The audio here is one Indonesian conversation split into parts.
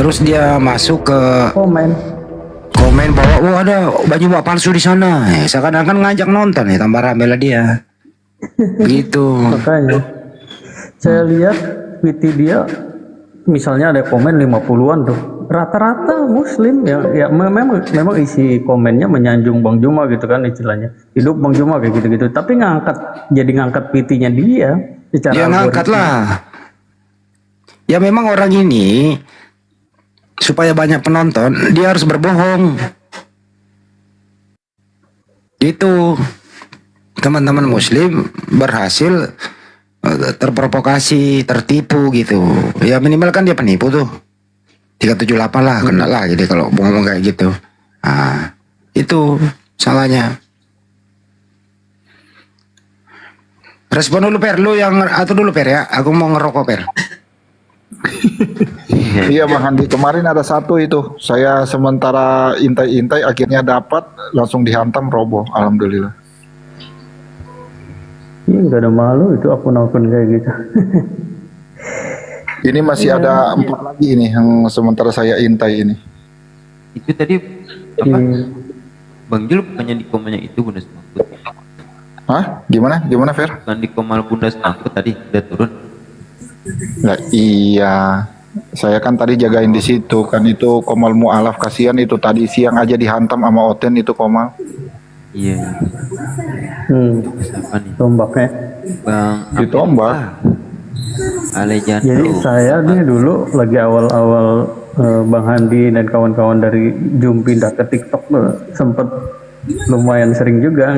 Terus dia masuk ke komen bahwa oh ada baju bapak palsu di sana. Seakan-akan ngajak nonton ya, tambah rame lah dia. Gitu. makanya saya lihat tweet dia, misalnya ada komen 50-an tuh, rata-rata muslim ya, memang isi komennya menyanjung Bang Juma gitu kan, istilahnya hidup Bang Juma kayak gitu-gitu, tapi ngangkat PT-nya dia secara Dia ngangkat lah. Ya memang orang ini supaya banyak penonton dia harus berbohong. Gitu. Teman-teman muslim berhasil terprovokasi, tertipu gitu. Ya minimal kan dia penipu tuh. 378 lah kena lah, jadi kalau ngomong kayak gitu. Nah, itu salahnya. Respon dulu Per, lu yang atau dulu Per ya. Aku mau ngerokok Per. Iya Bang Handi, kemarin ada satu itu, saya sementara intai-intai akhirnya dapat, langsung dihantam roboh, alhamdulillah. Iya, nggak ada malu itu akun-akun kayak gitu. Ini masih ada 4 lagi ini yang sementara saya intai ini. Itu tadi apa? Bang Jul bukannya di komennya itu Bunda Semangkut. Hah? Gimana Fer? Bukan di komal Bunda Semangkut tadi udah turun. Nah, iya, saya kan tadi jagain di situ kan, itu Komal Mu'alaf, kasihan itu tadi siang aja dihantam sama Oten itu Komal. Iya. Siapa nih? Tombaknya. Bang Ditombak. Alejandro. Jadi saya nih dulu lagi awal-awal Bang Handi dan kawan-kawan dari Zoom pindah ke TikTok sempet lumayan sering juga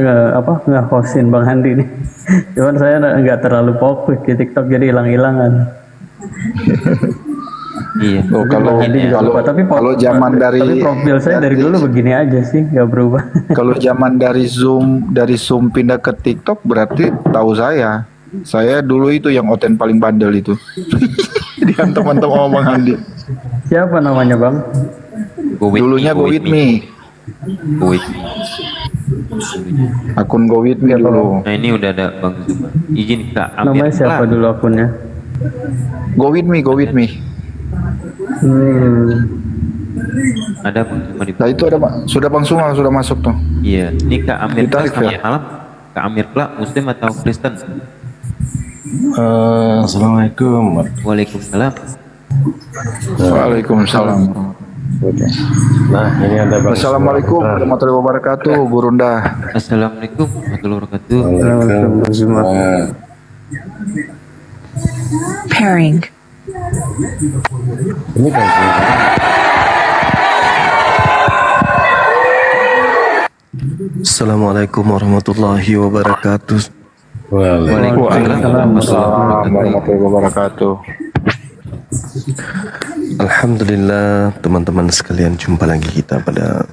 nge-hostin Bang Handi nih. Cuman saya nggak terlalu fokus di TikTok, jadi hilang-hilangan. Iya. Oh, kalau zaman dari tapi profil saya dari dulu begini aja sih, nggak berubah. Kalau zaman dari Zoom pindah ke TikTok berarti tahu saya dulu itu yang Oten paling bandel itu. Dihantam-hantam sama Bang Handi. Siapa namanya Bang? Dulunya Go With Me. Go With Me. Akun Go With Me dulu. Nah ini udah ada Bang Zuma. Izin Kak Amir. Namanya siapa dulu akunnya? Go With Me, Go With Me. Ada Bang Zuma di. Nah itu ada sudah Bang Suma sudah masuk tuh. Iya. Ini Kak Amir Ditarik, selamat ya? malam. Kak Amir Kelak Muslim atau Kristen? Assalamualaikum. Waalaikumsalam. Waalaikumsalam. Nah, ini ada Bang. Assalamualaikum warahmatullahi wabarakatuh, Gurunda. Assalamualaikum warahmatullahi wabarakatuh. Pairing. Ini kan Assalamualaikum warahmatullahi wabarakatuh. Waalaikumsalam warahmatullahi wabarakatuh. Alhamdulillah teman-teman sekalian, jumpa lagi kita pada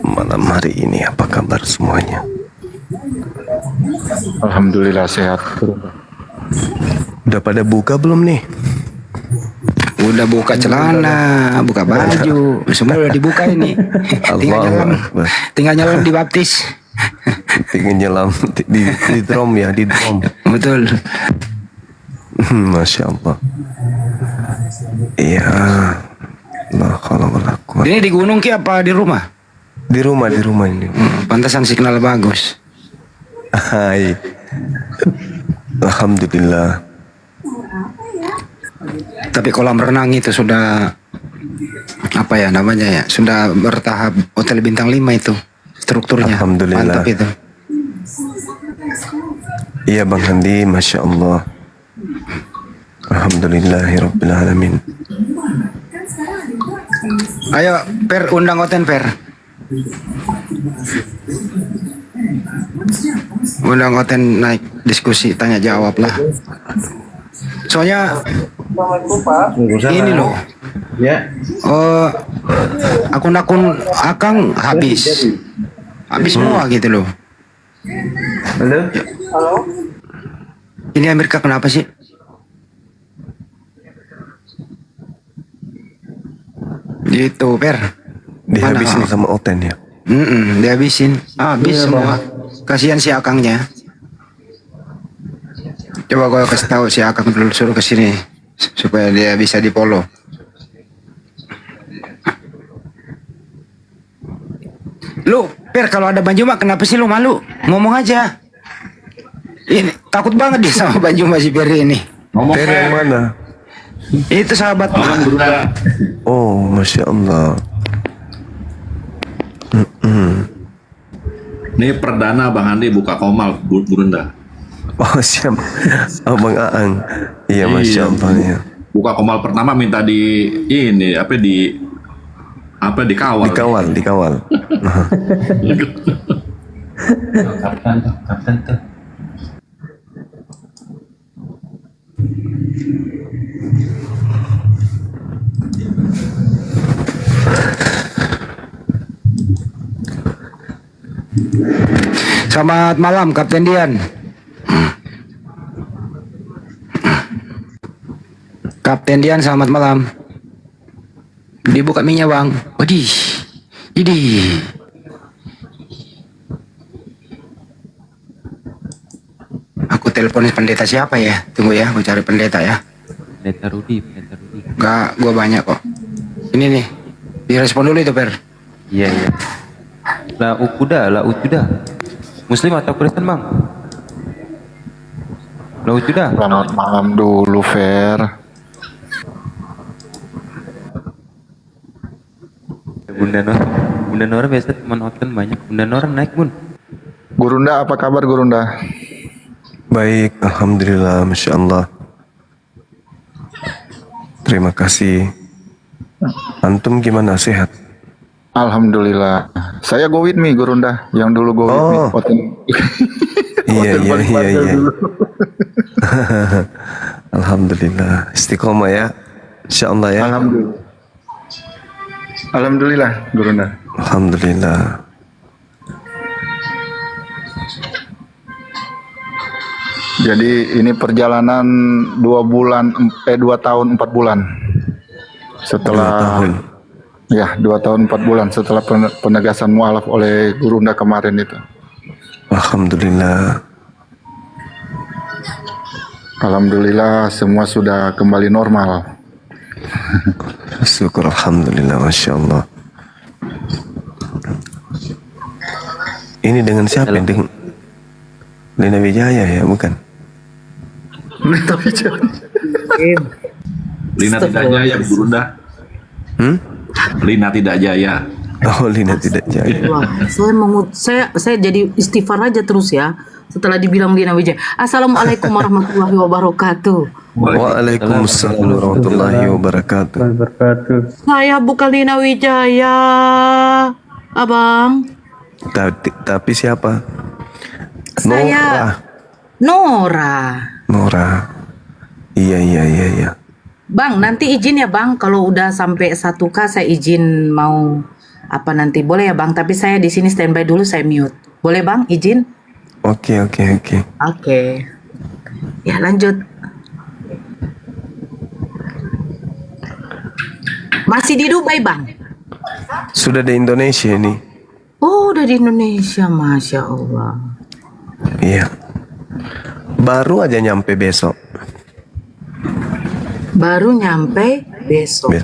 malam hari ini. Apa kabar semuanya? Alhamdulillah sehat. Udah pada buka belum nih? Udah buka celana, buka baju, semua udah dibuka ini. Tinggal nyelam dibaptis. Tinggal nyelam di drum ya, di drum. Betul. Masya Allah. Iya. Nah, kalau berlaku. Ini di gunung ki apa di rumah? Di rumah ini. Pantasan signal bagus. Hai. Alhamdulillah. Tapi kolam renang itu sudah apa ya namanya ya? Sudah bertahap hotel bintang 5 itu strukturnya. Alhamdulillah. Mantap itu. Iya Bang Handi, Masya Allah. Alhamdulillahirabbil alamin. Ayo Per, undang Oten Per. Undang Oten naik diskusi tanya jawab lah. Soalnya ini loh. Ya. Akun-akun Akang habis semua gitu loh. Halo. Ini Amerika kenapa sih? Gitu Per. Dihabisin sama Oten ya. Dihabisin. Habis semua. Kasihan si Akangnya. Coba gue kasih tahu si Akang dulu, suruh ke sini supaya dia bisa di follow. Lu, Per, kalau ada Bang Juma kenapa sih lu malu? Ngomong aja. Ini takut banget dia sama Bang Juma si Per ini. Per yang mana? Itu sahabat. Oh, Masya Allah. Ini perdana Bang Andi buka komal Burunda. Oh, siap. Oh, Bang Aang. Iya, Masya Allah ya. Buka komal pertama minta dikawal. Dikawal. Kapan tuh? Selamat malam Kapten Dian. Kapten Dian, selamat malam. Dibuka minyak Bang. Widih. Idih. Aku telepon pendeta siapa ya? Tunggu ya, aku cari pendeta ya. Pendeta Rudi. Enggak, gua banyak kok. Ini nih. Direspon dulu itu, Per. Iya. La Ucuda. Muslim atau Kristen Bang? La Ucuda. Selamat malam dulu, Fer. Bunda Nora biasa teman Oten banyak. Bunda Nora naik Bun. Gurunda, apa kabar Gurunda? Baik, Alhamdulillah, Masya Allah. Terima kasih. Antum gimana, sehat? Alhamdulillah. Saya go with me Gurunda, yang dulu go with me. Oh. Iya. Alhamdulillah, istiqomah ya. Insya Allah ya. Alhamdulillah Gurunda. Alhamdulillah. Jadi ini perjalanan 2 tahun 4 bulan. Setelah 2 tahun. Ya, 2 tahun 4 bulan setelah penegasan mualaf oleh Gurunda kemarin itu. Alhamdulillah. Alhamdulillah semua sudah kembali normal. Syukur Alhamdulillah, Masya Allah. Ini dengan siapa? Dengan Lina Wijaya ya, bukan? Lina tidak jaya Burunda. Lina tidak jaya. Oh, Lina tidak jaya. Wah, saya jadi istighfar aja terus ya. Setelah dibilang Lina Wijaya. Assalamualaikum warahmatullahi wabarakatuh. Waalaikumsalam warahmatullahi wabarakatuh. Saya bukan Lina Wijaya, Abang. Tapi siapa? Saya Nora. Iya. Bang, nanti izin ya Bang, kalau udah sampai 1K saya izin mau apa nanti. Boleh ya Bang, tapi saya di sini standby dulu, saya mute. Boleh Bang, izin? Oke. Oke. Ya, lanjut. Masih di Dubai Bang? Sudah di Indonesia ini. Oh, udah di Indonesia, Masya Allah. Iya. Baru aja nyampe besok. Baru nyampe besok.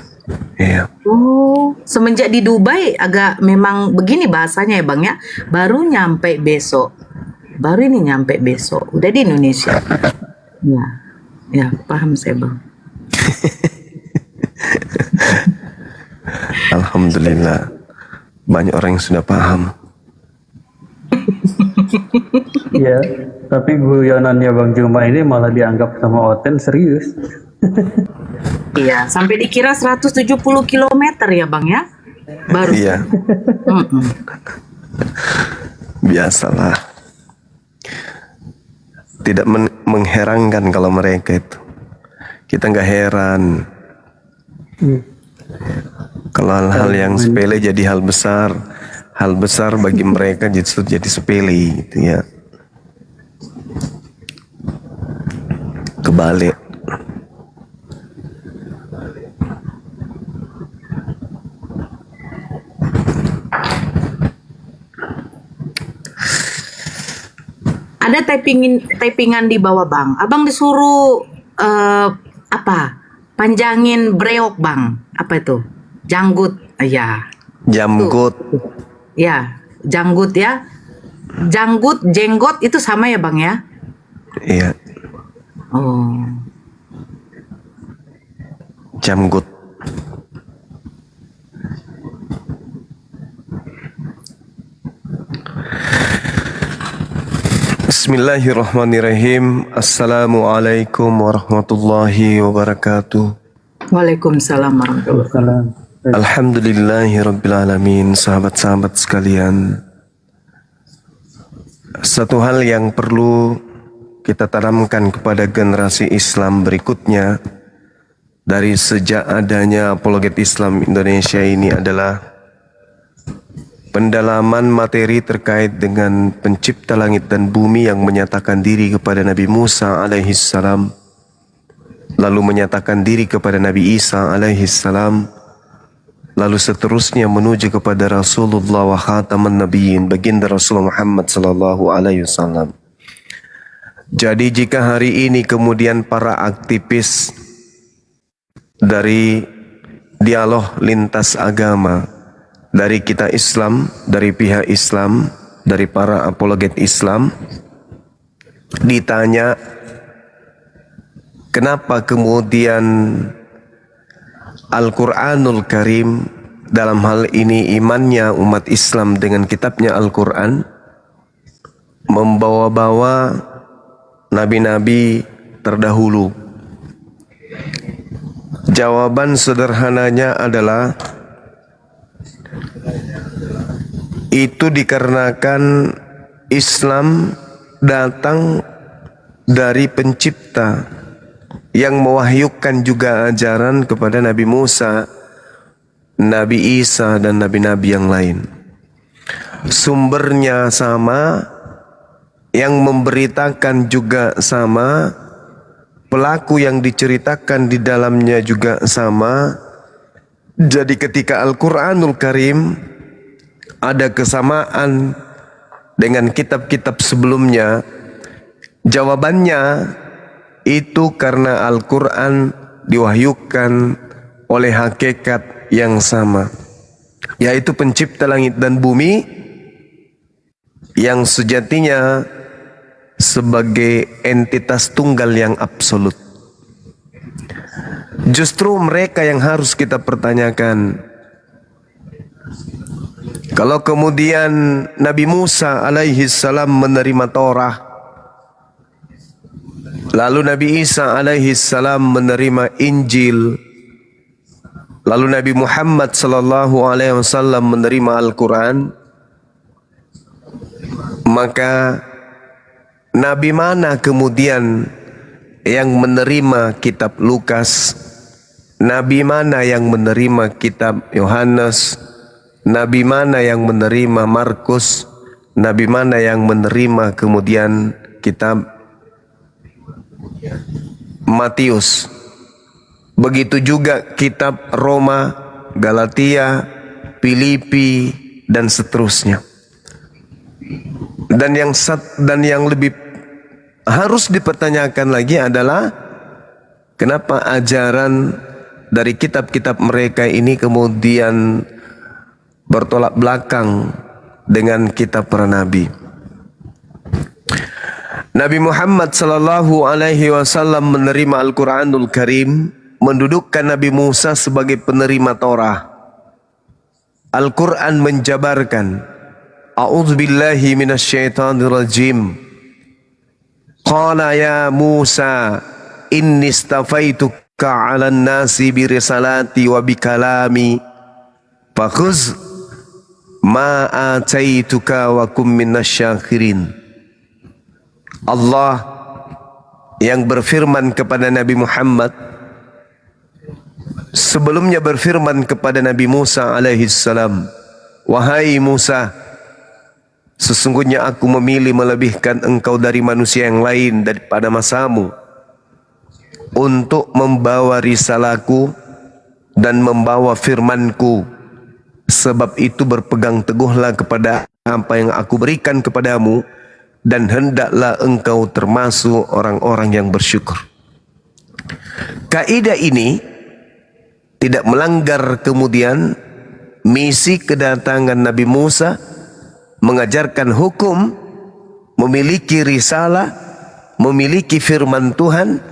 Iya. Oh, semenjak di Dubai agak memang begini bahasanya ya Bang ya. Baru nyampe besok. Baru ini nyampe besok. Udah di Indonesia. Ya, paham saya Bang. Alhamdulillah. Banyak orang yang sudah paham. Iya, tapi guyonannya Bang Juma ini malah dianggap sama Oten serius. Iya, sampai dikira 170 km ya Bang ya. Baru. Iya. Biasalah. Tidak mengherankan kalau mereka itu. Kita nggak heran. Kalau hal-hal yang sepele jadi hal besar. Hal besar bagi mereka justru jadi sepele gitu ya. Kebalik. Ada typingan di bawah Bang. Abang disuruh panjangin breok Bang. Apa itu? Janggut. Ya. Jamgut. Ya, janggut ya. Jenggot itu sama ya Bang ya? Iya, Oh. janggut. Bismillahirrahmanirrahim. Assalamualaikum warahmatullahi wabarakatuh. Waalaikumsalam warahmatullahi wabarakatuh. Alhamdulillahirrabbilalamin. Sahabat-sahabat sekalian, satu hal yang perlu kita tanamkan kepada generasi Islam berikutnya dari sejak adanya Apologet Islam Indonesia ini adalah pendalaman materi terkait dengan pencipta langit dan bumi yang menyatakan diri kepada Nabi Musa alaihissalam, lalu menyatakan diri kepada Nabi Isa alaihissalam, lalu seterusnya menuju kepada Rasulullah wa khataman nabiyyin, baginda Rasulullah Muhammad sallallahu alaihi wasallam. Jadi jika hari ini kemudian para aktivis dari dialog lintas agama, dari kita Islam, dari pihak Islam, dari para apologet Islam, ditanya kenapa kemudian Al-Quranul Karim, dalam hal ini imannya umat Islam dengan kitabnya Al-Quran, membawa-bawa nabi-nabi terdahulu. Jawaban sederhananya adalah itu dikarenakan Islam datang dari pencipta yang mewahyukan juga ajaran kepada Nabi Musa, Nabi Isa, dan nabi-nabi yang lain. Sumbernya sama, yang memberitakan juga sama, pelaku yang diceritakan di dalamnya juga sama. Jadi ketika Al-Quranul Karim ada kesamaan dengan kitab-kitab sebelumnya, jawabannya itu karena Al-Quran diwahyukan oleh hakikat yang sama, yaitu pencipta langit dan bumi yang sejatinya sebagai entitas tunggal yang absolut. Justru mereka yang harus kita pertanyakan. Kalau kemudian Nabi Musa alaihi salam menerima Taurat, lalu Nabi Isa alaihi salam menerima Injil, lalu Nabi Muhammad sallallahu alaihi wasallam menerima Al-Quran, maka Nabi mana kemudian yang menerima kitab Lukas? Nabi mana yang menerima kitab Yohanes? Nabi mana yang menerima Markus? Nabi mana yang menerima kemudian kitab Matius? Begitu juga kitab Roma, Galatia, Filipi, dan seterusnya. Dan yang lebih harus dipertanyakan lagi adalah kenapa ajaran dari kitab-kitab mereka ini kemudian bertolak belakang dengan kitab para nabi. Nabi Muhammad sallallahu alaihi wasallam menerima Al-Quranul Karim, mendudukkan Nabi Musa sebagai penerima Taurat. Al-Quran menjabarkan, A'udzubillahi minasyaitonir rajim. Qala ya Musa, inni istafaituka 'alan nasi bi risalati wa bi kalami. Fakhuz ma ataituka wa kum minasyakirin. Allah yang berfirman kepada Nabi Muhammad sebelumnya berfirman kepada Nabi Musa alaihi salam, wahai Musa, sesungguhnya aku memilih melebihkan engkau dari manusia yang lain daripada masamu untuk membawa risalahku dan membawa firmanku. Sebab itu berpegang teguhlah kepada apa yang aku berikan kepadamu, dan hendaklah engkau termasuk orang-orang yang bersyukur. Kaidah ini tidak melanggar kemudian misi kedatangan Nabi Musa mengajarkan hukum, memiliki risalah, memiliki firman Tuhan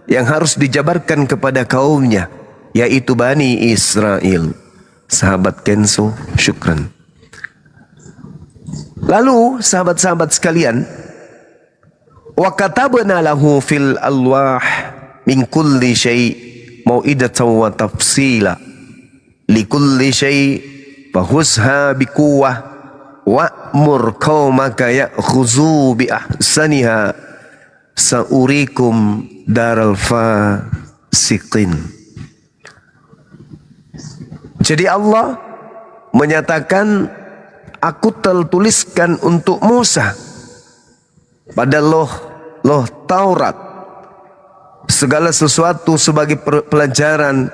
yang harus dijabarkan kepada kaumnya, yaitu Bani Israel. Sahabat Kenso, syukran. Lalu sahabat-sahabat sekalian, wa katabna lahu fil alwah min kulli syai' mau'idatan wa tafsila likulli syai' fahusha biquwwah wa'mur qaumaka ya'khuzu bi ahsaniha sa'urikum daral fasiqin. Jadi Allah menyatakan, aku tertuliskan untuk Musa pada loh Taurat segala sesuatu sebagai pelajaran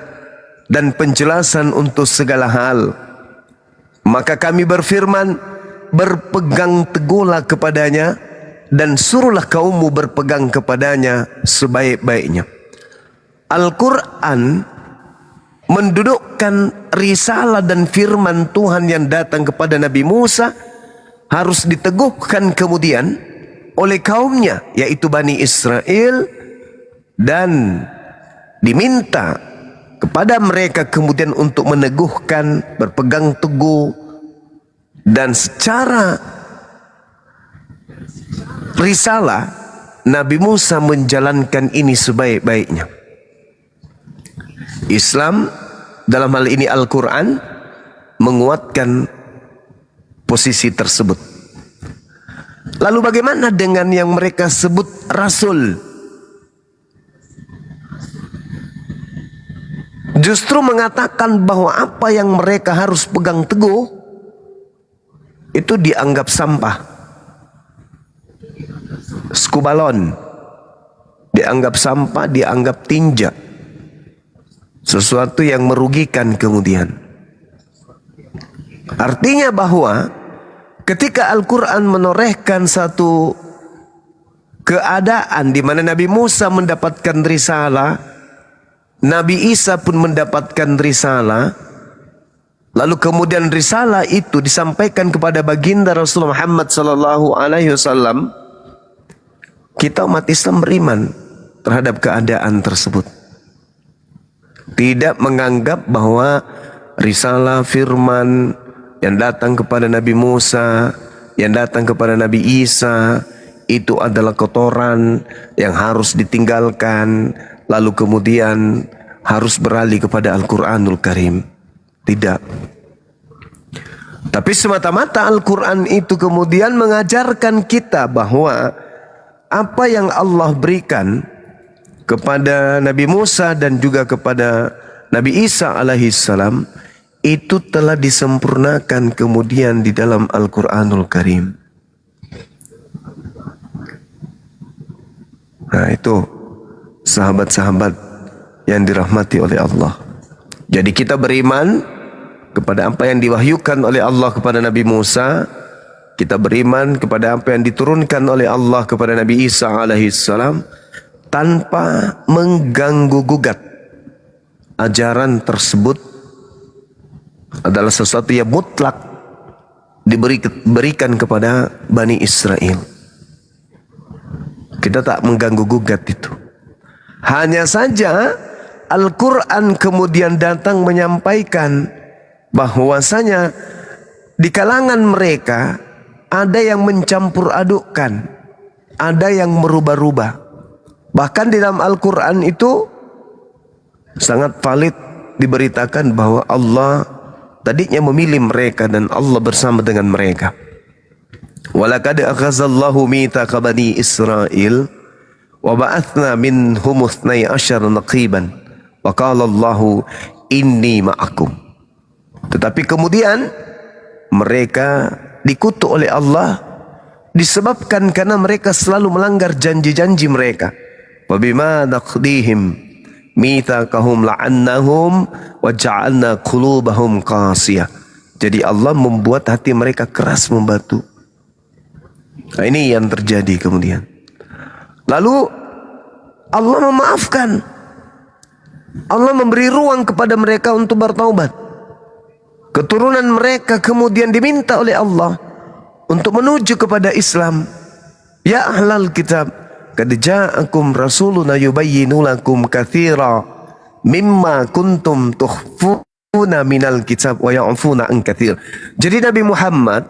dan penjelasan untuk segala hal. Maka kami berfirman, berpegang teguhlah kepadanya dan suruhlah kaummu berpegang kepadanya sebaik-baiknya. Al-Quran mendudukkan risalah dan firman Tuhan yang datang kepada Nabi Musa harus diteguhkan kemudian oleh kaumnya, yaitu Bani Israel, dan diminta kepada mereka kemudian untuk meneguhkan, berpegang teguh, dan secara risalah Nabi Musa menjalankan ini sebaik-baiknya. Islam dalam hal ini Al-Quran menguatkan posisi tersebut. Lalu bagaimana dengan yang mereka sebut Rasul? Justru mengatakan bahwa apa yang mereka harus pegang teguh itu dianggap sampah, skubalon, dianggap sampah, dianggap tinja, sesuatu yang merugikan kemudian. Artinya bahwa ketika Al-Quran menorehkan satu keadaan di mana Nabi Musa mendapatkan risalah, Nabi Isa pun mendapatkan risalah, lalu kemudian risalah itu disampaikan kepada baginda Rasulullah Muhammad SAW, kita umat Islam beriman terhadap keadaan tersebut. Tidak menganggap bahwa risalah firman yang datang kepada Nabi Musa, yang datang kepada Nabi Isa itu adalah kotoran yang harus ditinggalkan, lalu kemudian harus beralih kepada Al-Quranul Karim. Tidak. Tapi semata-mata Al-Quran itu kemudian mengajarkan kita bahwa apa yang Allah berikan kepada Nabi Musa dan juga kepada Nabi Isa alaihissalam itu telah disempurnakan kemudian di dalam Al-Quranul Karim. Nah itu sahabat-sahabat yang dirahmati oleh Allah. Jadi kita beriman kepada apa yang diwahyukan oleh Allah kepada Nabi Musa, kita beriman kepada apa yang diturunkan oleh Allah kepada Nabi Isa alaihissalam, tanpa mengganggu gugat. Ajaran tersebut adalah sesuatu yang mutlak diberikan kepada Bani Israel. Kita tak mengganggu gugat itu. Hanya saja Al-Quran kemudian datang menyampaikan bahwasanya di kalangan mereka ada yang mencampur adukkan, ada yang merubah-rubah. Bahkan di dalam Al-Quran itu sangat valid diberitakan bahwa Allah tadinya memilih mereka dan Allah bersama dengan mereka. Walaqad akhazallahu mitsaqa bani Israil wa ba'atsna minhum 12 naqiban wa qala Allahu inni ma'akum. Tetapi kemudian mereka dikutuk oleh Allah disebabkan karena mereka selalu melanggar janji-janji mereka. Wa bima naqdihim mitsaqahum la'annahum wa ja'alna qulubahum qasiyah. Jadi Allah membuat hati mereka keras membatu. Nah, ini yang terjadi kemudian. Lalu Allah memaafkan. Allah memberi ruang kepada mereka untuk bertaubat. Keturunan mereka kemudian diminta oleh Allah untuk menuju kepada Islam. Ya ahlal kitab, qad ja'akum rasuluna yubayyinu lakum katsira mimma kuntum tukhfuna minal kitab wa ya'funa an katsir. Jadi Nabi Muhammad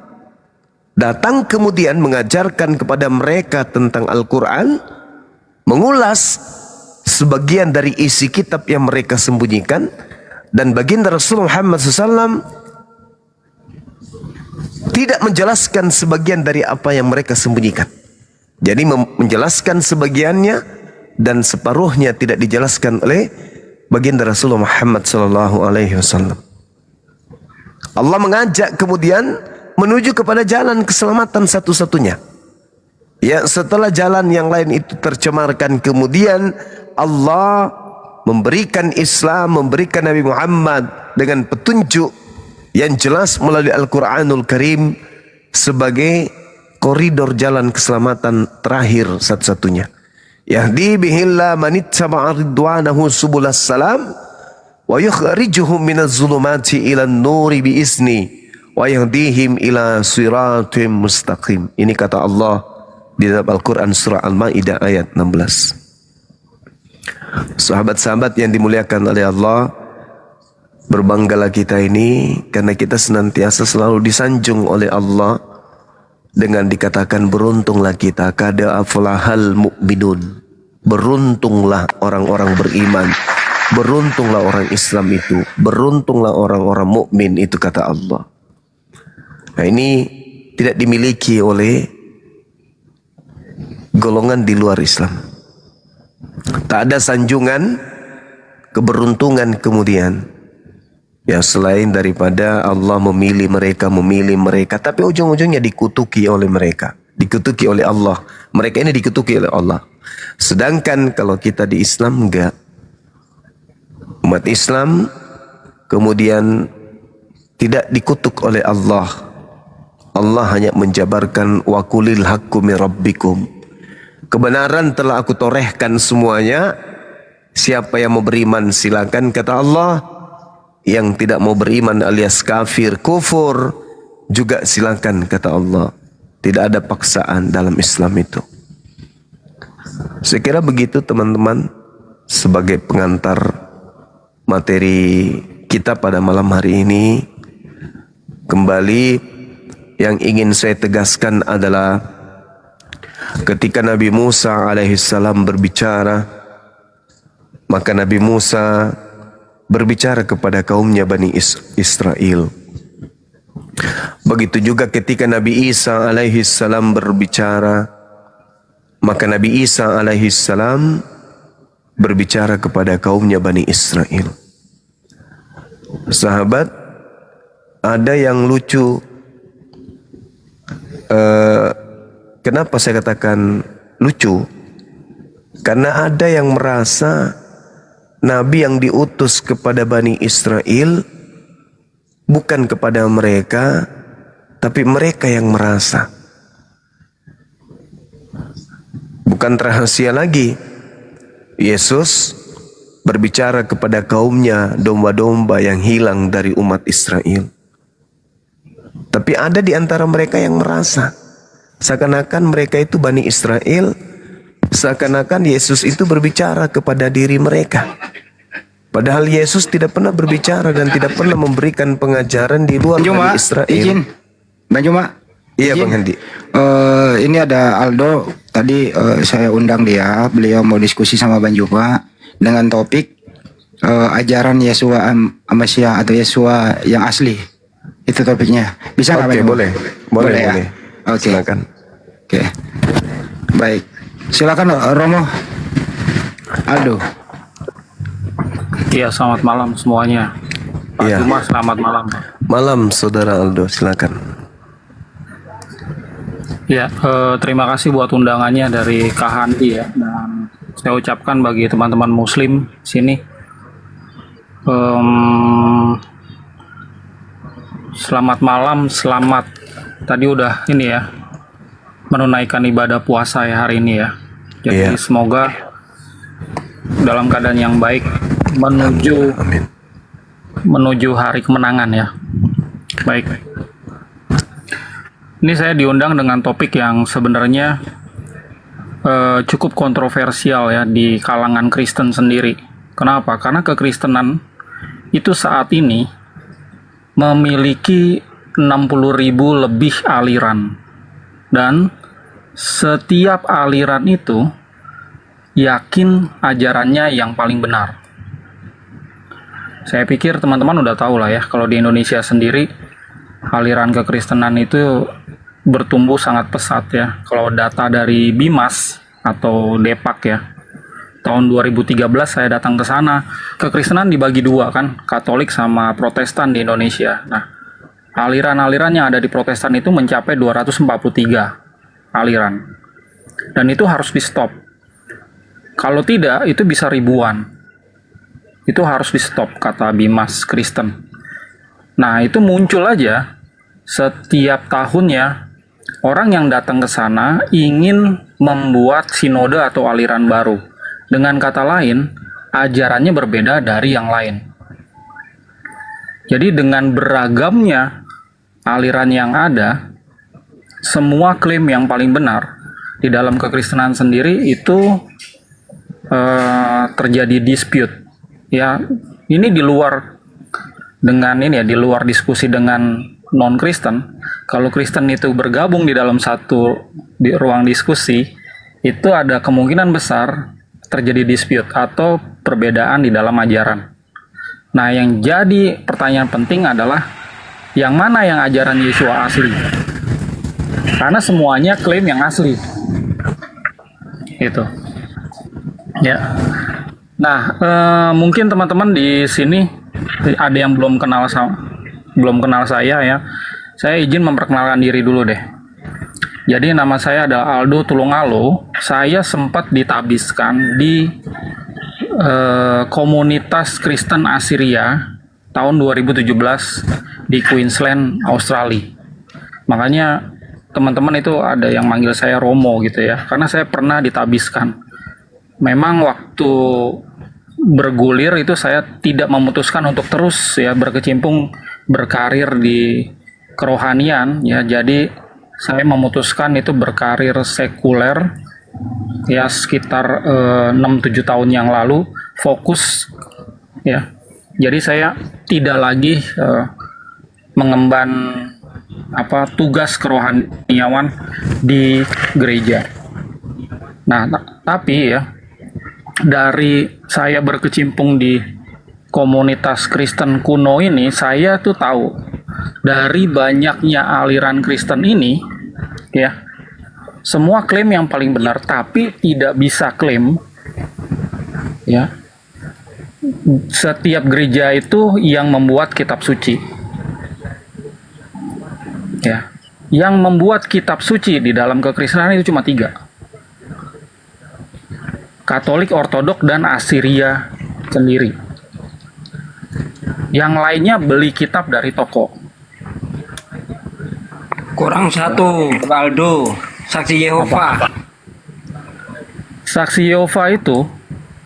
datang kemudian mengajarkan kepada mereka tentang Al-Quran, mengulas sebagian dari isi kitab yang mereka sembunyikan, dan baginda Rasulullah Muhammad SAW tidak menjelaskan sebagian dari apa yang mereka sembunyikan. Jadi menjelaskan sebagiannya dan separuhnya tidak dijelaskan oleh baginda Rasulullah Muhammad SAW. Allah mengajak kemudian menuju kepada jalan keselamatan satu-satunya. Ya, setelah jalan yang lain itu tercemarkan, kemudian Allah memberikan Islam, memberikan Nabi Muhammad dengan petunjuk yang jelas melalui Al-Quranul Karim sebagai koridor jalan keselamatan terakhir satu-satunya. Yahdi bihillah manittaba'a ridwanahu subulas salam wa yukhrijuhum minaz zulumati ilan nuri biizni wa yahdihim ila siratim mustaqim. Ini kata Allah di dalam Al-Quran surah Al-Ma'idah ayat 16. Sahabat-sahabat yang dimuliakan oleh Allah, berbanggalah kita ini karena kita senantiasa selalu disanjung oleh Allah dengan dikatakan beruntunglah kita, kada aflahal mu'minun. Beruntunglah orang-orang beriman, beruntunglah orang Islam itu, beruntunglah orang-orang mukmin itu, kata Allah. Nah, ini tidak dimiliki oleh golongan di luar Islam. Tak ada sanjungan keberuntungan kemudian ya selain daripada Allah memilih mereka, tapi ujung-ujungnya dikutuki oleh mereka, dikutuki oleh Allah. Mereka ini dikutuki oleh Allah. Sedangkan kalau kita di Islam enggak. Umat Islam kemudian tidak dikutuk oleh Allah. Allah hanya menjabarkan wa qulil haqqu mir rabbikum. Kebenaran telah aku torehkan semuanya. Siapa yang mau beriman silakan, kata Allah. Yang tidak mau beriman alias kafir, kufur juga silakan, kata Allah. Tidak ada paksaan dalam Islam itu. Saya kira begitu teman-teman, sebagai pengantar materi kita pada malam hari ini. Kembali yang ingin saya tegaskan adalah ketika Nabi Musa alaihissalam berbicara, maka Nabi Musa berbicara kepada kaumnya Bani Israel. Begitu juga ketika Nabi Isa alaihissalam berbicara, maka Nabi Isa alaihissalam berbicara kepada kaumnya Bani Israel. Sahabat, ada yang lucu. Kenapa saya katakan lucu? Karena ada yang merasa Nabi yang diutus kepada Bani Israel bukan kepada mereka, tapi mereka yang merasa. Bukan rahasia lagi. Yesus berbicara kepada kaumnya domba-domba yang hilang dari umat Israel. Tapi ada di antara mereka yang merasa seakan-akan mereka itu Bani Israel, seakan-akan Yesus itu berbicara kepada diri mereka. Padahal Yesus tidak pernah berbicara dan tidak pernah memberikan pengajaran di luar Bani Israel. Izin, Bang Juma. Iya Bang Handi. Ini ada Aldo. Tadi saya undang dia. Beliau mau diskusi sama Bang Juma dengan topik ajaran Yesua Amasia atau Yesua yang asli. Itu topiknya. Bisa nggak, Bang Juma? Boleh. Ya? Oke. Silakan. Oke. Baik. Silakan Romo. Aldo. Iya, selamat malam semuanya. Pak Iya. Juma, selamat malam. Malam Saudara Aldo, silakan. Ya, terima kasih buat undangannya dari Kak Handi ya. Dan saya ucapkan bagi teman-teman Muslim sini, selamat malam, selamat. Tadi udah ini ya, menunaikan ibadah puasa ya hari ini ya. Jadi semoga dalam keadaan yang baik menuju hari kemenangan ya. Baik. Ini saya diundang dengan topik yang sebenarnya cukup kontroversial ya di kalangan Kristen sendiri. Kenapa? Karena kekristenan itu saat ini memiliki 60.000 lebih aliran. Dan setiap aliran itu yakin ajarannya yang paling benar. Saya pikir teman-teman udah tahu lah ya, kalau di Indonesia sendiri aliran kekristenan itu bertumbuh sangat pesat ya. Kalau data dari Bimas atau Depak ya, tahun 2013 saya datang ke sana, kekristenan dibagi dua kan, Katolik sama Protestan di Indonesia. Nah, aliran-aliran yang ada di Protestan itu mencapai 243 aliran. Dan itu harus di stop. Kalau tidak, itu bisa ribuan. Itu harus di stop, kata Bimas Kristen. Nah, itu muncul aja setiap tahunnya orang yang datang ke sana ingin membuat sinode atau aliran baru. Dengan kata lain, ajarannya berbeda dari yang lain. Jadi dengan beragamnya aliran yang ada, semua klaim yang paling benar di dalam kekristenan sendiri itu terjadi dispute. Ya, ini di luar dengan ini ya, di luar diskusi dengan non-Kristen. Kalau Kristen itu bergabung di dalam satu ruang diskusi, itu ada kemungkinan besar terjadi dispute atau perbedaan di dalam ajaran. Nah, yang jadi pertanyaan penting adalah yang mana yang ajaran Yesua asli? Karena semuanya klaim yang asli. Itu. Ya. Nah, mungkin teman-teman di sini ada yang belum kenal saya ya. Saya izin memperkenalkan diri dulu deh. Jadi nama saya adalah Aldo Tulungalo. Saya sempat ditabiskan di komunitas Kristen Assyria tahun 2017 di Queensland, Australia. Makanya teman-teman itu ada yang manggil saya Romo gitu ya, karena saya pernah ditabiskan. Memang waktu bergulir itu saya tidak memutuskan untuk terus ya berkecimpung berkarir di kerohanian ya. Jadi saya memutuskan itu berkarir sekuler ya sekitar 6-7 tahun yang lalu, fokus ya. Jadi saya tidak lagi mengemban tugas kerohaniawan di gereja. Nah, tapi ya dari saya berkecimpung di komunitas Kristen kuno ini, saya tuh tahu dari banyaknya aliran Kristen ini ya, semua klaim yang paling benar, tapi tidak bisa klaim ya setiap gereja itu yang membuat kitab suci ya. Yang membuat kitab suci di dalam kekristenan itu cuma 3: Katolik, Ortodok, dan Assyria sendiri. Yang lainnya beli kitab dari toko. Kurang satu, Aldo, Saksi Yehova. Saksi Yehova itu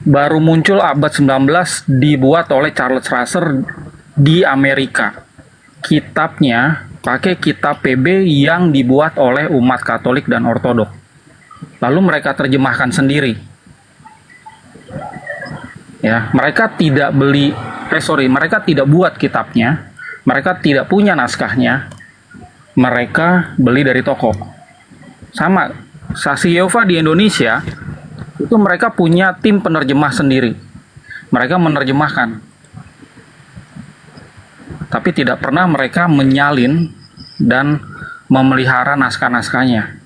baru muncul abad 19, dibuat oleh Charles Russell di Amerika. Kitabnya pakai kitab PB yang dibuat oleh umat Katolik dan Ortodok. Lalu mereka terjemahkan sendiri. Ya, mereka tidak mereka tidak buat kitabnya, mereka tidak punya naskahnya, mereka beli dari toko. Sama, Saksi Yehova di Indonesia, itu mereka punya tim penerjemah sendiri. Mereka menerjemahkan. Tapi tidak pernah mereka menyalin dan memelihara naskah-naskahnya.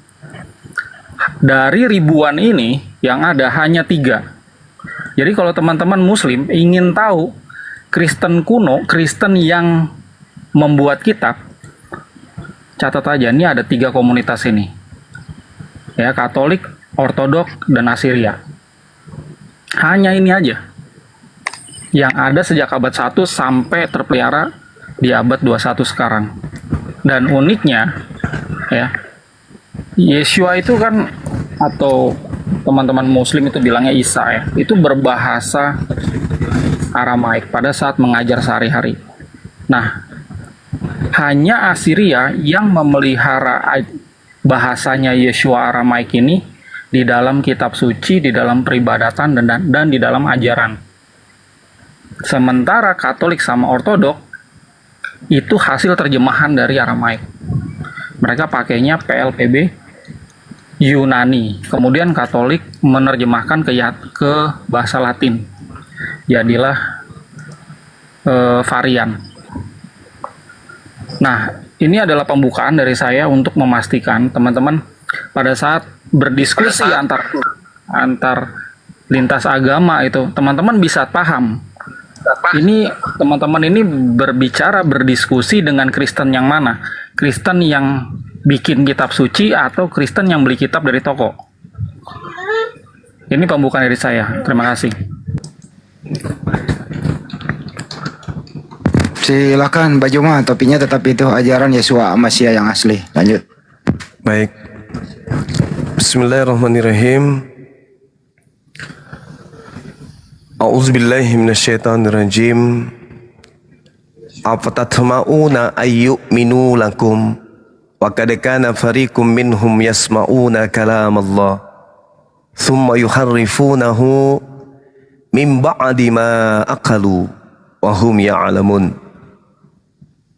Dari ribuan ini, yang ada hanya 3. Jadi kalau teman-teman Muslim ingin tahu Kristen kuno, Kristen yang membuat kitab, catat aja, ini ada 3 komunitas ini. Ya, Katolik, Ortodok, dan Assyria. Hanya ini aja. Yang ada sejak abad 1 sampai terpelihara di abad 21 sekarang. Dan uniknya, ya, Yesua itu kan, atau teman-teman Muslim itu bilangnya Isa ya, itu berbahasa Aramaik pada saat mengajar sehari-hari. Nah, hanya Assyria yang memelihara bahasanya Yeshua Aramaik ini di dalam kitab suci, di dalam peribadatan, dan di dalam ajaran. Sementara Katolik sama Ortodok itu hasil terjemahan dari Aramaik. Mereka pakainya PLPB Yunani. Kemudian Katolik menerjemahkan ke bahasa Latin. Jadilah varian. Nah, ini adalah pembukaan dari saya untuk memastikan teman-teman pada saat berdiskusi antar lintas agama itu, teman-teman bisa paham. Ini teman-teman ini berdiskusi dengan Kristen yang mana? Kristen yang bikin kitab suci atau Kristen yang beli kitab dari toko? Ini pembukaan dari saya. Terima kasih. Silakan Mbak Juma, topiknya tetap itu, ajaran Yeshua Masya yang asli. Lanjut. Baik. Bismillahirrahmanirrahim. A'udzubillahi minasyaitonirrajim. Afatatma'una ayyu'minu lakum wa qad kana fariqum minhum yasma'una kalam Allah thumma yuharrifunahu min ba'di ma aqalu wa hum ya'lamun.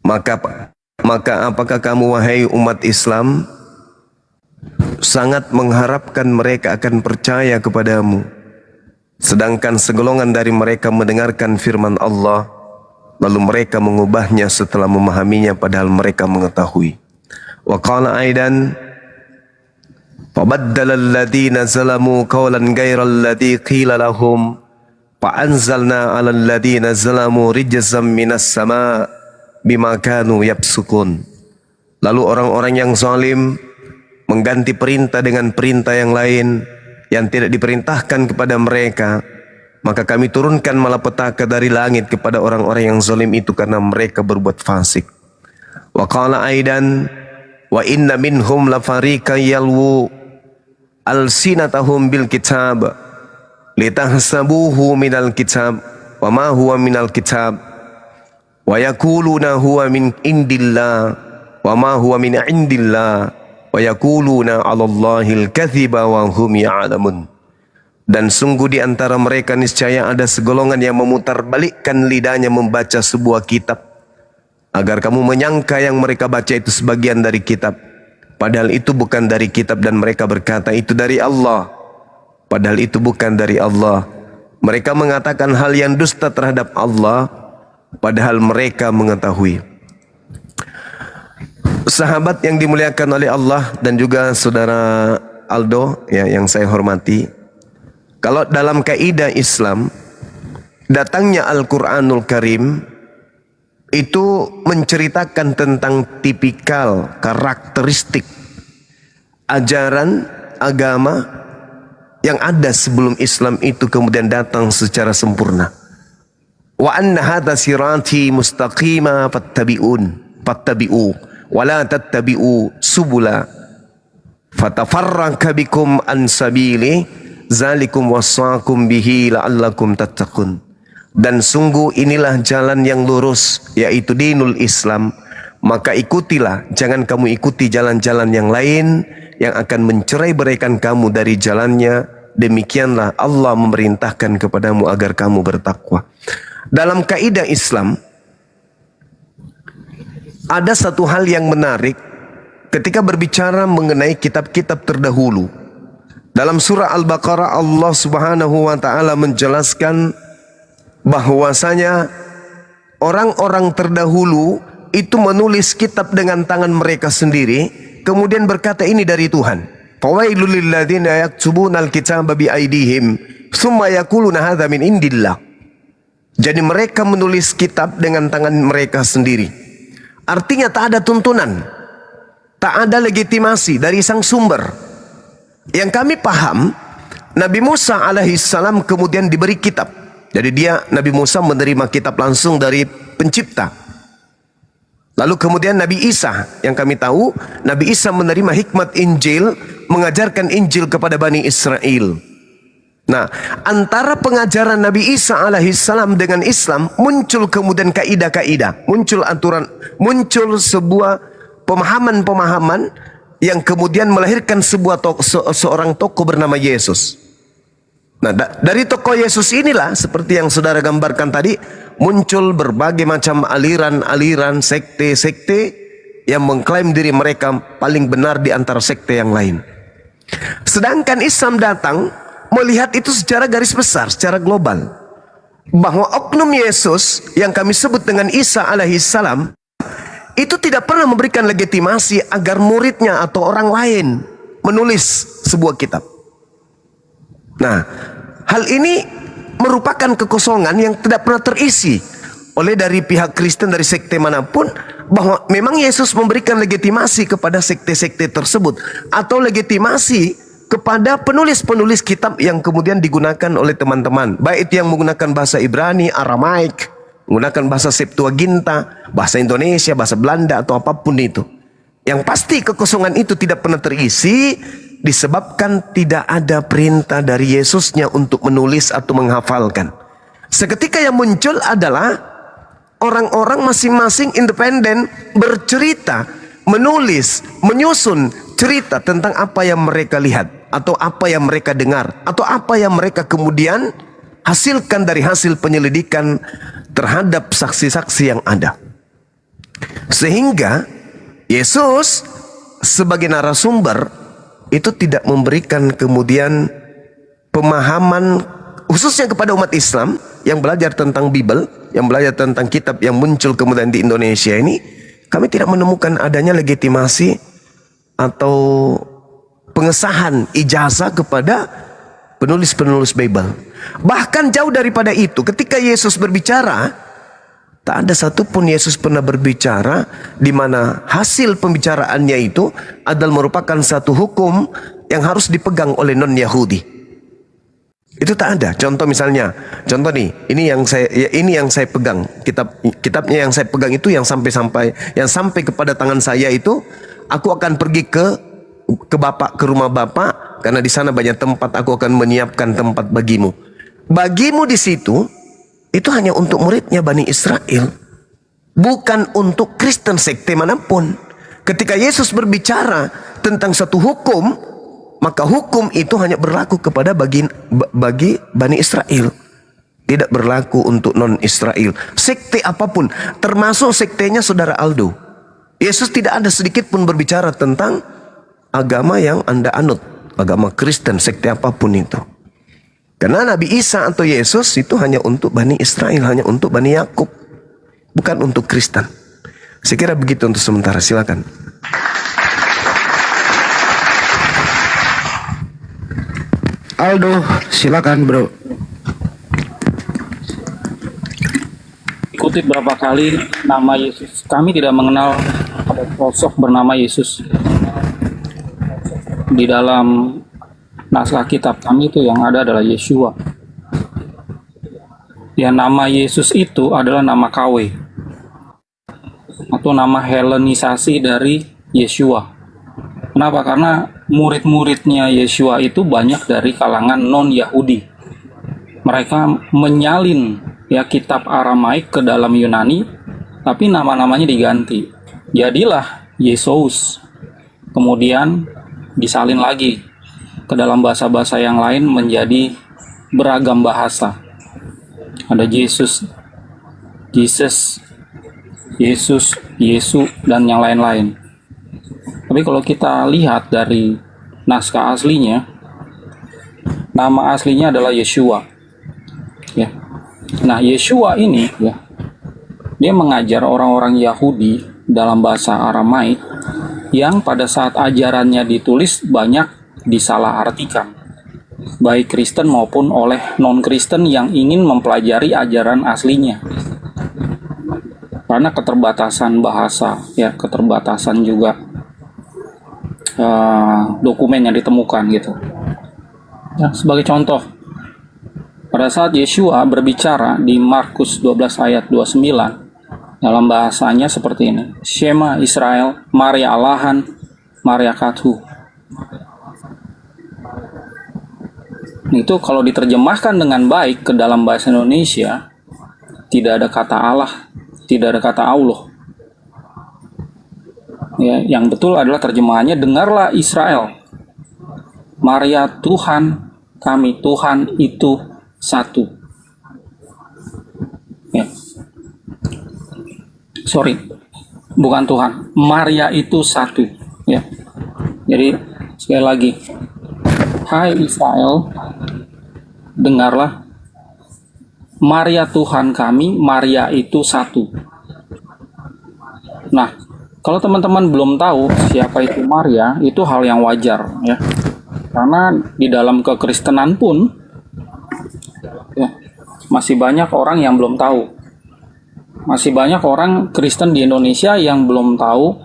Maka apakah kamu wahai umat Islam sangat mengharapkan mereka akan percaya kepadamu, sedangkan segolongan dari mereka mendengarkan firman Allah lalu mereka mengubahnya setelah memahaminya padahal mereka mengetahui. Wa qala aidan fabaddala alladhina zalamu qawlan ghayra alladhi qila lahum fa anzalna 'alal ladhina zalamu rijzam minas sama' bima kanu yafsukun. Lalu orang-orang yang zalim mengganti perintah dengan perintah yang lain yang tidak diperintahkan kepada mereka, maka kami turunkan malapetaka dari langit kepada orang-orang yang zalim itu karena mereka berbuat fasik. Wa qala aidan wa inna minhum la fariqan yalwu alsinatahum bil kitab litahsabuhu minal kitab wa ma huwa minal kitab wa yaquluna huwa min indillah wa ma huwa min indillah wa yaquluna 'alallahil kadziba wa hum ya'lamun. Dan sungguh di antara mereka niscaya ada segolongan yang memutarbalikkan lidahnya membaca sebuah kitab agar kamu menyangka yang mereka baca itu sebagian dari kitab, padahal itu bukan dari kitab, dan mereka berkata itu dari Allah, padahal itu bukan dari Allah. Mereka mengatakan hal yang dusta terhadap Allah, padahal mereka mengetahui. Sahabat yang dimuliakan oleh Allah dan juga saudara Aldo ya, yang saya hormati, kalau dalam kaidah Islam, datangnya Al-Quranul Karim itu menceritakan tentang tipikal karakteristik ajaran agama yang ada sebelum Islam itu kemudian datang secara sempurna. Wa anna hadza sirati mustaqima fattabi'u wa la tattabi'u subula fatafarraqu bikum an sabili zalikum wasaqum bihi la'allakum tattaqun. Dan sungguh inilah jalan yang lurus, yaitu dinul Islam, maka ikutilah, jangan kamu ikuti jalan-jalan yang lain yang akan mencerai-beraikan kamu dari jalannya. Demikianlah Allah memerintahkan kepadamu agar kamu bertakwa. Dalam kaidah Islam ada satu hal yang menarik ketika berbicara mengenai kitab-kitab terdahulu. Dalam surah Al-Baqarah Allah Subhanahu wa taala menjelaskan bahwasanya orang-orang terdahulu itu menulis kitab dengan tangan mereka sendiri, kemudian berkata ini dari Tuhan. Fawailul lil ladzina yaktubuna al-kitaba bi aydihim tsumma yaquluna hadza min indillah. Jadi mereka menulis kitab dengan tangan mereka sendiri. Artinya tak ada tuntunan, tak ada legitimasi dari sang sumber. Yang kami paham, Nabi Musa alaihissalam kemudian diberi kitab. Jadi Nabi Musa menerima kitab langsung dari pencipta. Lalu kemudian Nabi Isa, yang kami tahu, Nabi Isa menerima hikmat Injil, mengajarkan Injil kepada Bani Israel. Nah, antara pengajaran Nabi Isa alaihissalam dengan Islam muncul kemudian kaidah-kaidah, muncul aturan, muncul sebuah pemahaman-pemahaman yang kemudian melahirkan seorang tokoh bernama Yesus. Nah, dari tokoh Yesus inilah seperti yang saudara gambarkan tadi, muncul berbagai macam aliran-aliran, sekte-sekte yang mengklaim diri mereka paling benar di antara sekte yang lain. Sedangkan Islam datang melihat itu secara garis besar, secara global, bahwa oknum Yesus yang kami sebut dengan Isa alaihissalam itu tidak pernah memberikan legitimasi agar muridnya atau orang lain menulis sebuah kitab. Nah, hal ini merupakan kekosongan yang tidak pernah terisi oleh dari pihak Kristen, dari sekte manapun, bahwa memang Yesus memberikan legitimasi kepada sekte-sekte tersebut atau legitimasi kepada penulis-penulis kitab yang kemudian digunakan oleh teman-teman, baik itu yang menggunakan bahasa Ibrani, Aramaik, menggunakan bahasa Septuaginta, bahasa Indonesia, bahasa Belanda, atau apapun itu. Yang pasti kekosongan itu tidak pernah terisi disebabkan tidak ada perintah dari Yesusnya untuk menulis atau menghafalkan. Seketika yang muncul adalah orang-orang masing-masing independen bercerita, menulis, menyusun cerita tentang apa yang mereka lihat, atau apa yang mereka dengar, atau apa yang mereka kemudian hasilkan dari hasil penyelidikan terhadap saksi-saksi yang ada. Sehingga Yesus sebagai narasumber itu tidak memberikan kemudian pemahaman khususnya kepada umat Islam yang belajar tentang Bible, yang belajar tentang kitab yang muncul kemudian di Indonesia ini. Kami tidak menemukan adanya legitimasi atau pengesahan ijazah kepada penulis-penulis Bible. Bahkan jauh daripada itu, ketika Yesus berbicara, tak ada satupun Yesus pernah berbicara di mana hasil pembicaraannya itu adalah merupakan satu hukum yang harus dipegang oleh non-Yahudi. Itu tak ada. Contoh misalnya, contoh nih, ini yang saya pegang, kitabnya yang saya pegang itu yang sampai kepada tangan saya itu, aku akan pergi ke rumah Bapak, karena di sana banyak tempat, aku akan menyiapkan tempat bagimu. Bagimu di situ itu hanya untuk muridnya Bani Israel, bukan untuk Kristen sekte manapun. Ketika Yesus berbicara tentang satu hukum, maka hukum itu hanya berlaku kepada bagi Bani Israel, tidak berlaku untuk non-Israel. Sekte apapun, termasuk sektenya saudara Aldo, Yesus tidak ada sedikit pun berbicara tentang agama yang Anda anut, agama Kristen, sekte apapun itu. Karena Nabi Isa atau Yesus itu hanya untuk Bani Israel, hanya untuk Bani Yakub, bukan untuk Kristen. Saya kira begitu untuk sementara, silakan. Aldo, silakan bro. Kutip berapa kali nama Yesus. Kami tidak mengenal ada sosok bernama Yesus. Di dalam naskah kitab kami itu yang ada adalah Yeshua. Ya, nama Yesus itu adalah nama KW atau nama Helenisasi dari Yeshua. Kenapa? Karena murid-muridnya Yeshua itu banyak dari kalangan non-Yahudi. Mereka menyalin ya kitab Aramaik ke dalam Yunani, tapi nama-namanya diganti. Jadilah Yesus. Kemudian disalin lagi ke dalam bahasa-bahasa yang lain menjadi beragam bahasa. Ada Yesus, Yesus, Yesu, dan yang lain-lain. Tapi kalau kita lihat dari naskah aslinya, nama aslinya adalah Yeshua. Ya. Nah, Yeshua ini ya, dia mengajar orang-orang Yahudi dalam bahasa Aramaik yang pada saat ajarannya ditulis banyak disalahartikan, baik Kristen maupun oleh non-Kristen yang ingin mempelajari ajaran aslinya. Karena keterbatasan bahasa, ya, keterbatasan juga dokumen yang ditemukan gitu. Ya, sebagai contoh, pada saat Yeshua berbicara di Markus 12 ayat 29, dalam bahasanya seperti ini: Shema Israel, Maria Allahan, Maria Kathu. Itu kalau diterjemahkan dengan baik ke dalam bahasa Indonesia, tidak ada kata Allah, tidak ada kata Allah. Ya, yang betul adalah terjemahannya, dengarlah Israel, Maria Tuhan kami, Tuhan itu satu. Ya. Sorry, bukan Tuhan, Maria itu satu. Ya. Jadi sekali lagi, hai Israel, dengarlah, Maria Tuhan kami, Maria itu satu. Nah, kalau teman-teman belum tahu siapa itu Maria, itu hal yang wajar ya. Karena di dalam kekristenan pun ya, masih banyak orang yang belum tahu. Masih banyak orang Kristen di Indonesia yang belum tahu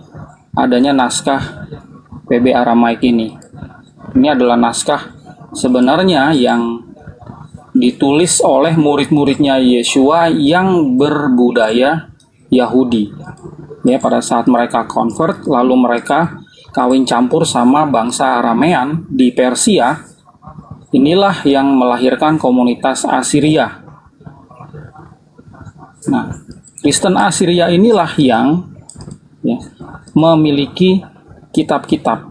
adanya naskah PB Aramaik ini. Ini adalah naskah sebenarnya yang ditulis oleh murid-muridnya Yeshua yang berbudaya Yahudi. Ya, pada saat mereka convert, lalu mereka kawin campur sama bangsa Aramean di Persia, inilah yang melahirkan komunitas Assyria. Nah, Kristen Assyria inilah yang ya, memiliki kitab-kitab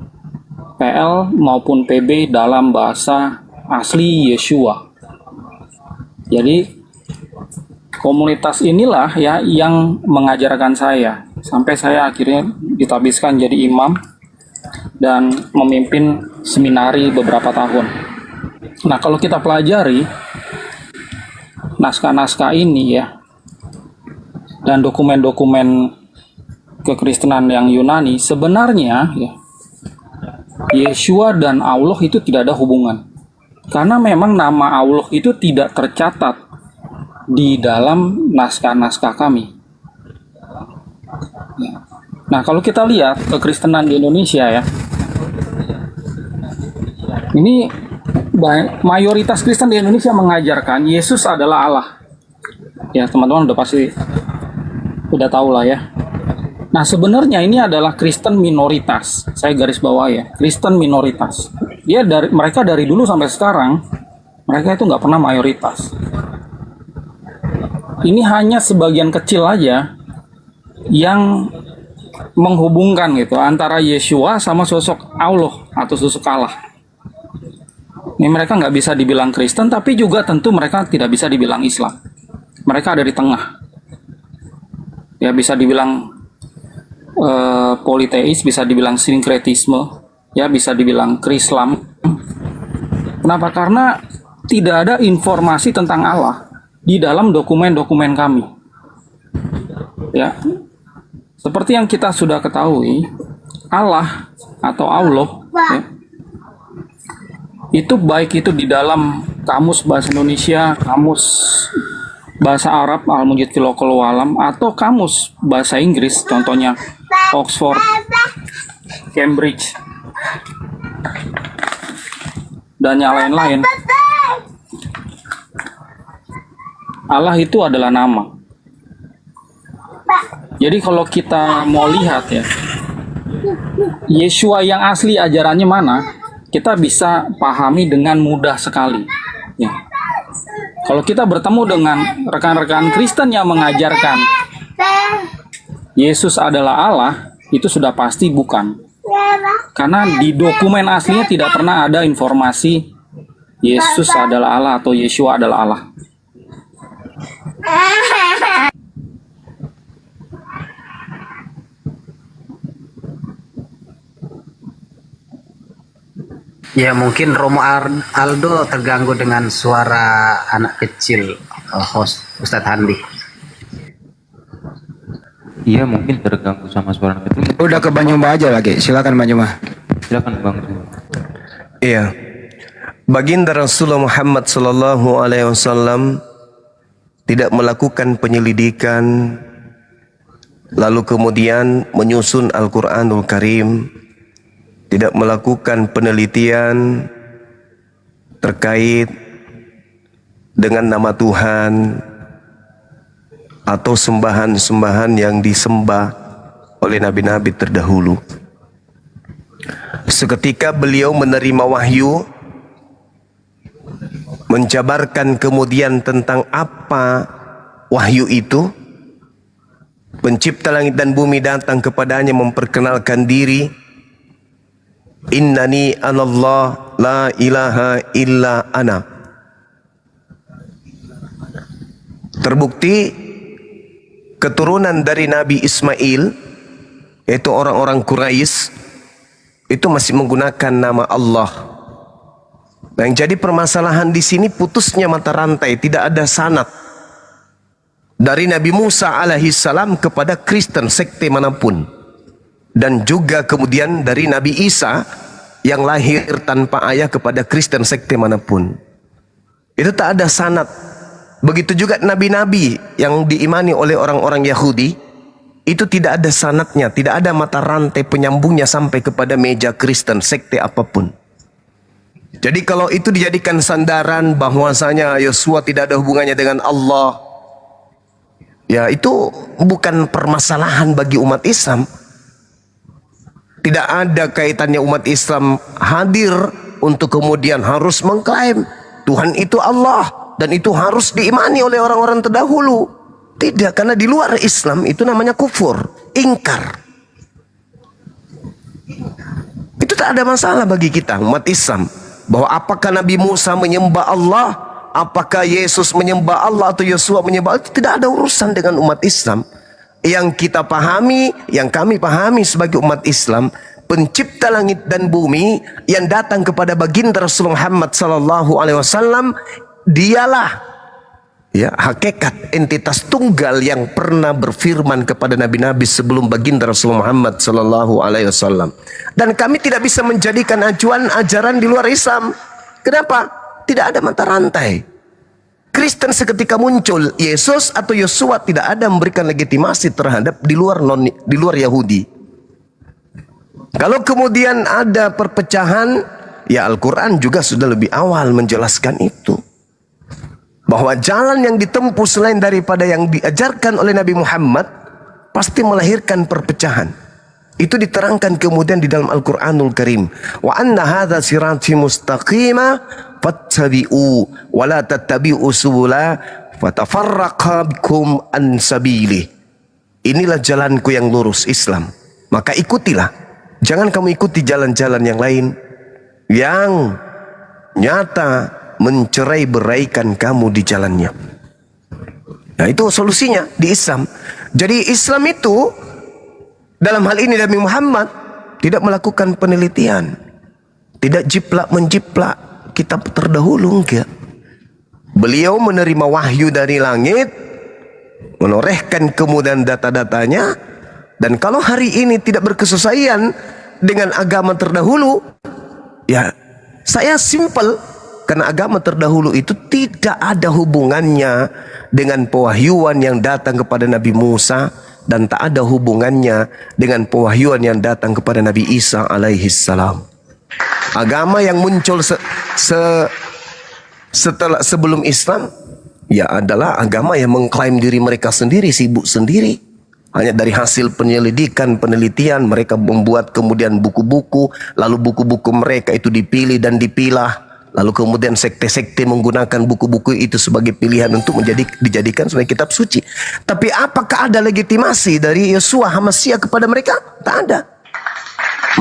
PL maupun PB dalam bahasa asli Yeshua. Jadi komunitas inilah ya yang mengajarkan saya sampai saya akhirnya ditabiskan jadi imam dan memimpin seminari beberapa tahun. Nah, kalau kita pelajari naskah-naskah ini ya dan dokumen-dokumen kekristenan yang Yunani, sebenarnya ya Yeshua dan Allah itu tidak ada hubungan. Karena memang nama Allah itu tidak tercatat di dalam naskah-naskah kami. Nah, kalau kita lihat kekristenan di Indonesia ya, ini mayoritas Kristen di Indonesia mengajarkan Yesus adalah Allah. Ya, teman-teman udah pasti udah tahu lah ya. Nah, sebenarnya ini adalah Kristen minoritas. Saya garis bawah ya, Kristen minoritas. Mereka dari dulu sampai sekarang, mereka itu nggak pernah mayoritas. Ini hanya sebagian kecil aja yang menghubungkan gitu antara Yeshua sama sosok Allah atau sosok Allah. Ini mereka nggak bisa dibilang Kristen, tapi juga tentu mereka tidak bisa dibilang Islam. Mereka ada di tengah. Ya, bisa dibilang politeis, bisa dibilang sinkretisme, ya bisa dibilang Krislam. Kenapa? Karena tidak ada informasi tentang Allah di dalam dokumen-dokumen kami. Ya, seperti yang kita sudah ketahui, Allah atau Allah ya, itu baik itu di dalam kamus bahasa Indonesia, kamus bahasa Arab Al-Mujid fi Lokal Walam, atau kamus bahasa Inggris, contohnya Oxford, Cambridge, dan yang lain-lain. Allah itu adalah nama. Jadi kalau kita mau lihat ya, Yeshua yang asli ajarannya mana, kita bisa pahami dengan mudah sekali. Ya. Kalau kita bertemu dengan rekan-rekan Kristen yang mengajarkan Yesus adalah Allah, itu sudah pasti bukan. Karena di dokumen aslinya tidak pernah ada informasi Yesus adalah Allah atau Yeshua adalah Allah. Ya, mungkin Romo Aldo terganggu dengan suara anak kecil, host Ustadz Handi. Iya, mungkin terganggu sama suara anak kecil. Udah ke Banyuma aja lagi. Silakan Banyuma. Silakan Bang. Iya. Baginda Rasulullah Muhammad sallallahu alaihi wasallam tidak melakukan penyelidikan lalu kemudian menyusun Al-Qur'anul Karim, tidak melakukan penelitian terkait dengan nama Tuhan atau sembahan-sembahan yang disembah oleh nabi-nabi terdahulu. Seketika beliau menerima wahyu menjabarkan kemudian tentang apa wahyu itu. Pencipta langit dan bumi datang kepadanya memperkenalkan diri. Innani anallah la ilaha illa ana. Terbukti keturunan dari Nabi Ismail, yaitu orang-orang Quraisy, itu masih menggunakan nama Allah. Nah, yang jadi permasalahan di sini putusnya mata rantai, tidak ada sanad dari Nabi Musa alaihissalam kepada Kristen sekte manapun, dan juga kemudian dari Nabi Isa yang lahir tanpa ayah kepada Kristen sekte manapun. Itu tak ada sanad. Begitu juga nabi-nabi yang diimani oleh orang-orang Yahudi, itu tidak ada sanadnya, tidak ada mata rantai penyambungnya sampai kepada meja Kristen sekte apapun. Jadi kalau itu dijadikan sandaran bahwasanya Yosua tidak ada hubungannya dengan Allah, ya itu bukan permasalahan bagi umat Islam. Tidak ada kaitannya umat Islam hadir untuk kemudian harus mengklaim Tuhan itu Allah dan itu harus diimani oleh orang-orang terdahulu. Tidak, karena di luar Islam itu namanya kufur, ingkar. Itu tak ada masalah bagi kita umat Islam, bahwa apakah Nabi Musa menyembah Allah, apakah Yesus menyembah Allah atau Yosua menyembah Allah, itu tidak ada urusan dengan umat Islam. Yang kita pahami, yang kami pahami sebagai umat Islam, pencipta langit dan bumi yang datang kepada baginda Rasulullah Muhammad sallallahu alaihi wasallam, dialah ya hakikat entitas tunggal yang pernah berfirman kepada nabi-nabi sebelum baginda Rasulullah Muhammad sallallahu alaihi wasallam. Dan kami tidak bisa menjadikan ajaran di luar Islam. Kenapa? Tidak ada mata rantai. Kristen seketika muncul, Yesus atau Yosua tidak ada memberikan legitimasi terhadap di luar Yahudi. Kalau kemudian ada perpecahan, ya Al-Quran juga sudah lebih awal menjelaskan itu, bahwa jalan yang ditempuh selain daripada yang diajarkan oleh Nabi Muhammad pasti melahirkan perpecahan. Itu diterangkan kemudian di dalam Al-Quranul Karim. Wa anna hadha sirati mustaqima fattabi'u wa la tattabi'u subula fatafarraqa bikum an sabili. Inilah jalanku yang lurus, Islam. Maka ikutilah. Jangan kamu ikuti jalan-jalan yang lain yang nyata mencerai beraikan kamu di jalannya. Nah, itu solusinya di Islam. Jadi Islam itu dalam hal ini Nabi Muhammad tidak melakukan penelitian, tidak jiplak menjiplak kitab terdahulu, enggak. Beliau menerima wahyu dari langit, menorehkan kemudian data-datanya, dan kalau hari ini tidak berkesesuaian dengan agama terdahulu, ya saya simpel, karena agama terdahulu itu tidak ada hubungannya dengan pewahyuan yang datang kepada Nabi Musa, dan tak ada hubungannya dengan pewahyuan yang datang kepada Nabi Isa alaihi salam. Agama yang muncul sebelum Islam, ya adalah agama yang mengklaim diri mereka sendiri, sibuk sendiri. Hanya dari hasil penyelidikan, penelitian, mereka membuat kemudian buku-buku, lalu buku-buku mereka itu dipilih dan dipilah. Lalu kemudian sekte-sekte menggunakan buku-buku itu sebagai pilihan untuk dijadikan sebagai kitab suci. Tapi apakah ada legitimasi dari Yosua Hamasyah kepada mereka? Tak ada.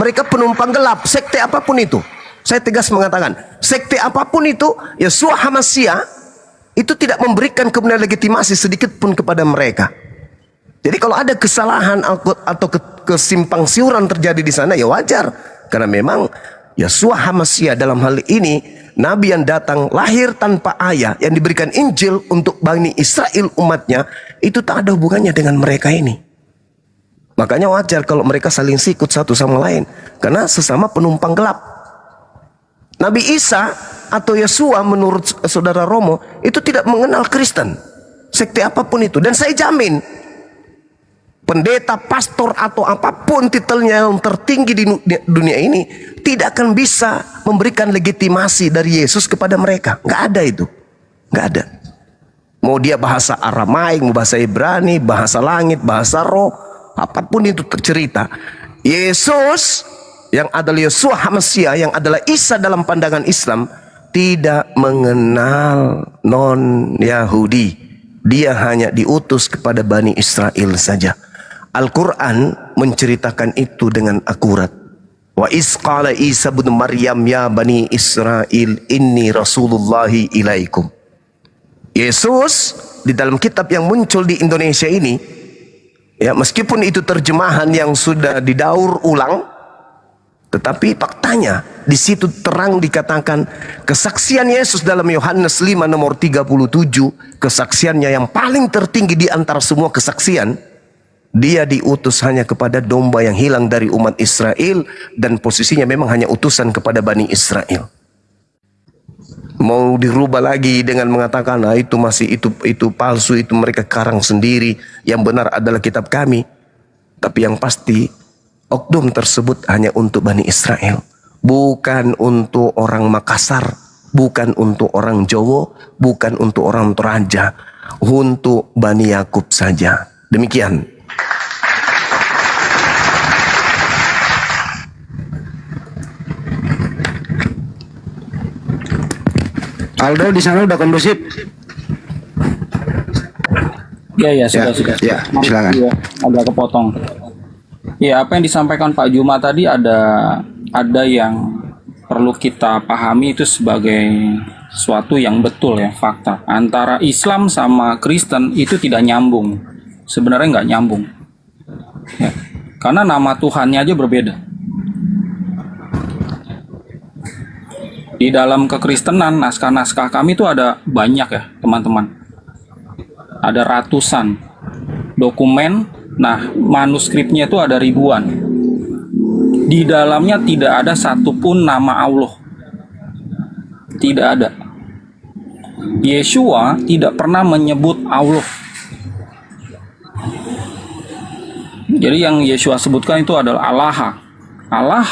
Mereka penumpang gelap, sekte apapun itu. Saya tegas mengatakan, sekte apapun itu, Yosua Hamasyah itu tidak memberikan kemudian legitimasi sedikit pun kepada mereka. Jadi kalau ada kesalahan atau kesimpang siuran terjadi di sana, ya wajar. Karena memang Yosua Hamasyah dalam hal ini Nabi yang datang lahir tanpa ayah, yang diberikan Injil untuk Bani Israel umatnya, itu tak ada hubungannya dengan mereka ini. Makanya wajar kalau mereka saling sikut satu sama lain, karena sesama penumpang gelap. Nabi Isa atau Yosua menurut saudara Romo itu tidak mengenal Kristen, sekte apapun itu. Dan saya jamin pendeta, pastor atau apapun titelnya yang tertinggi di dunia ini tidak akan bisa memberikan legitimasi dari Yesus kepada mereka. Nggak ada itu. Nggak ada. Mau dia bahasa Aramaik, mau bahasa Ibrani, bahasa langit, bahasa roh, apapun itu tercerita. Yesus yang adalah Yosua Hamasyah, yang adalah Isa dalam pandangan Islam, tidak mengenal non-Yahudi. Dia hanya diutus kepada Bani Israel saja. Al-Quran menceritakan itu dengan akurat. Wa isqala Isa bin Maryam ya Bani Israel inni Rasulullahi ilaikum. Yesus di dalam kitab yang muncul di Indonesia ini, ya, meskipun itu terjemahan yang sudah didaur ulang, tetapi faktanya di situ terang dikatakan kesaksian Yesus dalam Yohanes 5 nomor 37, kesaksiannya yang paling tertinggi di antara semua kesaksian. Dia diutus hanya kepada domba yang hilang dari umat Israel, dan posisinya memang hanya utusan kepada Bani Israel. Mau dirubah lagi dengan mengatakan nah itu masih itu palsu, itu mereka karang sendiri, yang benar adalah kitab kami. Tapi yang pasti oknum tersebut hanya untuk Bani Israel, bukan untuk orang Makassar, bukan untuk orang Jawa, bukan untuk orang Toraja, untuk Bani Yakub saja. Demikian. Aldo di sana udah kondusif? Ya, sudah. Ya, silakan. Ya, agak kepotong. Ya, apa yang disampaikan Pak Juma tadi ada yang perlu kita pahami itu sebagai suatu yang betul ya, fakta. Antara Islam sama Kristen itu tidak nyambung. Sebenarnya nggak nyambung. Ya, karena nama Tuhannya aja berbeda. Di dalam kekristenan, naskah-naskah kami itu ada banyak ya, teman-teman. Ada ratusan dokumen. Nah, manuskripnya itu ada ribuan. Di dalamnya tidak ada satupun nama Allah. Tidak ada. Yeshua tidak pernah menyebut Allah. Jadi yang Yeshua sebutkan itu adalah Allah. Allah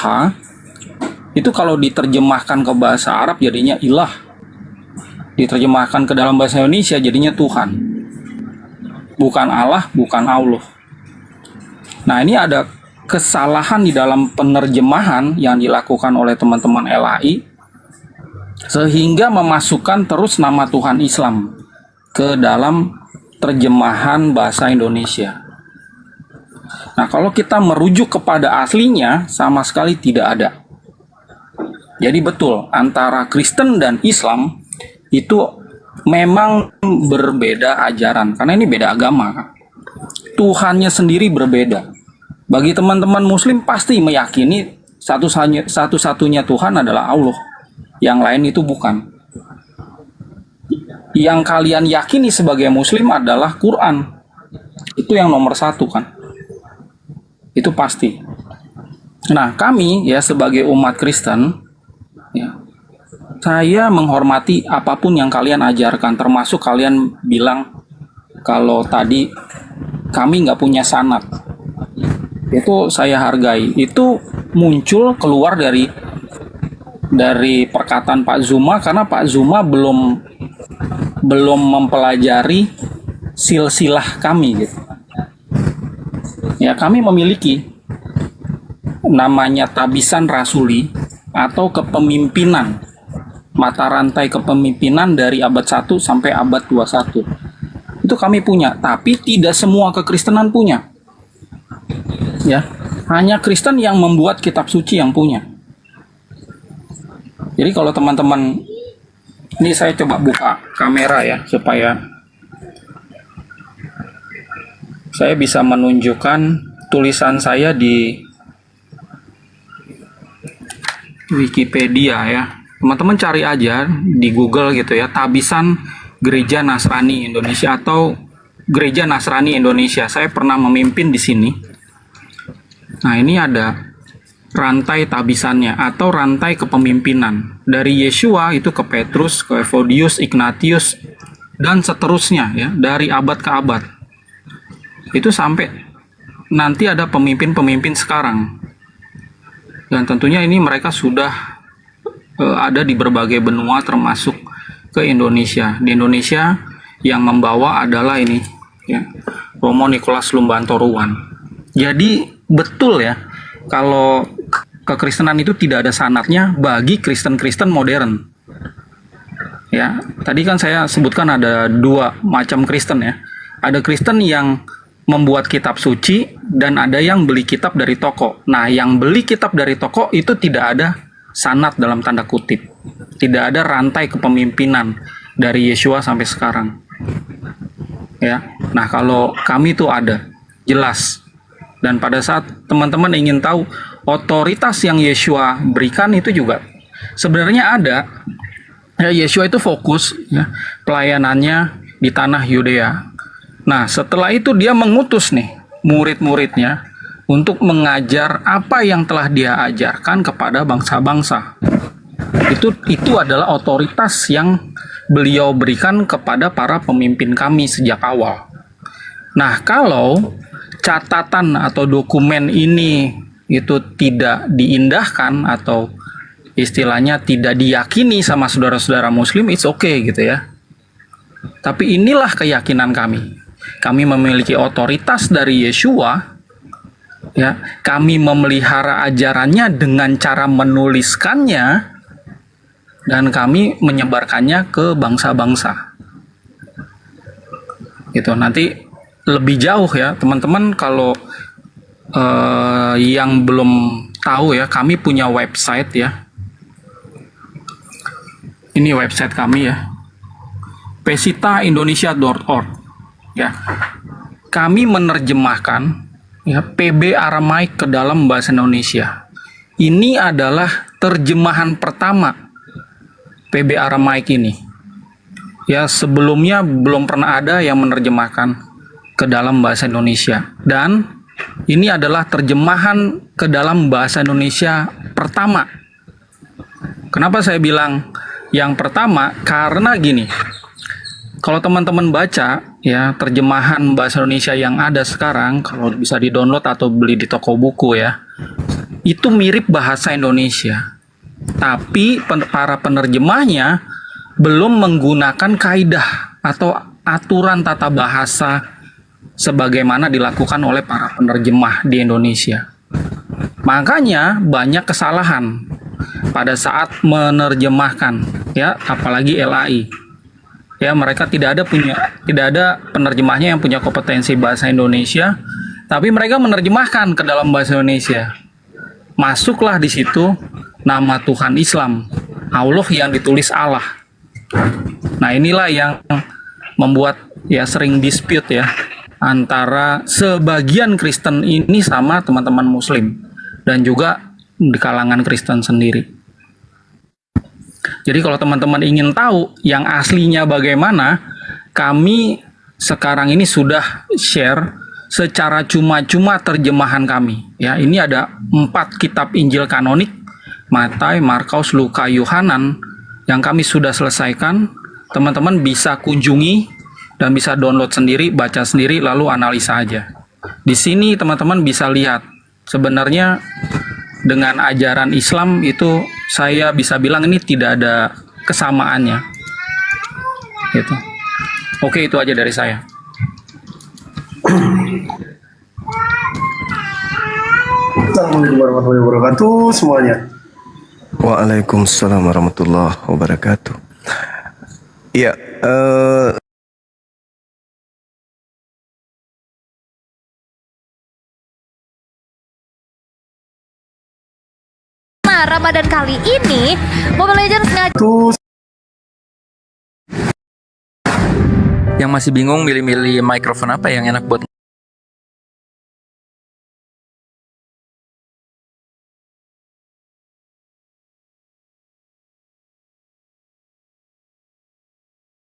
itu kalau diterjemahkan ke bahasa Arab jadinya ilah. Diterjemahkan ke dalam bahasa Indonesia jadinya Tuhan. Bukan Allah, bukan Allah. Nah, ini ada kesalahan di dalam penerjemahan yang dilakukan oleh teman-teman LAI, sehingga memasukkan terus nama Tuhan Islam ke dalam terjemahan bahasa Indonesia. Nah, kalau kita merujuk kepada aslinya, sama sekali tidak ada. Jadi betul, antara Kristen dan Islam itu memang berbeda ajaran, karena ini beda agama. Tuhannya sendiri berbeda. Bagi teman-teman Muslim pasti meyakini satu-satunya Tuhan adalah Allah. Yang lain itu bukan. Yang kalian yakini sebagai Muslim adalah Quran. Itu yang nomor satu kan. Itu pasti. Nah, kami ya sebagai umat Kristen, ya, saya menghormati apapun yang kalian ajarkan, termasuk kalian bilang kalau tadi kami nggak punya sanad. Itu saya hargai. Itu muncul keluar dari perkataan Pak Zuma, karena Pak Zuma belum mempelajari silsilah kami gitu. Ya, kami memiliki namanya tabisan rasuli atau kepemimpinan, mata rantai kepemimpinan dari abad 1 sampai abad 21. Itu kami punya, tapi tidak semua kekristenan punya. Ya, hanya Kristen yang membuat kitab suci yang punya. Jadi kalau teman-teman, ini saya coba buka kamera ya, supaya saya bisa menunjukkan tulisan saya di Wikipedia ya. Teman-teman cari aja di Google gitu ya, tabisan Gereja Nasrani Indonesia atau Gereja Nasrani Indonesia. Saya pernah memimpin di sini. Nah, ini ada rantai tabisannya atau rantai kepemimpinan. Dari Yeshua itu ke Petrus, ke Evodius, Ignatius, dan seterusnya ya, dari abad ke abad. Itu sampai nanti ada pemimpin-pemimpin sekarang. Dan tentunya ini mereka sudah ada di berbagai benua termasuk ke Indonesia. Di Indonesia yang membawa adalah ini ya, Romo Nicholas Lumbantoruan. Jadi betul ya, kalau kekristenan itu tidak ada sanadnya bagi Kristen-Kristen modern. ya. Tadi kan saya sebutkan ada dua macam Kristen ya. Ada Kristen yang membuat kitab suci dan ada yang beli kitab dari toko. Nah, yang beli kitab dari toko itu tidak ada sanad dalam tanda kutip. Tidak ada rantai kepemimpinan dari Yesua sampai sekarang. Ya. Nah, kalau kami itu ada, jelas. Dan pada saat teman-teman ingin tahu otoritas yang Yesua berikan itu juga sebenarnya ada. Ya, Yesua itu fokus ya, pelayanannya di tanah Yudea. Nah, setelah itu dia mengutus nih murid-muridnya untuk mengajar apa yang telah dia ajarkan kepada bangsa-bangsa. Itu adalah otoritas yang beliau berikan kepada para pemimpin kami sejak awal. Nah, kalau catatan atau dokumen ini itu tidak diindahkan atau istilahnya tidak diyakini sama saudara-saudara muslim, it's okay gitu ya. Tapi inilah keyakinan kami. Kami memiliki otoritas dari Yesua, ya. Kami memelihara ajarannya dengan cara menuliskannya dan kami menyebarkannya ke bangsa-bangsa. Gitu. Nanti lebih jauh ya, teman-teman kalau yang belum tahu ya, kami punya website ya. Ini website kami ya, pesitaindonesia.org ya. Kami menerjemahkan ya PB Aramaik ke dalam bahasa Indonesia. Ini adalah terjemahan pertama PB Aramaik ini. Ya, sebelumnya belum pernah ada yang menerjemahkan ke dalam bahasa Indonesia. Dan ini adalah terjemahan ke dalam bahasa Indonesia pertama. Kenapa saya bilang yang pertama? Karena gini, kalau teman-teman baca ya terjemahan bahasa Indonesia yang ada sekarang, kalau bisa di-download atau beli di toko buku ya, itu mirip bahasa Indonesia. Tapi para penerjemahnya belum menggunakan kaidah atau aturan tata bahasa sebagaimana dilakukan oleh para penerjemah di Indonesia. Makanya banyak kesalahan pada saat menerjemahkan ya, apalagi LAI. Ya, mereka tidak ada penerjemahnya yang punya kompetensi bahasa Indonesia, tapi mereka menerjemahkan ke dalam bahasa Indonesia. Masuklah di situ nama Tuhan Islam, Allah yang ditulis Allah. Nah, inilah yang membuat ya sering dispute ya antara sebagian Kristen ini sama teman-teman Muslim dan juga di kalangan Kristen sendiri. Jadi kalau teman-teman ingin tahu yang aslinya bagaimana, kami sekarang ini sudah share secara cuma-cuma terjemahan kami. Ya, ini ada 4 kitab Injil kanonik, Matius, Markus, Lukas, Yohanan, yang kami sudah selesaikan. Teman-teman bisa kunjungi dan bisa download sendiri, baca sendiri, lalu analisa aja. Di sini teman-teman bisa lihat sebenarnya dengan ajaran Islam itu saya bisa bilang ini tidak ada kesamaannya. Gitu. Oke, itu aja dari saya. Assalamualaikum warahmatullahi wabarakatuh semuanya. Waalaikumsalam warahmatullahi wabarakatuh. Ya, Nah, Ramadan kali ini Mobile Legends Yang masih bingung milih-milih mikrofon apa yang enak buat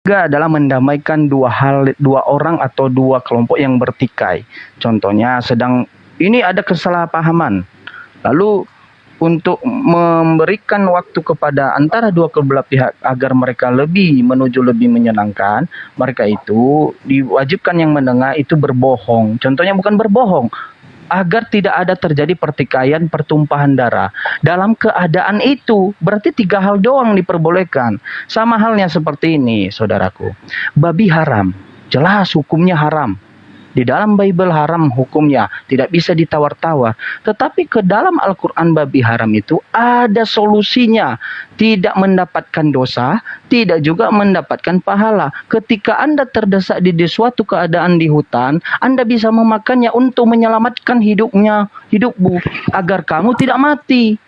adalah mendamaikan dua orang atau dua kelompok yang bertikai. Contohnya ini ada kesalahpahaman. Lalu untuk memberikan waktu kepada antara dua belah pihak agar mereka menuju lebih menyenangkan, mereka itu diwajibkan yang mendengar itu berbohong. Contohnya bukan berbohong, agar tidak ada terjadi pertikaian, pertumpahan darah. Dalam keadaan itu, berarti 3 hal doang diperbolehkan. Sama halnya seperti ini, saudaraku. Babi haram, jelas hukumnya haram. Di dalam Bible haram hukumnya, tidak bisa ditawar-tawar. Tetapi ke dalam Al-Quran babi haram itu ada solusinya. Tidak mendapatkan dosa, tidak juga mendapatkan pahala. Ketika Anda terdesak di suatu keadaan di hutan, Anda bisa memakannya untuk menyelamatkan hidupmu, agar kamu tidak mati.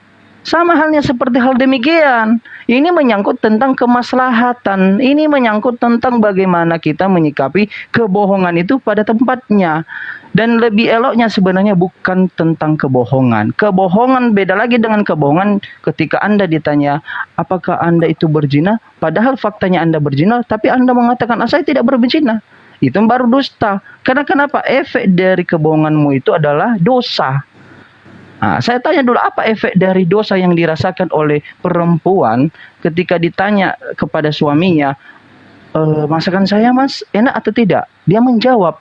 Sama halnya seperti hal demikian. Ini menyangkut tentang kemaslahatan. Ini menyangkut tentang bagaimana kita menyikapi kebohongan itu pada tempatnya. Dan lebih eloknya sebenarnya bukan tentang kebohongan. Kebohongan beda lagi dengan kebohongan ketika Anda ditanya, apakah Anda itu berzina? Padahal faktanya Anda berzina, tapi Anda mengatakan, saya tidak berzina. Itu baru dusta. Karena kenapa? Efek dari kebohonganmu itu adalah dosa. Nah, saya tanya dulu, apa efek dari dosa yang dirasakan oleh perempuan ketika ditanya kepada suaminya, masakan saya mas enak atau tidak? Dia menjawab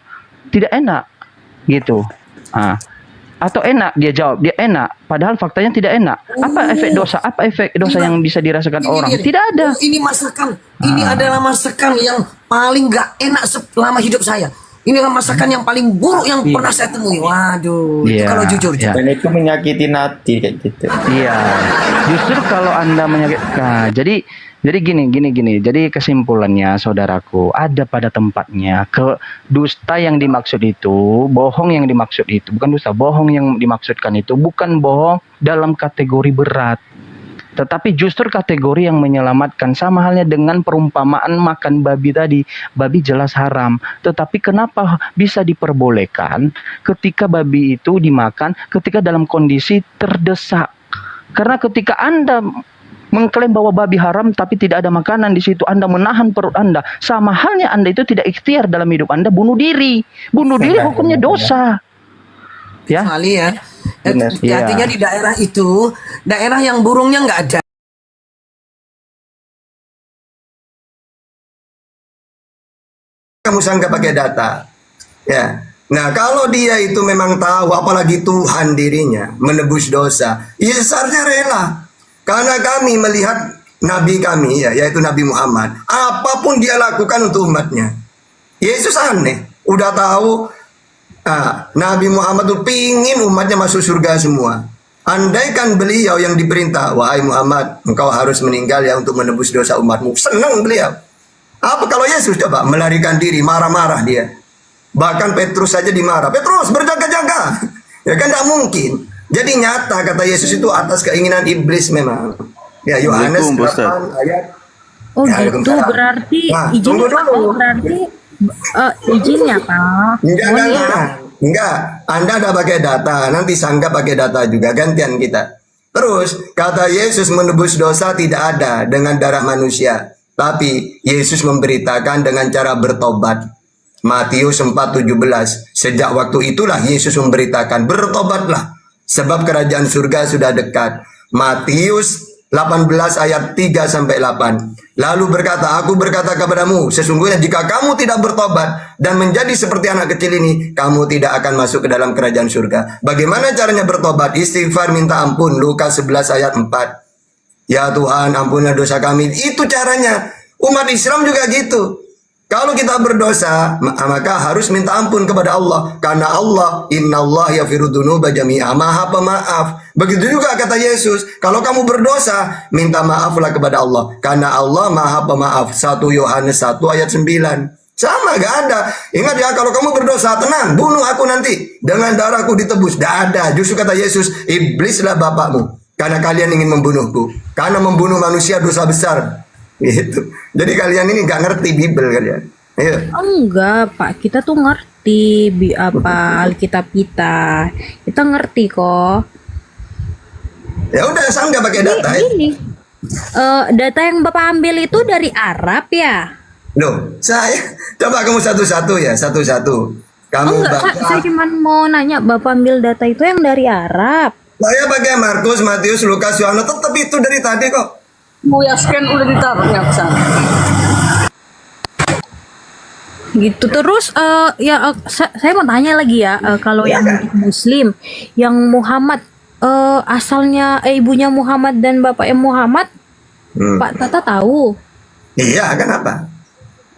tidak enak, gitu. Nah, atau enak, dia jawab dia enak, padahal faktanya tidak enak. Apa efek dosa? Apa efek dosa yang bisa dirasakan orang? Tidak ada. Ini masakan, ini adalah masakan yang paling gak enak selama hidup saya. Ini adalah masakan yang paling buruk yang pernah saya temui. Waduh, itu kalau jujur. Dan itu menyakiti hati kayak gitu. Iya. Justru kalau Anda menyakitkan. Jadi gini. Jadi kesimpulannya saudaraku, ada pada tempatnya. Dusta yang dimaksud itu, bohong yang dimaksud itu, bukan dusta, bohong yang dimaksudkan itu bukan bohong dalam kategori berat. Tetapi justru kategori yang menyelamatkan, sama halnya dengan perumpamaan makan babi tadi. Babi jelas haram. Tetapi kenapa bisa diperbolehkan ketika babi itu dimakan ketika dalam kondisi terdesak? Karena ketika Anda mengklaim bahwa babi haram tapi tidak ada makanan di situ, Anda menahan perut Anda. Sama halnya Anda itu tidak ikhtiar dalam hidup Anda bunuh diri. Bunuh diri hukumnya dosa. Ya. Kali ya. Artinya di daerah itu, daerah yang burungnya nggak ada. Kamu sangka pakai data. Ya. Nah, kalau dia itu memang tahu, apalagi Tuhan dirinya menebus dosa, ya seharusnya rela. Karena kami melihat Nabi kami, yaitu Nabi Muhammad, apapun dia lakukan untuk umatnya. Yesus aneh, udah tahu. Nabi Muhammad tuh pingin umatnya masuk surga semua. Andaikan beliau yang diperintah, wahai Muhammad, engkau harus meninggal ya untuk menebus dosa umatmu. Senang beliau. Apa kalau Yesus coba melarikan diri, marah-marah dia. Bahkan Petrus saja dimarah. Petrus berjaga-jaga. Ya kan tidak mungkin. Jadi nyata kata Yesus itu atas keinginan iblis memang. Ya Yohanes 8 ayat. Oh ya, gitu berarti izinnya berarti izinnya Pak. Enggak. Anda ada pakai data, nanti sangka pakai data juga, gantian kita. Terus kata Yesus menebus dosa tidak ada dengan darah manusia, tapi Yesus memberitakan dengan cara bertobat. Matius 4:17. Sejak waktu itulah Yesus memberitakan, bertobatlah sebab kerajaan surga sudah dekat. Matius 18 ayat 3-8. Lalu berkata, aku berkata kepadamu, sesungguhnya jika kamu tidak bertobat dan menjadi seperti anak kecil ini, kamu tidak akan masuk ke dalam kerajaan surga. Bagaimana caranya bertobat? Istighfar, minta ampun. Lukas 11 ayat 4. Ya Tuhan, ampunilah dosa kami. Itu caranya. Umat Islam juga gitu. Kalau kita berdosa, maka harus minta ampun kepada Allah. Karena Allah, innallaha yaghfiru dzunuba jami'a, maha pemaaf. Begitu juga kata Yesus, kalau kamu berdosa, minta maaflah kepada Allah. Karena Allah maha pemaaf. 1 Yohanes 1 ayat 9. Sama, gak ada. Ingat ya, kalau kamu berdosa, tenang, bunuh aku nanti. Dengan darahku ditebus. Gak ada. Justru kata Yesus, iblislah bapakmu. Karena kalian ingin membunuhku. Karena membunuh manusia dosa besar. Gitu. Jadi kalian ini nggak ngerti Bible kalian. Ayo. Enggak Pak, kita tuh ngerti Alkitab kita. Kita ngerti kok. Ya udah, sangga pakai data. Ini data yang Bapak ambil itu dari Arab ya? Loh, saya coba kamu satu-satu ya, satu-satu. Kamu enggak, saya cuma mau nanya, Bapak ambil data itu yang dari Arab. Saya pakai Markus, Matius, Lukas, Yohanes, tetap itu dari tadi kok. Mau ya scan udah ditaruhnya ke sana. Gitu terus saya mau tanya lagi ya, kalau yang Muslim, yang Muhammad asalnya ibunya Muhammad dan bapaknya Muhammad, Pak Tata tahu? Iya, kenapa?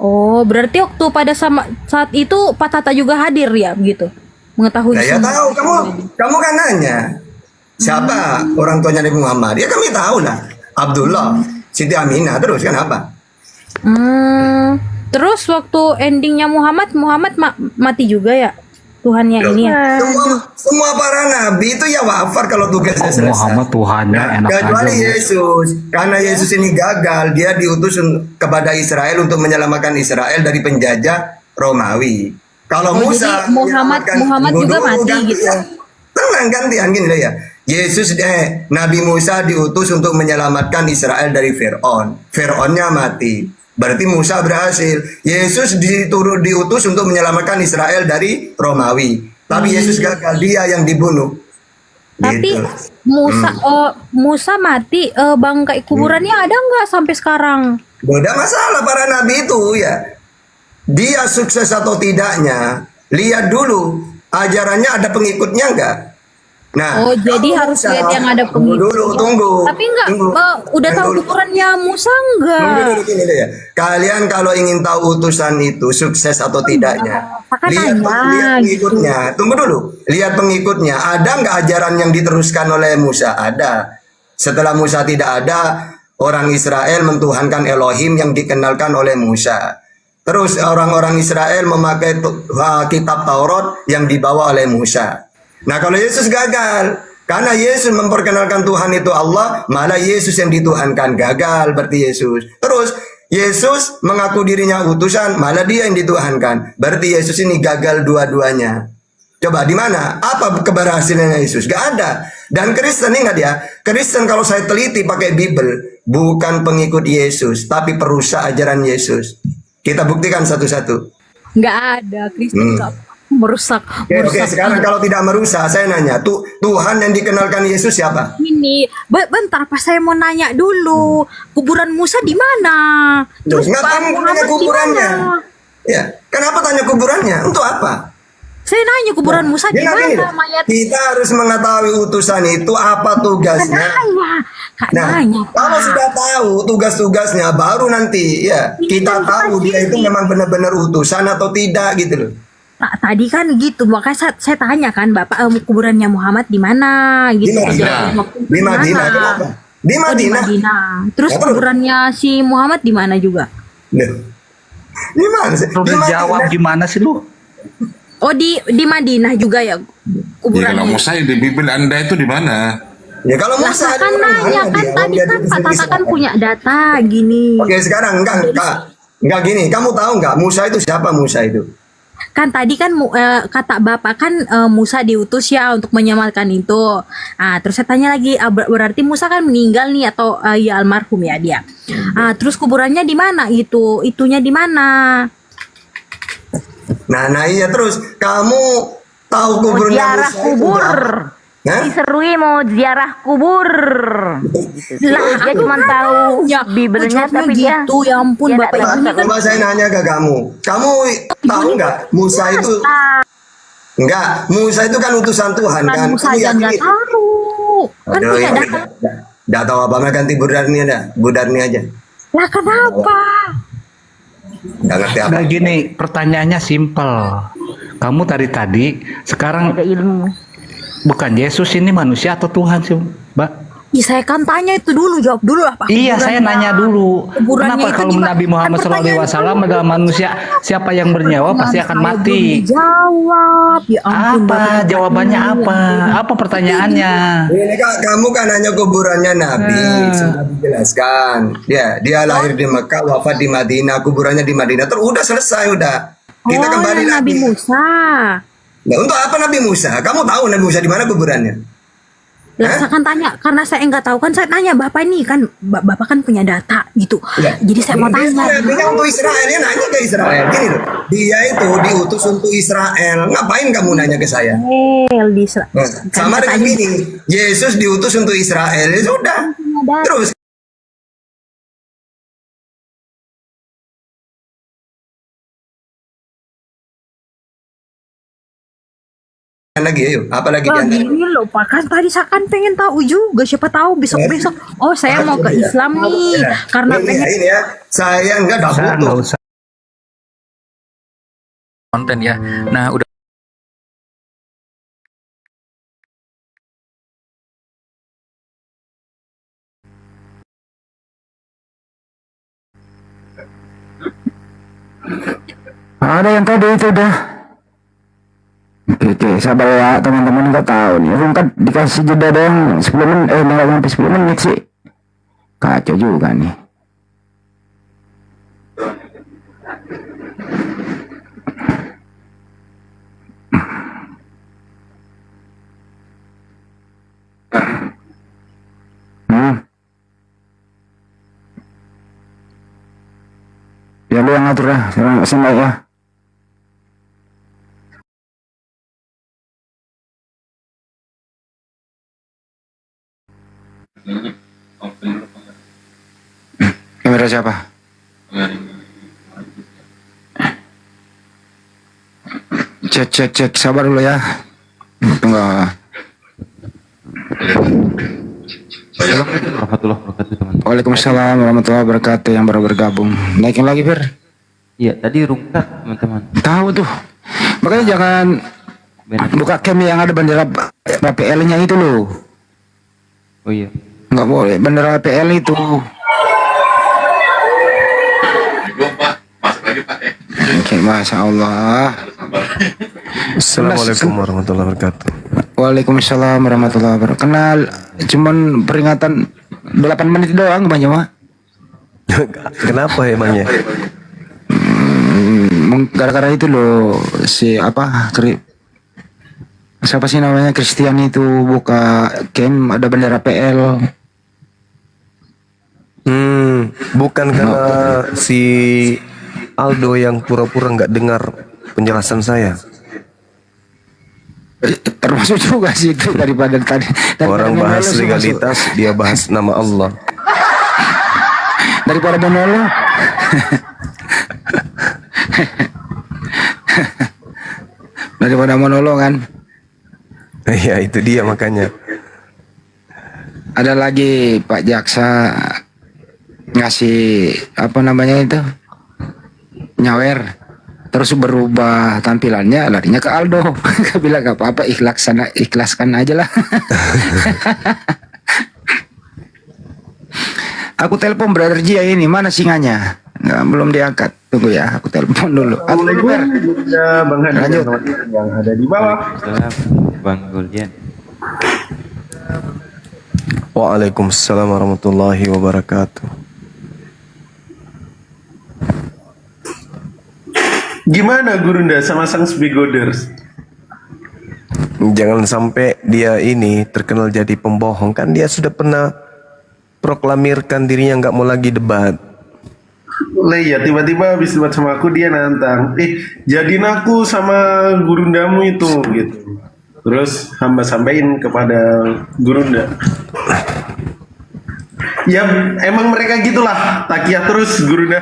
Oh, berarti waktu pada saat itu Pak Tata juga hadir ya, begitu? Mengetahui Nah, ya semua. tahu, kamu kan nanya siapa orang tuanya Nabi Muhammad? Ya kami tahu lah. Abdullah, Siti Aminah, terus kan apa? Terus waktu endingnya Muhammad mati juga ya? Tuhannya ini ya. Semua para nabi itu ya wafat kalau tugasnya selesai. Muhammad Tuhannya enak Kecuali aja. Yesus, karena Yesus ini gagal, dia diutus kepada Israel untuk menyelamatkan Israel dari penjajah Romawi. Kalau Oh, Musa jadi Muhammad juga mati gitu. Ya, tenang, gantian gini lah ya. Nabi Musa diutus untuk menyelamatkan Israel dari Fir'aun. Fir'aunnya mati. Berarti Musa berhasil. Yesus diutus untuk menyelamatkan Israel dari Romawi. Tapi Yesus gagal, dia yang dibunuh. Tapi Gitu. Musa mati, bangkai kuburannya ada nggak sampai sekarang? Beda masalah para nabi itu ya. Dia sukses atau tidaknya, lihat dulu ajarannya ada pengikutnya enggak. Nah, jadi harus lihat yang ada pengikutnya. Tunggu. Tapi enggak, udah tahu kuburannya Musa enggak? Tunggu dulu gini deh ya. Kalian kalau ingin tahu utusan itu sukses atau tidaknya, lihat pengikutnya. Tunggu dulu. Lihat pengikutnya. Ada nggak ajaran yang diteruskan oleh Musa? Ada. Setelah Musa tidak ada, orang Israel mentuhankan Elohim yang dikenalkan oleh Musa. Terus orang-orang Israel memakai kitab Taurat yang dibawa oleh Musa. Nah, kalau Yesus gagal, karena Yesus memperkenalkan Tuhan itu Allah, malah Yesus yang dituhankan, gagal berarti Yesus. Terus Yesus mengaku dirinya utusan, malah dia yang dituhankan. Berarti Yesus ini gagal dua-duanya. Coba di mana? Apa keberhasilannya Yesus? Gak ada. Dan Kristen, ingat ya, Kristen kalau saya teliti pakai Bible, bukan pengikut Yesus, tapi perusak ajaran Yesus. Kita buktikan satu-satu. Nggak ada Kristen nggak merusak. Oke, sekarang kalau tidak merusak, saya nanya, Tuhan yang dikenalkan Yesus siapa? Ini, bentar, pas saya mau nanya dulu, kuburan Musa di mana? Terus Nggak Pak kamu Muhammad tanya di kuburannya. mana? Ya, kenapa tanya kuburannya? Untuk apa? Saya nanya kuburan Musa di Gini, mana mayat? kita harus mengetahui utusan itu apa tugasnya. Kalau sudah tahu tugas-tugasnya, baru nanti ya kita tahu dia itu memang benar-benar utusan atau tidak gitu loh. Tadi kan gitu, makanya saya tanya kan, Bapak kuburannya Muhammad di mana gitu. Di Madinah. Kenapa? Di Madinah. Terus kuburannya si Muhammad di mana juga? Di mana sih? Udah jawab gimana sih lu? Oh, di Madinah juga ya kuburannya. Kalau Musa yang di Bible Anda itu di mana? Ya kalau Musa kan nanya kan tadi kan Pak Tata kan punya data gini. Oke, sekarang enggak gini. Kamu tahu enggak Musa itu siapa Musa itu? Kan tadi kan kata Bapak kan Musa diutus ya untuk menyelamatkan itu. Terus saya tanya lagi, berarti Musa kan meninggal nih atau ya almarhum ya dia. Terus kuburannya di mana gitu? Itunya di mana? Nah iya, terus kamu tahu kuburnya ziarah Musa kubur. Hah? Diserui mau ziarah kubur. Dia cuma tahu Bibelnya tapi dia gitu. Ya ampun, dia Bapak nggak ini tahu. Coba saya nanya ke kamu tahu nggak Musa itu? Enggak, Musa itu kan utusan Tuhan kan? Musa Kamu aja yakin nggak itu? tahu. Kan Aduh, punya ya data. Nggak tahu apa-apa, ganti Budarni aja. Budarni aja. Lah kenapa? Nggak ngerti apa. Nah gini, pertanyaannya simpel. Kamu tadi sekarang Ada ilmu. bukan Yesus ini manusia atau Tuhan sih, Mbak? Ih, saya kan tanya itu dulu, jawab dulu lah Pak. Iya, saya nanya dulu. Kuburannya Kenapa itu kalau di mana? Nabi Muhammad Kan SAW adalah manusia, siapa yang bernyawa pasti akan mati. Jawab. Ya ampun, Apa? Bapak. Jawabannya apa? Apa pertanyaannya? Ini Kak, kamu kan hanya kuburannya Nabi, sudah dijelaskan. Dia lahir di Mekah, wafat di Madinah, kuburannya di Madinah. Terus udah selesai udah. Kita kembali yang Nabi lagi. Musa. Nah, untuk apa Nabi Musa? Kamu tahu Nabi Musa di mana kuburannya? Lah saya kan tanya, karena saya nggak tahu kan saya tanya Bapak ini kan Bapak kan punya data gitu. Ya. Jadi saya mau tanya. Dia untuk Israel, dia nanya ke Israel. Gini loh, dia itu diutus untuk Israel. Ngapain kamu nanya ke saya? Di Israel. Nah, sama dengan gini, Yesus diutus untuk Israel. Ya sudah. Terus lagi, ayo. Apa lagi Nah, di antara? gini loh Pak, kan tadi saya kan pengen tahu juga, siapa tahu besok-besok. Oh, saya mau ke Islam nih, karena Ini pengen. ya, ini ya. Saya enggak Nggak butuh. usah. konten ya. Nah, udah Ada yang tadi itu udah. Oke, sabar ya teman-teman, nggak tahu nih. Aku kan dikasih jeda doang 10 menit, nggak sampai 10 menit sih. Kacau juga nih. Ya lu yang ngatur ya, senang ya. Kamera siapa? Cek, sabar dulu ya. Tunggu. Assalamualaikum warahmatullahi wabarakatuh, teman. Waalaikumsalam warahmatullahi wabarakatuh, yang baru bergabung. Naikin lagi, Fir. Iya, tadi rungkat, teman-teman. Tahu tuh. Makanya jangan buka cam yang ada bendera PPL-nya itu loh. Oh iya. Nggak boleh, bendera PPL itu. Oke, Masya Allah. Assalamualaikum warahmatullahi wabarakatuh. Waalaikumsalam warahmatullahi wabarakatuh. Kenal, cuman peringatan 8 menit doang Bang Jawa. Kenapa emangnya? Gara-gara itu loh, siapa sih namanya, Christian itu buka cam ada bendera PL. Bukan karena si Aldo yang pura-pura nggak dengar penjelasan saya. Termasuk juga sih itu daripada tadi. Orang bahas legalitas, dia bahas nama Allah. Daripada monolog. Daripada monolog kan. Iya, itu dia makanya. Ada lagi Pak Jaksa ngasih apa namanya itu, nyawer, terus berubah tampilannya, larinya ke Aldo. Bilang gak apa-apa, ikhlaskan aja lah. Aku telepon Brother Jia ini, mana singanya? Nggak, belum diangkat. Tunggu ya, aku telepon dulu. Bang Hadi lanjut yang ada di bawah. Bang Guldian. Waalaikumsalam warahmatullahi wabarakatuh. Gimana Gurunda sama sang Spigoders? Jangan sampai dia ini terkenal jadi pembohong, kan dia sudah pernah proklamirkan dirinya nggak mau lagi debat. Lah ya, tiba-tiba habis debat sama aku dia nantang, jadiin aku sama Gurundamu itu gitu. Terus hamba sampaikan kepada Gurunda, ya emang mereka gitulah, takiah terus Gurunda.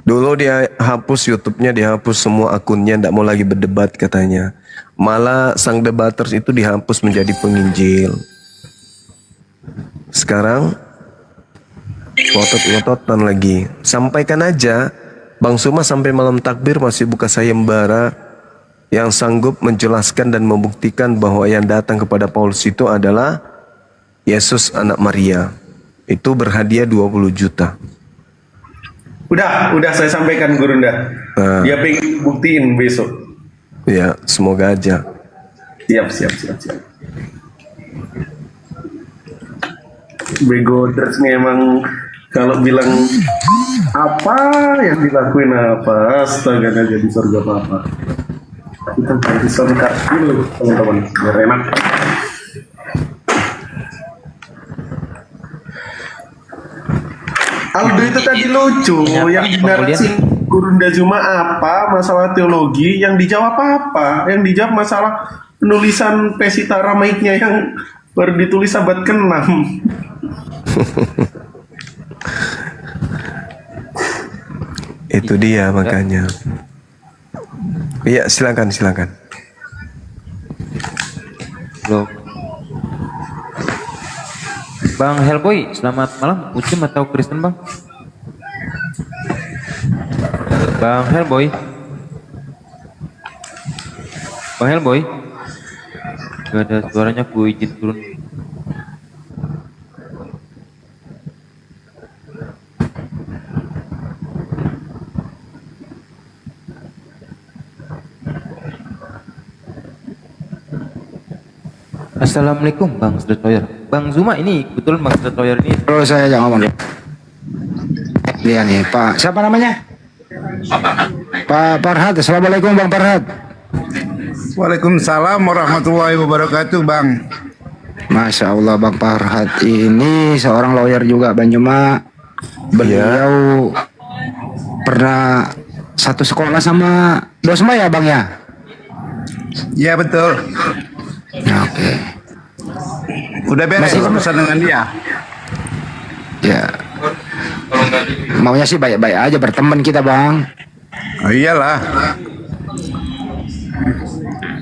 Dulu dia hapus YouTube-nya, dia hapus semua akunnya, nggak mau lagi berdebat katanya. Malah sang debaters itu dihapus menjadi penginjil. Sekarang ngotot-ngototan lagi. Sampaikan aja, Bang Suma sampai malam takbir masih buka sayembara yang sanggup menjelaskan dan membuktikan bahwa yang datang kepada Paulus itu adalah Yesus anak Maria. Itu berhadiah 20 juta. Udah saya sampaikan Gurunda. Dia pengen buktiin besok. Ya, semoga aja. Siap. Begoders nih emang kalau bilang apa yang dilakuin apa, astaga gak jadi surga apa-apa. Kita ganti surga dulu teman-teman, biar enak. Aldo itu tadi lucu, yang dinarasi Gurunda Zuma apa masalah teologi, yang dijawab apa? Yang dijawab masalah penulisan Pesita Ramaiknya yang baru ditulis abad ke-6. Itu dia makanya. Iya, silakan. Loh. Bang Hellboy, selamat malam. Muslim atau Kristen, Bang? Bang Hellboy. Bang Helboy, gak ada suaranya, aku izin turun. Assalamualaikum Bang Sdetoyer. Bang Zuma ini, betul Bang Sdetoyer ini. Terus saya jangan ngomong dulu. Dia nih, Pak. Siapa namanya? Pak Farhad. Assalamualaikum Bang Farhad. Waalaikumsalam warahmatullahi wabarakatuh, Bang. Masya Allah Bang Farhad ini seorang lawyer juga Bang Juma. Beliau pernah satu sekolah sama Dosma ya Bang ya? Ya betul. Oke. Udah beres urusan dengan dia. Ya. Maunya sih baik-baik aja berteman kita Bang. Oh iyalah.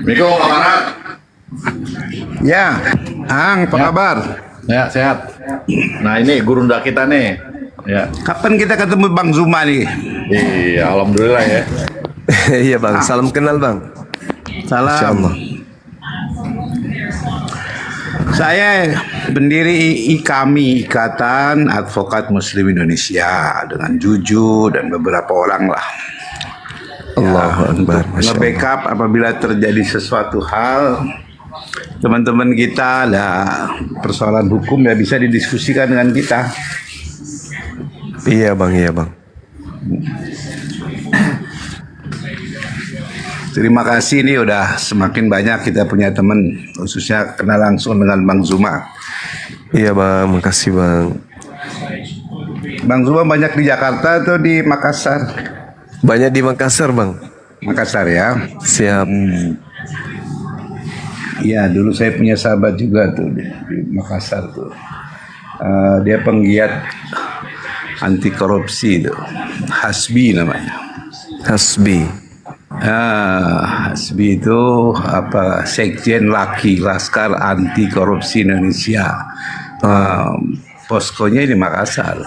Assalamualaikum Pak Farhad. Ya, Ang, apa kabar? Ya, sehat. Nah, ini gurunda kita nih. Ya. Kapan kita ketemu Bang Zuma nih? Iya, alhamdulillah ya. Iya Bang, salam kenal Bang. Salam. Insyaallah. Saya pendiri IKAMI, Ikatan Advokat Muslim Indonesia, dengan Juju dan beberapa orang lah. Allahu Akbar. Nge-backup apabila terjadi sesuatu hal, teman-teman kita ada persoalan hukum ya bisa didiskusikan dengan kita. Iya Bang, iya Bang. Terima kasih, nih udah semakin banyak kita punya teman, khususnya kenal langsung dengan Bang Zuma. Iya Bang, makasih Bang. Bang Zuma banyak di Jakarta atau di Makassar? Banyak di Makassar Bang. Makassar ya. Siap. Iya, dulu saya punya sahabat juga tuh di Makassar tuh. Dia penggiat anti korupsi tuh. Hasbi namanya. Hasbi. Hasbi itu apa, Sekjen Laki Laskar Anti Korupsi Indonesia. Poskonya di Makassar.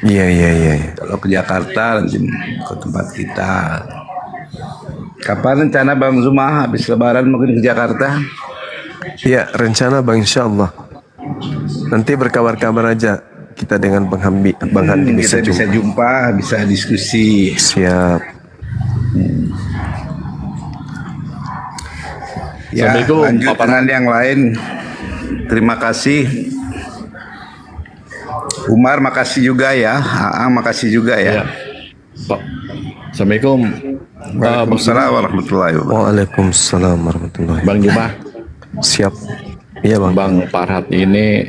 Iya. Kalau ke Jakarta nanti ke tempat kita. Kapan rencana Bang Zuma habis Lebaran mungkin ke Jakarta? Iya, rencana Bang, insyaallah. Nanti berkabar-kabar aja kita dengan Bang Handi Kita bisa jumpa, bisa diskusi. Siap. Ya, lanjut dengan yang lain. Terima kasih. Umar makasih juga ya. Aang makasih juga ya. Pak. Assalamualaikum. Waalaikumsalam warahmatullahi wabarakatuh. Waalaikumsalam warahmatullahi Bang Juma. Siap. Iya Bang. Bang Farhad ini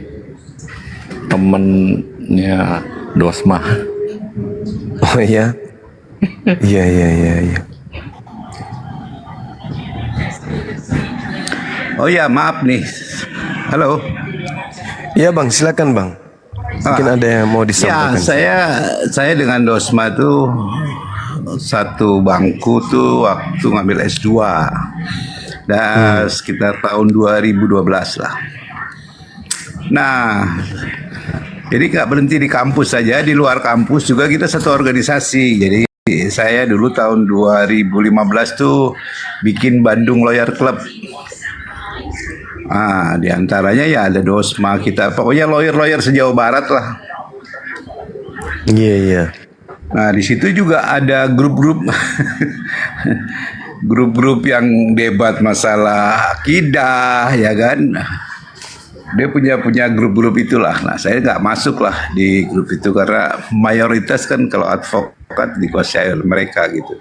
temennya Dosma. Oh iya. Iya. Oh ya, maaf nih. Halo. Iya Bang, silakan Bang. Mungkin ada yang mau disampaikan. Ya, saya dengan Dosma tuh satu bangku tuh waktu ngambil S2. Dan sekitar tahun 2012 lah. Nah, jadi nggak berhenti di kampus saja, di luar kampus juga kita satu organisasi. Jadi saya dulu tahun 2015 tuh bikin Bandung Lawyer Club. Di antaranya ya ada Dosma kita, pokoknya lawyer-lawyer sejauh barat lah. Iya. Nah di situ juga ada grup-grup, grup-grup yang debat masalah akidah, ya kan? Dia punya grup-grup itulah. Nah saya nggak masuk lah di grup itu karena mayoritas kan kalau advokat dikuasai oleh mereka gitu.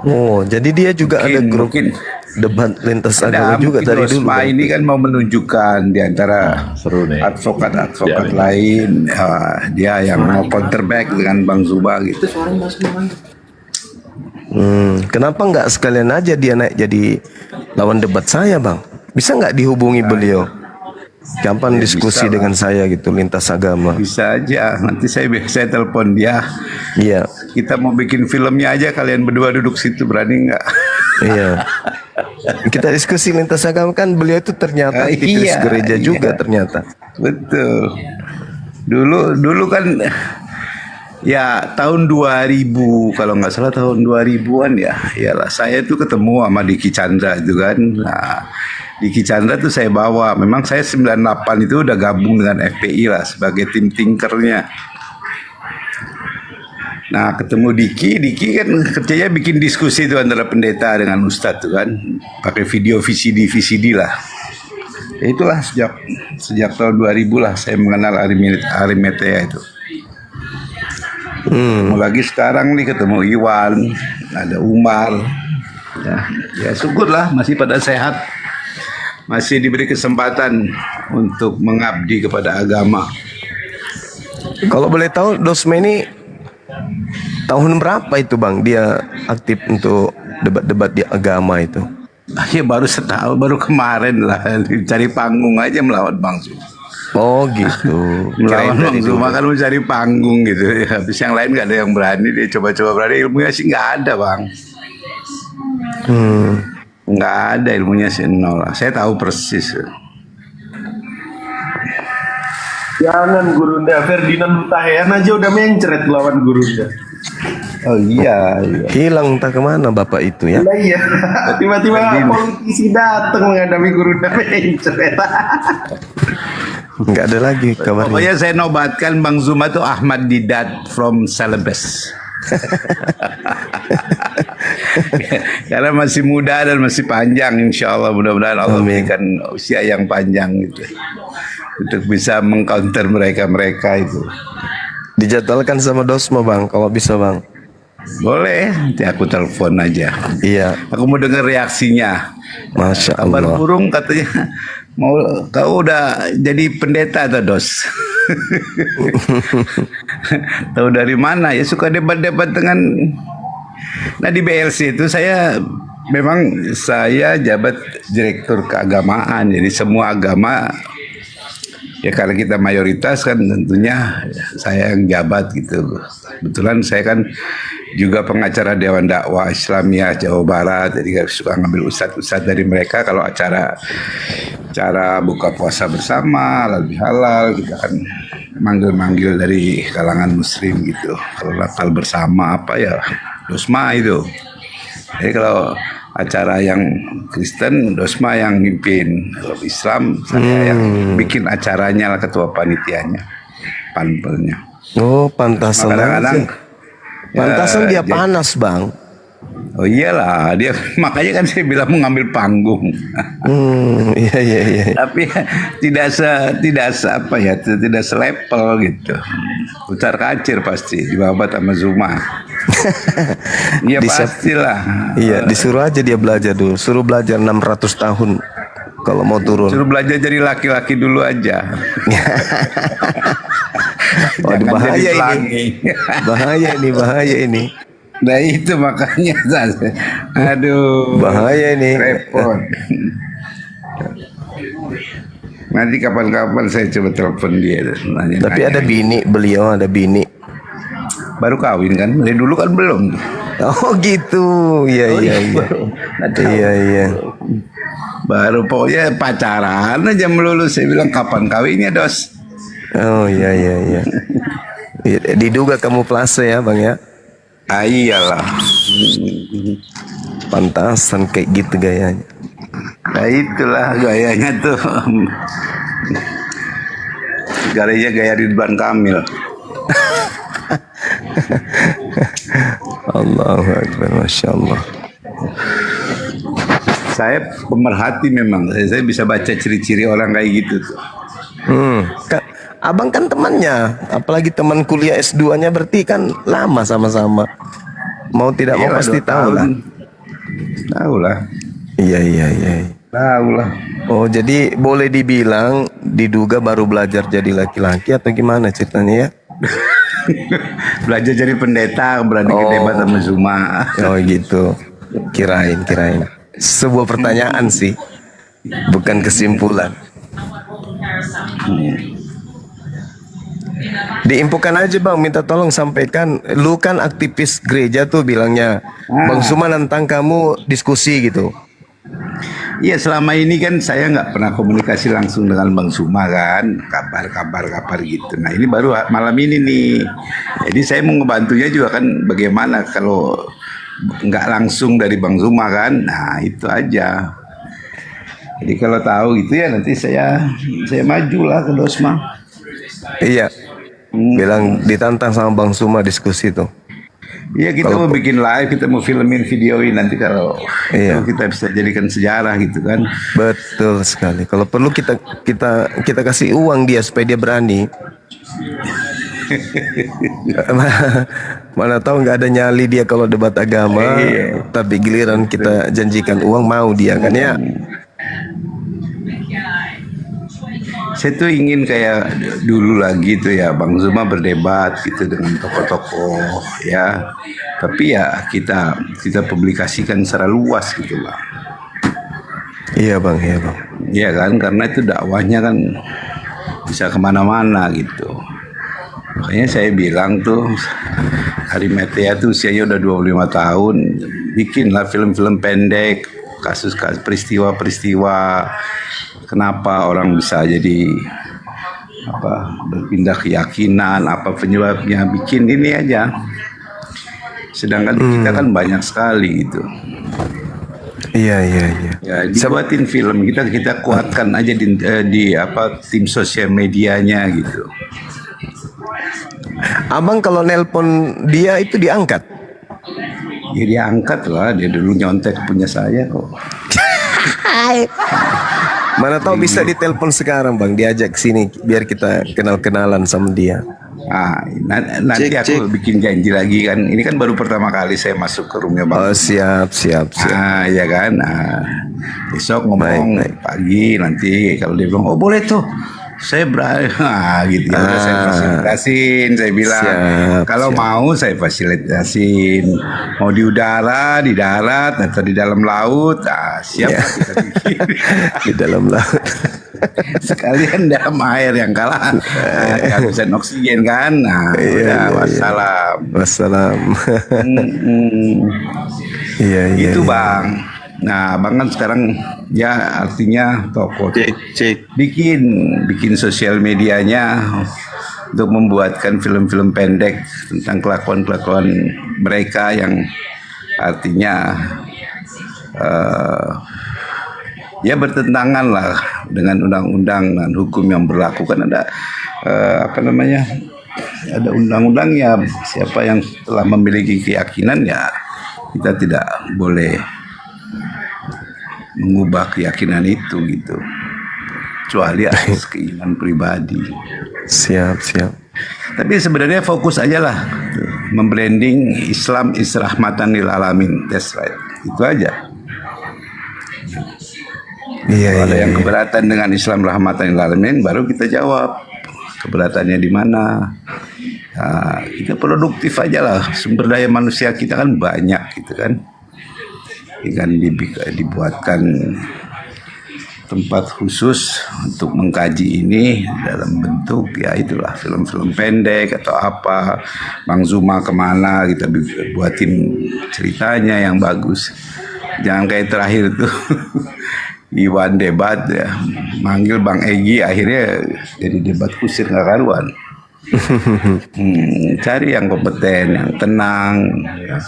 Oh, jadi dia juga ada grup debat lintas agama juga dari dulu. Dosma ini kan mau menunjukkan di antara advokat-advokat lain, dia yang mau counterback dengan Bang Zuma gitu. Kenapa nggak sekalian aja dia naik jadi lawan debat saya Bang? Bisa nggak dihubungi beliau? Gampang diskusi dengan saya gitu lintas agama. Bisa aja, nanti saya telepon dia. Iya. Kita mau bikin filmnya aja, kalian berdua duduk situ, berani nggak? Iya. Kita diskusi lintas agama kan beliau itu ternyata aktivis gereja juga ternyata. Betul. Dulu kan Ya tahun 2000 kalau nggak salah tahun 2000-an ya. Iyalah saya tuh ketemu sama Diki Chandra itu kan. Nah, Diki Chandra tuh saya bawa. Memang saya 98 itu udah gabung dengan FPI lah sebagai tim tinkernya. Nah ketemu Diki kan kerjanya bikin diskusi itu antara pendeta dengan ustadz tuh kan. Pakai video VCD lah. Ya itulah sejak tahun 2000 lah saya mengenal Arimatea itu. Lagi sekarang nih ketemu Iwan, ada Umar, ya syukurlah masih pada sehat, masih diberi kesempatan untuk mengabdi kepada agama. Kalau boleh tahu Dosme ini tahun berapa itu Bang dia aktif untuk debat-debat di agama itu? Ya baru setahun, baru kemarin lah cari panggung aja melawan Bang Zuma. Oh gitu. Melawan Bang Zuma kan mencari panggung gitu ya. Habis yang lain nggak ada yang berani, dia coba-coba berani, ilmunya sih nggak ada Bang. Nggak ada ilmunya sih nol. Saya tahu persis. Jangan Gurunda, Ferdinand Hutahian aja udah mencret lawan Gurunda. Oh iya. Hilang entah kemana bapak itu ya. Nah, iya. Tiba-tiba politisi datang menghadapi Gurunda mencret. Nggak ada lagi kabarnya. Pokoknya saya nobatkan Bang Zuma tuh Ahmad Didat from Celebes. Karena masih muda dan masih panjang, insya Allah mudah-mudahan Allah berikan usia yang panjang gitu untuk bisa mengcounter mereka itu. Dijadwalkan sama Dosma Bang, kalau bisa Bang. Boleh, nanti aku telepon aja. Iya. Aku mau dengar reaksinya. Masya Allah. Kabar burung katanya mau kau udah jadi pendeta atau Dos? Tahu dari mana? Ya suka debat-debat dengan. Nah di BLC itu memang saya jabat direktur keagamaan, jadi semua agama. Ya karena kita mayoritas kan tentunya saya yang jabat gitu. Kebetulan saya kan juga pengacara Dewan Dakwah Islamiyah Jawa Barat, jadi suka ngambil ustadz-ustadz dari mereka kalau acara buka puasa bersama, lebih halal, kita kan manggil-manggil dari kalangan muslim gitu. Kalau Natal bersama apa ya, Dosma itu. Jadi kalau acara yang Kristen, Dosma yang mimpin. Kalau Islam, saya yang bikin acaranya lah, ketua panitianya, panpelnya. Oh, pantasan. Kadang-kadang pantasan dia panas Bang. Oh iyalah, dia makanya kan saya bilang mengambil panggung. Iya. Tapi tidak selevel gitu. Putar kacir pasti dibabat sama Zuma. Iya pastilah. Iya, disuruh aja dia belajar dulu. Suruh belajar 600 tahun kalau mau turun. Suruh belajar jadi laki-laki dulu aja. Oh, bahaya ini. Bahaya ini. Nah itu makanya aduh bahaya ini, repot. Nanti kapan-kapan saya coba telepon dia nanya. Tapi ada bini, beliau ada bini. Baru kawin kan? Dari dulu kan belum. Oh gitu. Iya. Baru pokoknya pacaran aja melulu. Saya bilang kapan kawinnya Dos? Oh iya. Diduga kamu plase ya Bang ya? Ah, iyalah. Pantasan kayak gitu gayanya. Nah itulah gayanya tuh. Gaya Ridwan Kamil. Allahu Akbar, Masya Allah. Saya pemerhati memang. Saya bisa baca ciri-ciri orang kayak gitu tuh. Abang kan temannya, apalagi teman kuliah S2-nya, berarti kan lama sama-sama. Mau tidak mau pasti tahu lah. Tahu lah. Iya. Tahu lah. Oh, jadi boleh dibilang diduga baru belajar jadi laki-laki atau gimana ceritanya ya? Belajar jadi pendeta, berani debat sama Zuma. Oh gitu. Kirain. Sebuah pertanyaan sih, bukan kesimpulan. Diinfokan aja Bang, minta tolong sampaikan. Lu kan aktivis gereja tuh bilangnya. Bang Zuma nantang kamu diskusi gitu. Iya, selama ini kan saya nggak pernah komunikasi langsung dengan Bang Suma kan, kabar gitu. Nah ini baru malam ini nih. Jadi saya mau ngebantunya juga kan bagaimana kalau nggak langsung dari Bang Suma kan. Nah itu aja. Jadi kalau tahu gitu ya nanti saya majulah ke Dosma. Iya. Bilang ditantang sama Bang Suma diskusi tuh. Iya kita mau bikin live, kita mau filmin videoin nanti kalau kita bisa jadikan sejarah gitu kan. Betul sekali. Kalau perlu kita kasih uang dia supaya dia berani. Mana tahu nggak ada nyali dia kalau debat agama, tapi giliran kita janjikan uang mau dia kan ya. Saya tuh ingin kayak dulu lagi tuh ya Bang Zuma berdebat gitu dengan tokoh-tokoh ya. Tapi ya kita publikasikan secara luas gitu Bang. Iya Bang, iya Bang. Iya kan, karena itu dakwahnya kan bisa kemana-mana gitu. Makanya saya bilang tuh Hari Metea tuh usianya udah 25 tahun. Bikinlah film-film pendek, kasus-kasus peristiwa-peristiwa. Kenapa orang bisa jadi berpindah keyakinan, apa penyebabnya, bikin ini aja. Sedangkan kita kan banyak sekali gitu. Iya. Ya, dibuatin film, kita kuatkan aja di tim sosial medianya gitu. Abang kalau nelpon dia itu diangkat? Ya diangkat lah, dia dulu nyontek punya saya kok. Mana tahu bisa ditelepon sekarang Bang, diajak sini biar kita kenal-kenalan sama dia. Nanti aku bikin janji lagi kan. Ini kan baru pertama kali saya masuk ke rumahnya Bang. Oh siap. Ya kan. Besok ngomong pagi nanti kalau dia bilang oh boleh tuh. Saya berani gitu ya udah saya fasilitasin, saya bilang kalau mau saya fasilitasin, mau di udara, di darat atau di dalam laut, siap kita bikin. Di dalam laut. Sekalian dalam air yang kalah kehabisan oksigen kan. Wassalam. Itu Bang. Nah, Bang kan sekarang ya artinya toko bikin sosial medianya untuk membuatkan film-film pendek tentang kelakuan-kelakuan mereka yang artinya ya bertentangan lah dengan undang-undang dan hukum yang berlaku kan ada ada undang-undangnya, siapa yang telah memiliki keyakinan ya kita tidak boleh mengubah keyakinan itu gitu, kecuali atas keinginan pribadi. Siap. Tapi sebenarnya fokus aja lah, membranding Islam rahmatan lil alamin, that's right, itu aja. Kalau ada yang keberatan dengan Islam rahmatan lil alamin, baru kita jawab keberatannya di mana. Nah, kita produktif aja lah, sumber daya manusia kita kan banyak gitu kan. Dengan dibuatkan tempat khusus untuk mengkaji ini dalam bentuk ya itulah film-film pendek atau apa. Bang Zuma kemana kita buatin ceritanya yang bagus. Jangan kayak terakhir tuh Iwan debat ya, manggil Bang Egy akhirnya jadi debat kusir nggak karuan. Cari yang kompeten, yang tenang ya.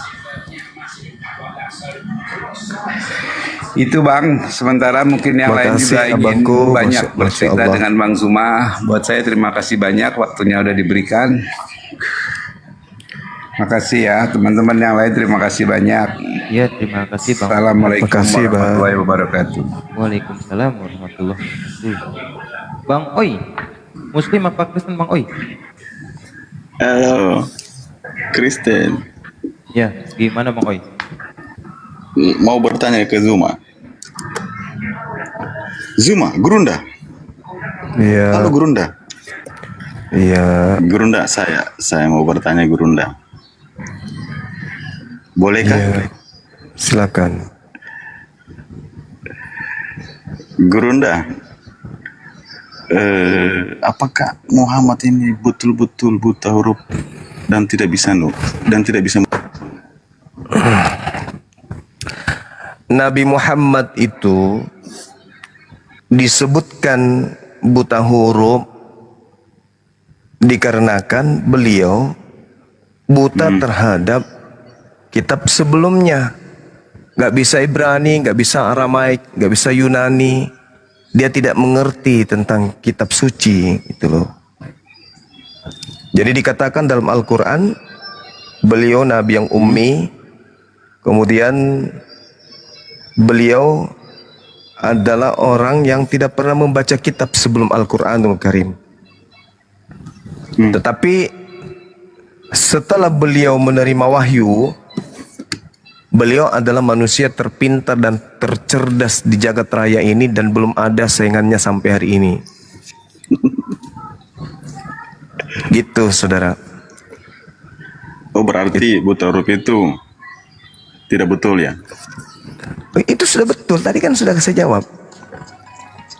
Itu Bang, sementara mungkin yang lain juga ingin banyak bercerita dengan Bang Zuma. Buat saya terima kasih banyak, waktunya udah diberikan. Makasih ya teman-teman yang lain, terima kasih banyak. Ya terima kasih Bang. Assalamualaikum warahmatullahi wabarakatuh. Waalaikumsalam warahmatullahi wabarakatuh. Bang Oi, Muslim apa Kristen Bang Oi? Halo, Kristen. Ya, gimana Bang Oi? Mau bertanya ke Zuma. Zuma, Gurunda. Iya. Halo Gurunda. Iya. Gurunda, saya mau bertanya Gurunda. Bolehkah? Iya. Silakan. Gurunda, apakah Muhammad ini betul-betul buta huruf dan tidak bisa Nabi Muhammad itu disebutkan buta huruf dikarenakan beliau buta terhadap kitab sebelumnya. Gak bisa Ibrani, gak bisa Aramaik, gak bisa Yunani. Dia tidak mengerti tentang kitab suci, gitu loh. Jadi dikatakan dalam Al-Quran, beliau nabi yang ummi, kemudian beliau adalah orang yang tidak pernah membaca kitab sebelum Al-Quranul Karim. Tetapi setelah beliau menerima wahyu, beliau adalah manusia terpintar dan tercerdas di jagat raya ini dan belum ada saingannya sampai hari ini. Gitu, saudara. Oh, berarti buta huruf itu tidak betul ya? Itu sudah betul, tadi kan sudah saya jawab.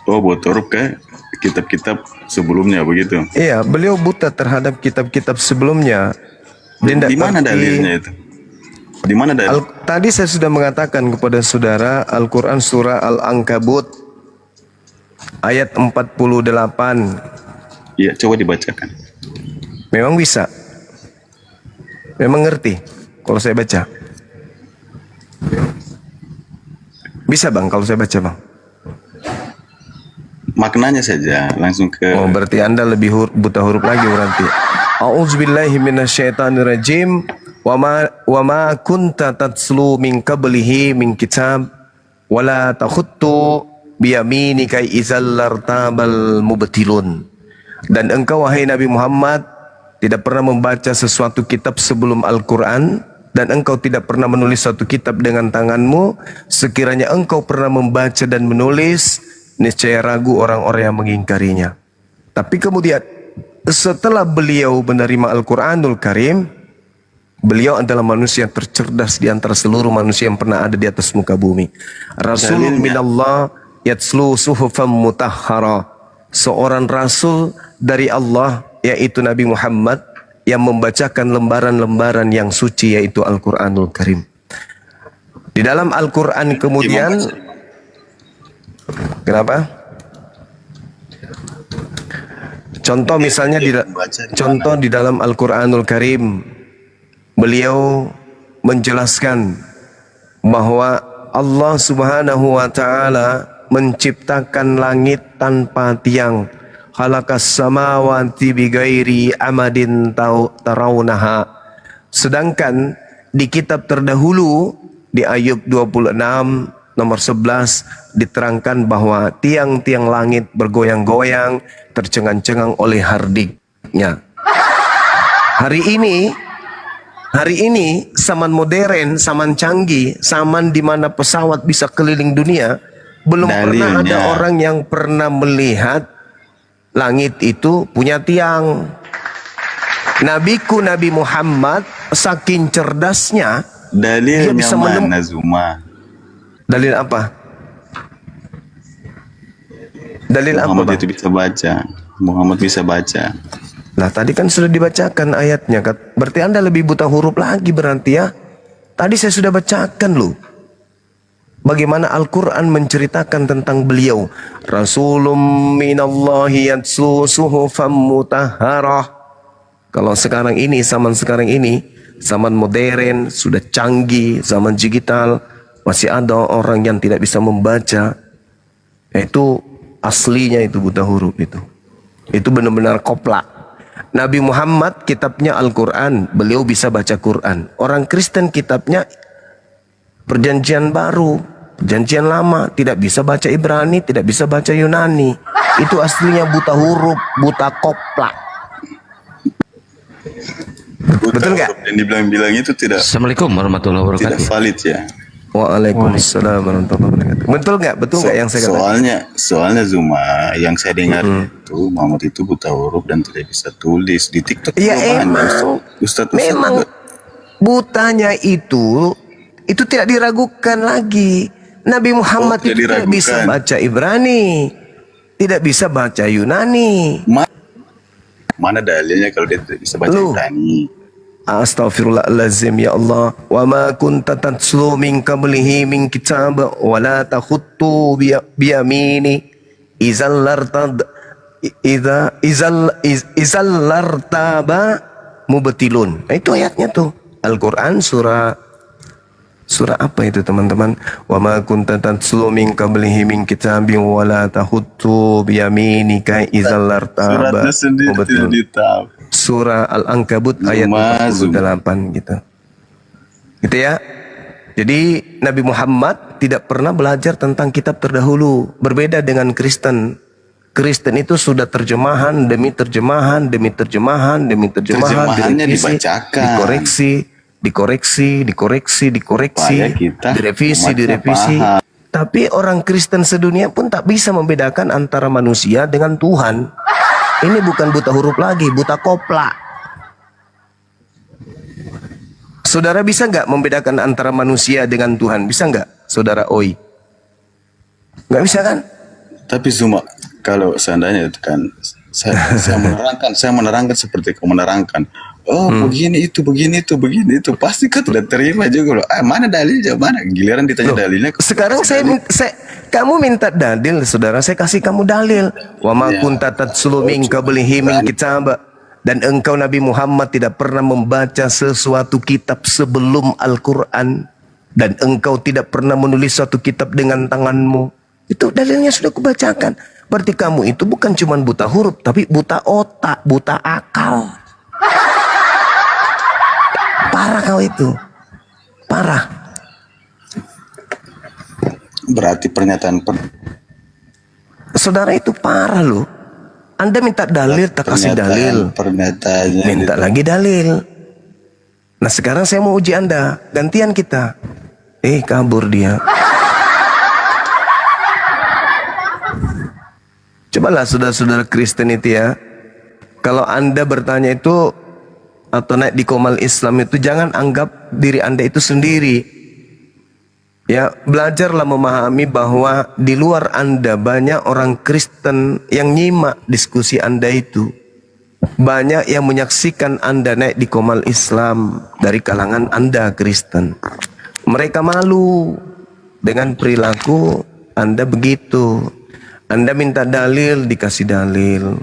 Oh, buta huruf ke kitab-kitab sebelumnya begitu? Iya, beliau buta terhadap kitab-kitab sebelumnya. Di mana dalilnya itu? Di mana dalil? Tadi saya sudah mengatakan kepada saudara, Al-Quran surah Al-Ankabut ayat 48. Iya, coba dibacakan. Memang bisa. Memang ngerti kalau saya baca. Bisa bang kalau saya baca bang. Maknanya saja langsung ke. Oh, berarti Anda lebih buta huruf lagi berarti. A'udzubillahi minasyaitonirrajim. Wa ma kunta tatslu min qablihi min kitab wala takhuttu biyaminika idzal lartabal mubtilun. Dan engkau wahai Nabi Muhammad tidak pernah membaca sesuatu kitab sebelum Al-Quran, dan engkau tidak pernah menulis suatu kitab dengan tanganmu. Sekiranya engkau pernah membaca dan menulis, niscaya ragu orang-orang yang mengingkarinya. Tapi kemudian setelah beliau menerima Al-Quranul Karim, beliau adalah manusia yang tercerdas di antara seluruh manusia yang pernah ada di atas muka bumi. Rasulun minallah yatslu suhufan mutahhara. Seorang rasul dari Allah, yaitu Nabi Muhammad, yang membacakan lembaran-lembaran yang suci, yaitu Al-Quranul Karim. Di dalam Al-Quran kemudian, kenapa? Contoh misalnya di dalam Al-Quranul Karim, beliau menjelaskan bahwa Allah Subhanahu wa Ta'ala menciptakan langit tanpa tiang. Khalaqas samawati bighairi amadin tarawunaha. Sedangkan di kitab terdahulu di Ayub 26 nomor 11 diterangkan bahwa tiang-tiang langit bergoyang-goyang, tercengang-cengang oleh hardiknya. Hari ini zaman modern, zaman canggih, zaman di mana pesawat bisa keliling dunia, belum pernah ada orang yang pernah melihat langit itu punya tiang. Nabiku Nabi Muhammad saking cerdasnya, dia bisa mana Zuma? Dalil apa? Dalil Muhammad apa? Itu bisa baca. Muhammad bisa baca. Nah tadi kan sudah dibacakan ayatnya. Berarti Anda lebih buta huruf lagi berarti ya. Tadi saya sudah bacakan loh. Bagaimana Al-Quran menceritakan tentang beliau. Rasulun minallahi yatslu suhufan mutahharah. Kalau sekarang ini, zaman sekarang ini, zaman modern, sudah canggih, zaman digital, masih ada orang yang tidak bisa membaca. Itu aslinya itu buta huruf itu. Itu benar-benar koplak. Nabi Muhammad kitabnya Al-Quran, beliau bisa baca Quran. Orang Kristen kitabnya Perjanjian Baru, Perjanjian Lama, tidak bisa baca Ibrani, tidak bisa baca Yunani. Itu aslinya buta huruf, buta koplak. Betul nggak? Yang dibilang-bilang itu tidak. Assalamualaikum warahmatullahi wabarakatuh. Tidak valid ya. Waalaikumsalam warahmatullahi wabarakatuh. Betul nggak? Betul nggak yang saya katakan? Soalnya Zuma yang saya dengar itu Muhammad itu buta huruf dan tidak bisa tulis di TikTok. Ya emang, memang butanya itu tidak diragukan lagi. Nabi Muhammad itu tidak bisa baca Ibrani, tidak bisa baca Yunani. Mana dalilnya kalau dia tidak bisa baca Ibrani? Astaghfirullahalazim, ya Allah. Wa ma kunta tatslu min qablihi min kitab wa la takhuttu biyamini izal lartaba mubtilun. Nah, itu ayatnya tuh. Al-Qur'an surah apa itu teman-teman? Wa ma kunta tatlu min qablihi min kitabin wa la tahuttu bi yaminika izal lartaba mubtilun. Surah Al-Ankabut ayat 48 gitu. Gitu ya. Jadi Nabi Muhammad tidak pernah belajar tentang kitab terdahulu. Berbeda dengan Kristen. Kristen itu sudah terjemahan demi terjemahan demi terjemahan demi terjemahan, Terjemahannya direvisi, dikoreksi, Supaya kita direvisi. umatnya paham. Tapi orang Kristen sedunia pun tak bisa membedakan antara manusia dengan Tuhan. Ini bukan buta huruf lagi, buta kopla. Saudara bisa nggak membedakan antara manusia dengan Tuhan? Bisa nggak, saudara Oi? Nggak bisa kan? Tapi cuma kalau seandainya itu kan saya menerangkan seperti kau menerangkan. Oh begini itu pasti kau tidak terima juga loh. Mana dalilnya, mana giliran ditanya dalilnya. Sekarang kamu minta dalil, saudara, saya kasih kamu dalil. Wa ma kunta tatslu min qablihi min kitab. Dan engkau Nabi Muhammad tidak pernah membaca sesuatu kitab sebelum Al-Quran. Dan engkau tidak pernah menulis suatu kitab dengan tanganmu. Itu dalilnya sudah kubacakan. Berarti kamu itu bukan cuma buta huruf, tapi buta otak, buta akal. Parah kau itu. Parah. Berarti pernyataan saudara itu parah loh. Anda minta dalil, tak kasih dalil. Pernyataannya minta lagi dalil. Nah sekarang saya mau uji Anda. Gantian kita. Kabur dia. Cobalah saudara-saudara Kristen itu ya. Kalau Anda bertanya itu atau naik di Komal Islam itu, jangan anggap diri Anda itu sendiri. Ya, belajarlah memahami bahwa di luar Anda banyak orang Kristen yang nyimak diskusi Anda itu. Banyak yang menyaksikan Anda naik di Komal Islam dari kalangan Anda Kristen. Mereka malu dengan perilaku Anda begitu. Anda minta dalil, dikasih dalil.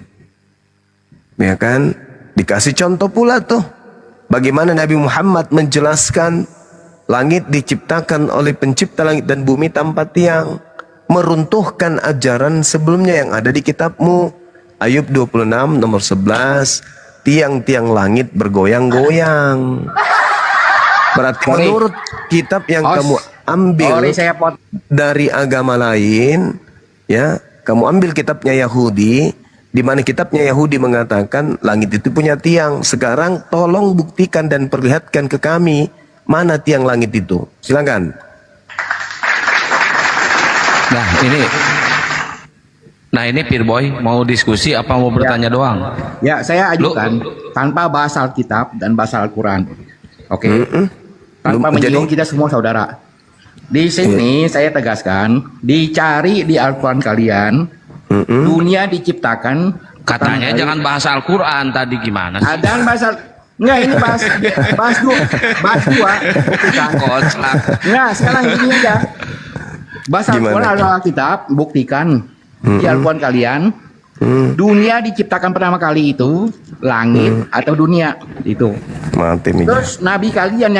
Ya kan? Dikasih contoh pula tuh. Bagaimana Nabi Muhammad menjelaskan langit diciptakan oleh pencipta langit dan bumi tanpa tiang. Meruntuhkan ajaran sebelumnya yang ada di kitabmu. Ayub 26 nomor 11. Tiang-tiang langit bergoyang-goyang. Berarti menurut kitab yang kamu ambil dari agama lain, ya, kamu ambil kitabnya Yahudi, di mana kitabnya Yahudi mengatakan langit itu punya tiang. Sekarang tolong buktikan dan perlihatkan ke kami mana tiang langit itu. Silakan. Nah ini Pirboy mau diskusi apa mau bertanya doang? Ya, saya ajukan tanpa bahas Alkitab dan bahas Al-Quran. Oke. Tanpa menyinggung kita semua saudara. Di sini saya tegaskan, dicari di Al-Quran kalian, dunia diciptakan. Katanya jangan bahas Al-Quran tadi, gimana sih? Ada bahasa. Enggak, ini bahas dua. Buktikan. Nah, sekarang gini aja. Bahas Al-Quran atau Alkitab, buktikan di Al-Quran kalian, dunia diciptakan pertama kali itu langit atau dunia itu. Mati nih. Terus nabi kalian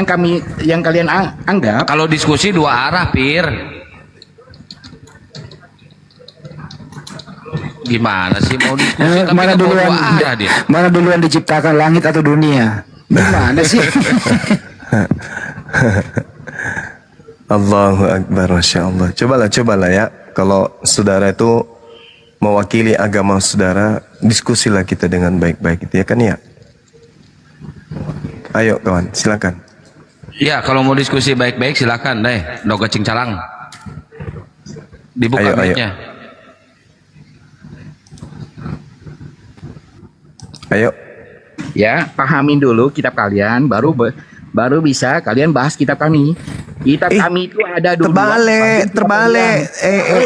yang kalian anggap. Kalau diskusi dua arah, Pir. Gimana sih mau diskusi tapi mana duluan dua arah dia? Mana duluan diciptakan langit atau dunia? Gimana sih? Allahu Akbar, Masya Allah. Cobalah ya. Kalau saudara itu mewakili agama saudara, diskusilah kita dengan baik-baik, itu ya kan ya. Ayo kawan, silakan. Ya, kalau mau diskusi baik-baik silakan deh. Doga cingcalang. Dibuka mic-nya. Ayo. Ya, pahamin dulu kitab kalian, baru bisa kalian bahas kitab kami. Kitab kami itu ada duluan. Terbalik.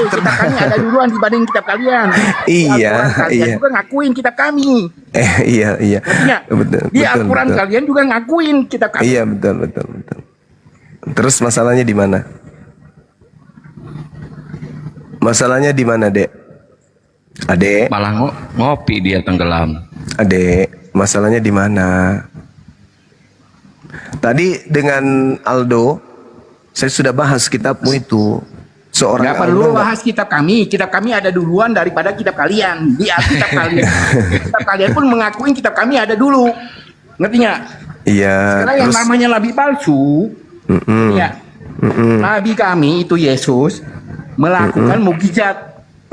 Kitab kami ada duluan dibanding kitab kalian. Kalian juga ngakuin kitab kami. Iya. Betul, di Al-Quran kalian juga ngakuin kitab kami. Iya, betul. Terus masalahnya di mana? Masalahnya di mana, Dek? Adek. Malah ngopi dia tenggelam. Adek, masalahnya di mana? Tadi dengan Aldo, saya sudah bahas kitabmu itu. Seorang Nggak perlu bahas kitab kami. Kitab kami ada duluan daripada kitab kalian. Di kitab kalian. Kitab kalian pun mengakuin kitab kami ada dulu. Ngerti nggak? Iya. Sekarang yang namanya nabi palsu, ya, nabi kami itu Yesus melakukan mukjizat.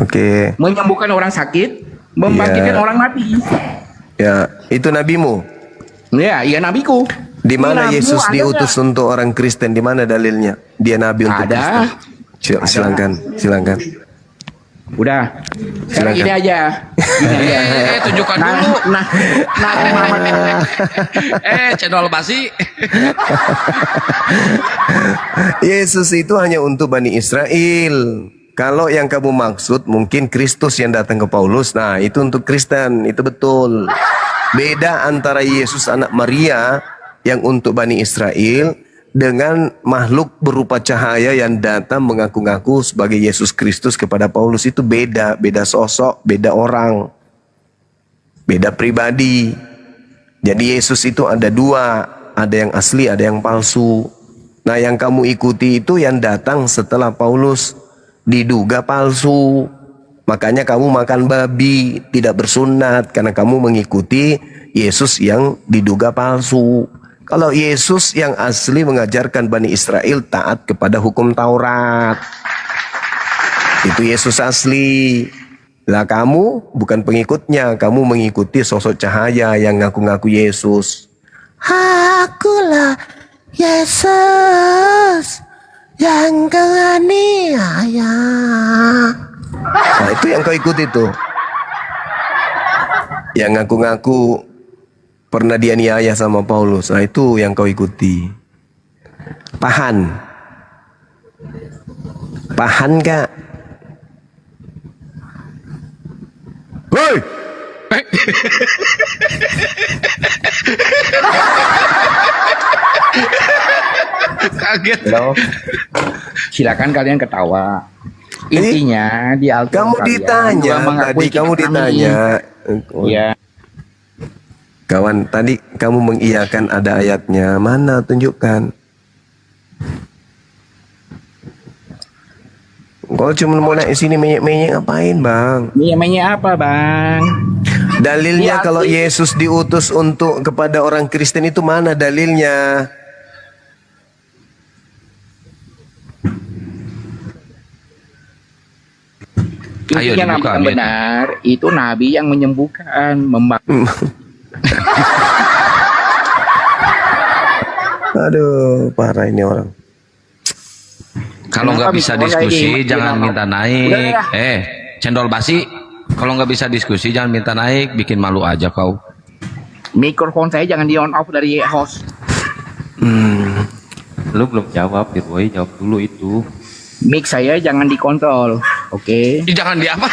Oke. Menyembuhkan orang sakit, membangkitkan orang mati. Ya, itu nabimu. Ya, iya nabiku. Di mana Nabimu Yesus ada diutus nggak? untuk orang Kristen? Di mana dalilnya? Dia nabi untuk Ada. Kristen. Silakan. Udah. Sekarang Silakan. gini aja. Tunjukkan Nah, dulu. Nabi Muhammad. Cendol basi. Yesus itu hanya untuk Bani Israel. Kalau yang kamu maksud mungkin Kristus yang datang ke Paulus. Nah, itu untuk Kristen, itu betul. Beda antara Yesus anak Maria yang untuk Bani Israel dengan makhluk berupa cahaya yang datang mengaku-ngaku sebagai Yesus Kristus kepada Paulus. Itu beda sosok, beda orang, beda pribadi. Jadi Yesus itu ada dua, ada yang asli, ada yang palsu. Nah, yang kamu ikuti itu yang datang setelah Paulus diduga palsu. Makanya kamu makan babi, tidak bersunat karena kamu mengikuti Yesus yang diduga palsu. Kalau Yesus yang asli mengajarkan Bani Israel taat kepada hukum Taurat. Itu Yesus asli. Lah kamu bukan pengikutnya, kamu mengikuti sosok cahaya yang ngaku-ngaku Yesus. Akulah Yesus yang menganiaya. Nah, itu yang kau ikuti tuh. Yang ngaku-ngaku pernah dianiaya sama Paulus. Nah, itu yang kau ikuti. Pahan Kak? Woi! Kaget. Halo. Silakan kalian ketawa. Intinya di Al-Quran Kamu ditanya tadi, kamu ditanya. Iya. Kawan, tadi kamu mengiyakan ada ayatnya. Mana? Tunjukkan. Kau cuma mau naik sini menyek-menyek ngapain, Bang? Menyek-menyek apa, Bang? Dalilnya kalau Yesus diutus untuk kepada orang Kristen itu mana dalilnya? Ayo Intinya nabi dibuka, yang Mit. benar itu nabi yang menyembuhkan, Aduh, parah ini orang. Kalau nggak bisa diskusi jangan minta naik. Udah. Cendol basi. Kalau nggak bisa diskusi jangan minta naik, bikin malu aja kau. Mikrofon saya jangan di on off dari host. Lu belum jawab, Firway, jawab dulu itu. Mic saya jangan dikontrol, oke? Jangan di apa?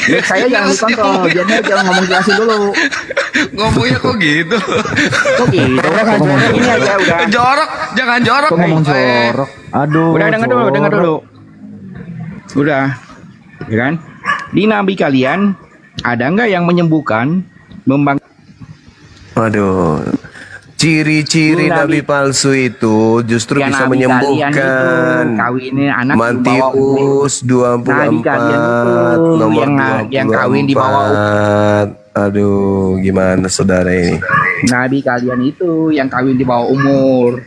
Mic saya jangan dikontrol, jadi jangan ngomong jelasin dulu. Ngomongnya kok gitu? Kok gitu? Ini aja udah. Jorok, jangan jorok. Aduh. Udah dengar dulu. Udah, ya kan? Di nabi kalian ada nggak yang menyembuhkan, Waduh. Ciri-ciri nabi palsu itu justru Ya, bisa nabi kalian menyembuhkan. itu kawinnya anak di bawah Matius 24 Nabi kalian itu nomor yang kawin di bawah 24. Aduh, gimana saudara ini? Nabi kalian itu yang kawin di bawah umur.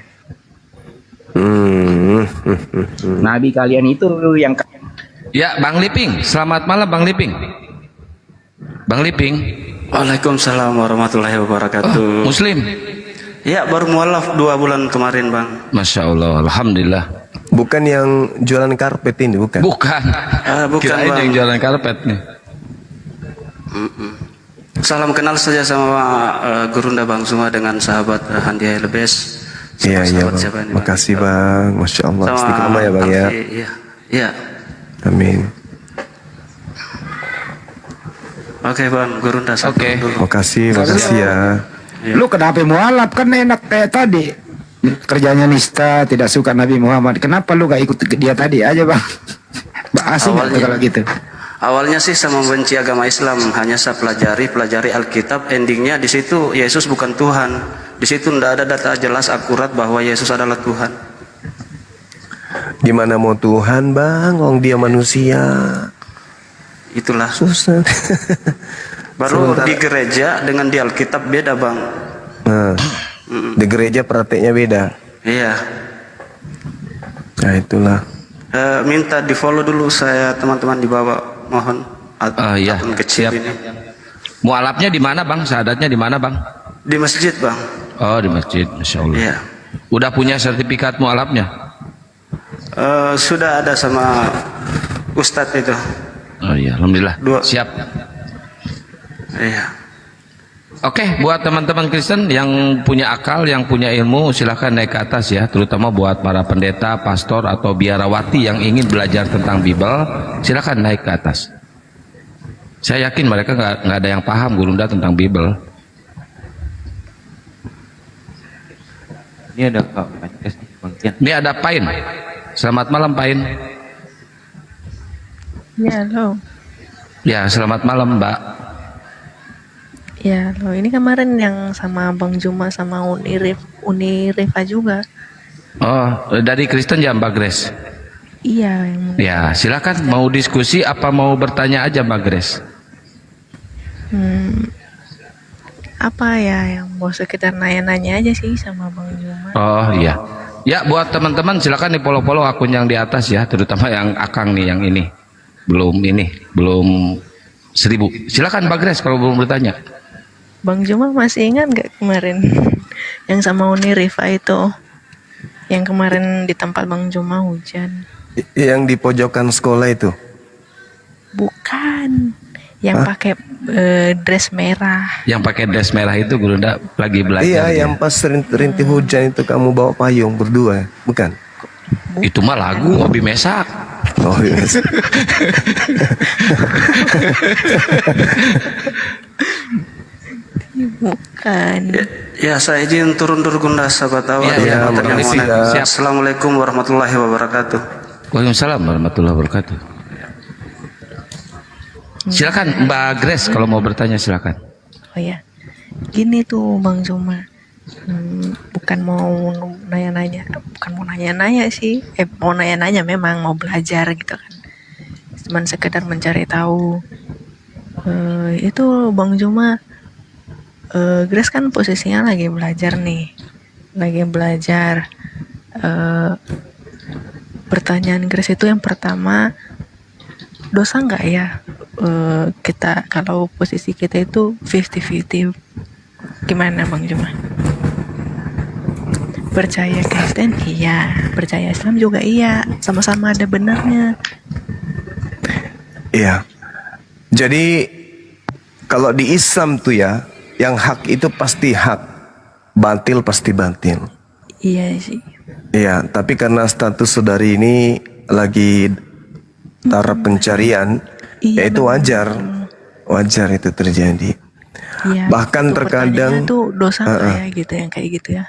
Nabi kalian itu yang Ya, Bang Liping. Selamat malam, Bang Liping. Bang Liping. Waalaikumsalam warahmatullahi wabarakatuh. Muslim. Ya, baru mualaf 2 bulan kemarin, Bang. Masya Allah, alhamdulillah. Bukan yang jualan karpet ini, bukan? Bukan. Bukan, Kirain Bang. yang jualan karpet nih. Salam kenal saja sama Gurunda Bang semua dengan sahabat Handia Lebes. Iya, iya, Sahabat Bang. siapa ini, Bang? Makasih, Bang. Masya Allah. Sama Istiqomah ya, Bang ya. Alfi, Iya. Iya. Amin. Oke, Bang. Gurunda satu dulu. Makasih ya. Lu kenapa mualaf, kan enak kayak tadi. Kerjanya nista, tidak suka Nabi Muhammad. Kenapa lu gak ikut dia tadi aja, Bang? Asing nggak tuh kalau gitu? Awalnya sih saya membenci agama Islam, hanya saya pelajari Alkitab, endingnya di situ Yesus bukan Tuhan. Di situ tidak ada data jelas akurat bahwa Yesus adalah Tuhan. Gimana mau Tuhan bang, wong dia manusia. Itulah. Susah. Baru di gereja dengan di Alkitab beda bang. Nah, di gereja prakteknya beda. Iya. Nah itulah. Minta di follow dulu saya teman-teman di bawah, mohon. Iya. Kecil Siap. ini. Mualafnya di mana bang? Syahadatnya di mana bang? Di masjid bang. Oh di masjid, Masya Allah. Iya. Udah punya sertifikat mualafnya? Sudah ada sama Ustadz itu. Oh iya, alhamdulillah. Siap. Iya. Oke, buat teman-teman Kristen yang punya akal, yang punya ilmu, silahkan naik ke atas ya. Terutama buat para pendeta, pastor, atau biarawati yang ingin belajar tentang Bible, silahkan naik ke atas. Saya yakin mereka nggak ada yang paham Gurunda tentang Bible. Ini ada Kak Pankes nih, Bang Kian. Ini ada Pain. Selamat malam Pain. Ya, halo. Ya, selamat malam Mbak. Ya, lo ini kemarin yang sama Bang Juma sama Unirifa juga. Oh, dari Kristen ya Mbak Grace? Iya. Ya, silakan mau diskusi apa mau bertanya aja Mbak Grace. Apa ya yang mau sekitar nanya-nanya aja sih sama Bang Juma. Oh iya. Ya, buat teman-teman silakan di follow akun yang di atas ya, terutama yang Akang nih, yang ini. Belum 1000. Silakan Mbak Grace kalau belum bertanya. Bang Juma masih ingat gak kemarin yang sama Unirifa itu? Yang kemarin di tempat Bang Juma hujan. Yang di pojokan sekolah itu? Bukan. Yang pakai dress merah. Yang pakai dress merah itu Gurunda lagi belajar. Iya, dia. yang pas rintik hujan itu kamu bawa payung berdua, bukan? Itu mah lagu Obi Mesak. Oh iya. Bukan. Ya, saya izin turun dulu Gunda, sahabat awal. Ya, siap. Assalamualaikum warahmatullahi wabarakatuh. Waalaikumsalam warahmatullahi wabarakatuh. Silakan Mbak Grace kalau mau bertanya silakan. Oh ya, gini tuh Bang Juma, bukan mau nanya-nanya sih, mau nanya-nanya memang mau belajar gitu kan, cuman sekedar mencari tahu. Itu Bang Juma, Grace kan posisinya lagi belajar nih, pertanyaan Grace itu yang pertama, dosa nggak ya kita kalau posisi kita itu 50-50, gimana Bang Juma? Percaya Kristen iya, percaya Islam juga iya, sama-sama ada benarnya. Iya. Jadi kalau di Islam tuh ya, yang hak itu pasti hak, batil pasti batil. Iya sih. Iya, tapi karena status saudari ini lagi taraf pencarian, ya itu wajar itu terjadi. Iya, Bahkan terkadang itu dosa nggak ya gitu, yang kayak gitu ya.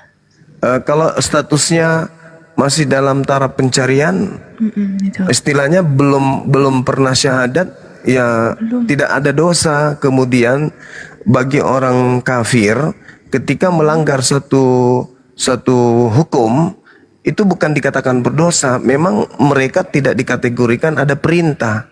Kalau statusnya masih dalam taraf pencarian, istilahnya belum pernah syahadat, ya tidak ada dosa. Kemudian bagi orang kafir ketika melanggar satu hukum itu bukan dikatakan berdosa. Memang mereka tidak dikategorikan ada perintah,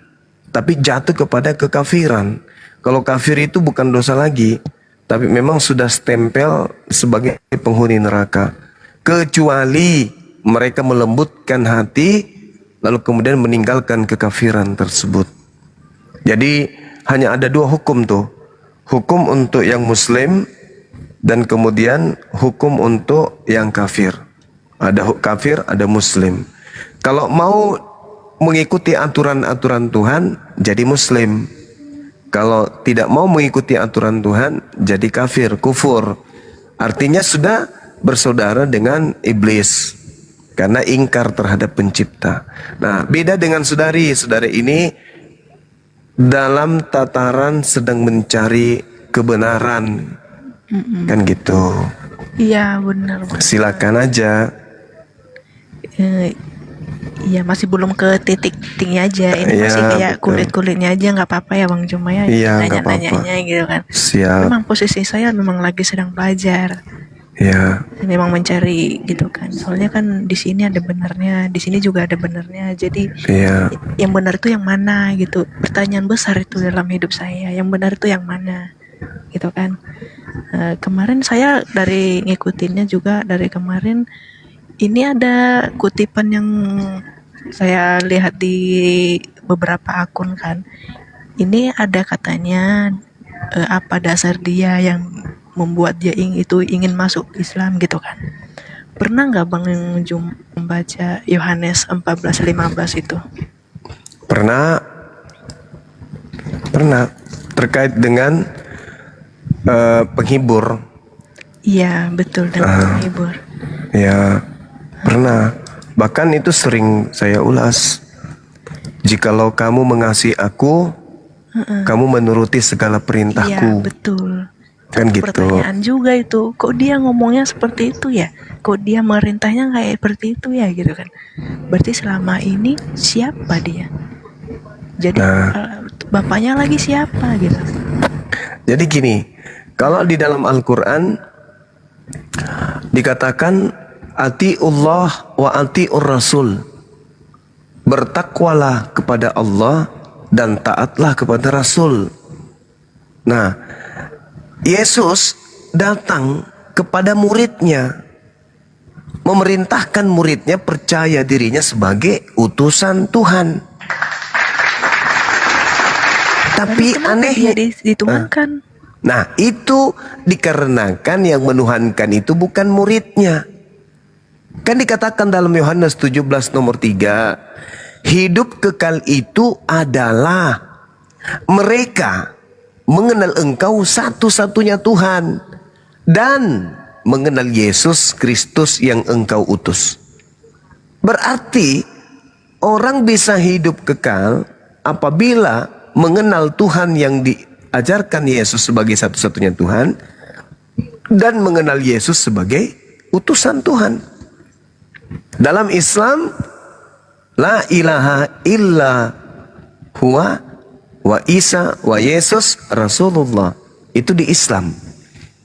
tapi jatuh kepada kekafiran. Kalau kafir itu bukan dosa lagi, tapi memang sudah stempel sebagai penghuni neraka. Kecuali mereka melembutkan hati, lalu kemudian meninggalkan kekafiran tersebut. Jadi hanya ada dua hukum tuh. Hukum untuk yang muslim, dan kemudian hukum untuk yang kafir. Ada kafir, ada muslim. Kalau mau mengikuti aturan-aturan Tuhan, jadi muslim. Kalau tidak mau mengikuti aturan Tuhan, jadi kafir, kufur. Artinya sudah bersaudara dengan iblis, karena ingkar terhadap pencipta. Nah, beda dengan saudari ini dalam tataran sedang mencari kebenaran. Kan gitu. Iya benar. Silakan aja. Iya, masih belum ke titik-titiknya aja. Ini Iya, masih kayak betul. kulit-kulitnya aja, nggak apa-apa ya Bang Juma ya. Iya, nggak Nanya-nanyanya gitu kan. Siap. Memang posisi saya memang lagi sedang belajar. Ya, Memang mencari gitu kan. Soalnya kan di sini ada benernya, di sini juga ada benernya. Jadi iya. yang benar itu yang mana gitu. Pertanyaan besar itu dalam hidup saya. Yang benar itu yang mana gitu kan. Kemarin saya dari ngikutinnya juga dari kemarin. Ini ada kutipan yang saya lihat di beberapa akun kan. Ini ada katanya apa dasar dia yang membuat dia ingin masuk Islam gitu kan. Pernah nggak Bang Jum membaca Yohanes 14:15 itu? Pernah terkait dengan penghibur. Iya betul, dengan penghibur. Ya, pernah. Bahkan itu sering saya ulas. Jikalau kamu mengasihi aku, kamu menuruti segala Iya perintahku. betul. Kan gitu. Pertanyaan juga itu, kok dia ngomongnya seperti itu ya? Kok dia merintahnya kayak seperti itu ya gitu kan? Berarti selama ini siapa dia? Jadi bapaknya lagi siapa gitu? Jadi gini, kalau di dalam Al-Quran dikatakan atiullah wa atiur rasul, bertakwalah kepada Allah dan taatlah kepada Rasul. Nah, Yesus datang kepada muridnya, memerintahkan muridnya percaya dirinya sebagai utusan Tuhan. Tapi anehnya dituhankan. Nah, itu dikarenakan yang menuhankan itu bukan muridnya. Kan dikatakan dalam Yohanes 17 nomor 3, hidup kekal itu adalah mereka mengenal Engkau satu-satunya Tuhan dan mengenal Yesus Kristus yang Engkau utus. Berarti orang bisa hidup kekal apabila mengenal Tuhan yang diajarkan Yesus sebagai satu-satunya Tuhan dan mengenal Yesus sebagai utusan Tuhan. Dalam Islam, la ilaha illa huwa wa Isa wa Yesus Rasulullah. Itu di Islam.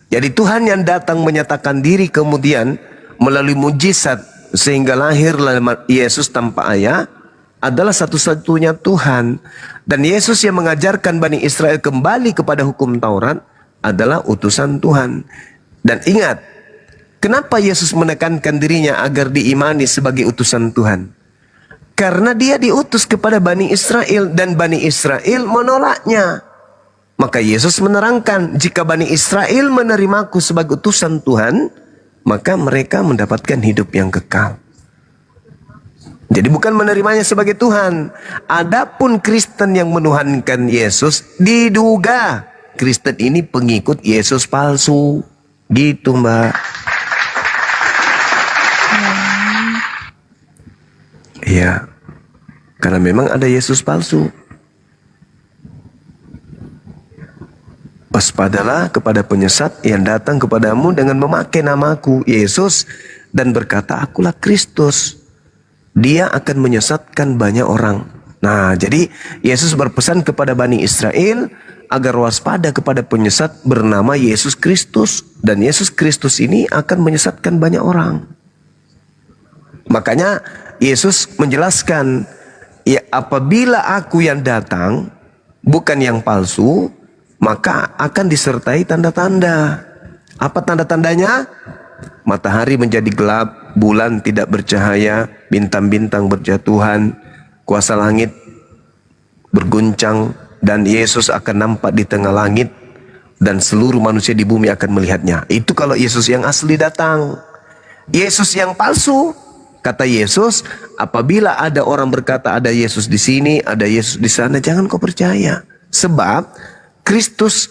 Jadi Tuhan yang datang menyatakan diri kemudian melalui mujizat sehingga lahirlah Yesus tanpa ayah adalah satu-satunya Tuhan. Dan Yesus yang mengajarkan Bani Israel kembali kepada hukum Taurat adalah utusan Tuhan. Dan ingat, kenapa Yesus menekankan dirinya agar diimani sebagai utusan Tuhan? Karena dia diutus kepada Bani Israel dan Bani Israel menolaknya. Maka Yesus menerangkan, jika Bani Israel menerimaku sebagai utusan Tuhan, maka mereka mendapatkan hidup yang kekal. Jadi bukan menerimanya sebagai Tuhan. Adapun Kristen yang menuhankan Yesus, diduga Kristen ini pengikut Yesus palsu. Gitu, Mbak. Iya. Karena memang ada Yesus palsu. Waspadalah kepada penyesat yang datang kepadamu dengan memakai namaku, Yesus, dan berkata, akulah Kristus. Dia akan menyesatkan banyak orang. Nah, jadi Yesus berpesan kepada Bani Israel agar waspada kepada penyesat bernama Yesus Kristus. Dan Yesus Kristus ini akan menyesatkan banyak orang. Makanya Yesus menjelaskan, ya, apabila aku yang datang, bukan yang palsu, maka akan disertai tanda-tanda. Apa tanda-tandanya? Matahari menjadi gelap, bulan tidak bercahaya, bintang-bintang berjatuhan, kuasa langit berguncang, dan Yesus akan nampak di tengah langit, dan seluruh manusia di bumi akan melihatnya. Itu kalau Yesus yang asli datang. Yesus yang palsu, kata Yesus, apabila ada orang berkata ada Yesus di sini, ada Yesus di sana, jangan kau percaya. Sebab Kristus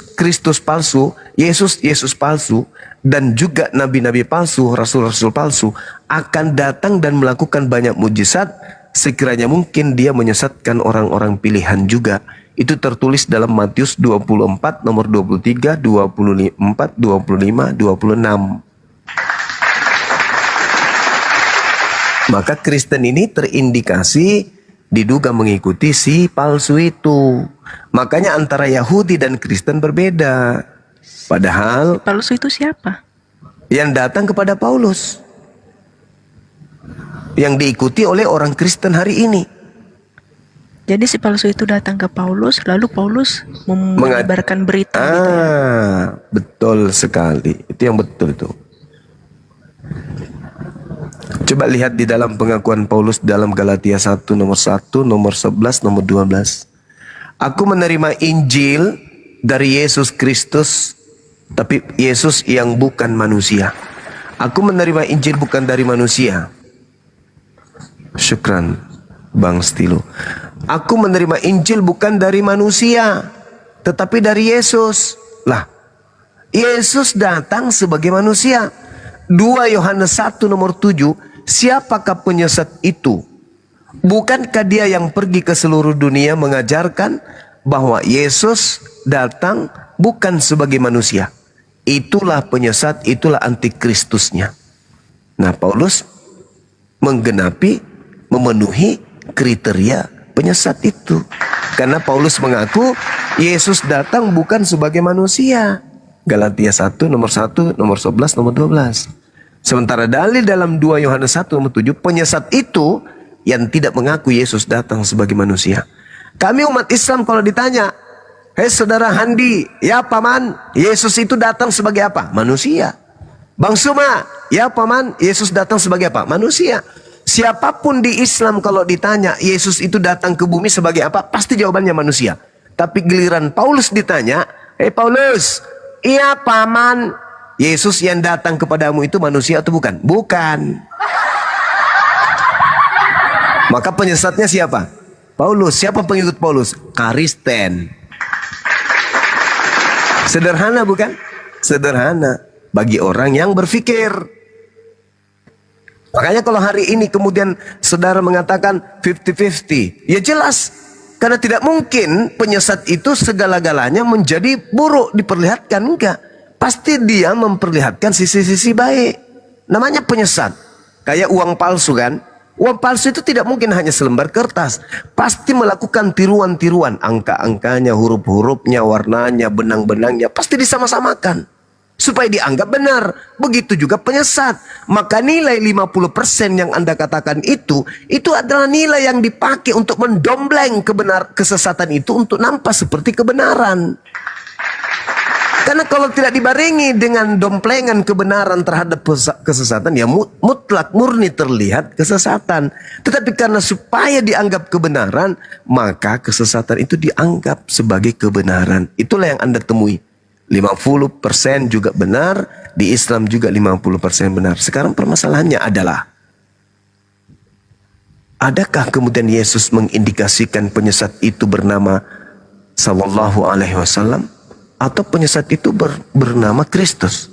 palsu, Yesus palsu, dan juga nabi-nabi palsu, rasul-rasul palsu akan datang dan melakukan banyak mujizat sekiranya mungkin dia menyesatkan orang-orang pilihan juga. Itu tertulis dalam Matius 24 nomor 23, 24, 25, 26. Maka Kristen ini terindikasi diduga mengikuti si palsu itu. Makanya antara Yahudi dan Kristen berbeda. Padahal Palsu itu siapa? yang datang kepada Paulus, yang diikuti oleh orang Kristen hari ini. Jadi si palsu itu datang ke Paulus, lalu Paulus menyebarkan berita. Betul sekali. Itu yang betul itu. Coba lihat di dalam pengakuan Paulus dalam Galatia 1 nomor 1, nomor 11, nomor 12. Aku menerima Injil dari Yesus Kristus, tapi Yesus yang bukan manusia. Aku menerima Injil bukan dari manusia. Syukran Bang Stilo. Aku menerima Injil bukan dari manusia, tetapi dari Yesus. Lah, Yesus datang sebagai manusia. 2 Yohanes 1 nomor 7, siapakah penyesat itu? Bukankah dia yang pergi ke seluruh dunia mengajarkan bahwa Yesus datang bukan sebagai manusia? Itulah penyesat, itulah antikristusnya. Nah, Paulus memenuhi kriteria penyesat itu. Karena Paulus mengaku Yesus datang bukan sebagai manusia. Galatia 1 nomor 1, nomor 11, nomor 12. Sementara dalil dalam 2 Yohanes 1 nomor 7, penyesat itu yang tidak mengaku Yesus datang sebagai manusia. Kami umat Islam kalau ditanya, hei saudara Handi, ya paman, Yesus itu datang sebagai apa? Manusia. Bang Suma, ya paman, Yesus datang sebagai apa? Manusia. Siapapun di Islam kalau ditanya Yesus itu datang ke bumi sebagai apa, pasti jawabannya manusia. Tapi giliran Paulus ditanya, hei Paulus, iya paman, Yesus yang datang kepadamu itu manusia atau bukan? Bukan. Maka penyesatnya siapa? Paulus. Siapa pengikut Paulus? Kristen. Sederhana bukan? Sederhana bagi orang yang berpikir. Makanya kalau hari ini kemudian saudara mengatakan 50-50, ya jelas. Karena tidak mungkin penyesat itu segala-galanya menjadi buruk, diperlihatkan, enggak. Pasti dia memperlihatkan sisi-sisi baik. Namanya penyesat. Kayak uang palsu kan. Uang palsu itu tidak mungkin hanya selembar kertas. Pasti melakukan tiruan-tiruan. Angka-angkanya, huruf-hurufnya, warnanya, benang-benangnya. Pasti disama-samakan. Supaya dianggap benar. Begitu juga penyesat. Maka nilai 50% yang Anda katakan itu adalah nilai yang dipakai untuk mendompleng kesesatan itu untuk nampak seperti kebenaran. Karena kalau tidak dibarengi dengan domplengan kebenaran terhadap kesesatan, ya mutlak murni terlihat kesesatan. Tetapi karena supaya dianggap kebenaran, maka kesesatan itu dianggap sebagai kebenaran. Itulah yang Anda temui. 50% juga benar, di Islam juga 50% benar. Sekarang permasalahannya adalah, adakah kemudian Yesus mengindikasikan penyesat itu bernama Sallallahu Alaihi Wasallam? Atau penyesat itu bernama Kristus?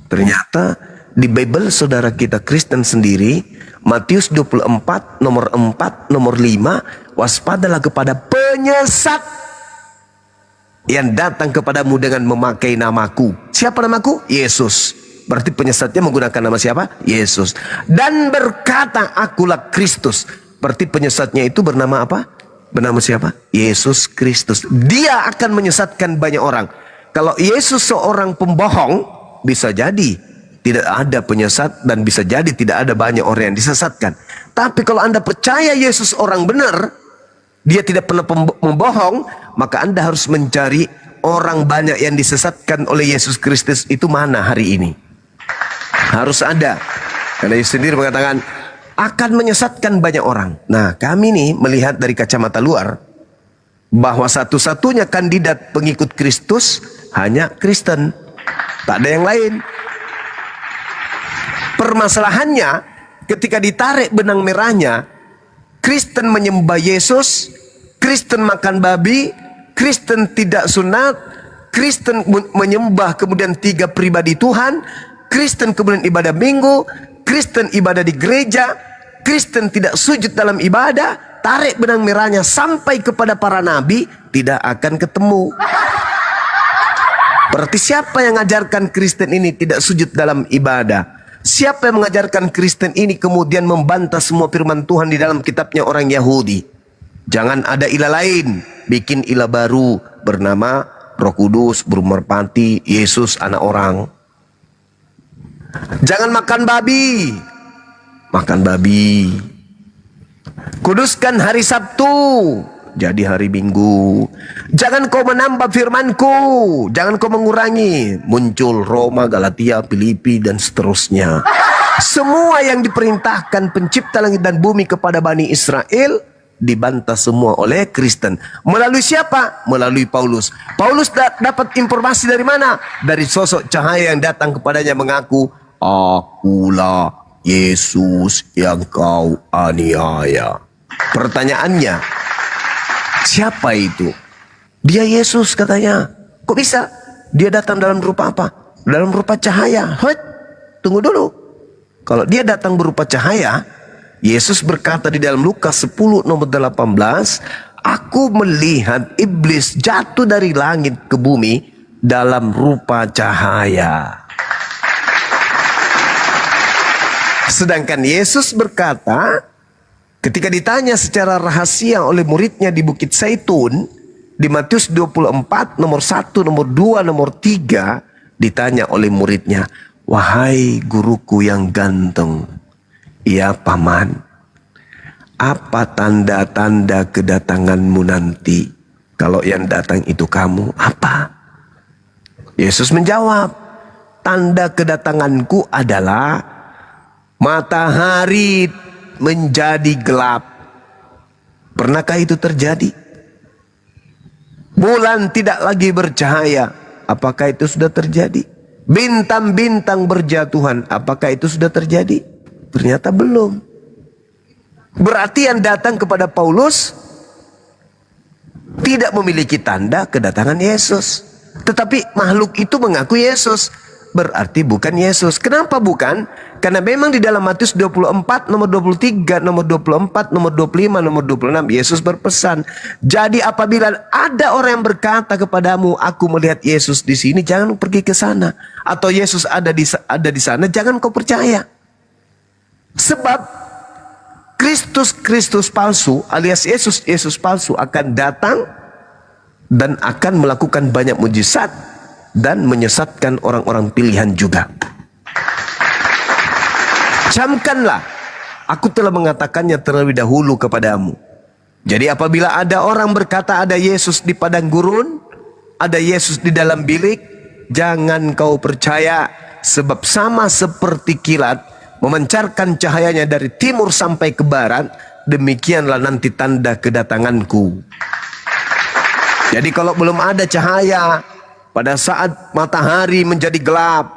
Ternyata di Bible saudara kita Kristen sendiri, Matius 24 nomor 4 nomor 5, waspadalah kepada penyesat yang datang kepadamu dengan memakai namaku. Siapa namaku? Yesus. Berarti penyesatnya menggunakan nama siapa? Yesus. Dan berkata, akulah Kristus. Berarti penyesatnya itu bernama apa? Bernama siapa? Yesus Kristus. Dia akan menyesatkan banyak orang. Kalau Yesus seorang pembohong, bisa jadi tidak ada penyesat dan bisa jadi tidak ada banyak orang yang disesatkan. Tapi kalau Anda percaya Yesus orang benar, dia tidak pernah membohong, maka Anda harus mencari orang banyak yang disesatkan oleh Yesus Kristus itu mana hari ini. Harus ada. Karena Yesus sendiri mengatakan akan menyesatkan banyak orang. Nah, kami nih melihat dari kacamata luar bahwa satu-satunya kandidat pengikut Kristus hanya Kristen. Tak ada yang lain. Permasalahannya ketika ditarik benang merahnya, Kristen menyembah Yesus, Kristen makan babi, Kristen tidak sunat, Kristen menyembah kemudian 3 pribadi Tuhan, Kristen kemudian ibadah minggu, Kristen ibadah di gereja, Kristen tidak sujud dalam ibadah. Tarik benang merahnya sampai kepada para nabi, tidak akan ketemu. Berarti siapa yang mengajarkan Kristen ini tidak sujud dalam ibadah? Siapa yang mengajarkan Kristen ini kemudian membantah semua firman Tuhan di dalam kitabnya orang Yahudi? Jangan ada ilah lain, bikin ilah baru bernama Roh Kudus, burung merpati, Yesus anak orang. Jangan makan babi, makan babi. Kuduskan hari Sabtu, jadi hari Minggu. Jangan kau menambah firmanku, jangan kau mengurangi. Muncul Roma, Galatia, Filipi, dan seterusnya. Semua yang diperintahkan pencipta langit dan bumi kepada Bani Israel dibantah semua oleh Kristen. Melalui siapa? Melalui Paulus. Paulus dapat informasi dari mana? Dari sosok cahaya yang datang kepadanya mengaku, akulah Yesus yang kau aniaya. Pertanyaannya, siapa itu? Dia Yesus katanya. Kok bisa? Dia datang dalam rupa apa? Dalam rupa cahaya. Tunggu dulu. Kalau dia datang berupa cahaya, Yesus berkata di dalam Lukas 10 nomor 18, aku melihat iblis jatuh dari langit ke bumi dalam rupa cahaya. Sedangkan Yesus berkata, ketika ditanya secara rahasia oleh muridnya di Bukit Zaitun, di Matius 24 nomor 1, nomor 2, nomor 3, ditanya oleh muridnya, wahai guruku yang ganteng, ya paman, apa tanda-tanda kedatanganmu nanti? Kalau yang datang itu kamu, apa? Yesus menjawab, tanda kedatanganku adalah matahari menjadi gelap. Pernahkah itu terjadi? Bulan tidak lagi bercahaya. Apakah itu sudah terjadi? Bintang-bintang berjatuhan. Apakah itu sudah terjadi? Ternyata belum. Berarti yang datang kepada Paulus tidak memiliki tanda kedatangan Yesus. Tetapi makhluk itu mengaku Yesus. Berarti bukan Yesus. Kenapa bukan? Karena memang di dalam Matius 24, nomor 23, nomor 24, nomor 25, nomor 26, Yesus berpesan. Jadi apabila ada orang yang berkata kepadamu, aku melihat Yesus di sini, jangan pergi ke sana. Atau Yesus ada di sana, jangan kau percaya. Sebab Kristus palsu alias Yesus palsu akan datang dan akan melakukan banyak mujizat dan menyesatkan orang-orang pilihan juga. Camkanlah, aku telah mengatakannya terlebih dahulu kepadamu. Jadi apabila ada orang berkata ada Yesus di padang gurun, ada Yesus di dalam bilik, jangan kau percaya, sebab sama seperti kilat memancarkan cahayanya dari timur sampai ke barat, demikianlah nanti tanda kedatanganku. Jadi kalau belum ada cahaya, pada saat matahari menjadi gelap,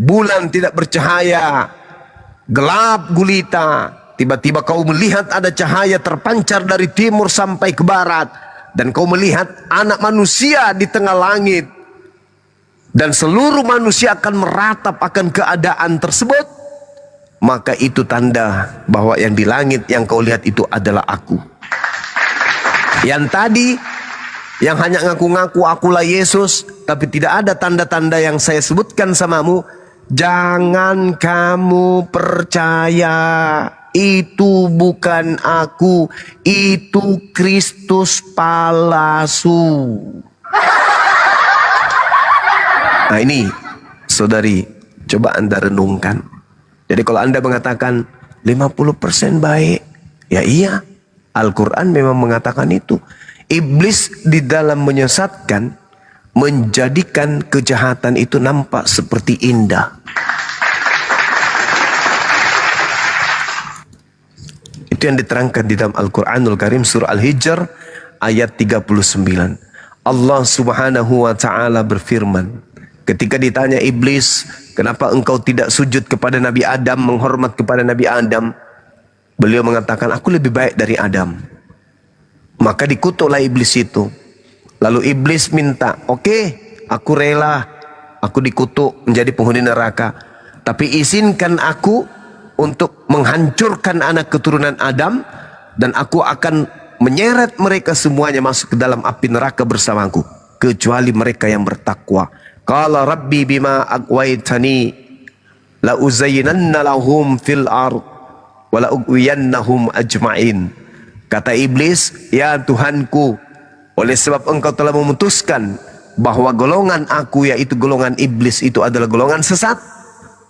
bulan tidak bercahaya, gelap gulita, tiba-tiba kau melihat ada cahaya terpancar dari timur sampai ke barat, dan kau melihat anak manusia di tengah langit, dan seluruh manusia akan meratap akan keadaan tersebut, maka itu tanda bahwa yang di langit yang kau lihat itu adalah aku. Yang tadi, yang hanya ngaku-ngaku akulah Yesus, tapi tidak ada tanda-tanda yang saya sebutkan samamu, jangan kamu percaya. Itu bukan aku, itu Kristus palsu. Nah ini, saudari, coba Anda renungkan. Jadi kalau Anda mengatakan 50% baik, ya iya, Al-Quran memang mengatakan itu. Iblis di dalam menyesatkan, menjadikan kejahatan itu nampak seperti indah. Itu yang diterangkan di dalam Al-Quranul Karim surah Al-Hijr ayat 39. Allah subhanahu wa ta'ala berfirman, ketika ditanya iblis, kenapa engkau tidak sujud kepada Nabi Adam, menghormat kepada Nabi Adam? Beliau mengatakan, aku lebih baik dari Adam. Maka dikutuklah iblis itu. Lalu iblis minta, oke, aku rela, aku dikutuk menjadi penghuni neraka, tapi izinkan aku untuk menghancurkan anak keturunan Adam, dan aku akan menyeret mereka semuanya masuk ke dalam api neraka bersamaku, kecuali mereka yang bertakwa. Qala rabbi bima aghwaytani, la uzayyinanna lahum fil ard wa la ughwiyannahum ajma'in. Kata iblis, ya Tuhanku, oleh sebab engkau telah memutuskan bahwa golongan aku, yaitu golongan iblis, itu adalah golongan sesat,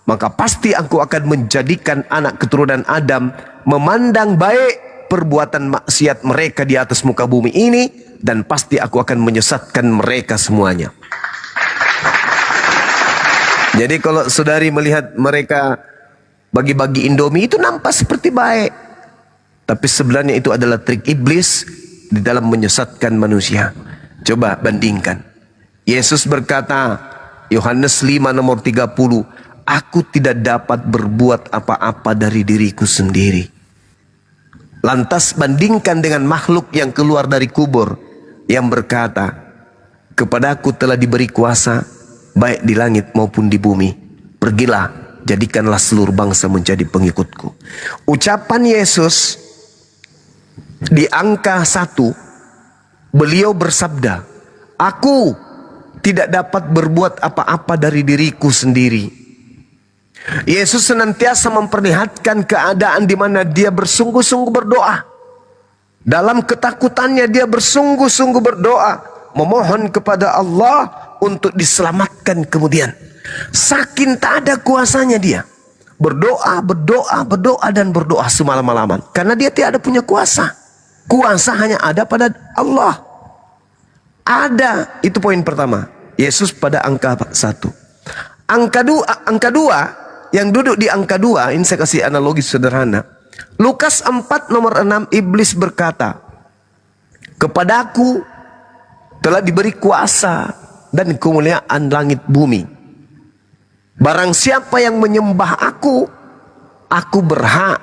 maka pasti aku akan menjadikan anak keturunan Adam memandang baik perbuatan maksiat mereka di atas muka bumi ini, dan pasti aku akan menyesatkan mereka semuanya. Jadi kalau saudari melihat mereka bagi-bagi Indomie, itu nampak seperti baik, tapi sebenarnya itu adalah trik iblis di dalam menyesatkan manusia. Coba bandingkan. Yesus berkata, Yohanes 5 nomor 30, aku tidak dapat berbuat apa-apa dari diriku sendiri. Lantas bandingkan dengan makhluk yang keluar dari kubur, yang berkata, kepadaku telah diberi kuasa, baik di langit maupun di bumi. Pergilah, jadikanlah seluruh bangsa menjadi pengikutku. Ucapan Yesus di angka 1, beliau bersabda, aku tidak dapat berbuat apa-apa dari diriku sendiri. Yesus senantiasa memperlihatkan keadaan di mana dia bersungguh-sungguh berdoa. Dalam ketakutannya dia bersungguh-sungguh berdoa, memohon kepada Allah untuk diselamatkan kemudian. Saking tak ada kuasanya dia, berdoa dan berdoa semalam-malaman, karena dia tidak ada punya kuasa. Kuasa hanya ada pada Allah. Ada, itu poin pertama. Yesus pada angka 1. Angka 2, yang duduk di angka 2, ini saya kasih analogi sederhana. Lukas 4 nomor 6, iblis berkata, kepadaku telah diberi kuasa dan kemuliaan langit bumi. Barang siapa yang menyembah aku berhak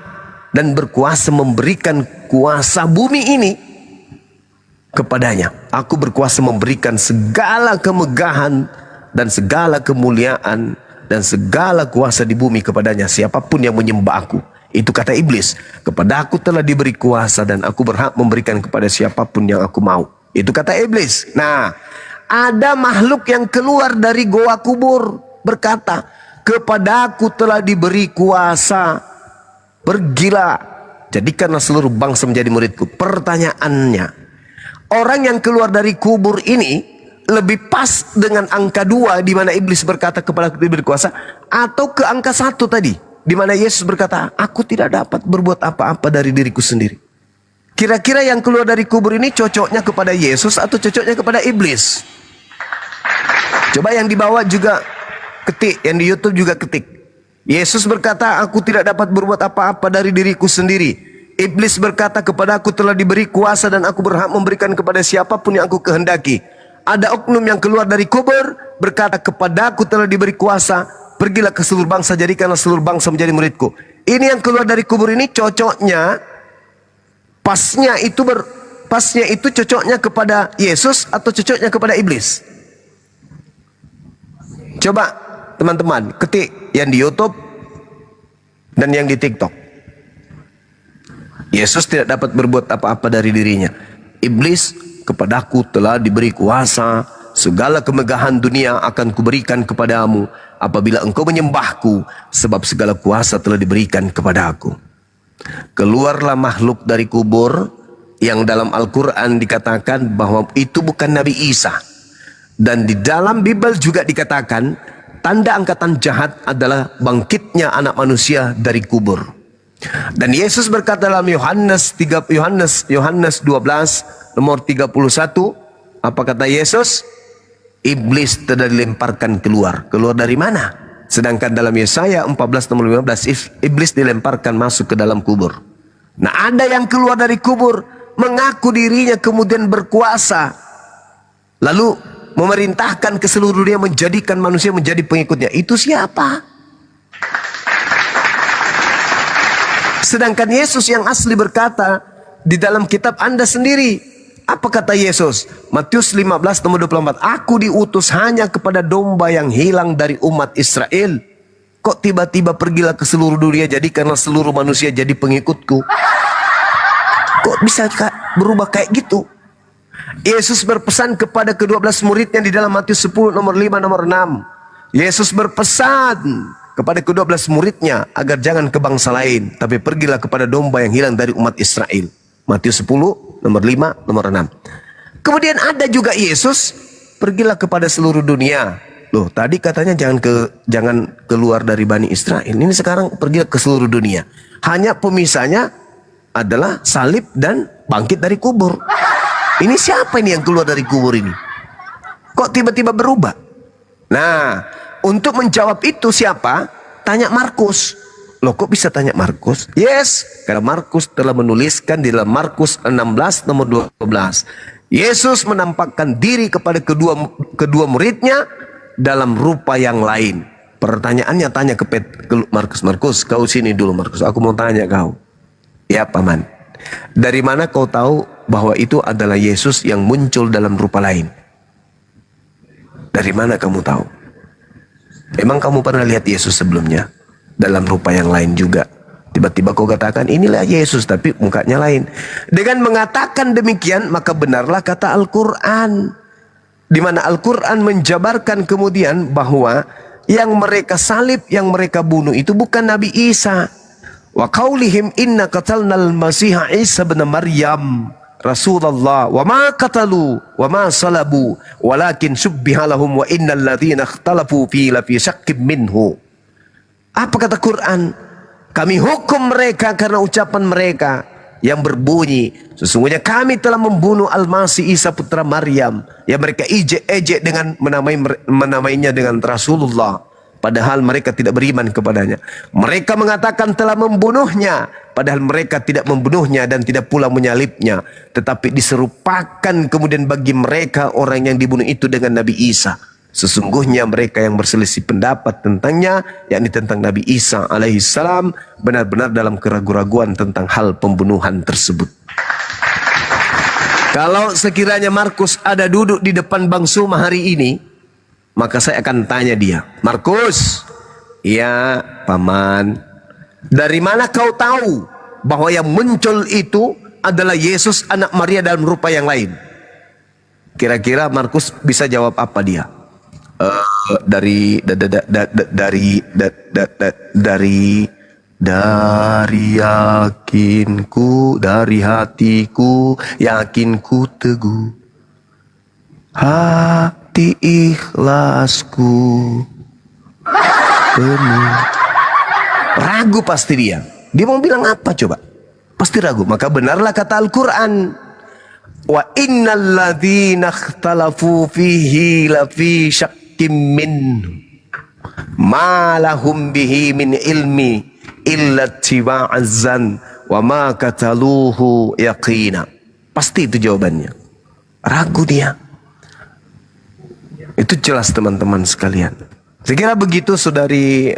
dan berkuasa memberikan kuasa bumi ini kepadanya. Aku berkuasa memberikan segala kemegahan dan segala kemuliaan dan segala kuasa di bumi kepadanya, siapapun yang menyembah aku. Itu kata iblis, kepada aku telah diberi kuasa dan aku berhak memberikan kepada siapapun yang aku mau. Itu kata iblis. Nah, ada makhluk yang keluar dari goa kubur berkata, kepada aku telah diberi kuasa, pergilah, jadikanlah seluruh bangsa menjadi muridku. Pertanyaannya, orang yang keluar dari kubur ini lebih pas dengan angka 2 di mana iblis berkata kepada aku diberi kuasa, atau ke angka 1 tadi di mana Yesus berkata, aku tidak dapat berbuat apa-apa dari diriku sendiri. Kira-kira yang keluar dari kubur ini cocoknya kepada Yesus atau cocoknya kepada iblis? Coba yang di bawah juga ketik, yang di YouTube juga ketik. Yesus berkata, aku tidak dapat berbuat apa-apa dari diriku sendiri. Iblis berkata, kepada aku telah diberi kuasa dan aku berhak memberikan kepada siapapun yang aku kehendaki. Ada oknum yang keluar dari kubur berkata, kepada aku telah diberi kuasa, pergilah ke seluruh bangsa, jadikanlah seluruh bangsa menjadi muridku. Ini yang keluar dari kubur ini cocoknya, pasnya itu cocoknya kepada Yesus atau cocoknya kepada iblis? Coba teman-teman ketik yang di YouTube dan yang di TikTok. Yesus tidak dapat berbuat apa-apa dari dirinya. Iblis, kepadaku telah diberi kuasa, segala kemegahan dunia akan kuberikan kepadamu apabila engkau menyembahku, sebab segala kuasa telah diberikan kepada aku. Keluarlah makhluk dari kubur yang dalam Al-Quran dikatakan bahwa itu bukan Nabi Isa. Dan di dalam Bible juga dikatakan tanda angkatan jahat adalah bangkitnya anak manusia dari kubur. Dan Yesus berkata dalam Yohanes 12 nomor 31, apa kata Yesus? Iblis telah dilemparkan keluar. Keluar dari mana? Sedangkan dalam Yesaya 14 nomor 15, iblis dilemparkan masuk ke dalam kubur. Nah, ada yang keluar dari kubur mengaku dirinya kemudian berkuasa, lalu memerintahkan ke seluruh dunia menjadikan manusia menjadi pengikutnya. Itu siapa? Sedangkan Yesus yang asli berkata di dalam kitab Anda sendiri, apa kata Yesus? Matius 15 nomor 24, aku diutus hanya kepada domba yang hilang dari umat Israel. Kok tiba-tiba pergilah ke seluruh dunia, jadikanlah seluruh manusia jadi pengikutku? Kok bisa berubah kayak gitu? Yesus berpesan kepada ke-12 muridnya di dalam Matius 10 nomor 5 nomor 6. Yesus berpesan kepada ke-12 muridnya agar jangan ke bangsa lain, tapi pergilah kepada domba yang hilang dari umat Israel. Matius 10, nomor 5, nomor 6. Kemudian ada juga Yesus, pergilah kepada seluruh dunia. Loh, tadi katanya jangan keluar dari Bani Israel. Ini sekarang pergi ke seluruh dunia. Hanya pemisahnya adalah salib dan bangkit dari kubur. Ini siapa ini yang keluar dari kubur ini? Kok tiba-tiba berubah? Nah, untuk menjawab itu siapa? Tanya Markus. Loh, kok bisa tanya Markus? Yes, karena Markus telah menuliskan di dalam Markus 16 nomor 12. Yesus menampakkan diri kepada kedua muridnya dalam rupa yang lain. Pertanyaannya tanya ke Markus. Markus, kau sini dulu Markus. Aku mau tanya kau. Ya paman. Dari mana kau tahu bahwa itu adalah Yesus yang muncul dalam rupa lain? Dari mana kamu tahu? Emang kamu pernah lihat Yesus sebelumnya? Dalam rupa yang lain juga. Tiba-tiba kau katakan inilah Yesus tapi mukanya lain. Dengan mengatakan demikian maka benarlah kata Al-Quran. Di mana Al-Quran menjabarkan kemudian bahwa yang mereka salib, yang mereka bunuh itu bukan Nabi Isa. Wa qaulihim inna qatalnal Masiha Isa bin Maryam Rasulullah wa ma qatalu wa ma salabu walakin subbiha lahum wa innal ladzina ikhtalafu fi lafi syakkim minhu. Apa kata Quran? Kami hukum mereka karena ucapan mereka yang berbunyi, sesungguhnya kami telah membunuh Al-Masih Isa putra Maryam, yang mereka ejek-ejek dengan menamainya dengan Rasulullah, padahal mereka tidak beriman kepadanya. Mereka mengatakan telah membunuhnya, padahal mereka tidak membunuhnya dan tidak pula menyalibnya, tetapi diserupakan kemudian bagi mereka orang yang dibunuh itu dengan Nabi Isa. Sesungguhnya mereka yang berselisih pendapat tentangnya, yakni tentang Nabi Isa alaihissalam, benar-benar dalam keraguan-raguan tentang hal pembunuhan tersebut. Kalau sekiranya Markus ada duduk di depan Bang Suma hari ini, maka saya akan tanya dia, Markus, ya paman, dari mana kau tahu bahwa yang muncul itu adalah Yesus anak Maria dalam rupa yang lain? Kira-kira Markus bisa jawab apa dia? Dari yakinku, dari hatiku, yakinku teguh, hati ikhlasku penuh. Ragu pasti dia. Dia mau bilang apa coba? Pasti ragu. Maka benarlah kata Al-Quran, wa innal ladzina ikhtalafu fihi lafi syakkim minhu ma lahum bihi min ilmi illa tiba'azzan wa ma kataluhu yaqina. Pasti itu jawabannya. Ragu dia. Itu jelas teman-teman sekalian. Saya kira begitu saudari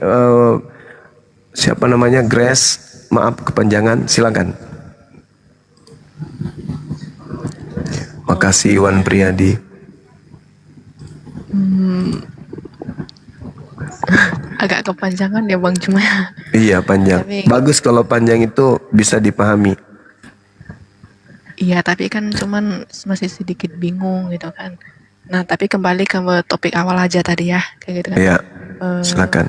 siapa namanya, Grace, maaf kepanjangan, silakan. Makasih Iwan Priyadi. Agak kepanjangan ya Bang Juma. Iya panjang. Tapi, bagus kalau panjang itu bisa dipahami. iya tapi kan cuman masih sedikit bingung gitu kan. Nah tapi kembali ke topik awal aja tadi ya, kayak gitu kan. Iya. Silakan.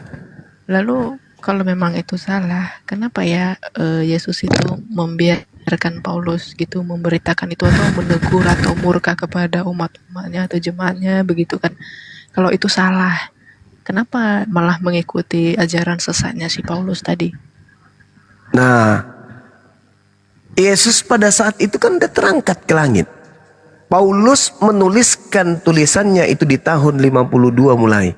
Lalu kalau memang itu salah, kenapa ya Yesus itu membiarkan Paulus gitu memberitakan itu atau menegur atau murka kepada umat-umatnya atau jemaatnya begitu kan? Kalau itu salah, kenapa malah mengikuti ajaran sesatnya si Paulus tadi? Nah, Yesus pada saat itu kan udah terangkat ke langit. Paulus menuliskan tulisannya itu di tahun 52 mulai.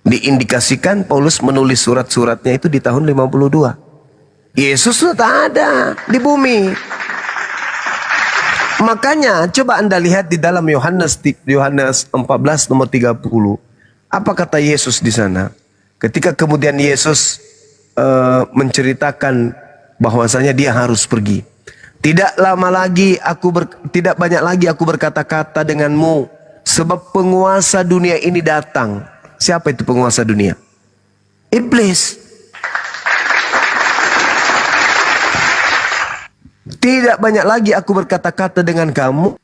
Diindikasikan Paulus menulis surat-suratnya itu di tahun 52. Yesus sudah tak ada di bumi. Makanya coba Anda lihat di dalam Yohanes 14 nomor 30. Apa kata Yesus di sana? Ketika kemudian Yesus menceritakan bahwasanya dia harus pergi. Tidak banyak lagi aku berkata-kata denganmu, sebab penguasa dunia ini datang. Siapa itu penguasa dunia? Iblis. Tidak banyak lagi aku berkata-kata dengan kamu,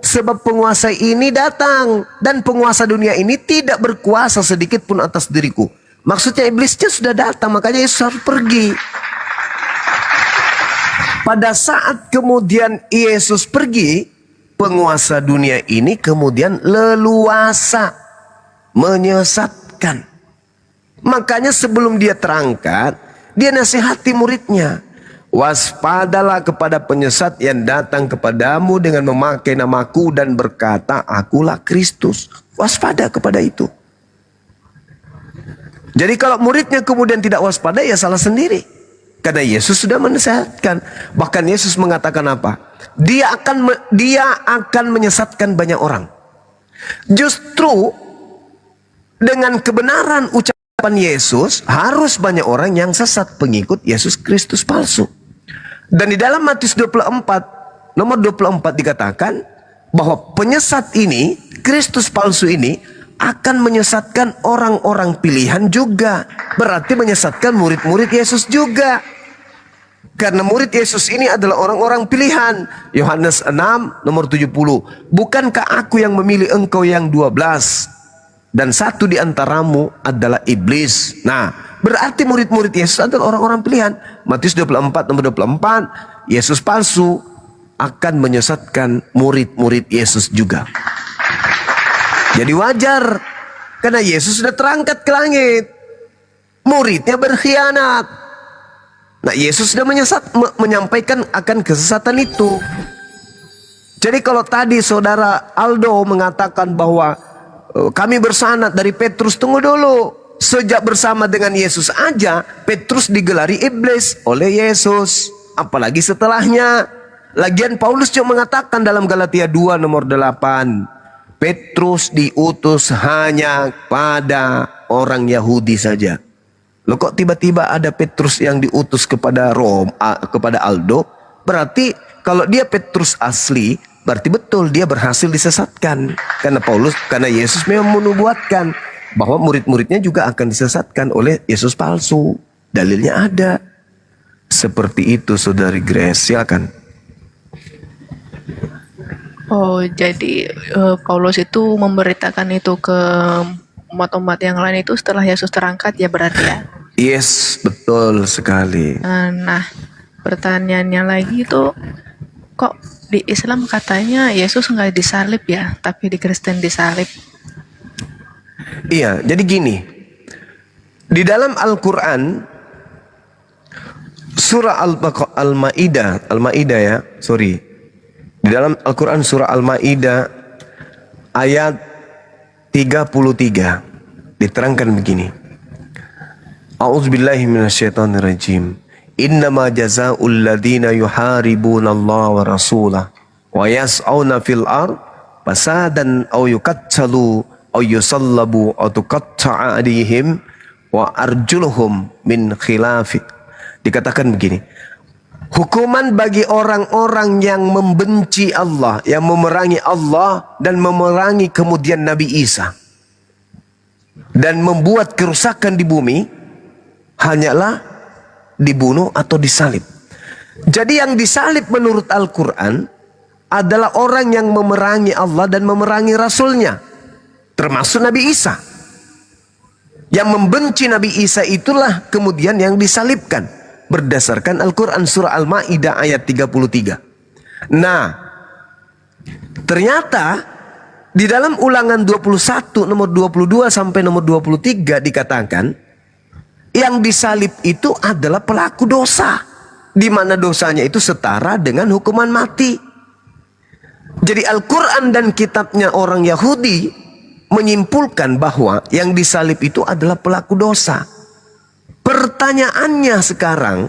sebab penguasa ini datang, dan penguasa dunia ini tidak berkuasa sedikit pun atas diriku. Maksudnya iblisnya sudah datang, makanya Yesus harus pergi. Pada saat kemudian Yesus pergi, penguasa dunia ini kemudian leluasa menyesatkan. Makanya sebelum dia terangkat, dia nasihati muridnya. Waspadalah kepada penyesat yang datang kepadamu dengan memakai namaku dan berkata, akulah Kristus. Waspada kepada itu. Jadi kalau muridnya kemudian tidak waspada, ya salah sendiri. Karena Yesus sudah menasihatkan. Bahkan Yesus mengatakan apa? Dia akan menyesatkan banyak orang. Justru dengan kebenaran ucapan Yesus, harus banyak orang yang sesat, pengikut Yesus Kristus palsu. Dan di dalam Matius 24, nomor 24 dikatakan bahwa penyesat ini, Kristus palsu ini, akan menyesatkan orang-orang pilihan juga. Berarti menyesatkan murid-murid Yesus juga. Karena murid Yesus ini adalah orang-orang pilihan. Yohanes 6 nomor 70. Bukankah aku yang memilih engkau yang 12? Dan satu di antaramu adalah iblis. Nah, berarti murid-murid Yesus adalah orang-orang pilihan. Matius 24 nomor 24. Yesus palsu akan menyesatkan murid-murid Yesus juga. Jadi wajar, karena Yesus sudah terangkat ke langit, muridnya berkhianat. Nah, Yesus sudah menyampaikan akan kesesatan itu. Jadi kalau tadi saudara Aldo mengatakan bahwa kami bersanad dari Petrus, tunggu dulu. Sejak bersama dengan Yesus aja, Petrus digelari iblis oleh Yesus. Apalagi setelahnya. Lagian Paulus juga mengatakan dalam Galatia 2 nomor 8. Petrus diutus hanya pada orang Yahudi saja. Loh, kok tiba-tiba ada Petrus yang diutus kepada kepada Aldo? Berarti kalau dia Petrus asli, berarti betul dia berhasil disesatkan. Karena Yesus memang menubuatkan bahwa murid-muridnya juga akan disesatkan oleh Yesus palsu. Dalilnya ada. Seperti itu, Saudari Grace, silakan. Oh, jadi Paulus itu memberitakan itu ke umat-umat yang lain itu setelah Yesus terangkat ya berarti ya? Yes, betul sekali. Nah, pertanyaannya lagi itu, kok di Islam katanya Yesus nggak disalib ya, tapi di Kristen disalib? Iya, jadi gini. Di dalam Al-Quran, surah Al-Ma'idah ya, sorry. Di dalam Al-Quran surah Al-Ma'idah ayat 33 diterangkan begini. A'udzubillahi minasyaitonirrajim. Innama jazaa'ul ladzina yuharibuna Allah wa rasulah wa yas'auna fil ard fasadan aw yuqattalu aw yusallabu aw tuqatta'a aydihim wa arjuluhum min khilaf. Dikatakan begini. Hukuman bagi orang-orang yang membenci Allah, yang memerangi Allah dan memerangi kemudian Nabi Isa dan membuat kerusakan di bumi, hanyalah dibunuh atau disalib. Jadi yang disalib menurut Al-Quran adalah orang yang memerangi Allah dan memerangi Rasulnya, termasuk Nabi Isa. Yang membenci Nabi Isa itulah kemudian yang disalibkan. Berdasarkan Al-Quran surah Al-Ma'idah ayat 33. Nah, ternyata di dalam Ulangan 21 nomor 22 sampai nomor 23 dikatakan yang disalib itu adalah pelaku dosa, di mana dosanya itu setara dengan hukuman mati. Jadi Al-Quran dan kitabnya orang Yahudi menyimpulkan bahwa yang disalib itu adalah pelaku dosa. Pertanyaannya sekarang,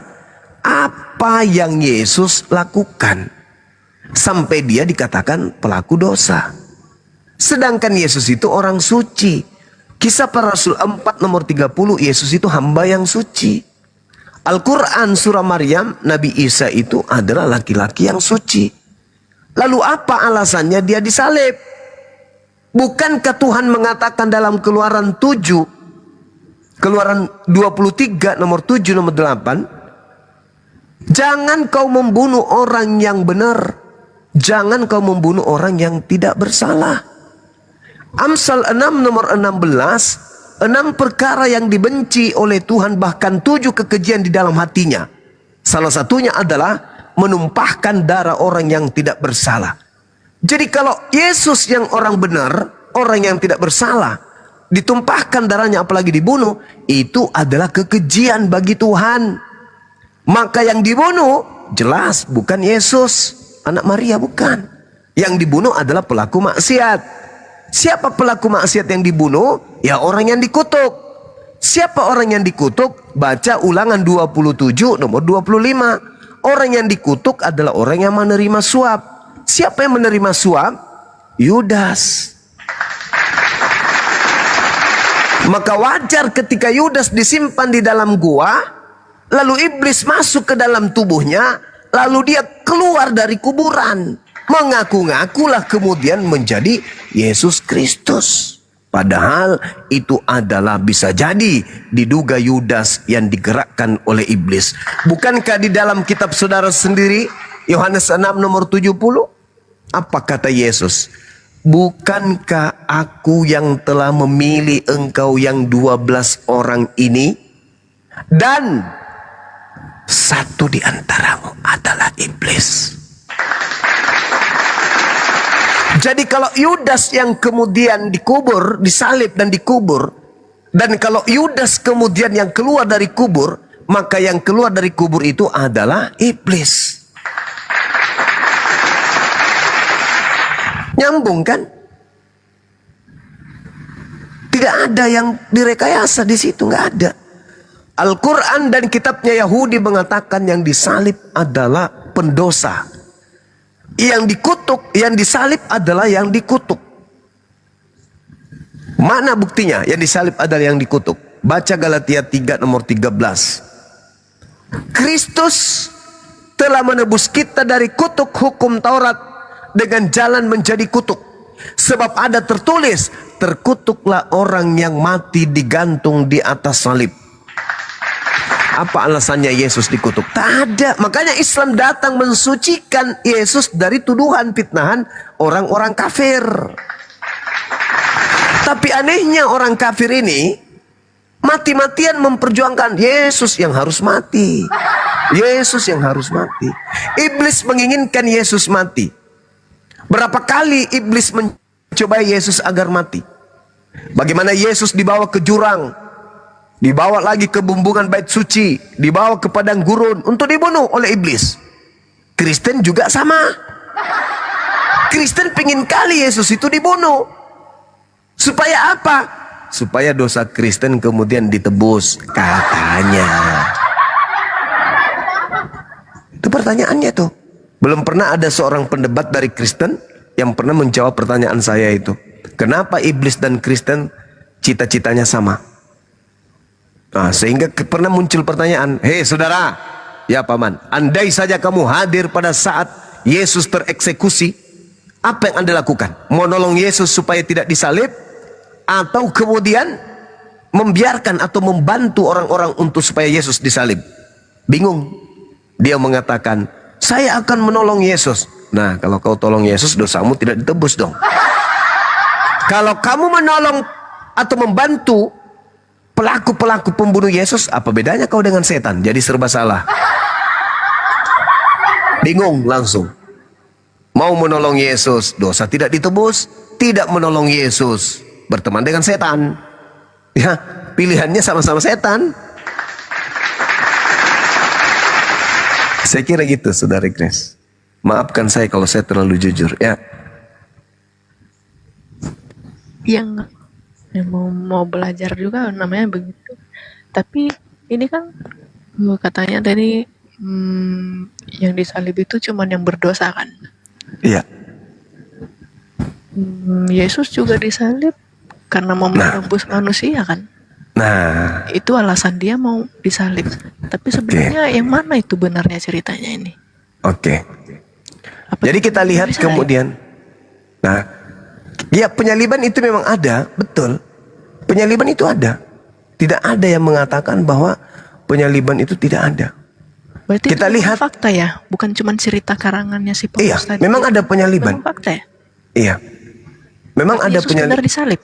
apa yang Yesus lakukan sampai dia dikatakan pelaku dosa? Sedangkan Yesus itu orang suci. Kisah Para Rasul 4 nomor 30, Yesus itu hamba yang suci. Al-Quran surah Maryam, Nabi Isa itu adalah laki-laki yang suci. Lalu apa alasannya dia disalib? Bukankah Tuhan mengatakan dalam Keluaran 7, Keluaran 23 nomor 7 nomor 8, jangan kau membunuh orang yang benar, jangan kau membunuh orang yang tidak bersalah. Amsal 6 nomor 16, 6 perkara yang dibenci oleh Tuhan, bahkan 7 kekejian di dalam hatinya. Salah satunya adalah menumpahkan darah orang yang tidak bersalah. Jadi kalau Yesus yang orang benar, orang yang tidak bersalah, ditumpahkan darahnya apalagi dibunuh, itu adalah kekejian bagi Tuhan. Maka yang dibunuh jelas bukan Yesus, anak Maria, bukan. Yang dibunuh adalah pelaku maksiat. Siapa pelaku maksiat yang dibunuh? Ya orang yang dikutuk. Siapa orang yang dikutuk? Baca Ulangan 27 nomor 25. Orang yang dikutuk adalah orang yang menerima suap. Siapa yang menerima suap? Yudas. Maka wajar ketika Yudas disimpan di dalam gua, lalu iblis masuk ke dalam tubuhnya, lalu dia keluar dari kuburan. Mengaku-ngakulah kemudian menjadi Yesus Kristus. Padahal itu adalah bisa jadi diduga Yudas yang digerakkan oleh iblis. Bukankah di dalam kitab saudara sendiri, Yohanes 6 nomor 70? Apa kata Yesus? Bukankah aku yang telah memilih engkau yang 12 orang ini? Dan satu di antaramu adalah iblis. Jadi kalau Yudas yang kemudian dikubur, disalib dan dikubur, dan kalau Yudas kemudian yang keluar dari kubur, maka yang keluar dari kubur itu adalah iblis. Nyambung kan? Tidak ada yang direkayasa di situ, nggak ada. Al-Quran dan kitabnya Yahudi mengatakan yang disalib adalah pendosa. Yang dikutuk, yang disalib adalah yang dikutuk. Mana buktinya? Yang disalib adalah yang dikutuk. Baca Galatia 3 nomor 13. Kristus telah menebus kita dari kutuk hukum Taurat dengan jalan menjadi kutuk. Sebab ada tertulis, terkutuklah orang yang mati digantung di atas salib. Apa alasannya Yesus dikutuk? Tak ada. Makanya Islam datang mensucikan Yesus dari tuduhan fitnahan orang-orang kafir. Tapi anehnya orang kafir ini mati-matian memperjuangkan Yesus yang harus mati. Yesus yang harus mati. Iblis menginginkan Yesus mati. Berapa kali iblis mencobai Yesus agar mati? Bagaimana Yesus dibawa ke jurang, dibawa lagi ke bumbungan bait suci, dibawa ke padang gurun untuk dibunuh oleh iblis. Kristen juga sama. Kristen pingin kali Yesus itu dibunuh. Supaya apa? Supaya dosa Kristen kemudian ditebus, katanya. Itu pertanyaannya tuh. Belum pernah ada seorang pendebat dari Kristen yang pernah menjawab pertanyaan saya itu. Kenapa iblis dan Kristen cita-citanya sama? Nah, sehingga pernah muncul pertanyaan, hei saudara, ya paman, andai saja kamu hadir pada saat Yesus tereksekusi, apa yang Anda lakukan? Menolong Yesus supaya tidak disalib? Atau kemudian membiarkan atau membantu orang-orang untuk supaya Yesus disalib? Bingung. Dia mengatakan, saya akan menolong Yesus. Nah, kalau kau tolong Yesus, dosamu tidak ditebus dong. Kalau kamu menolong atau membantu pelaku-pelaku pembunuh Yesus, apa bedanya kau dengan setan? Jadi serba salah. Bingung langsung. Mau menolong Yesus, dosa tidak ditebus. Tidak menolong Yesus, berteman dengan setan. Ya, pilihannya sama-sama setan. Saya kira gitu, Saudara Grace. Maafkan saya kalau saya terlalu jujur, ya. Yang mau belajar juga namanya begitu. Tapi ini kan katanya tadi yang disalib itu cuman yang berdosa kan? Iya. Yesus juga disalib karena mau menebus manusia kan? Nah, itu alasan dia mau disalib. Tapi sebenarnya yang mana itu benarnya ceritanya ini? Oke. Jadi kita lihat kemudian. Nah, ya penyaliban itu memang ada, betul. Penyaliban itu ada. Tidak ada yang mengatakan bahwa penyaliban itu tidak ada. Berarti kita itu lihat fakta ya, bukan cuma cerita karangannya si Paulus iya, tadi. memang ada penyaliban. Memang fakta ya? Iya. Memang ada Yesus benar disalib.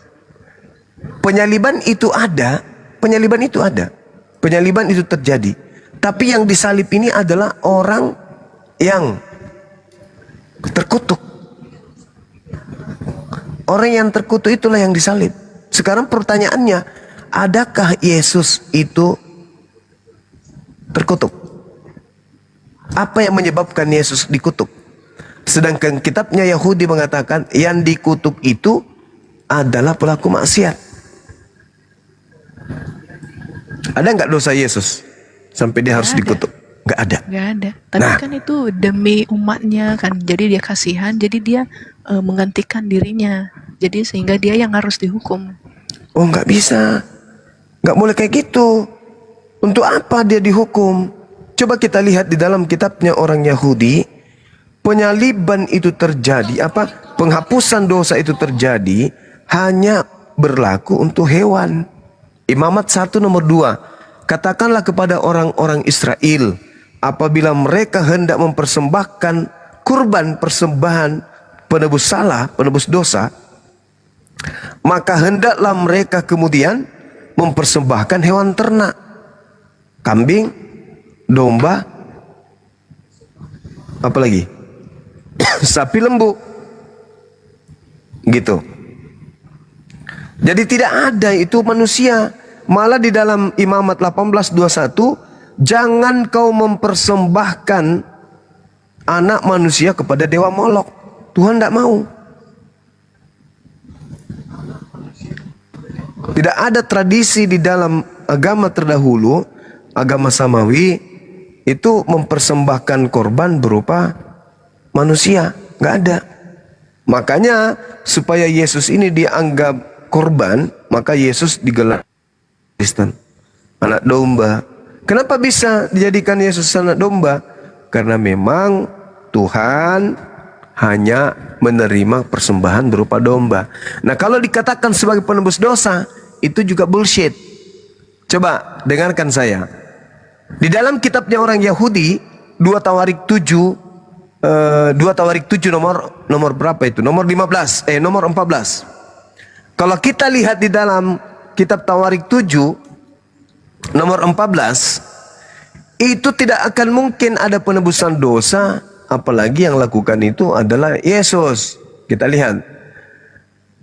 Penyaliban itu ada, penyaliban itu ada, penyaliban itu terjadi. Tapi yang disalib ini adalah orang yang terkutuk. Orang yang terkutuk itulah yang disalib. Sekarang pertanyaannya, adakah Yesus itu terkutuk? Apa yang menyebabkan Yesus dikutuk? Sedangkan kitabnya Yahudi mengatakan yang dikutuk itu adalah pelaku maksiat. Ada nggak dosa Yesus sampai dia harus dikutuk? Nggak ada. Nggak ada. Tapi kan itu demi umatnya kan. Jadi dia kasihan. Jadi dia menggantikan dirinya. Jadi sehingga dia yang harus dihukum. Oh, nggak bisa. Nggak boleh kayak gitu. Untuk apa dia dihukum? Coba kita lihat di dalam kitabnya orang Yahudi. Penyaliban itu terjadi, penghapusan dosa itu terjadi hanya berlaku untuk hewan. Imamat 1 nomor 2. Katakanlah kepada orang-orang Israel, apabila mereka hendak mempersembahkan kurban persembahan penebus salah, penebus dosa, maka hendaklah mereka kemudian mempersembahkan hewan ternak, kambing, domba, apalagi sapi lembu, gitu. Jadi tidak ada itu manusia. Malah di dalam Imamat 18:21, jangan kau mempersembahkan anak manusia kepada dewa Molok. Tuhan tidak mau. Tidak ada tradisi di dalam agama terdahulu, agama Samawi, itu mempersembahkan korban berupa manusia. Nggak ada. Makanya supaya Yesus ini dianggap korban, maka Yesus digelar Kristen, anak domba. Kenapa bisa dijadikan Yesus anak domba? Karena memang Tuhan hanya menerima persembahan berupa domba. Nah, kalau dikatakan sebagai penebus dosa, itu juga bullshit. Coba dengarkan saya. Di dalam kitabnya orang Yahudi, 2 Tawarik 7 nomor berapa itu? Nomor 14. Kalau kita lihat di dalam kitab Tawarik 7 nomor 14, itu tidak akan mungkin ada penebusan dosa, apalagi yang lakukan itu adalah Yesus. Kita lihat.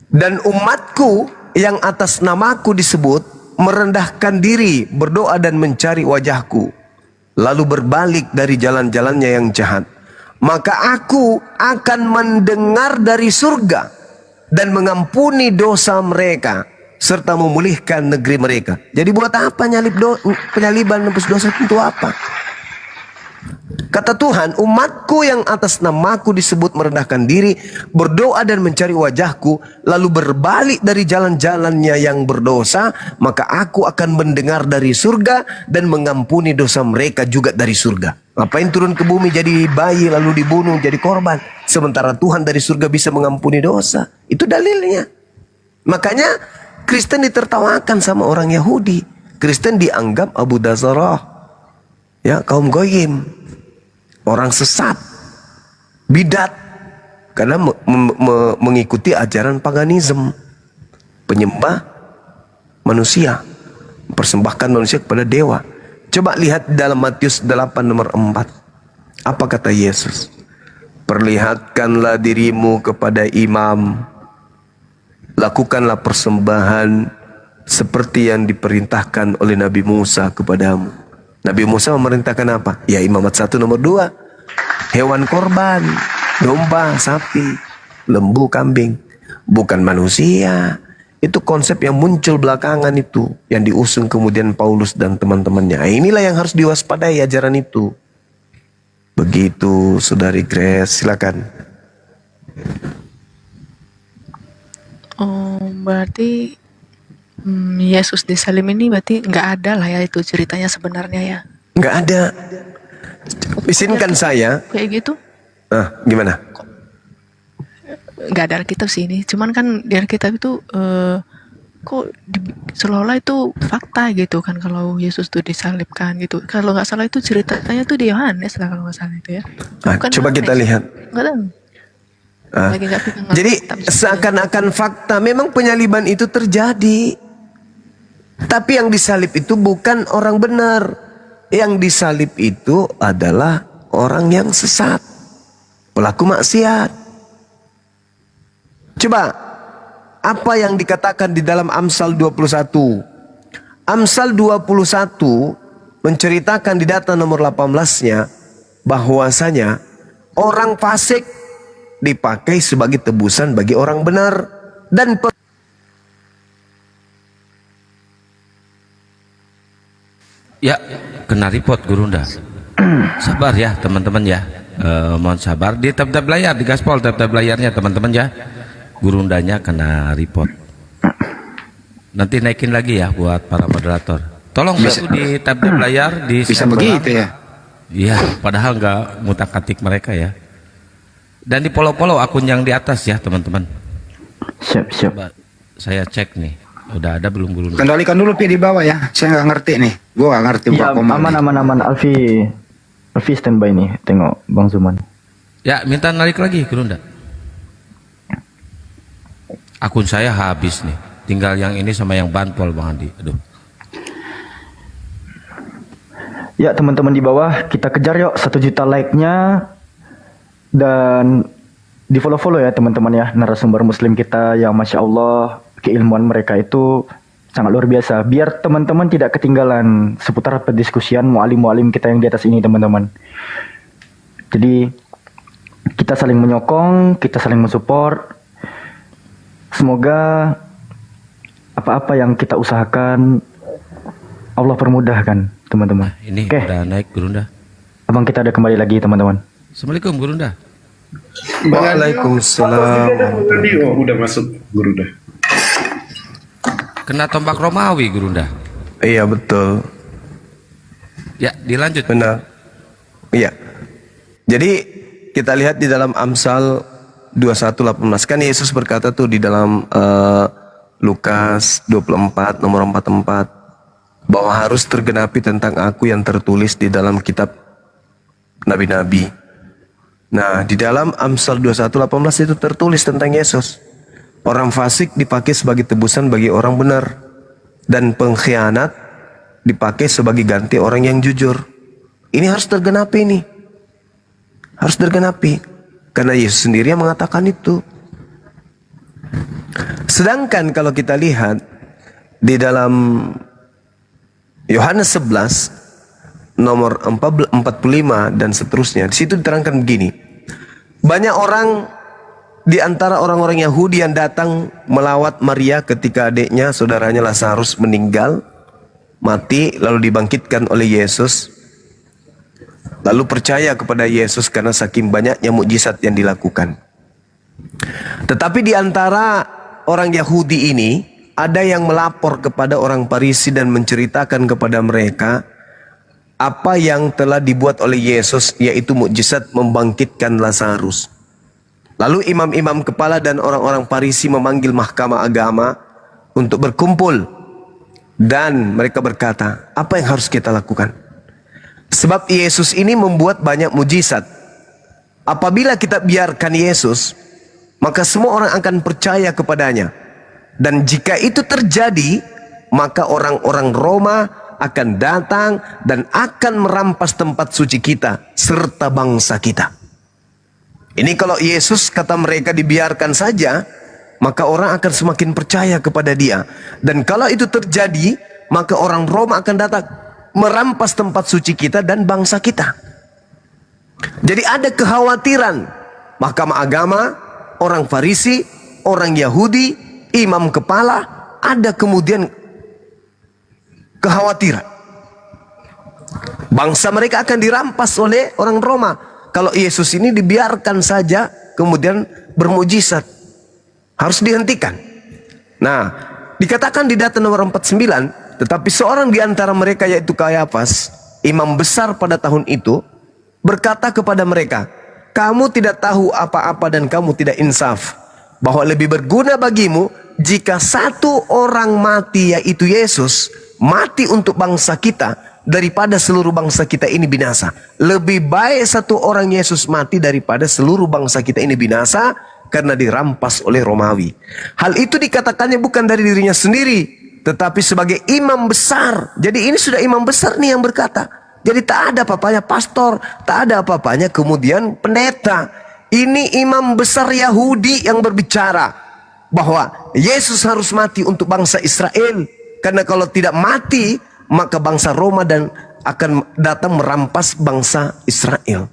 Dan umatku yang atas namaku disebut merendahkan diri, berdoa dan mencari wajahku, lalu berbalik dari jalan-jalannya yang jahat, maka aku akan mendengar dari surga dan mengampuni dosa mereka serta memulihkan negeri mereka. Jadi buat apa penyaliban nebus dosa itu apa? Kata Tuhan, umatku yang atas namaku disebut merendahkan diri, berdoa dan mencari wajahku, lalu berbalik dari jalan-jalannya yang berdosa, maka aku akan mendengar dari surga dan mengampuni dosa mereka juga dari surga. Ngapain turun ke bumi jadi bayi lalu dibunuh jadi korban, sementara Tuhan dari surga bisa mengampuni dosa? Itu dalilnya. Makanya Kristen ditertawakan sama orang Yahudi. Kristen dianggap Abu Dazarah, ya, kaum goyim, orang sesat, bidat, karena mengikuti ajaran paganisme, penyembah manusia, mempersembahkan manusia kepada dewa. Coba lihat dalam Matius 8 nomor 4. Apa kata Yesus? Perlihatkanlah dirimu kepada imam, lakukanlah persembahan seperti yang diperintahkan oleh Nabi Musa kepadamu. Nabi Musa memerintahkan apa? Ya, Imamat 1 nomor 2. Hewan korban, domba, sapi, lembu, kambing. Bukan manusia. Itu konsep yang muncul belakangan itu, yang diusung kemudian Paulus dan teman-temannya. Inilah yang harus diwaspadai ajaran itu. Begitu, Saudari Grace, silakan. Oh, berarti Yesus disalib ini berarti nggak ada lah ya itu ceritanya sebenarnya ya? Nggak ada. Izinkan saya. Kayak gitu? Gimana? Nggak ada Alkitab sih ini. Cuman kan di Alkitab itu seolah-olah itu fakta gitu kan kalau Yesus tuh disalibkan gitu. Kalau nggak salah itu ceritanya tuh di Yohanes lah kalau nggak salah itu ya. Coba kita lihat. Nggak tahu. Jadi seakan-akan fakta, memang penyaliban itu terjadi. Tapi yang disalib itu bukan orang benar. Yang disalib itu adalah orang yang sesat, pelaku maksiat. Coba, apa yang dikatakan di dalam Amsal 21? Amsal 21 menceritakan di data nomor 18-nya bahwasanya orang fasik dipakai sebagai tebusan bagi orang benar dan Ya, kena report Gurunda. Sabar ya teman-teman ya. Mohon sabar di tab-tab layar, di gaspol tab-tab layarnya teman-teman ya. Gurundanya kena report. Nanti naikin lagi ya buat para moderator. Tolong Bisa. bantu di tab-tab layar di Bisa share begitu barang. ya? Iya, padahal nggak ngutak-atik mereka ya. Dan di follow-follow akun yang di atas ya teman-teman. Siap. Coba saya cek nih, udah ada belum Gurunda? Kendalikan dulu Pi di bawah ya. Saya nggak ngerti nih. Gua nggak ngerti Ya, buat komen. aman. Alfi standby nih, tengok Bang Zuman. Ya, minta narik lagi Gurunda. Akun saya habis nih. Tinggal yang ini sama yang Banpol Bang Andi. Aduh. Ya teman-teman di bawah, kita kejar yuk 1 juta like-nya. Dan di follow-follow ya teman-teman ya, narasumber muslim kita yang Masya Allah keilmuan mereka itu sangat luar biasa. Biar teman-teman tidak ketinggalan seputar pendiskusian mualim-mualim kita yang di atas ini teman-teman. Jadi kita saling menyokong, kita saling mensupport. Semoga apa-apa yang kita usahakan Allah permudahkan teman-teman. Ini Oke. udah naik Gurunda. Abang kita ada kembali lagi teman-teman. Assalamualaikum Gurunda. Waalaikumsalam. Tadi udah masuk Gurunda. Kena tombak Romawi Gurunda. Iya betul. Ya, dilanjut. Benar. Iya. Jadi kita lihat di dalam Amsal 21:18 kan Yesus berkata tuh di dalam Lukas 24 nomor 44 bahwa harus tergenapi tentang aku yang tertulis di dalam kitab nabi-nabi. Nah, di dalam Amsal 21:18 itu tertulis tentang Yesus. Orang fasik dipakai sebagai tebusan bagi orang benar dan pengkhianat dipakai sebagai ganti orang yang jujur. Ini harus tergenapi nih. Harus tergenapi. Karena Yesus sendiri yang mengatakan itu. Sedangkan kalau kita lihat di dalam Yohanes 11 nomor 45 dan seterusnya, di situ diterangkan begini. Banyak orang di antara orang-orang Yahudi yang datang melawat Maria ketika adiknya, saudaranya Lazarus meninggal, mati, lalu dibangkitkan oleh Yesus. Lalu percaya kepada Yesus karena saking banyaknya mukjizat yang dilakukan. Tetapi di antara orang Yahudi ini, ada yang melapor kepada orang Farisi dan menceritakan kepada mereka apa yang telah dibuat oleh Yesus, yaitu mukjizat membangkitkan Lazarus. Lalu imam-imam kepala dan orang-orang Farisi memanggil mahkamah agama untuk berkumpul. Dan mereka berkata, apa yang harus kita lakukan? Sebab Yesus ini membuat banyak mujizat. Apabila kita biarkan Yesus, maka semua orang akan percaya kepadanya. Dan jika itu terjadi, maka orang-orang Roma akan datang dan akan merampas tempat suci kita serta bangsa kita. Ini kalau Yesus, kata mereka, dibiarkan saja, maka orang akan semakin percaya kepada dia. Dan kalau itu terjadi, maka orang Roma akan datang merampas tempat suci kita dan bangsa kita. Jadi ada kekhawatiran mahkamah agama, orang Farisi, orang Yahudi, imam kepala, ada kemudian kekhawatiran bangsa mereka akan dirampas oleh orang Roma kalau Yesus ini dibiarkan saja kemudian bermujizat. Harus dihentikan. Nah, dikatakan di data nomor 49, tetapi seorang di antara mereka yaitu Kayafas, imam besar pada tahun itu, berkata kepada mereka, kamu tidak tahu apa-apa dan kamu tidak insaf, bahwa lebih berguna bagimu jika satu orang mati, yaitu Yesus, mati untuk bangsa kita daripada seluruh bangsa kita ini binasa. Lebih baik satu orang Yesus mati daripada seluruh bangsa kita ini binasa karena dirampas oleh Romawi. Hal itu dikatakannya bukan dari dirinya sendiri, tetapi sebagai imam besar. Jadi ini sudah imam besar nih yang berkata. Jadi tak ada apa-apanya pastor, tak ada apa-apanya kemudian pendeta. Ini imam besar Yahudi yang berbicara bahwa Yesus harus mati untuk bangsa Israel. Karena kalau tidak mati, maka bangsa Roma dan akan datang merampas bangsa Israel.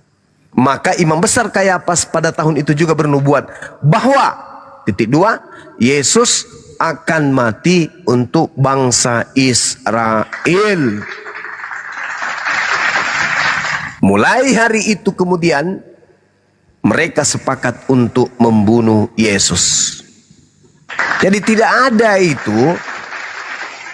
Maka imam besar Kayafas pada tahun itu juga bernubuat bahwa Yesus akan mati untuk bangsa Israel. Mulai hari itu kemudian mereka sepakat untuk membunuh Yesus. Jadi tidak ada itu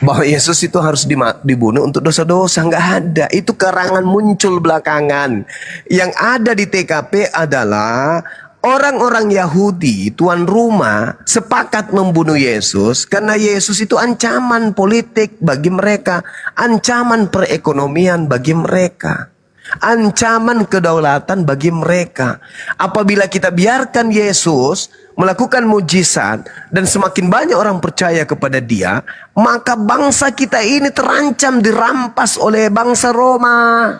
bahwa Yesus itu harus dibunuh untuk dosa-dosa, nggak ada. Itu karangan muncul belakangan. Yang ada di TKP adalah orang-orang Yahudi, tuan rumah, sepakat membunuh Yesus karena Yesus itu ancaman politik bagi mereka, ancaman perekonomian bagi mereka, ancaman kedaulatan bagi mereka. Apabila kita biarkan Yesus melakukan mujizat dan semakin banyak orang percaya kepada dia, maka bangsa kita ini terancam dirampas oleh bangsa Roma.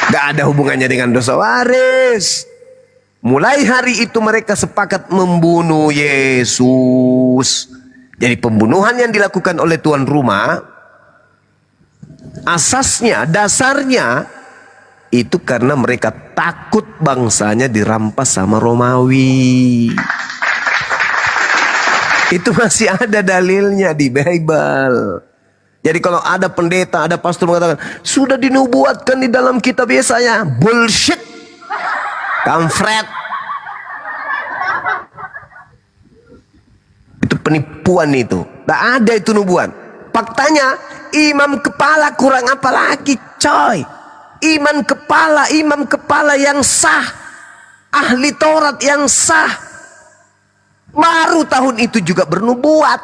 Gak ada hubungannya dengan dosa waris. Mulai hari itu mereka sepakat membunuh Yesus. Jadi pembunuhan yang dilakukan oleh tuan rumah, asasnya, dasarnya itu karena mereka takut bangsanya dirampas sama Romawi. Itu masih ada dalilnya di Bible. Jadi kalau ada pendeta, ada pastor mengatakan sudah dinubuatkan di dalam kitab Yesaya, bullshit, kampret. Itu penipuan itu. Tak ada itu nubuat. Faktanya imam kepala kurang apa lagi, coy? Imam kepala yang sah, ahli Taurat yang sah, baru tahun itu juga bernubuat.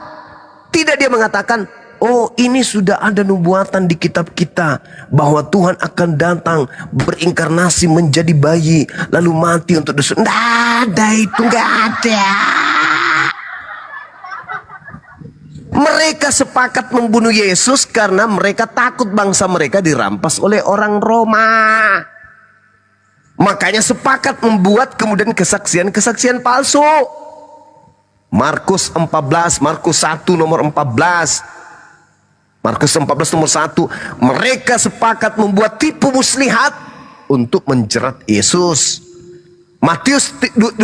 Tidak dia mengatakan, oh ini sudah ada nubuatan di kitab kita bahwa Tuhan akan datang berinkarnasi menjadi bayi lalu mati untuk dosa. Nggak ada itu, nggak ada. Mereka sepakat membunuh Yesus karena mereka takut bangsa mereka dirampas oleh orang Roma. Makanya sepakat membuat kemudian kesaksian-kesaksian palsu. Markus 14, Markus 1 nomor 14. Markus 14 nomor 1. Mereka sepakat membuat tipu muslihat untuk menjerat Yesus. Matius 26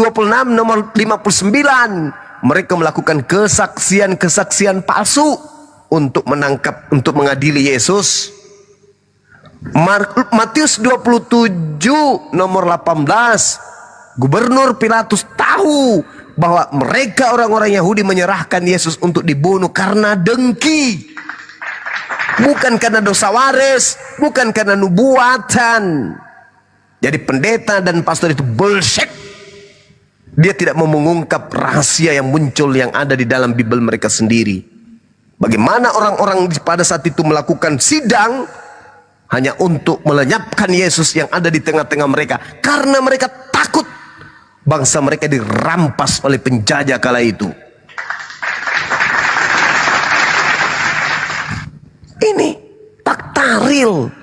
nomor 59. Mereka melakukan kesaksian-kesaksian palsu untuk menangkap, untuk mengadili Yesus. Matius 27 nomor 18. Gubernur Pilatus tahu bahwa mereka orang-orang Yahudi menyerahkan Yesus untuk dibunuh karena dengki. Bukan karena dosa waris, bukan karena nubuatan. Jadi pendeta dan pastor itu bullshit. Dia tidak mau mengungkap rahasia yang muncul yang ada di dalam Bible mereka sendiri. Bagaimana orang-orang pada saat itu melakukan sidang hanya untuk melenyapkan Yesus yang ada di tengah-tengah mereka. Karena mereka takut bangsa mereka dirampas oleh penjajah kala itu. Ini fakta real.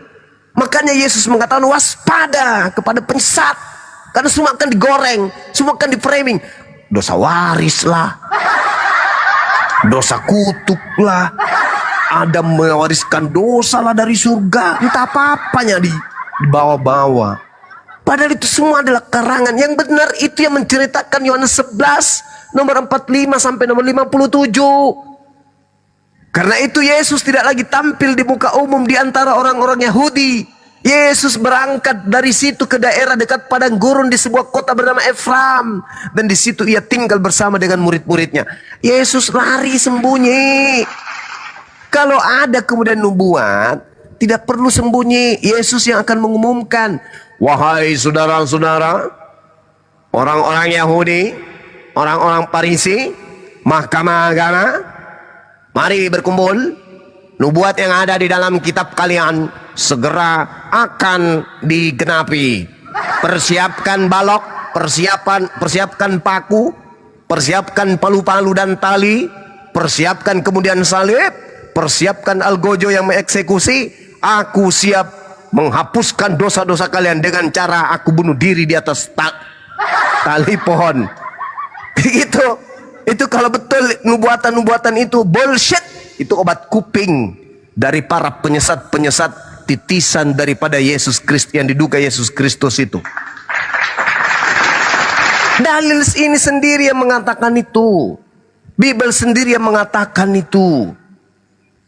Makanya Yesus mengatakan waspada kepada penyesat. Karena semua akan digoreng, semua akan di-framing. Dosa waris lah, dosa kutuk lah, Adam mewariskan dosa lah dari surga. Entah apa-apanya dibawa-bawa. Padahal itu semua adalah karangan. Yang benar itu yang menceritakan Yohanes 11 nomor 45 sampai nomor 57. Karena itu Yesus tidak lagi tampil di muka umum di antara orang-orang Yahudi. Yesus berangkat dari situ ke daerah dekat padang gurun di sebuah kota bernama Efraim, dan di situ ia tinggal bersama dengan murid-muridnya. Yesus lari sembunyi. Kalau ada kemudian nubuat, tidak perlu sembunyi. Yesus yang akan mengumumkan, wahai saudara-saudara, orang-orang Yahudi, orang-orang Farisi, mahkamah agama, mari berkumpul. Nubuat yang ada di dalam kitab kalian segera akan digenapi. Persiapkan balok, persiapkan paku, persiapkan palu-palu dan tali, persiapkan kemudian salib, persiapkan algojo yang mengeksekusi. Aku siap menghapuskan dosa-dosa kalian dengan cara aku bunuh diri di atas tali pohon. Begitu. Itu kalau betul nubuatan-nubuatan itu bullshit, itu obat kuping dari para penyesat-penyesat titisan daripada Yesus Kristus yang diduga Yesus Kristus itu. Dalil ini sendiri yang mengatakan itu. Bible sendiri yang mengatakan itu.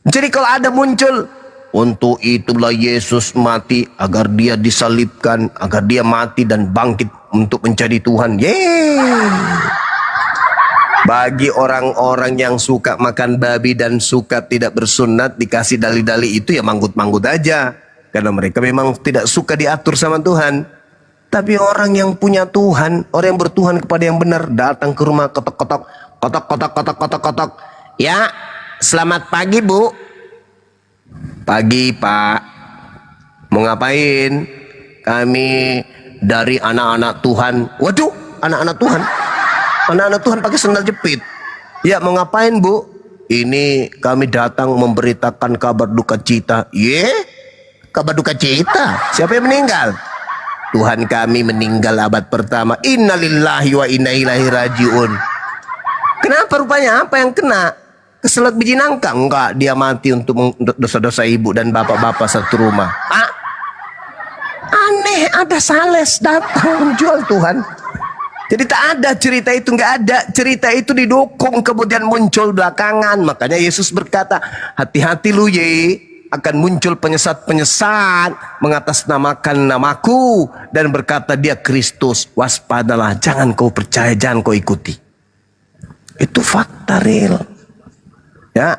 Jadi kalau ada muncul, untuk itulah Yesus mati agar dia disalibkan, agar dia mati dan bangkit untuk menjadi Tuhan. Bagi orang-orang yang suka makan babi dan suka tidak bersunat, dikasih dalil-dalil itu ya manggut-manggut aja. Karena mereka memang tidak suka diatur sama Tuhan. Tapi orang yang punya Tuhan, orang yang bertuhan kepada yang benar, datang ke rumah kotok-kotok, kotok-kotok. Ya, selamat pagi Bu. Pagi Pak. Mau ngapain? Kami dari anak-anak Tuhan. Waduh, anak-anak Tuhan. Anak-anak Tuhan pakai sandal jepit. Ya, mau ngapain Bu? Ini kami datang memberitakan kabar duka cita. Kabar duka cita? Siapa yang meninggal? Tuhan kami meninggal abad pertama. Innalillahi wa inna ilaihi rajiun. Kenapa rupanya? Apa yang kena? Keselak biji nangka? Enggak, dia mati untuk dosa-dosa ibu dan bapak-bapak satu rumah. Aneh, ada sales datang menjual Tuhan. Jadi tak ada cerita itu, nggak ada. Cerita itu didukung kemudian muncul belakangan. Makanya Yesus berkata, hati-hati lu akan muncul penyesat-penyesat mengatasnamakan namaku dan berkata dia Kristus. Waspadalah, jangan kau percaya, jangan kau ikuti. Itu fakta real. Ya,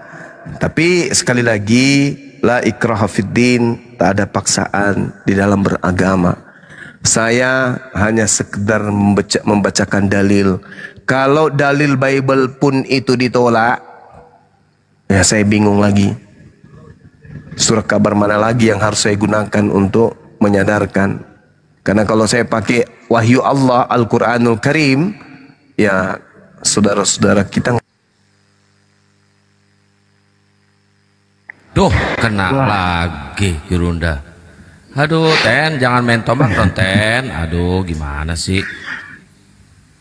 tapi sekali lagi la ikraha fiddin, tak ada paksaan di dalam beragama. Saya hanya sekedar membacakan dalil. Kalau dalil Bible pun itu ditolak, ya saya bingung lagi. Surah kabar mana lagi yang harus saya gunakan untuk menyadarkan? Karena kalau saya pakai wahyu Allah Al-Quranul Karim, ya saudara-saudara kita. Duh, kena lagi Yurunda. Aduh, Ten, jangan main tombak dong, Ten. Aduh, gimana sih?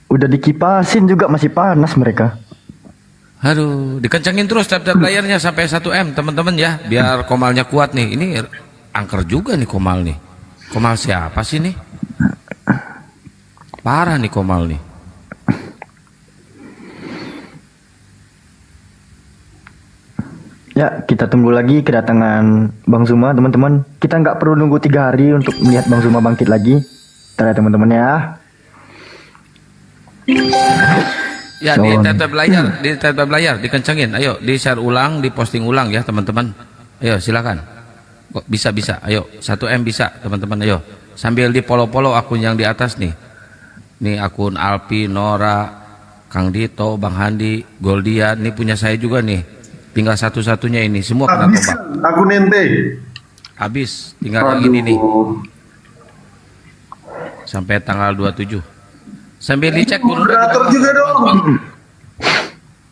Udah dikipasin juga masih panas mereka. Aduh, dikencengin terus tap-tap layarnya sampai 1M, teman-teman ya, biar komalnya kuat nih. Ini angker juga nih komal nih. Komal siapa sih nih? Parah nih komal nih. Ya, kita tunggu lagi kedatangan Bang Zuma, teman-teman. Kita nggak perlu nunggu 3 hari untuk melihat Bang Zuma bangkit lagi. Ntar ya teman-teman ya. Ya, di tab layar, dikencengin. Ayo, di share ulang, di posting ulang ya teman-teman. Ayo, silakan. Kok bisa? Ayo, 1M bisa teman-teman. Ayo, sambil di follow akun yang di atas nih. Nih akun Alpi, Nora, Kang Dito, Bang Handi, Goldian. Ini punya saya juga nih. Tinggal satu-satunya ini, semua kena tombak. Aku nente. Habis, tinggal yang ini nih. Sampai tanggal 27. Sambil dicek moderator juga dong.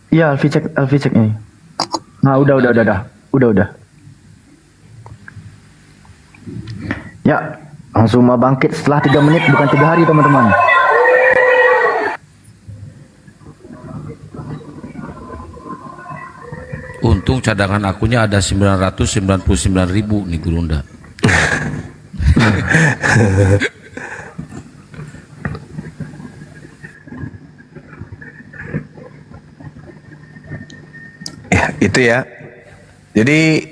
Iya, Alfi cek ini. Nah, udah. Ya, langsung mau bangkit setelah 3 menit bukan 3 hari, teman-teman. Untung cadangan akunnya ada 999.000 nih Gurunda. Ya, itu ya. Jadi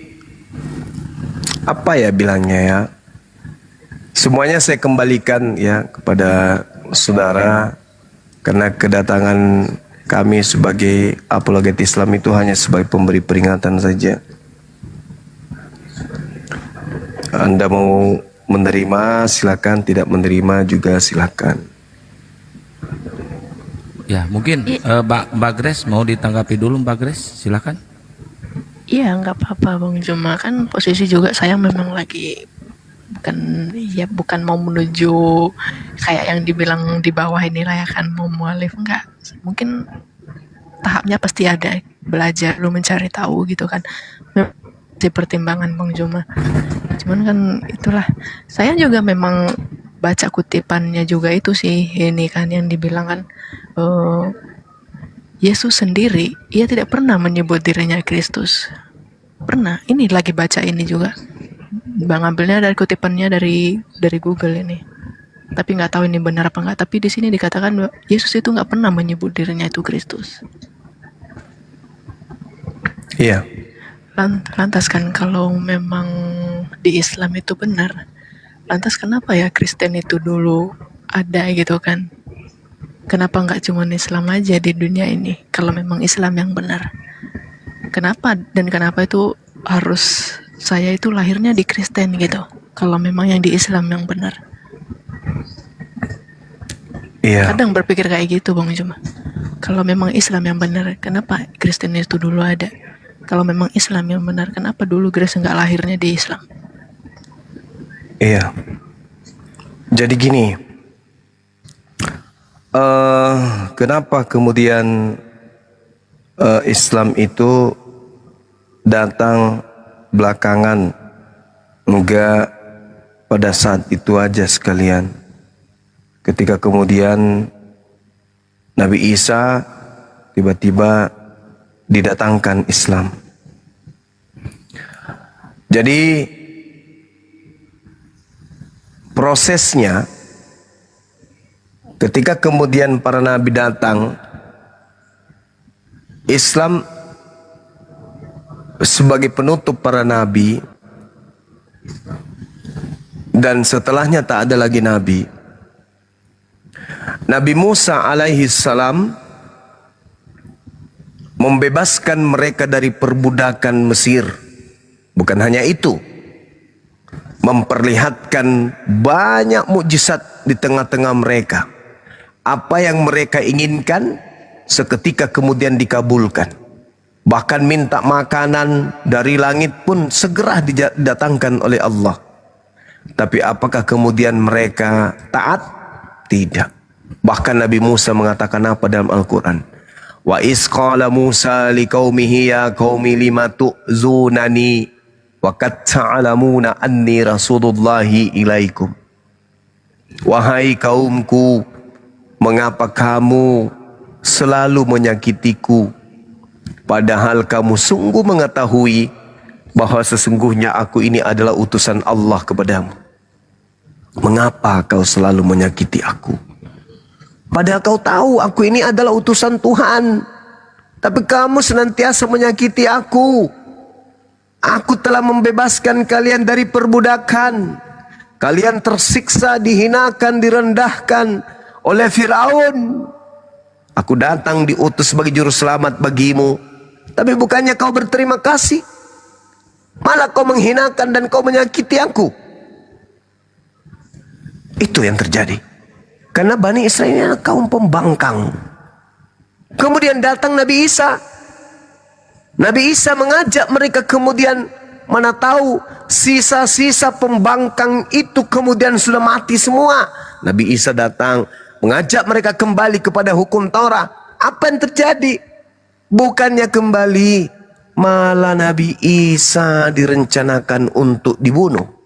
apa ya bilangnya ya? Semuanya saya kembalikan ya kepada saudara, karena kedatangan kami sebagai apologet Islam itu hanya sebagai pemberi peringatan saja. Anda mau menerima silakan, tidak menerima juga silakan. Ya, mungkin Mbak Grace mau ditanggapi dulu, Mbak Grace, silakan. Iya, nggak apa-apa Bang Juma, kan posisi juga saya memang lagi bukan mau menuju kayak yang dibilang di bawah inilah ya kan, mau mualif, enggak. Mungkin tahapnya pasti ada, belajar lu mencari tahu gitu kan, di pertimbangan Bang Juma. Cuman kan itulah, saya juga memang baca kutipannya juga itu sih, ini kan yang dibilang kan Yesus sendiri, ia tidak pernah menyebut dirinya Kristus. Pernah, ini lagi baca ini juga. Bang ambilnya dari kutipannya dari Google ini. Tapi nggak tahu ini benar apa nggak. Tapi di sini dikatakan bahwa Yesus itu nggak pernah menyebut dirinya itu Kristus. Iya. Lantas kan kalau memang di Islam itu benar, lantas kenapa ya Kristen itu dulu ada gitu kan? Kenapa nggak cuma Islam aja di dunia ini? Kalau memang Islam yang benar, kenapa itu harus saya itu lahirnya di Kristen gitu? Kalau memang yang di Islam yang benar. Iya. Kadang berpikir kayak gitu Bang Juma. Kalau memang Islam yang benar, kenapa Kristen itu dulu ada? Kalau memang Islam yang benar, kenapa dulu Grace nggak lahirnya di Islam? Iya. Jadi gini, kenapa kemudian Islam itu datang belakangan, enggak pada saat itu aja sekalian? Ketika kemudian Nabi Isa tiba-tiba didatangkan Islam. Jadi prosesnya ketika kemudian para nabi datang, Islam sebagai penutup para nabi, dan setelahnya tak ada lagi nabi. Nabi Musa alaihi salam membebaskan mereka dari perbudakan Mesir. Bukan hanya itu, memperlihatkan banyak mukjizat di tengah-tengah mereka. Apa yang mereka inginkan seketika kemudian dikabulkan. Bahkan minta makanan dari langit pun segera didatangkan oleh Allah. Tapi apakah kemudian mereka taat? Tidak. Bahkan Nabi Musa mengatakan apa dalam Al-Quran? Wa is qala Musa liqaumihi ya qaumi lima tu'zunani wa qad ta'lamuna anni rasulullahi ilaikum. Wahai kaumku, mengapa kamu selalu menyakitiku padahal kamu sungguh mengetahui bahwa sesungguhnya aku ini adalah utusan Allah kepadamu. Mengapa kau selalu menyakiti aku? Padahal kau tahu aku ini adalah utusan Tuhan. Tapi kamu senantiasa menyakiti aku. Aku telah membebaskan kalian dari perbudakan. Kalian tersiksa, dihinakan, direndahkan oleh Firaun. Aku datang diutus sebagai juru selamat bagimu. Tapi bukannya kau berterima kasih, malah kau menghinakan dan kau menyakiti aku. Itu yang terjadi. Karena Bani Israel ini adalah kaum pembangkang. Kemudian datang Nabi Isa. Nabi Isa mengajak mereka, kemudian mana tahu sisa-sisa pembangkang itu kemudian sudah mati semua. Nabi Isa datang mengajak mereka kembali kepada hukum Taurat. Apa yang terjadi? Bukannya kembali, malah Nabi Isa direncanakan untuk dibunuh.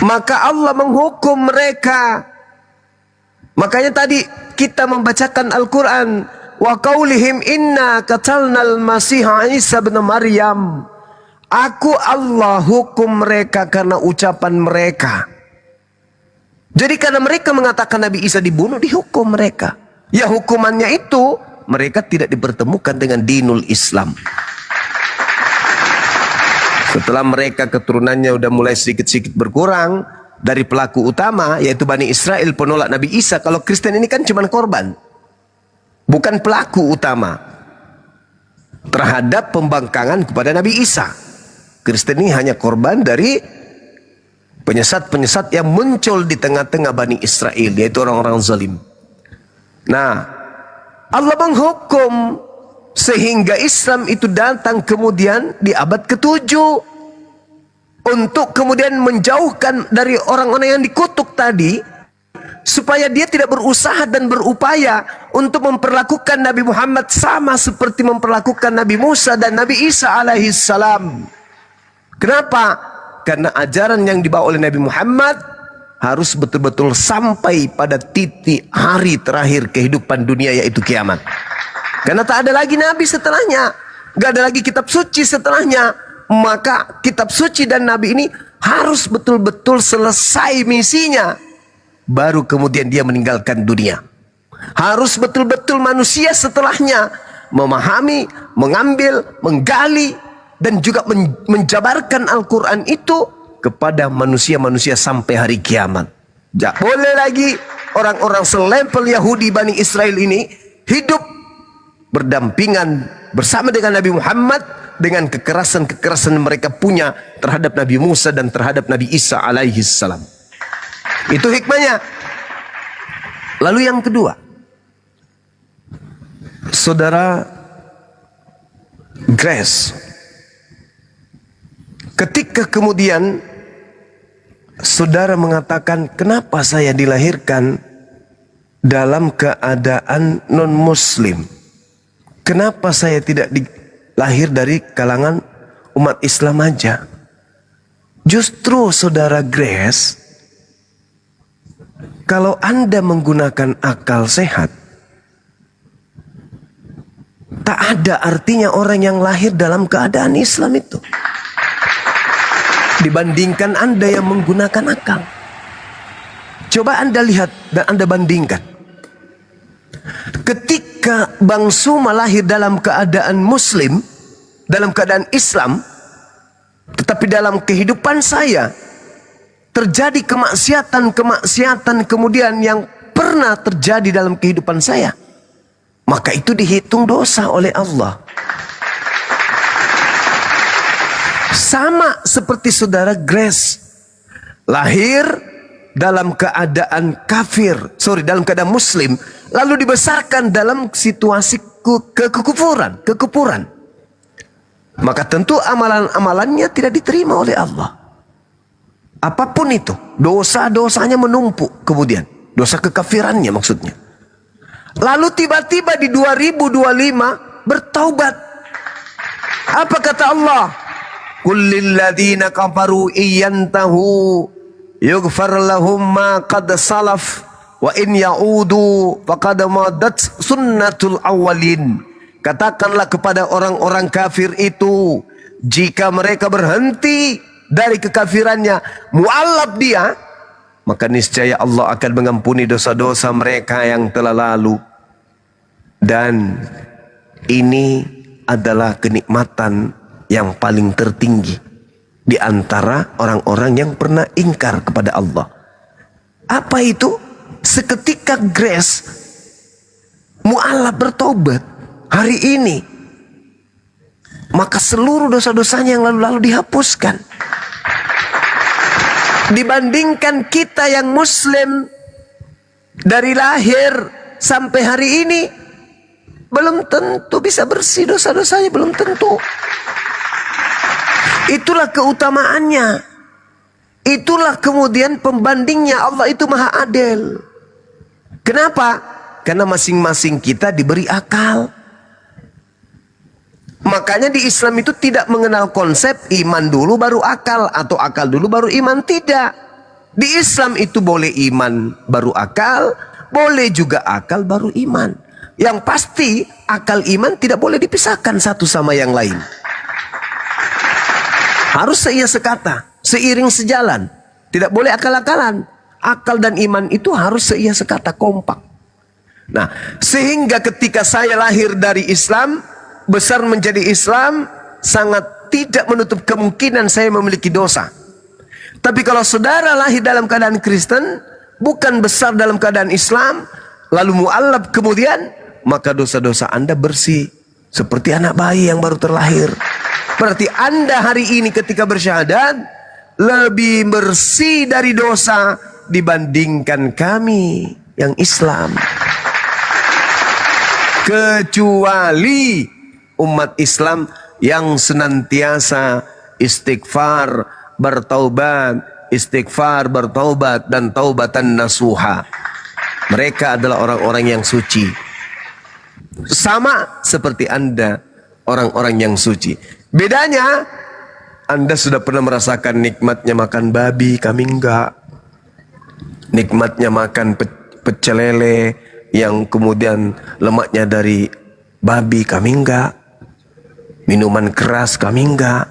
Maka Allah menghukum mereka. Makanya tadi kita membacakan Al-Quran, wa qaulihim inna qatalnal masiha Isa bin Maryam. Aku Allah hukum mereka karena ucapan mereka. Jadi karena mereka mengatakan Nabi Isa dibunuh, dihukum mereka. Ya hukumannya itu, mereka tidak dipertemukan dengan dinul Islam. Setelah mereka keturunannya udah mulai sedikit-sedikit berkurang dari pelaku utama, yaitu Bani Israel penolak Nabi Isa. Kalau Kristen ini kan cuma korban, bukan pelaku utama terhadap pembangkangan kepada Nabi Isa. Kristen ini hanya korban dari penyesat-penyesat yang muncul di tengah-tengah Bani Israel, yaitu orang-orang zalim. Nah, Allah menghukum sehingga Islam itu datang kemudian di abad ke-7 untuk kemudian menjauhkan dari orang-orang yang dikutuk tadi, supaya dia tidak berusaha dan berupaya untuk memperlakukan Nabi Muhammad sama seperti memperlakukan Nabi Musa dan Nabi Isa alaihissalam. Kenapa? Karena ajaran yang dibawa oleh Nabi Muhammad harus betul-betul sampai pada titik hari terakhir kehidupan dunia, yaitu kiamat. Karena tak ada lagi Nabi setelahnya, gak ada lagi kitab suci setelahnya. Maka kitab suci dan Nabi ini harus betul-betul selesai misinya, baru kemudian dia meninggalkan dunia. Harus betul-betul manusia setelahnya memahami, mengambil, menggali, dan juga menjabarkan Al-Quran itu kepada manusia-manusia sampai hari kiamat. Tak boleh lagi orang-orang selempel Yahudi Bani Israel ini hidup berdampingan bersama dengan Nabi Muhammad dengan kekerasan-kekerasan mereka punya terhadap Nabi Musa dan terhadap Nabi Isa alaihissalam. Itu hikmahnya. Lalu yang kedua, saudara Grace, ketika kemudian saudara mengatakan, kenapa saya dilahirkan dalam keadaan non-muslim? Kenapa saya tidak lahir dari kalangan umat Islam aja? Justru saudara Grace, kalau Anda menggunakan akal sehat, tak ada artinya orang yang lahir dalam keadaan Islam itu dibandingkan Anda yang menggunakan akal. Coba Anda lihat dan Anda bandingkan. Ketika Bang Suma lahir dalam keadaan Muslim, dalam keadaan Islam, tetapi dalam kehidupan saya terjadi kemaksiatan kemudian yang pernah terjadi dalam kehidupan saya, maka itu dihitung dosa oleh Allah. Sama seperti saudara Grace lahir dalam keadaan dalam keadaan Muslim, lalu dibesarkan dalam situasi kekufuran, maka tentu amalan-amalannya tidak diterima oleh Allah. Apapun itu, dosa-dosanya menumpuk kemudian, dosa kekafirannya maksudnya. Lalu tiba-tiba di 2025 bertaubat. Apa kata Allah? Qul lil ladzina kafaru iyantahu yughfar lahum ma qad salaf wa in ya'udu faqad madat sunnatul awwalin. Katakanlah kepada orang-orang kafir itu, jika mereka berhenti dari kekafirannya, mu'allab dia, maka niscaya Allah akan mengampuni dosa-dosa mereka yang telah lalu. Dan ini adalah kenikmatan yang paling tertinggi di antara orang-orang yang pernah ingkar kepada Allah. Apa itu? Seketika Grace mu'allab bertobat hari ini, maka seluruh dosa-dosanya yang lalu-lalu dihapuskan. Dibandingkan kita yang Muslim dari lahir sampai hari ini, belum tentu bisa bersih dosa-dosanya, belum tentu. Itulah keutamaannya. Itulah kemudian pembandingnya. Allah itu maha adil. Kenapa? Karena masing-masing kita diberi akal. Makanya di Islam itu tidak mengenal konsep iman dulu baru akal atau akal dulu baru iman. Tidak. Di Islam itu boleh iman baru akal, boleh juga akal baru iman. Yang pasti akal iman tidak boleh dipisahkan satu sama yang lain. Harus seia sekata, seiring sejalan. Tidak boleh akal-akalan. Akal dan iman itu harus seia sekata, kompak. Nah, sehingga ketika saya lahir dari Islam, besar menjadi Islam, sangat tidak menutup kemungkinan saya memiliki dosa. Tapi kalau saudara lahir dalam keadaan Kristen, bukan besar dalam keadaan Islam, lalu mu'allab kemudian, maka dosa-dosa Anda bersih seperti anak bayi yang baru terlahir. Berarti Anda hari ini ketika bersyahadat lebih bersih dari dosa dibandingkan kami yang Islam. Kecuali umat Islam yang senantiasa istighfar, bertaubat, dan taubatan nasuha. Mereka adalah orang-orang yang suci. Sama seperti Anda, orang-orang yang suci. Bedanya, Anda sudah pernah merasakan nikmatnya makan babi, kami enggak. Nikmatnya makan pecel lele yang kemudian lemaknya dari babi, kami enggak. Minuman keras, kami enggak.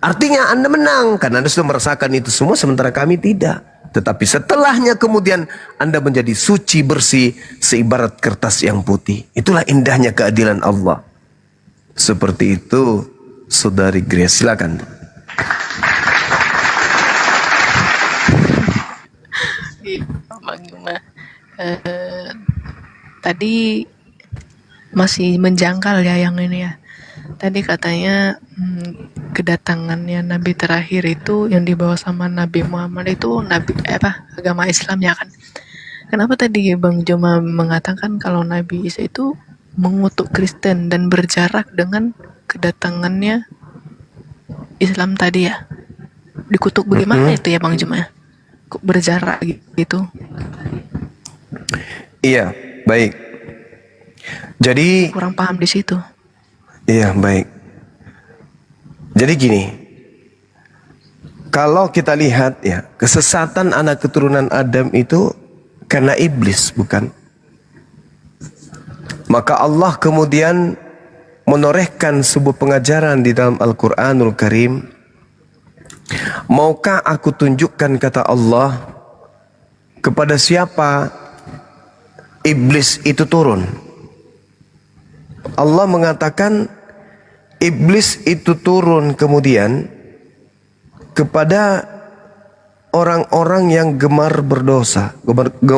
Artinya Anda menang karena Anda sudah merasakan itu semua, sementara kami tidak. Tetapi setelahnya kemudian Anda menjadi suci bersih seibarat kertas yang putih. Itulah indahnya keadilan Allah. Seperti itu, Saudari Grace, silakan. Bang Juma, tadi masih menjangkal ya yang ini ya. Tadi katanya kedatangannya Nabi terakhir itu yang dibawa sama Nabi Muhammad itu agama Islam ya kan. Kenapa tadi Bang Juma mengatakan kalau Nabi Isa itu mengutuk Kristen dan berjarak dengan kedatangannya Islam tadi ya? Dikutuk bagaimana itu ya Bang Juma? Kok berjarak gitu? Iya, baik. Jadi kurang paham di situ. Iya, baik. Jadi gini, kalau kita lihat ya, kesesatan anak keturunan Adam itu karena iblis, bukan? Maka Allah kemudian menorehkan sebuah pengajaran di dalam Al-Quranul Karim. Maukah aku tunjukkan, kata Allah, kepada siapa iblis itu turun? Allah mengatakan iblis itu turun kemudian kepada orang-orang yang gemar berdosa,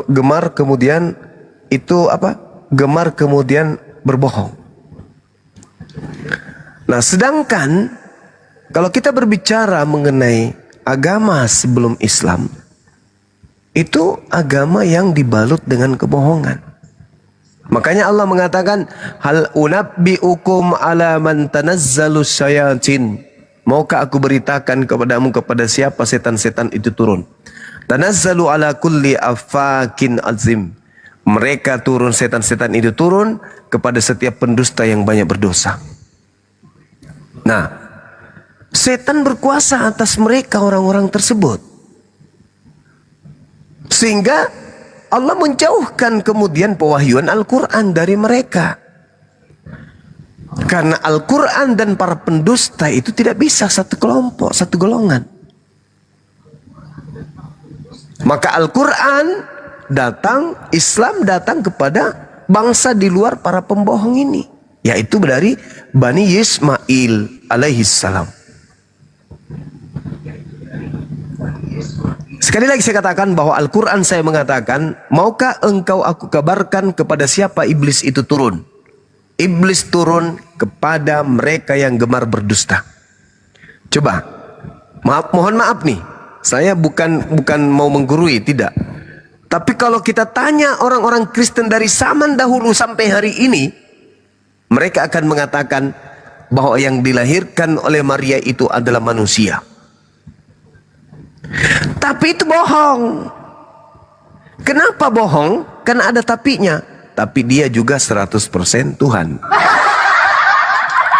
gemar kemudian itu apa? Gemar kemudian berbohong. Nah, sedangkan kalau kita berbicara mengenai agama sebelum Islam, itu agama yang dibalut dengan kebohongan. Makanya Allah mengatakan, hal unabbiukum ala man tanazzalu syayatin. Maukah aku beritakan kepadamu kepada siapa setan-setan itu turun? Tanazzalu ala kulli afakin azim. Mereka turun, setan-setan itu turun kepada setiap pendusta yang banyak berdosa. Nah, setan berkuasa atas mereka orang-orang tersebut. Sehingga Allah menjauhkan kemudian pewahyuan Al-Quran dari mereka. Karena Al-Quran dan para pendusta itu tidak bisa satu kelompok, satu golongan. Maka Al-Quran datang, Islam datang kepada bangsa di luar para pembohong ini. Yaitu dari Bani Ismail alaihissalam. Sekali lagi saya katakan bahwa Al-Quran saya mengatakan, maukah engkau aku kabarkan kepada siapa iblis itu turun? Iblis turun kepada mereka yang gemar berdusta. Coba, mohon maaf nih, saya bukan mau menggurui, tidak. Tapi kalau kita tanya orang-orang Kristen dari zaman dahulu sampai hari ini, mereka akan mengatakan bahwa yang dilahirkan oleh Maria itu adalah manusia. Tapi itu bohong. Kenapa bohong? Karena ada tapinya. Tapi dia juga 100% Tuhan.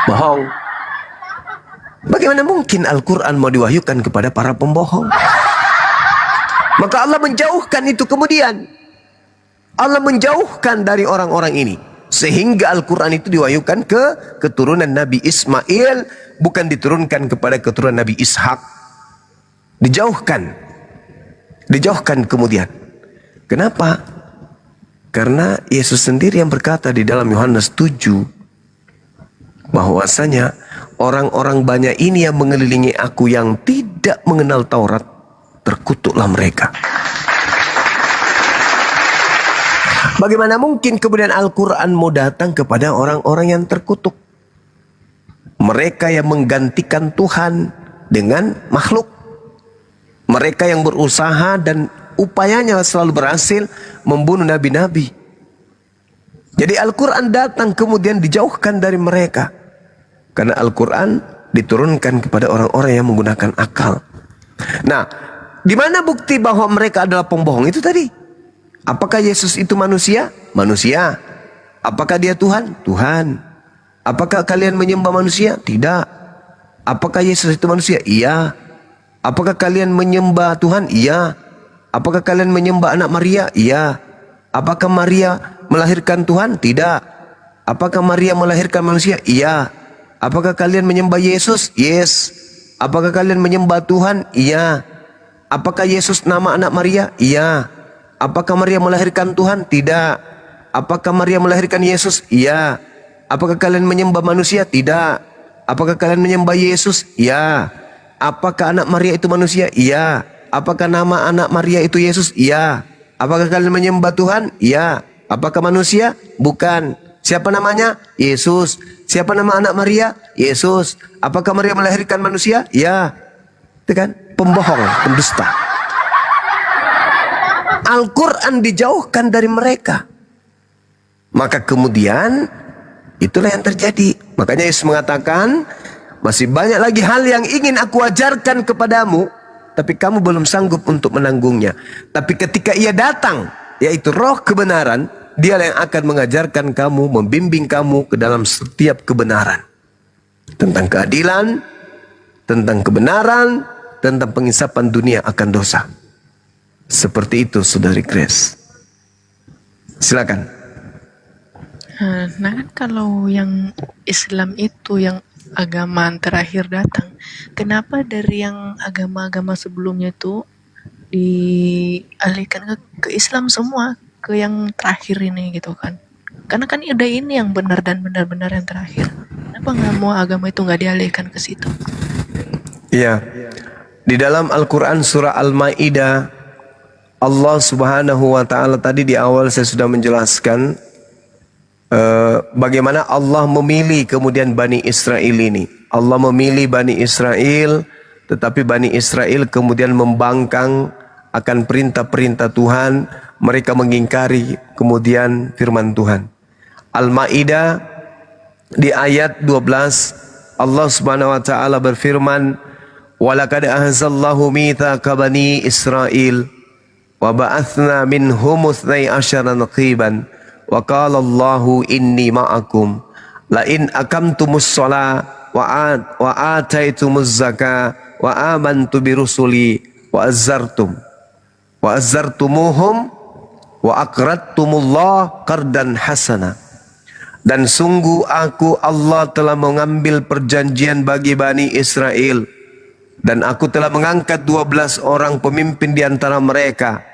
Bohong. Bagaimana mungkin Al-Quran mau diwahyukan kepada para pembohong? Maka Allah menjauhkan itu kemudian. Allah menjauhkan dari orang-orang ini. Sehingga Al-Quran itu diwahyukan ke keturunan Nabi Ismail. Bukan diturunkan kepada keturunan Nabi Ishak. Dijauhkan kemudian. Kenapa? Karena Yesus sendiri yang berkata di dalam Yohanes 7 bahwasanya orang-orang banyak ini yang mengelilingi aku yang tidak mengenal Taurat, terkutuklah mereka. Bagaimana mungkin kemudian Al-Quran mau datang kepada orang-orang yang terkutuk? Mereka yang menggantikan Tuhan dengan makhluk. Mereka yang berusaha dan upayanya selalu berhasil membunuh nabi-nabi. Jadi Al-Quran datang kemudian dijauhkan dari mereka. Karena Al-Quran diturunkan kepada orang-orang yang menggunakan akal. Nah, di mana bukti bahwa mereka adalah pembohong itu tadi? Apakah Yesus itu manusia? Manusia. Apakah dia Tuhan? Tuhan. Apakah kalian menyembah manusia? Tidak. Apakah Yesus itu manusia? Iya. Apakah kalian menyembah Tuhan? Iya. Apakah kalian menyembah anak Maria? Iya. Apakah Maria melahirkan Tuhan? Tidak. Apakah Maria melahirkan manusia? Iya. Apakah kalian menyembah Yesus? Yes. Apakah kalian menyembah Tuhan? Iya. Apakah Yesus nama anak Maria? Iya. Apakah Maria melahirkan Tuhan? Tidak. Apakah Maria melahirkan Yesus? Iya. Apakah kalian menyembah manusia? Tidak. Apakah kalian menyembah Yesus? Iya. Apakah anak Maria itu manusia? Iya. Apakah nama anak Maria itu Yesus? Iya. Apakah kalian menyembah Tuhan? Iya. Apakah manusia? Bukan. Siapa namanya? Yesus. Siapa nama anak Maria? Yesus. Apakah Maria melahirkan manusia? Ya. Itu kan pembohong, pendusta. Al-Quran dijauhkan dari mereka. Maka kemudian itulah yang terjadi. Makanya Yesus mengatakan, masih banyak lagi hal yang ingin aku ajarkan kepadamu, tapi kamu belum sanggup untuk menanggungnya. Tapi ketika ia datang, yaitu roh kebenaran, dia yang akan mengajarkan kamu, membimbing kamu ke dalam setiap kebenaran. Tentang keadilan, tentang kebenaran, tentang pengisapan dunia akan dosa. Seperti itu, Saudari Grace. Silakan. Nah kan kalau yang Islam itu yang agama terakhir datang, kenapa dari yang agama-agama sebelumnya itu dialihkan ke Islam semua, ke yang terakhir ini gitu kan? Karena kan udah ini yang benar dan benar-benar yang terakhir. Kenapa nggak mau agama itu nggak dialihkan ke situ? Iya. Di dalam Al-Quran surah Al-Ma'idah, Allah Subhanahu wa Ta'ala, tadi di awal saya sudah menjelaskan bagaimana Allah memilih kemudian Bani Israel ini. Allah memilih Bani Israel, tetapi Bani Israel kemudian membangkang akan perintah-perintah Tuhan. Mereka mengingkari kemudian firman Tuhan. Al-Ma'idah di ayat 12, Allah Subhanahu wa Ta'ala berfirman, "Walaqad ahzallahu mitsaqa bani Israil wa ba'atsna minhum 12 naqiban wa qala Allahu inni ma'akum la in aqamtumus shalah wa ataitumuz zakah wa amantu bi rusuli wa azzartumuhum wa aqradtumullah qardan hasana." Dan sungguh aku Allah telah mengambil perjanjian bagi Bani Israel, dan aku telah mengangkat 12 orang pemimpin di antara mereka.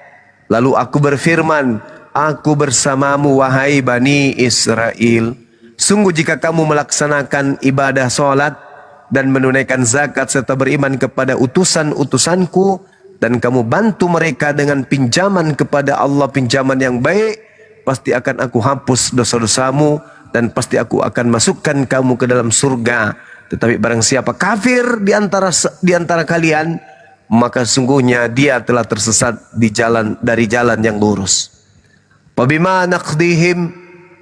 Lalu aku berfirman, aku bersamamu wahai Bani Israel. Sungguh jika kamu melaksanakan ibadah salat dan menunaikan zakat serta beriman kepada utusan-utusanku, dan kamu bantu mereka dengan pinjaman kepada Allah, pinjaman yang baik, pasti akan aku hapus dosa-dosamu dan pasti aku akan masukkan kamu ke dalam surga. Tetapi barang siapa kafir di antara kalian, maka sungguhnya dia telah tersesat dari jalan yang lurus. Fabima naqdihim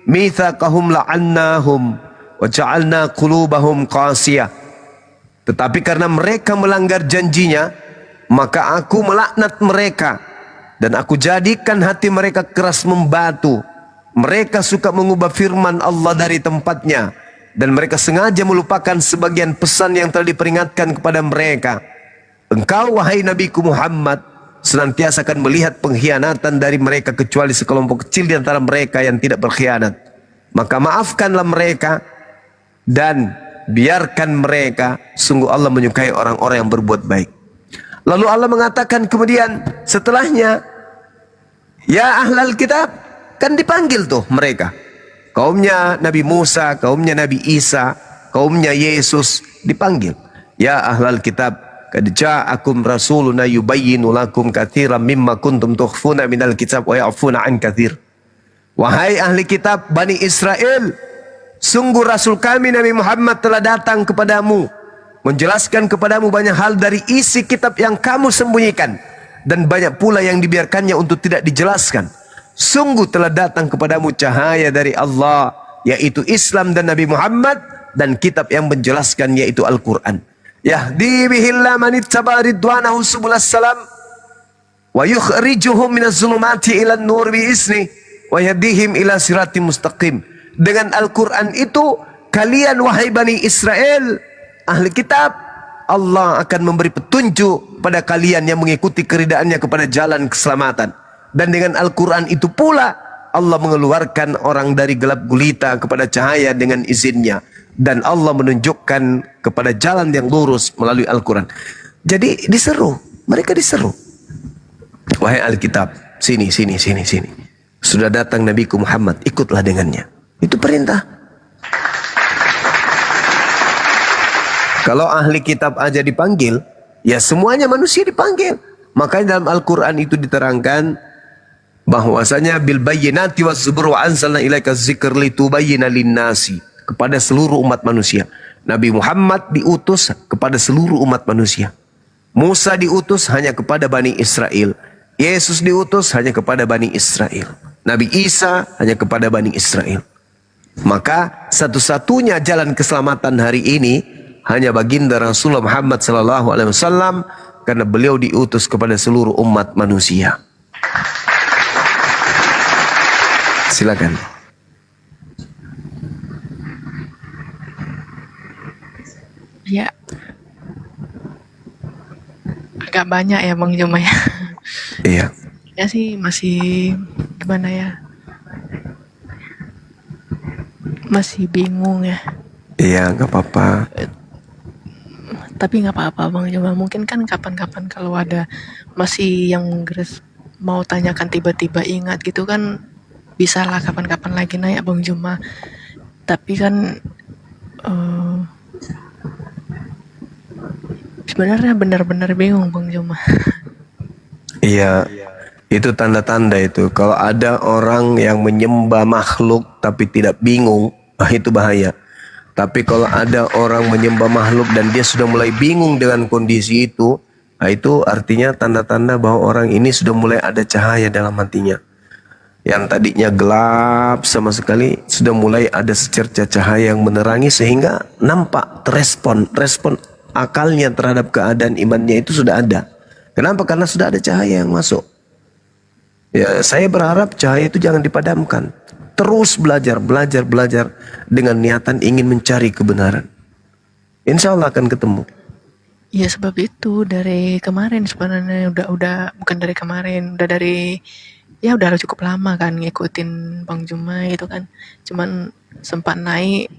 mitsaqahum la'annahum wa ja'alna qulubahum qasiyah. Tetapi karena mereka melanggar janjinya, maka aku melaknat mereka dan aku jadikan hati mereka keras membatu. Mereka suka mengubah firman Allah dari tempatnya, dan mereka sengaja melupakan sebagian pesan yang telah diperingatkan kepada mereka. Engkau wahai Nabiku Muhammad senantiasa akan melihat pengkhianatan dari mereka, kecuali sekelompok kecil di antara mereka yang tidak berkhianat. Maka maafkanlah mereka dan biarkan mereka, sungguh Allah menyukai orang-orang yang berbuat baik. Lalu Allah mengatakan kemudian setelahnya, ya ahlal kitab, kan dipanggil tuh mereka. Kaumnya Nabi Musa, kaumnya Nabi Isa, kaumnya Yesus dipanggil. Ya ahlal kitab, qad ja'akum rasuluna yubayyinu lakum katsiran mimma kuntum tukhfuna minal kitab wa ya'funa an katsir. Wahai ahli kitab Bani Israel, sungguh Rasul kami Nabi Muhammad telah datang kepadamu, menjelaskan kepadamu banyak hal dari isi kitab yang kamu sembunyikan, dan banyak pula yang dibiarkannya untuk tidak dijelaskan. Sungguh telah datang kepadamu cahaya dari Allah, yaitu Islam dan Nabi Muhammad, dan kitab yang menjelaskan, yaitu Al-Quran. Yahdi bihillah manittaba ridwanahu subulas salam. wa yukhrijuhum minaz zulumati ilan nur bi'izni wa yahdihim ila siratim mustaqim. Dengan Al-Quran itu kalian wahai Bani Israel, ahli kitab, Allah akan memberi petunjuk pada kalian yang mengikuti keridaannya kepada jalan keselamatan. Dan dengan Al-Quran itu pula Allah mengeluarkan orang dari gelap gulita kepada cahaya dengan izinnya. Dan Allah menunjukkan kepada jalan yang lurus melalui Al-Quran. Jadi diseru, mereka diseru. Wahai Alkitab, sini. Sudah datang Nabiku Muhammad, ikutlah dengannya. Itu perintah. Kalau ahli kitab aja dipanggil, ya semuanya manusia dipanggil. Makanya dalam Al-Quran itu diterangkan bahwasanya bil bayyinati was zubur wa anzalna ilaika dzikra litubayyana lin-nasi, kepada seluruh umat manusia. Nabi Muhammad diutus kepada seluruh umat manusia. Musa diutus hanya kepada Bani Israel. Yesus diutus hanya kepada Bani Israel. Nabi Isa hanya kepada Bani Israel. Maka satu-satunya jalan keselamatan hari ini hanya baginda Rasulullah Muhammad SAW, karena beliau diutus kepada seluruh umat manusia. Silakan. Ya, agak banyak ya Bang Juma ya. Iya. Ya sih masih gimana ya? Masih bingung ya. Iya, nggak apa-apa. Tapi nggak apa-apa Bang Juma. Mungkin kan kapan-kapan kalau ada masih yang Grace mau tanyakan tiba-tiba ingat gitu kan, bisa lah kapan-kapan lagi nanya Bang Juma. Tapi kan sebenarnya benar-benar bingung Bang Juma. Iya, itu tanda-tanda itu. Kalau ada orang yang menyembah makhluk tapi tidak bingung, itu bahaya. Tapi kalau ada orang menyembah makhluk dan dia sudah mulai bingung dengan kondisi itu artinya tanda-tanda bahwa orang ini sudah mulai ada cahaya dalam hatinya. Yang tadinya gelap sama sekali, sudah mulai ada secerca cahaya yang menerangi sehingga nampak respon akalnya terhadap keadaan imannya itu sudah ada. Kenapa? Karena sudah ada cahaya yang masuk. Ya, saya berharap cahaya itu jangan dipadamkan. Terus belajar dengan niatan ingin mencari kebenaran. Insya Allah akan ketemu. Ya sebab itu dari kemarin sebenarnya udah bukan dari kemarin, udah cukup lama kan ngikutin Bang Juma itu kan. Cuman sempat naik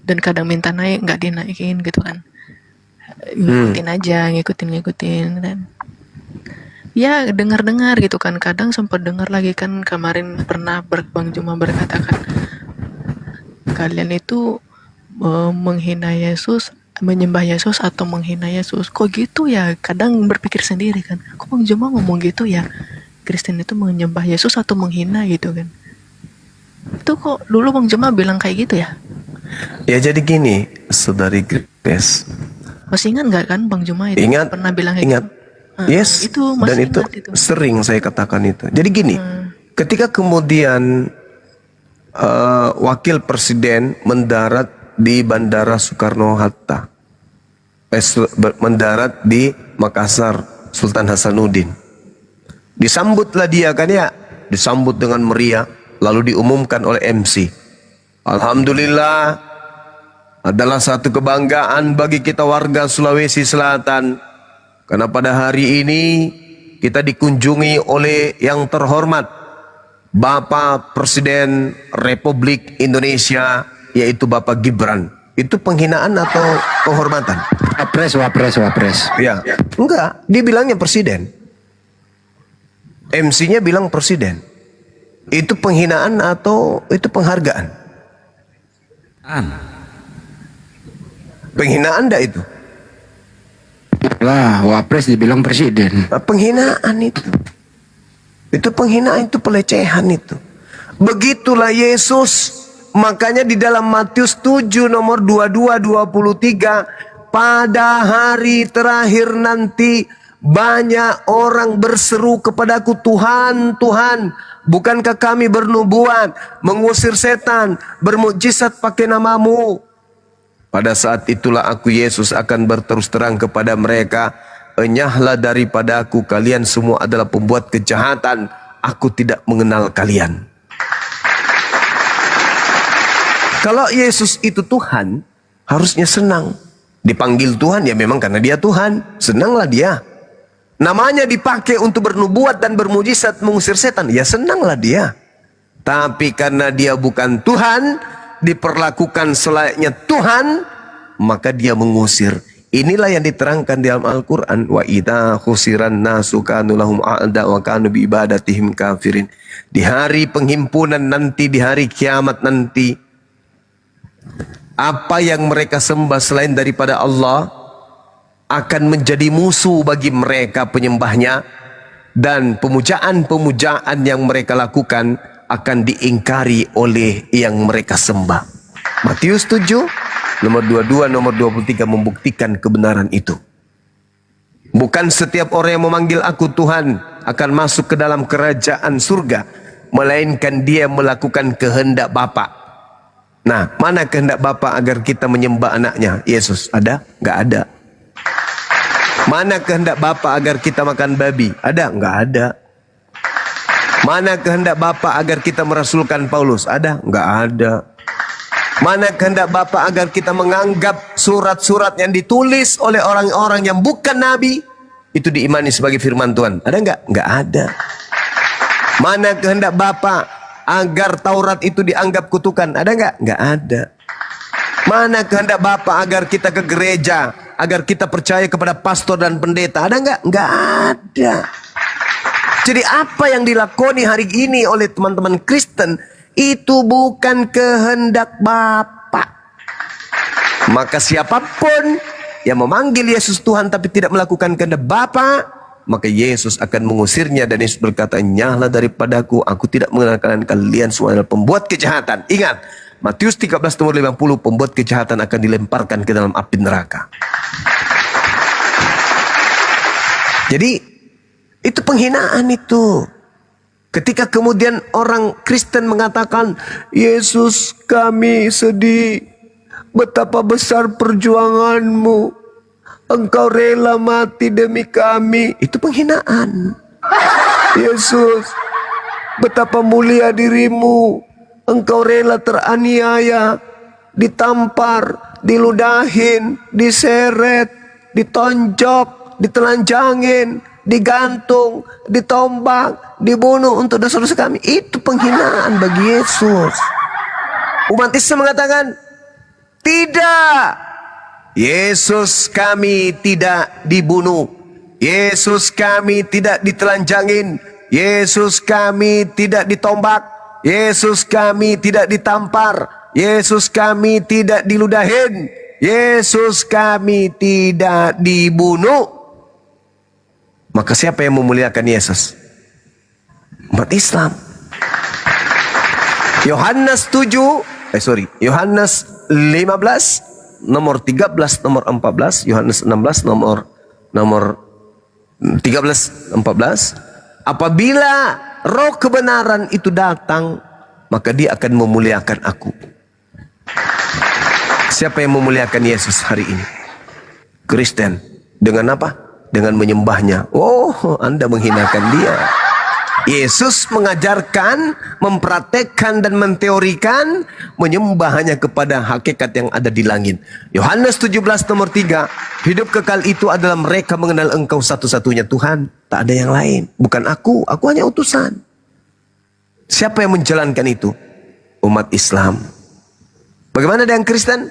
dan kadang minta naik nggak dinaikin gitu kan. Ngikutin dan ya dengar gitu kan, kadang sempat dengar lagi kan. Kemarin pernah Bang Juma berkata kan, kalian itu menghina Yesus, menyembah Yesus atau menghina Yesus. Kok gitu ya? Kadang berpikir sendiri kan, kok Bang Juma ngomong gitu ya, Kristen itu menyembah Yesus atau menghina gitu kan. Itu kok dulu Bang Juma bilang kayak gitu ya? Ya jadi gini, Saudari Grace, masih ingat nggak kan Bang Juma itu pernah bilang kayak gitu? Yes, itu dan itu sering saya katakan itu. Jadi gini, ketika kemudian wakil presiden mendarat di Bandara Soekarno-Hatta, mendarat di Makassar Sultan Hasanuddin, disambutlah dia kan ya, disambut dengan meriah, lalu diumumkan oleh MC. Alhamdulillah, adalah satu kebanggaan bagi kita warga Sulawesi Selatan, karena pada hari ini kita dikunjungi oleh yang terhormat Bapak Presiden Republik Indonesia, yaitu Bapak Gibran. Itu penghinaan atau penghormatan? Wapres. Ya, enggak, dia bilangnya presiden. MC-nya bilang presiden. Itu penghinaan atau itu penghargaan? Penghinaan enggak itu? Lah, wapres dibilang presiden. Penghinaan itu. Itu penghinaan, itu pelecehan itu. Begitulah Yesus. Makanya di dalam Matius 7 nomor 22-23, pada hari terakhir nanti banyak orang berseru kepadaku, Tuhan, Tuhan, bukankah kami bernubuat, mengusir setan, bermukjizat pakai namamu? Pada saat itulah aku Yesus akan berterus terang kepada mereka, enyahlah daripada aku, kalian semua adalah pembuat kejahatan, aku tidak mengenal kalian. Kalau Yesus itu Tuhan, harusnya senang. Dipanggil Tuhan ya memang karena dia Tuhan, senanglah dia. Namanya dipakai untuk bernubuat dan bermujizat mengusir setan, ya senanglah dia. Tapi karena dia bukan Tuhan, diperlakukan selayaknya Tuhan, maka dia mengusir. Inilah yang diterangkan di dalam Al-Quran. Wa idza khusiran nasu kanu lahum a'da wa kanu bi ibadatihim kafirin. Di hari penghimpunan nanti, di hari kiamat nanti, apa yang mereka sembah selain daripada Allah akan menjadi musuh bagi mereka penyembahnya, dan pemujaan-pemujaan yang mereka lakukan akan diingkari oleh yang mereka sembah. Matius 7 nomor 22, nomor 23 membuktikan kebenaran itu. Bukan setiap orang yang memanggil aku Tuhan akan masuk ke dalam kerajaan surga, melainkan dia melakukan kehendak Bapa. Nah, mana kehendak Bapa agar kita menyembah anaknya? Yesus ada? Enggak ada. Mana kehendak Bapa agar kita makan babi? Ada? Enggak ada. Mana kehendak Bapa agar kita merasulkan Paulus? Ada? Enggak ada. Mana kehendak Bapa agar kita menganggap surat-surat yang ditulis oleh orang-orang yang bukan nabi itu diimani sebagai firman Tuhan? Ada enggak? Enggak ada. Mana kehendak Bapa agar Taurat itu dianggap kutukan? Ada enggak? Enggak ada. Mana kehendak Bapa agar kita ke gereja, agar kita percaya kepada pastor dan pendeta? Ada enggak? Enggak ada. Jadi apa yang dilakoni hari ini oleh teman-teman Kristen itu bukan kehendak Bapa. Maka siapapun yang memanggil Yesus Tuhan tapi tidak melakukan kehendak Bapa, maka Yesus akan mengusirnya. Dan Yesus berkata, nyahlah daripadaku, aku tidak mengenal kalian semua adalah pembuat kejahatan. Ingat, Matius 13 nomor 50, pembuat kejahatan akan dilemparkan ke dalam api neraka. Jadi itu penghinaan itu. Ketika kemudian orang Kristen mengatakan, Yesus kami sedih, betapa besar perjuanganmu, engkau rela mati demi kami. Itu penghinaan. Yesus, betapa mulia dirimu, engkau rela teraniaya, ditampar, diludahin, diseret, ditonjok, ditelanjangin, digantung, ditombak, dibunuh untuk dosa-dosa kami. Itu penghinaan bagi Yesus. Umat Islam mengatakan, tidak, Yesus kami tidak dibunuh, Yesus kami tidak ditelanjangin, Yesus kami tidak ditombak, Yesus kami tidak ditampar, Yesus kami tidak diludahin, Yesus kami tidak dibunuh. Maka siapa yang memuliakan Yesus? Umat Islam. Yohanes 15 nomor 13 nomor 14, Yohanes 16 nomor 13 14. Apabila roh kebenaran itu datang, maka dia akan memuliakan aku. Siapa yang memuliakan Yesus hari ini? Kristen. Dengan apa? Dengan menyembahnya. Oh, Anda menghinakan dia. Yesus mengajarkan, mempraktekkan dan menteorikan menyembah hanya kepada hakikat yang ada di langit. Yohanes 17 nomor 3, hidup kekal itu adalah mereka mengenal engkau satu-satunya Tuhan, tak ada yang lain. Bukan aku hanya utusan. Siapa yang menjalankan itu? Umat Islam. Bagaimana dengan Kristen?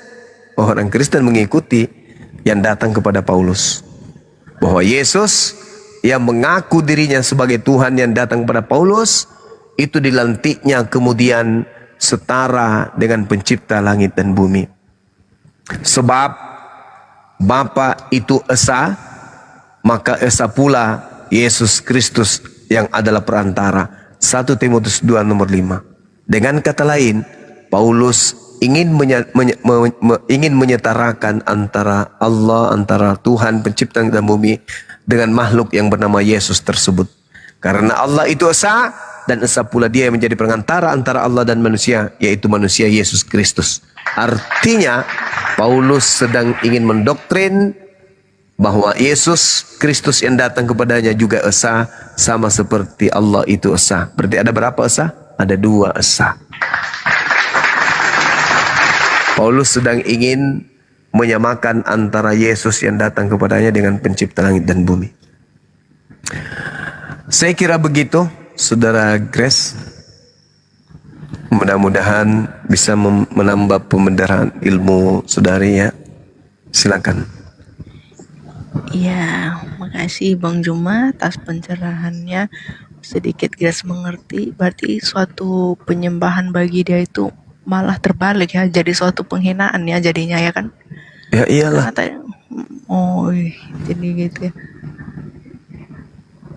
Orang Kristen mengikuti yang datang kepada Paulus. Bahwa Yesus yang mengaku dirinya sebagai Tuhan yang datang kepada Paulus, itu dilantiknya kemudian setara dengan pencipta langit dan bumi. Sebab Bapa itu esa, maka esa pula Yesus Kristus yang adalah perantara. 1 Timotius 2 nomor 5. Dengan kata lain, Paulus ingin menyetarakan antara Allah, antara Tuhan pencipta dan bumi dengan makhluk yang bernama Yesus tersebut. Karena Allah itu esa, dan esa pula dia yang menjadi perantara antara Allah dan manusia, yaitu manusia Yesus Kristus. Artinya Paulus sedang ingin mendoktrin bahwa Yesus Kristus yang datang kepadanya juga esa, sama seperti Allah itu esa. Berarti ada berapa esa? Ada 2 esa. Paulus sedang ingin menyamakan antara Yesus yang datang kepadanya dengan pencipta langit dan bumi. Saya kira begitu, Saudara Grace. Mudah-mudahan bisa menambah pembenaran ilmu saudari ya. Silakan. Iya, makasih Bang Juma atas pencerahannya. Sedikit Grace mengerti, berarti suatu penyembahan bagi dia itu malah terbalik ya, jadi suatu penghinaan ya jadinya ya kan? Ya iyalah. Jadi gitu ya.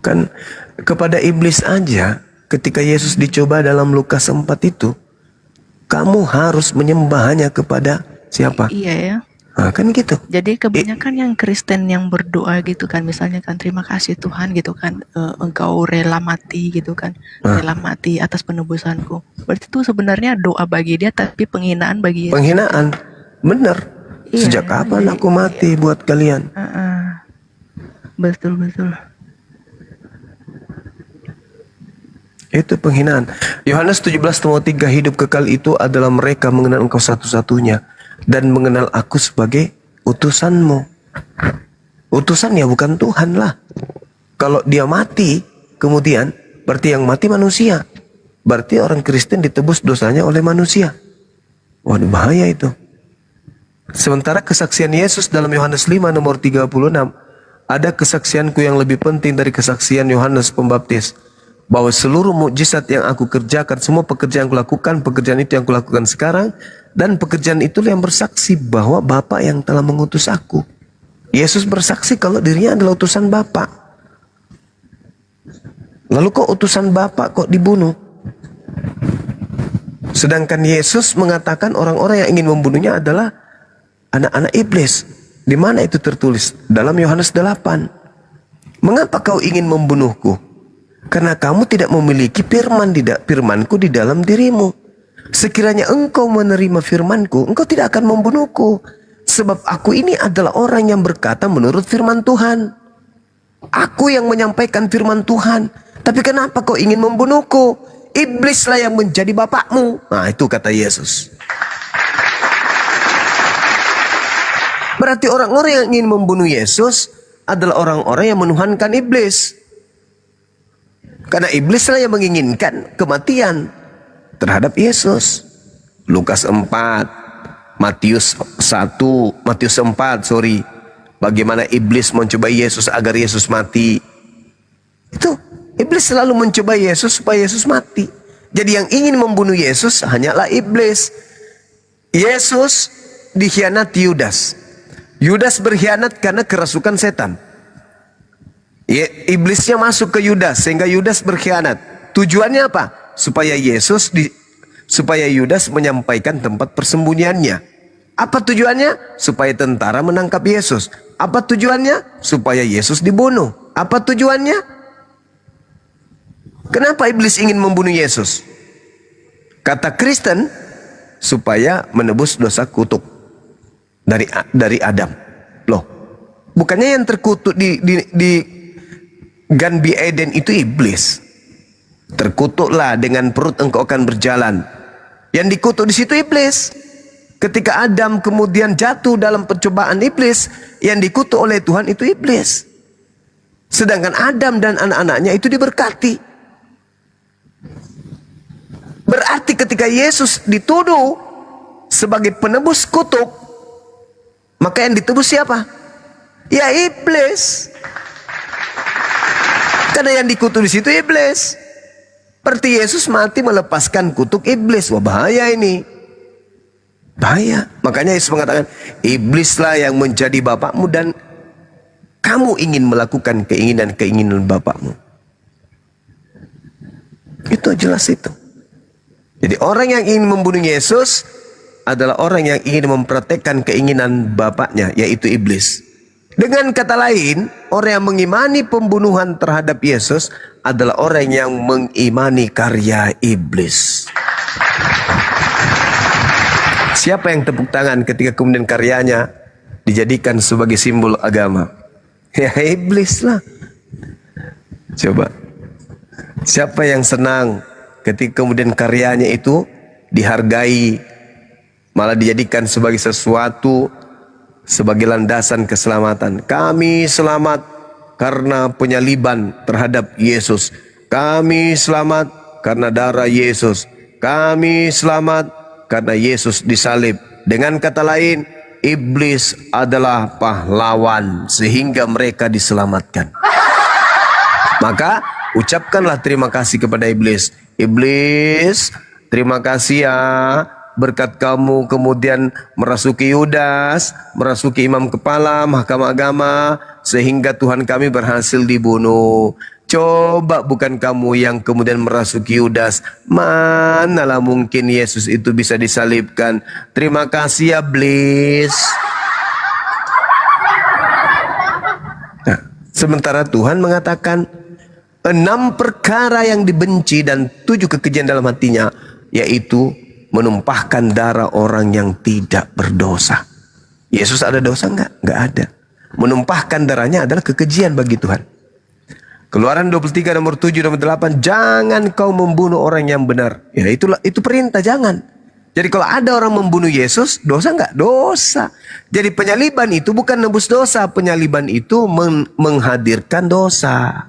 Kan kepada iblis aja ketika Yesus dicoba dalam Lukas 4 itu, kamu harus menyembahnya kepada siapa? Iya ya. Nah, kan gitu. Jadi kebanyakan yang Kristen yang berdoa gitu kan, misalnya kan terima kasih Tuhan gitu kan, engkau rela mati gitu kan, rela mati atas penebusanku. Berarti itu sebenarnya doa bagi dia tapi penghinaan bagi Yesus. Penghinaan, bener. Iya, Sejak kapan aku mati buat kalian? Betul. Itu penghinaan. Yohanes 17:3, hidup kekal itu adalah mereka mengenal engkau satu-satunya dan mengenal aku sebagai utusanmu. Utusan ya bukan Tuhan lah. Kalau dia mati kemudian berarti yang mati manusia. Berarti orang Kristen ditebus dosanya oleh manusia. Waduh, bahaya itu. Sementara kesaksian Yesus dalam Yohanes 5 nomor 36, ada kesaksianku yang lebih penting dari kesaksian Yohanes Pembaptis, bahwa seluruh mukjizat yang aku kerjakan, semua pekerjaan yang kulakukan, pekerjaan itu yang kulakukan sekarang, dan pekerjaan itulah yang bersaksi bahwa Bapa yang telah mengutus aku. Yesus bersaksi kalau dirinya adalah utusan Bapa. Lalu kok utusan Bapa kok dibunuh? Sedangkan Yesus mengatakan orang-orang yang ingin membunuhnya adalah anak-anak iblis. Di mana itu tertulis? Dalam Yohanes 8. Mengapa kau ingin membunuhku? Karena kamu tidak memiliki firmanku di dalam dirimu. Sekiranya engkau menerima firmanku, engkau tidak akan membunuhku. Sebab aku ini adalah orang yang berkata menurut firman Tuhan. Aku yang menyampaikan firman Tuhan. Tapi kenapa kau ingin membunuhku? Iblislah yang menjadi bapakmu. Nah, itu kata Yesus. Berarti orang-orang yang ingin membunuh Yesus adalah orang-orang yang menuhankan iblis. Karena iblislah yang menginginkan kematian terhadap Yesus. Lukas 4, Matius 4, bagaimana iblis mencobai Yesus agar Yesus mati. Itu, iblis selalu mencobai Yesus supaya Yesus mati. Jadi yang ingin membunuh Yesus hanyalah iblis. Yesus dikhianati Yudas. Yudas berkhianat karena kerasukan setan. Iblisnya masuk ke Yudas sehingga Yudas berkhianat. Tujuannya apa? Supaya Yudas menyampaikan tempat persembunyiannya. Apa tujuannya? Supaya tentara menangkap Yesus. Apa tujuannya? Supaya Yesus dibunuh. Apa tujuannya? Kenapa iblis ingin membunuh Yesus? Kata Kristen, supaya menebus dosa kutuk dari Adam. Loh, bukannya yang terkutuk di Ganbi Eden itu iblis. Terkutuklah dengan perut engkau akan berjalan. Yang dikutuk di situ iblis. Ketika Adam kemudian jatuh dalam percobaan iblis, yang dikutuk oleh Tuhan itu iblis. Sedangkan Adam dan anak-anaknya itu diberkati. Berarti ketika Yesus dituduh sebagai penebus kutuk, maka yang ditebus siapa? Ya iblis. Karena yang dikutuk di situ iblis. Berarti Yesus mati melepaskan kutuk iblis. Wah, bahaya ini. Bahaya. Makanya Yesus mengatakan, iblislah yang menjadi bapakmu dan kamu ingin melakukan keinginan-keinginan bapakmu. Itu jelas itu. Jadi orang yang ingin membunuh Yesus adalah orang yang ingin mempraktekkan keinginan bapaknya, yaitu iblis. Dengan kata lain, orang yang mengimani pembunuhan terhadap Yesus adalah orang yang mengimani karya iblis. Siapa yang tepuk tangan ketika kemudian karyanya dijadikan sebagai simbol agama? Ya iblis lah. Coba. Siapa yang senang ketika kemudian karyanya itu dihargai, malah dijadikan sebagai sesuatu, sebagai landasan keselamatan. Kami selamat karena penyaliban terhadap Yesus. Kami selamat karena darah Yesus. Kami selamat karena Yesus disalib. Dengan kata lain, iblis adalah pahlawan sehingga mereka diselamatkan. Maka ucapkanlah terima kasih kepada iblis. Iblis, terima kasih ya, berkat kamu kemudian merasuki Yudas, merasuki imam kepala mahkamah agama, sehingga Tuhan kami berhasil dibunuh. Coba bukan kamu yang kemudian merasuki Yudas, manalah mungkin Yesus itu bisa disalibkan. Terima kasih ya iblis. Nah, sementara Tuhan mengatakan 6 perkara yang dibenci dan 7 kekejian dalam hatinya, yaitu menumpahkan darah orang yang tidak berdosa. Yesus ada dosa enggak? Enggak ada. Menumpahkan darahnya adalah kekejian bagi Tuhan. Keluaran 23 nomor 7 nomor 8, jangan kau membunuh orang yang benar. Ya itu perintah, jangan. Jadi kalau ada orang membunuh Yesus, dosa enggak? Dosa. Jadi penyaliban itu bukan nebus dosa, penyaliban itu menghadirkan dosa.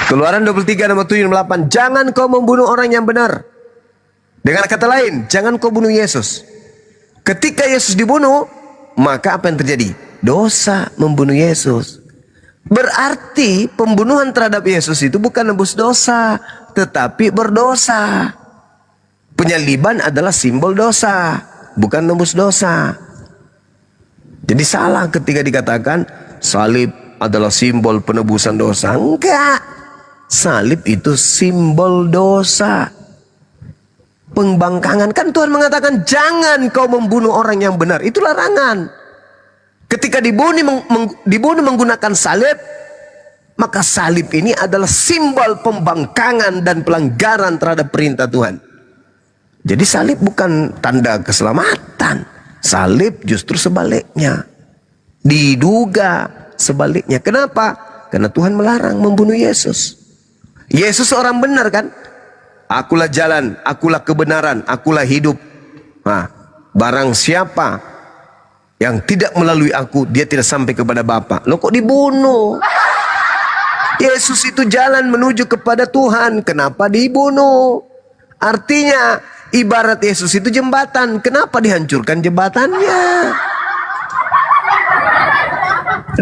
Keluaran 23 nomor 7 nomor 8, jangan kau membunuh orang yang benar. Dengan kata lain, jangan kau bunuh Yesus. Ketika Yesus dibunuh, maka apa yang terjadi? Dosa membunuh Yesus. Berarti pembunuhan terhadap Yesus itu bukan nebus dosa, tetapi berdosa. Penyaliban adalah simbol dosa, bukan nebus dosa. Jadi salah ketika dikatakan salib adalah simbol penebusan dosa. Enggak. Salib itu simbol dosa. Pembangkangan, kan Tuhan mengatakan jangan kau membunuh orang yang benar. Itu larangan. Ketika dibunuh menggunakan salib, maka salib ini adalah simbol pembangkangan dan pelanggaran terhadap perintah Tuhan. Jadi salib bukan tanda keselamatan. Salib justru sebaliknya. Diduga sebaliknya. Kenapa? Karena Tuhan melarang membunuh Yesus. Yesus orang benar kan? Akulah jalan, akulah kebenaran, akulah hidup. Nah, barang siapa yang tidak melalui aku, dia tidak sampai kepada Bapa. Loh kok dibunuh? Yesus itu jalan menuju kepada Tuhan. Kenapa dibunuh? Artinya ibarat Yesus itu jembatan. Kenapa dihancurkan jembatannya?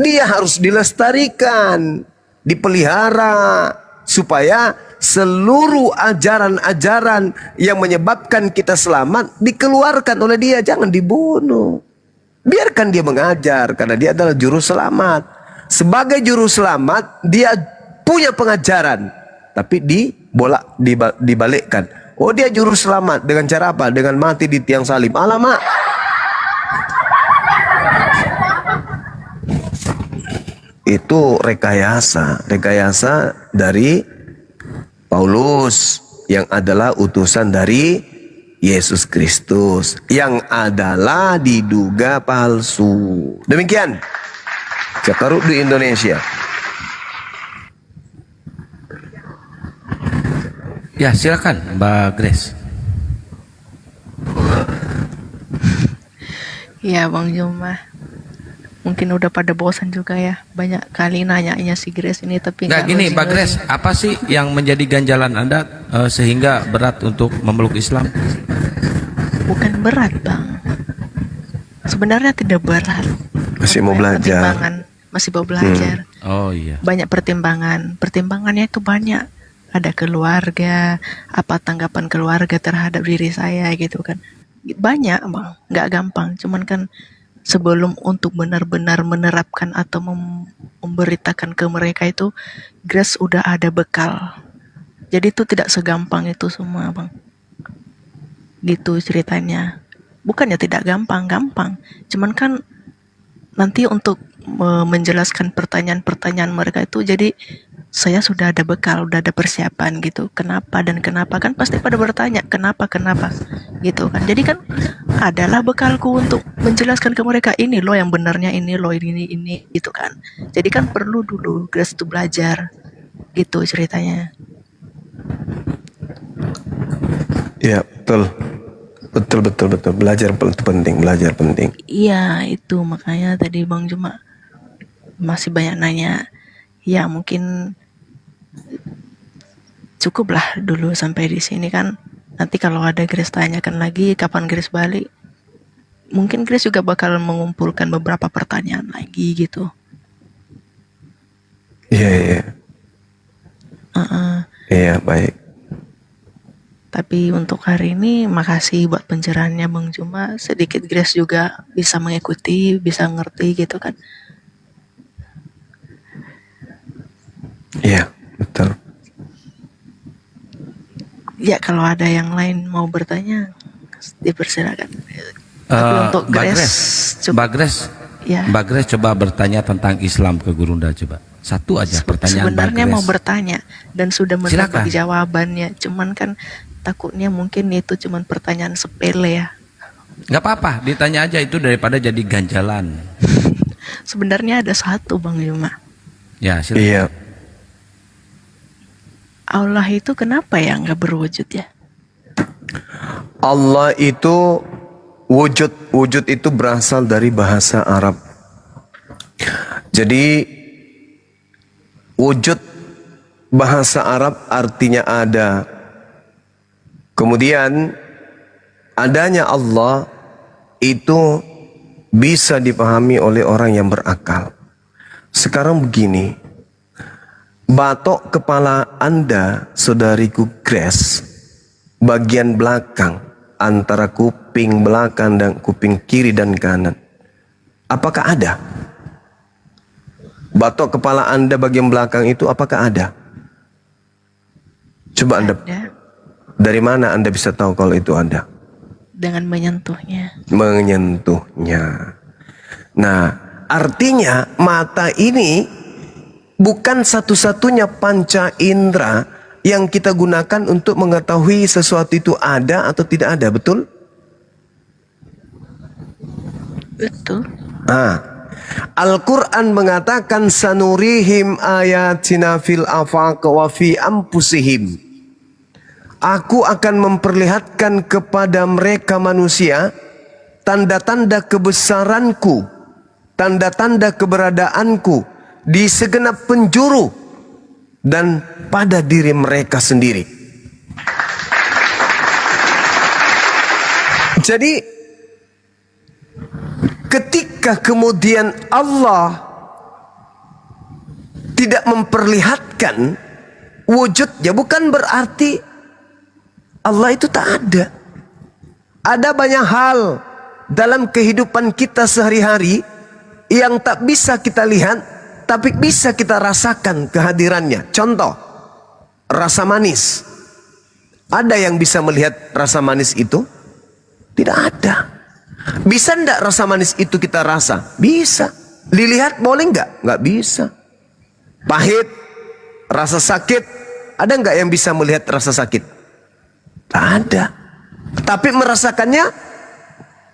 Dia harus dilestarikan, dipelihara, supaya seluruh ajaran-ajaran yang menyebabkan kita selamat dikeluarkan oleh dia. Jangan dibunuh. Biarkan dia mengajar, karena dia adalah juru selamat. Sebagai juru selamat, dia punya pengajaran, tapi dibalikkan. Oh, dia juru selamat dengan cara apa? Dengan mati di tiang salib. Alamak. Itu rekayasa dari Paulus yang adalah utusan dari Yesus Kristus yang adalah diduga palsu. Demikian Cakaruk di Indonesia. Ya, silakan Mbak Grace. Ya, Bang Juma. Mungkin udah pada bosan juga ya. Banyak kali nanyanya si Grace ini, tapi nggak gini, Mbak Grace, apa sih yang menjadi ganjalan Anda sehingga berat untuk memeluk Islam? Bukan berat, Bang. Sebenarnya tidak berat. Masih mau belajar. Masih mau belajar. Oh iya. Banyak pertimbangan. Pertimbangannya itu banyak. Ada keluarga, apa tanggapan keluarga terhadap diri saya gitu kan. Banyak, Bang. Nggak gampang. Cuman kan sebelum untuk benar-benar menerapkan atau memberitakan ke mereka itu, Grace udah ada bekal. Jadi itu tidak segampang itu semua, Bang. Gitu ceritanya. Bukannya tidak gampang. Cuman kan nanti untuk menjelaskan pertanyaan-pertanyaan mereka itu jadi saya sudah ada bekal, udah ada persiapan gitu. Kenapa dan kenapa, kan pasti pada bertanya kenapa gitu kan. Jadi kan adalah bekalku untuk menjelaskan ke mereka, ini loh yang benarnya, ini loh ini gitu kan. Jadi kan perlu dulu Grace itu belajar gitu ceritanya. Ya, betul. Belajar itu penting, belajar penting. Iya, itu makanya tadi Bang Juma masih banyak nanya. Ya mungkin cukuplah dulu sampai di sini kan. Nanti kalau ada Grace tanyakan lagi kapan Grace balik, mungkin Grace juga bakal mengumpulkan beberapa pertanyaan lagi gitu. Iya. Iya, baik. Tapi untuk hari ini makasih buat pencerahannya Bang Juma. Sedikit Grace juga bisa mengikuti, bisa ngerti gitu kan. Iya, betul. Ya kalau ada yang lain mau bertanya, dipersilakan. Tapi untuk Mbak Grace, ya. Mbak Grace coba bertanya tentang Islam ke Gurunda coba. Satu aja pertanyaan Mbak Sebenarnya Grace. mau bertanya dan sudah mendapat Silakan. jawabannya. Cuman kan takutnya mungkin itu cuman pertanyaan sepele ya. Nggak apa-apa, ditanya aja itu daripada jadi ganjalan. Sebenarnya ada satu Bang Juma. Ya, silakan. Iya. Allah itu kenapa ya nggak berwujud ya? Allah itu wujud itu berasal dari bahasa Arab. Jadi wujud bahasa Arab artinya ada. Kemudian adanya Allah itu bisa dipahami oleh orang yang berakal. Sekarang begini, batok kepala Anda, saudariku Grace, bagian belakang antara kuping belakang dan kuping kiri dan kanan, apakah ada? Batok kepala Anda bagian belakang itu apakah ada? Coba Anda, dari mana Anda bisa tahu kalau itu ada? Dengan menyentuhnya. Menyentuhnya. Nah, artinya mata ini bukan satu-satunya panca indera yang kita gunakan untuk mengetahui sesuatu itu ada atau tidak ada, betul? Betul. Al-Quran mengatakan sanurihim ayatina fil afaq wa fi anfusihim. Aku akan memperlihatkan kepada mereka manusia tanda-tanda kebesaranku, tanda-tanda keberadaanku di segenap penjuru dan pada diri mereka sendiri. Jadi ketika kemudian Allah tidak memperlihatkan wujudnya, bukan berarti Allah itu tak ada. Ada banyak hal dalam kehidupan kita sehari-hari yang tak bisa kita lihat, tapi bisa kita rasakan kehadirannya. Contoh, rasa manis. Ada yang bisa melihat rasa manis itu? Tidak ada. Bisa enggak rasa manis itu kita rasa? Bisa. Dilihat boleh enggak? Enggak bisa. Pahit, rasa sakit, ada enggak yang bisa melihat rasa sakit? Tak ada. Tapi merasakannya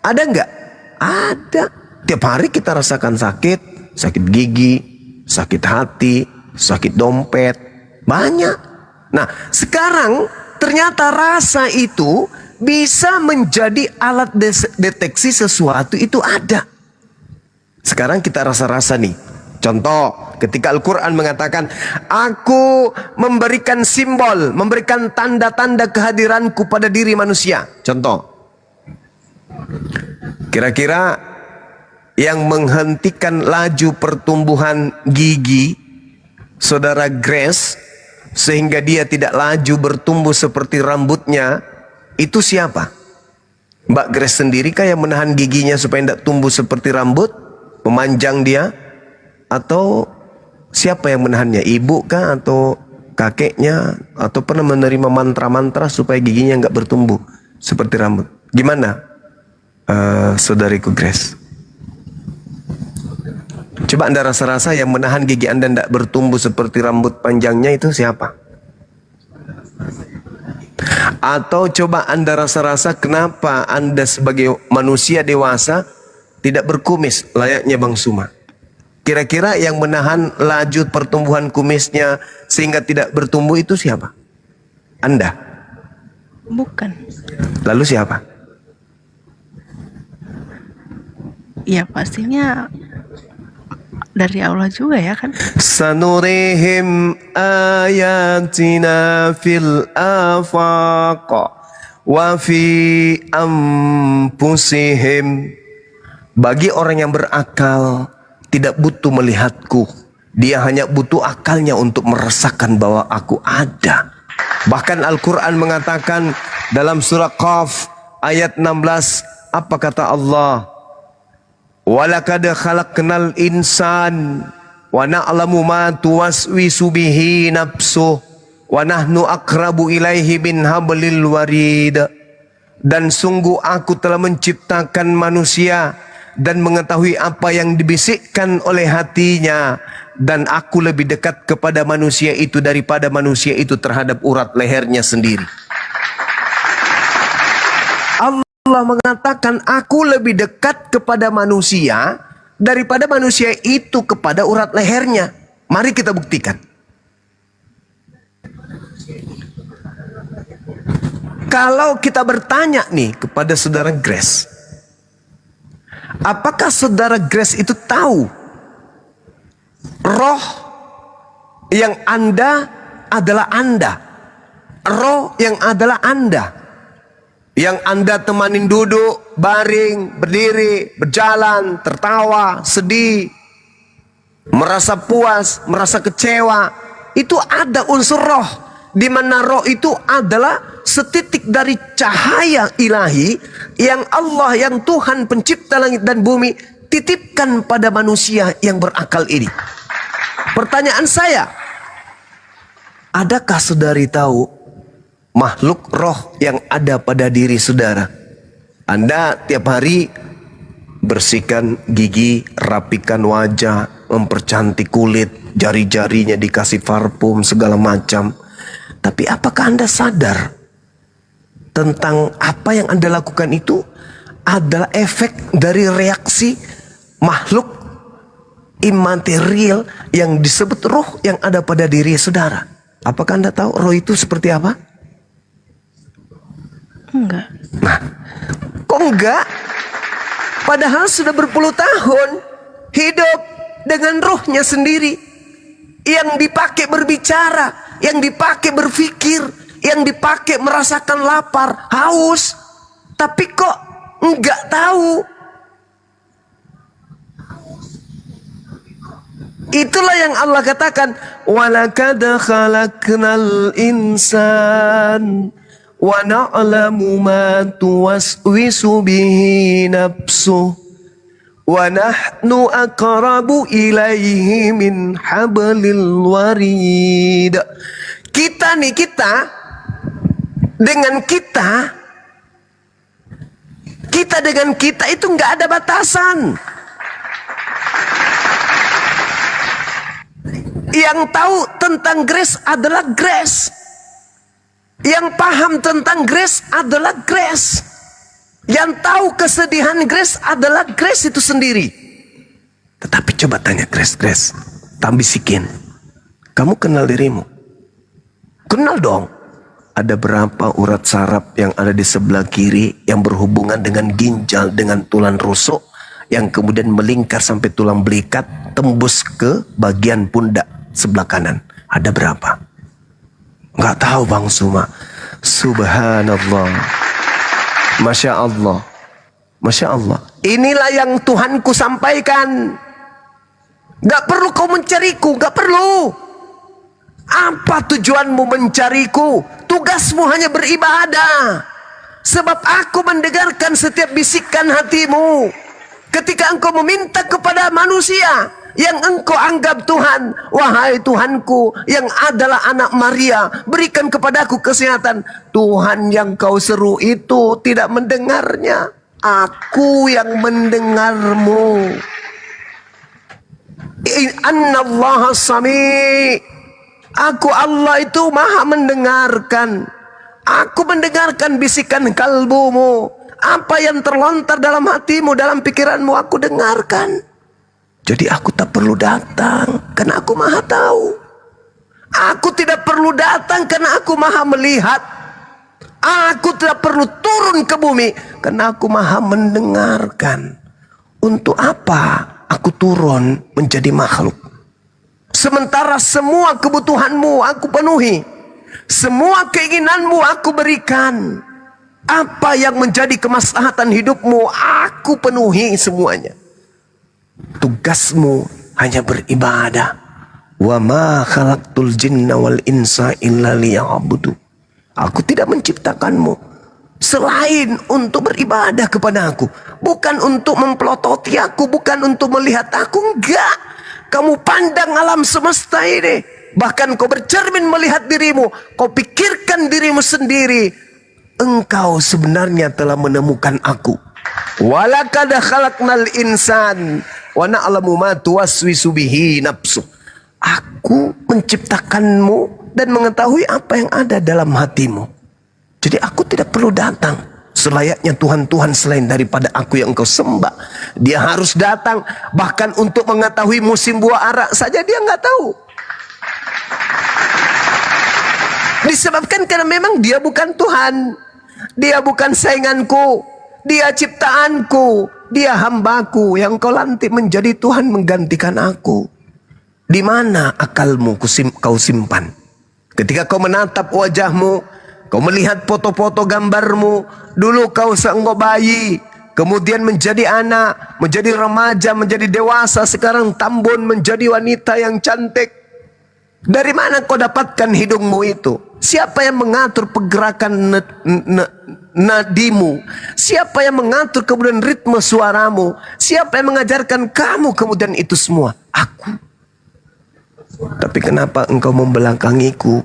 ada enggak? Ada. Tiap hari kita rasakan sakit, sakit gigi, sakit hati, sakit dompet, banyak. Nah, sekarang ternyata rasa itu bisa menjadi alat deteksi sesuatu itu ada. Sekarang kita rasa-rasa nih. Contoh, ketika Al-Quran mengatakan, aku memberikan simbol, memberikan tanda-tanda kehadiranku pada diri manusia. Contoh, kira-kira yang menghentikan laju pertumbuhan gigi saudara Grace sehingga dia tidak laju bertumbuh seperti rambutnya, itu siapa? Mbak Grace sendiri kah yang menahan giginya supaya tidak tumbuh seperti rambut, memanjang dia? Atau siapa yang menahannya? Ibu kah atau kakeknya? Atau pernah menerima mantra-mantra supaya giginya nggak bertumbuh seperti rambut? Gimana, saudariku Grace? Coba Anda rasa-rasa yang menahan gigi Anda tidak bertumbuh seperti rambut panjangnya itu siapa? Atau coba Anda rasa-rasa kenapa Anda sebagai manusia dewasa tidak berkumis layaknya Bang Suma? Kira-kira yang menahan laju pertumbuhan kumisnya sehingga tidak bertumbuh itu siapa? Anda? Bukan. Lalu siapa? Ya pastinya dari Allah juga ya kan. Sanurihim ayatina fil afaq wa fi anfusihim. Bagi orang yang berakal tidak butuh melihatku, dia hanya butuh akalnya untuk merasakan bahwa aku ada. Bahkan Al-Quran mengatakan dalam surah Qaf ayat 16, apa kata Allah? Walaqad khalaqnal insan wa na'lamu ma tuwaswisu bihi nafsuh wa nahnu aqrabu ilaihi min hablil warid. Dan sungguh aku telah menciptakan manusia dan mengetahui apa yang dibisikkan oleh hatinya, dan aku lebih dekat kepada manusia itu daripada manusia itu terhadap urat lehernya sendiri. Allah mengatakan aku lebih dekat kepada manusia daripada manusia itu kepada urat lehernya. Mari kita buktikan. Kalau kita bertanya nih kepada saudara Grace, apakah saudara Grace itu tahu roh yang Anda adalah Anda? Roh yang adalah Anda. Yang Anda temanin duduk, baring, berdiri, berjalan, tertawa, sedih, merasa puas, merasa kecewa. Itu ada unsur roh. Di mana roh itu adalah setitik dari cahaya ilahi yang Allah, yang Tuhan pencipta langit dan bumi titipkan pada manusia yang berakal ini. Pertanyaan saya, adakah saudari tahu makhluk roh yang ada pada diri saudara? Anda tiap hari bersihkan gigi, rapikan wajah, mempercantik kulit, jari-jarinya dikasih parfum segala macam. Tapi apakah Anda sadar tentang apa yang Anda lakukan itu adalah efek dari reaksi makhluk imaterial yang disebut roh yang ada pada diri saudara? Apakah Anda tahu roh itu seperti apa? Enggak. Nah, kok enggak? Padahal sudah berpuluh tahun hidup dengan rohnya sendiri, yang dipakai berbicara, yang dipakai berpikir, yang dipakai merasakan lapar, haus, tapi kok enggak tahu. Itulah yang Allah katakan, walaqad khalaqnal insan wa na'lamu ma tuwaswisu bihi nafsuh wa nahnu aqrabu ilaihi min hablil warid. Kita nih, kita dengan kita dengan kita itu nggak ada batasan. Yang tahu tentang Grace adalah Grace. Yang paham tentang Grace adalah Grace. Yang tahu kesedihan Grace adalah Grace itu sendiri. Tetapi coba tanya Grace, tak bisikin, kamu kenal dirimu? Kenal dong. Ada berapa urat saraf yang ada di sebelah kiri yang berhubungan dengan ginjal, dengan tulang rusuk, yang kemudian melingkar sampai tulang belikat, tembus ke bagian pundak sebelah kanan? Ada berapa? Nggak tahu Bang Suma. Subhanallah. Masya Allah. Masya Allah. Inilah yang Tuhanku sampaikan. Nggak perlu kau mencariku, nggak perlu. Apa tujuanmu mencariku? Tugasmu hanya beribadah. Sebab aku mendengarkan setiap bisikan hatimu. Ketika engkau meminta kepada manusia yang engkau anggap Tuhan, wahai Tuhanku yang adalah anak Maria, berikan kepadaku kesehatan. Tuhan yang kau seru itu tidak mendengarnya. Aku yang mendengarmu. Annallaha sami. Aku Allah itu maha mendengarkan. Aku mendengarkan bisikan kalbumu. Apa yang terlontar dalam hatimu, dalam pikiranmu, aku dengarkan. Jadi aku tak perlu datang karena aku maha tahu. Aku tidak perlu datang karena aku maha melihat. Aku tidak perlu turun ke bumi karena aku maha mendengarkan. Untuk apa aku turun menjadi makhluk? Sementara semua kebutuhanmu aku penuhi. Semua keinginanmu aku berikan. Apa yang menjadi kemaslahatan hidupmu aku penuhi semuanya. Tugasmu hanya beribadah. Wa ma khalaqtul jinna wal insa illa liya'budu. Aku tidak menciptakanmu selain untuk beribadah kepada aku. Bukan untuk mempelototi aku, bukan untuk melihat aku, enggak. Kamu pandang alam semesta ini, bahkan kau bercermin melihat dirimu, kau pikirkan dirimu sendiri. Engkau sebenarnya telah menemukan aku. Walaqad khalaqnal insan wa na'lamu ma tuwaswisu bihi nafsu. Aku menciptakanmu dan mengetahui apa yang ada dalam hatimu. Jadi aku tidak perlu datang. Selayaknya Tuhan-Tuhan selain daripada aku yang engkau sembah. Dia harus datang. Bahkan untuk mengetahui musim buah arak saja dia nggak tahu. Disebabkan karena memang dia bukan Tuhan. Dia bukan sainganku. Dia ciptaanku. Dia hambaku yang kau lantik menjadi Tuhan menggantikan aku. Di mana akalmu kau simpan? Ketika kau menatap wajahmu, kau melihat foto-foto gambarmu. Dulu kau seenggo bayi, kemudian menjadi anak, menjadi remaja, menjadi dewasa. Sekarang tambun menjadi wanita yang cantik. Dari mana kau dapatkan hidungmu itu? Siapa yang mengatur pergerakan nadimu? Siapa yang mengatur kemudian ritme suaramu? Siapa yang mengajarkan kamu kemudian itu semua? Aku. Tapi kenapa engkau membelakangiku?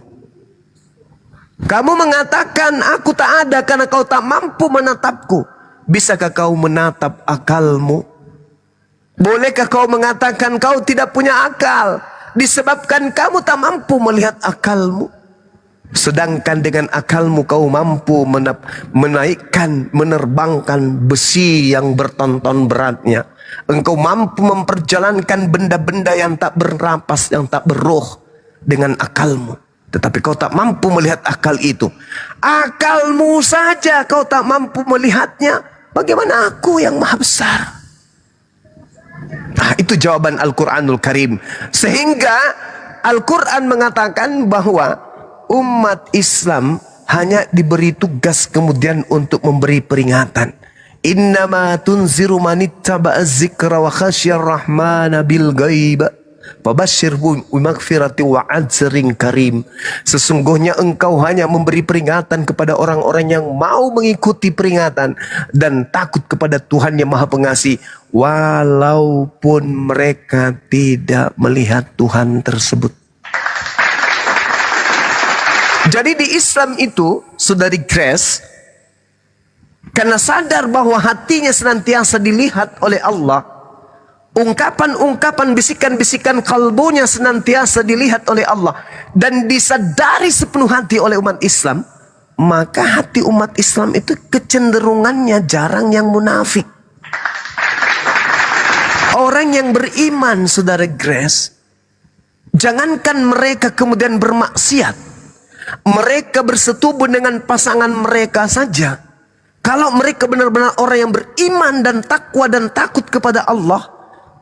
Kamu mengatakan aku tak ada karena kau tak mampu menatapku. Bisakah kau menatap akalmu? Bolehkah kau mengatakan kau tidak punya akal disebabkan kamu tak mampu melihat akalmu? Sedangkan dengan akalmu kau mampu menaikkan, menerbangkan besi yang bertonton beratnya. Engkau mampu memperjalankan benda-benda yang tak bernapas, yang tak berruh dengan akalmu. Tetapi kau tak mampu melihat akal itu. Akalmu saja kau tak mampu melihatnya. Bagaimana aku yang maha besar? Nah, itu jawaban Al-Quranul Karim. Sehingga Al-Quran mengatakan bahwa umat Islam hanya diberi tugas kemudian untuk memberi peringatan. Innama tunziru manittaba'a dzikra wa khasyar rahmana bil ghaib. Fabashshirhum bimaghfirati wa ajrin karim. Sesungguhnya engkau hanya memberi peringatan kepada orang-orang yang mau mengikuti peringatan dan takut kepada Tuhan yang Maha Pengasih, walaupun mereka tidak melihat Tuhan tersebut. Jadi di Islam itu, saudari Grace, karena sadar bahwa hatinya senantiasa dilihat oleh Allah, ungkapan-ungkapan, bisikan-bisikan kalbunya senantiasa dilihat oleh Allah dan disadari sepenuh hati oleh umat Islam, maka hati umat Islam itu kecenderungannya jarang yang munafik. Orang yang beriman, saudara Grace, jangankan mereka kemudian bermaksiat, mereka bersetubuh dengan pasangan mereka saja. Kalau mereka benar-benar orang yang beriman dan takwa dan takut kepada Allah,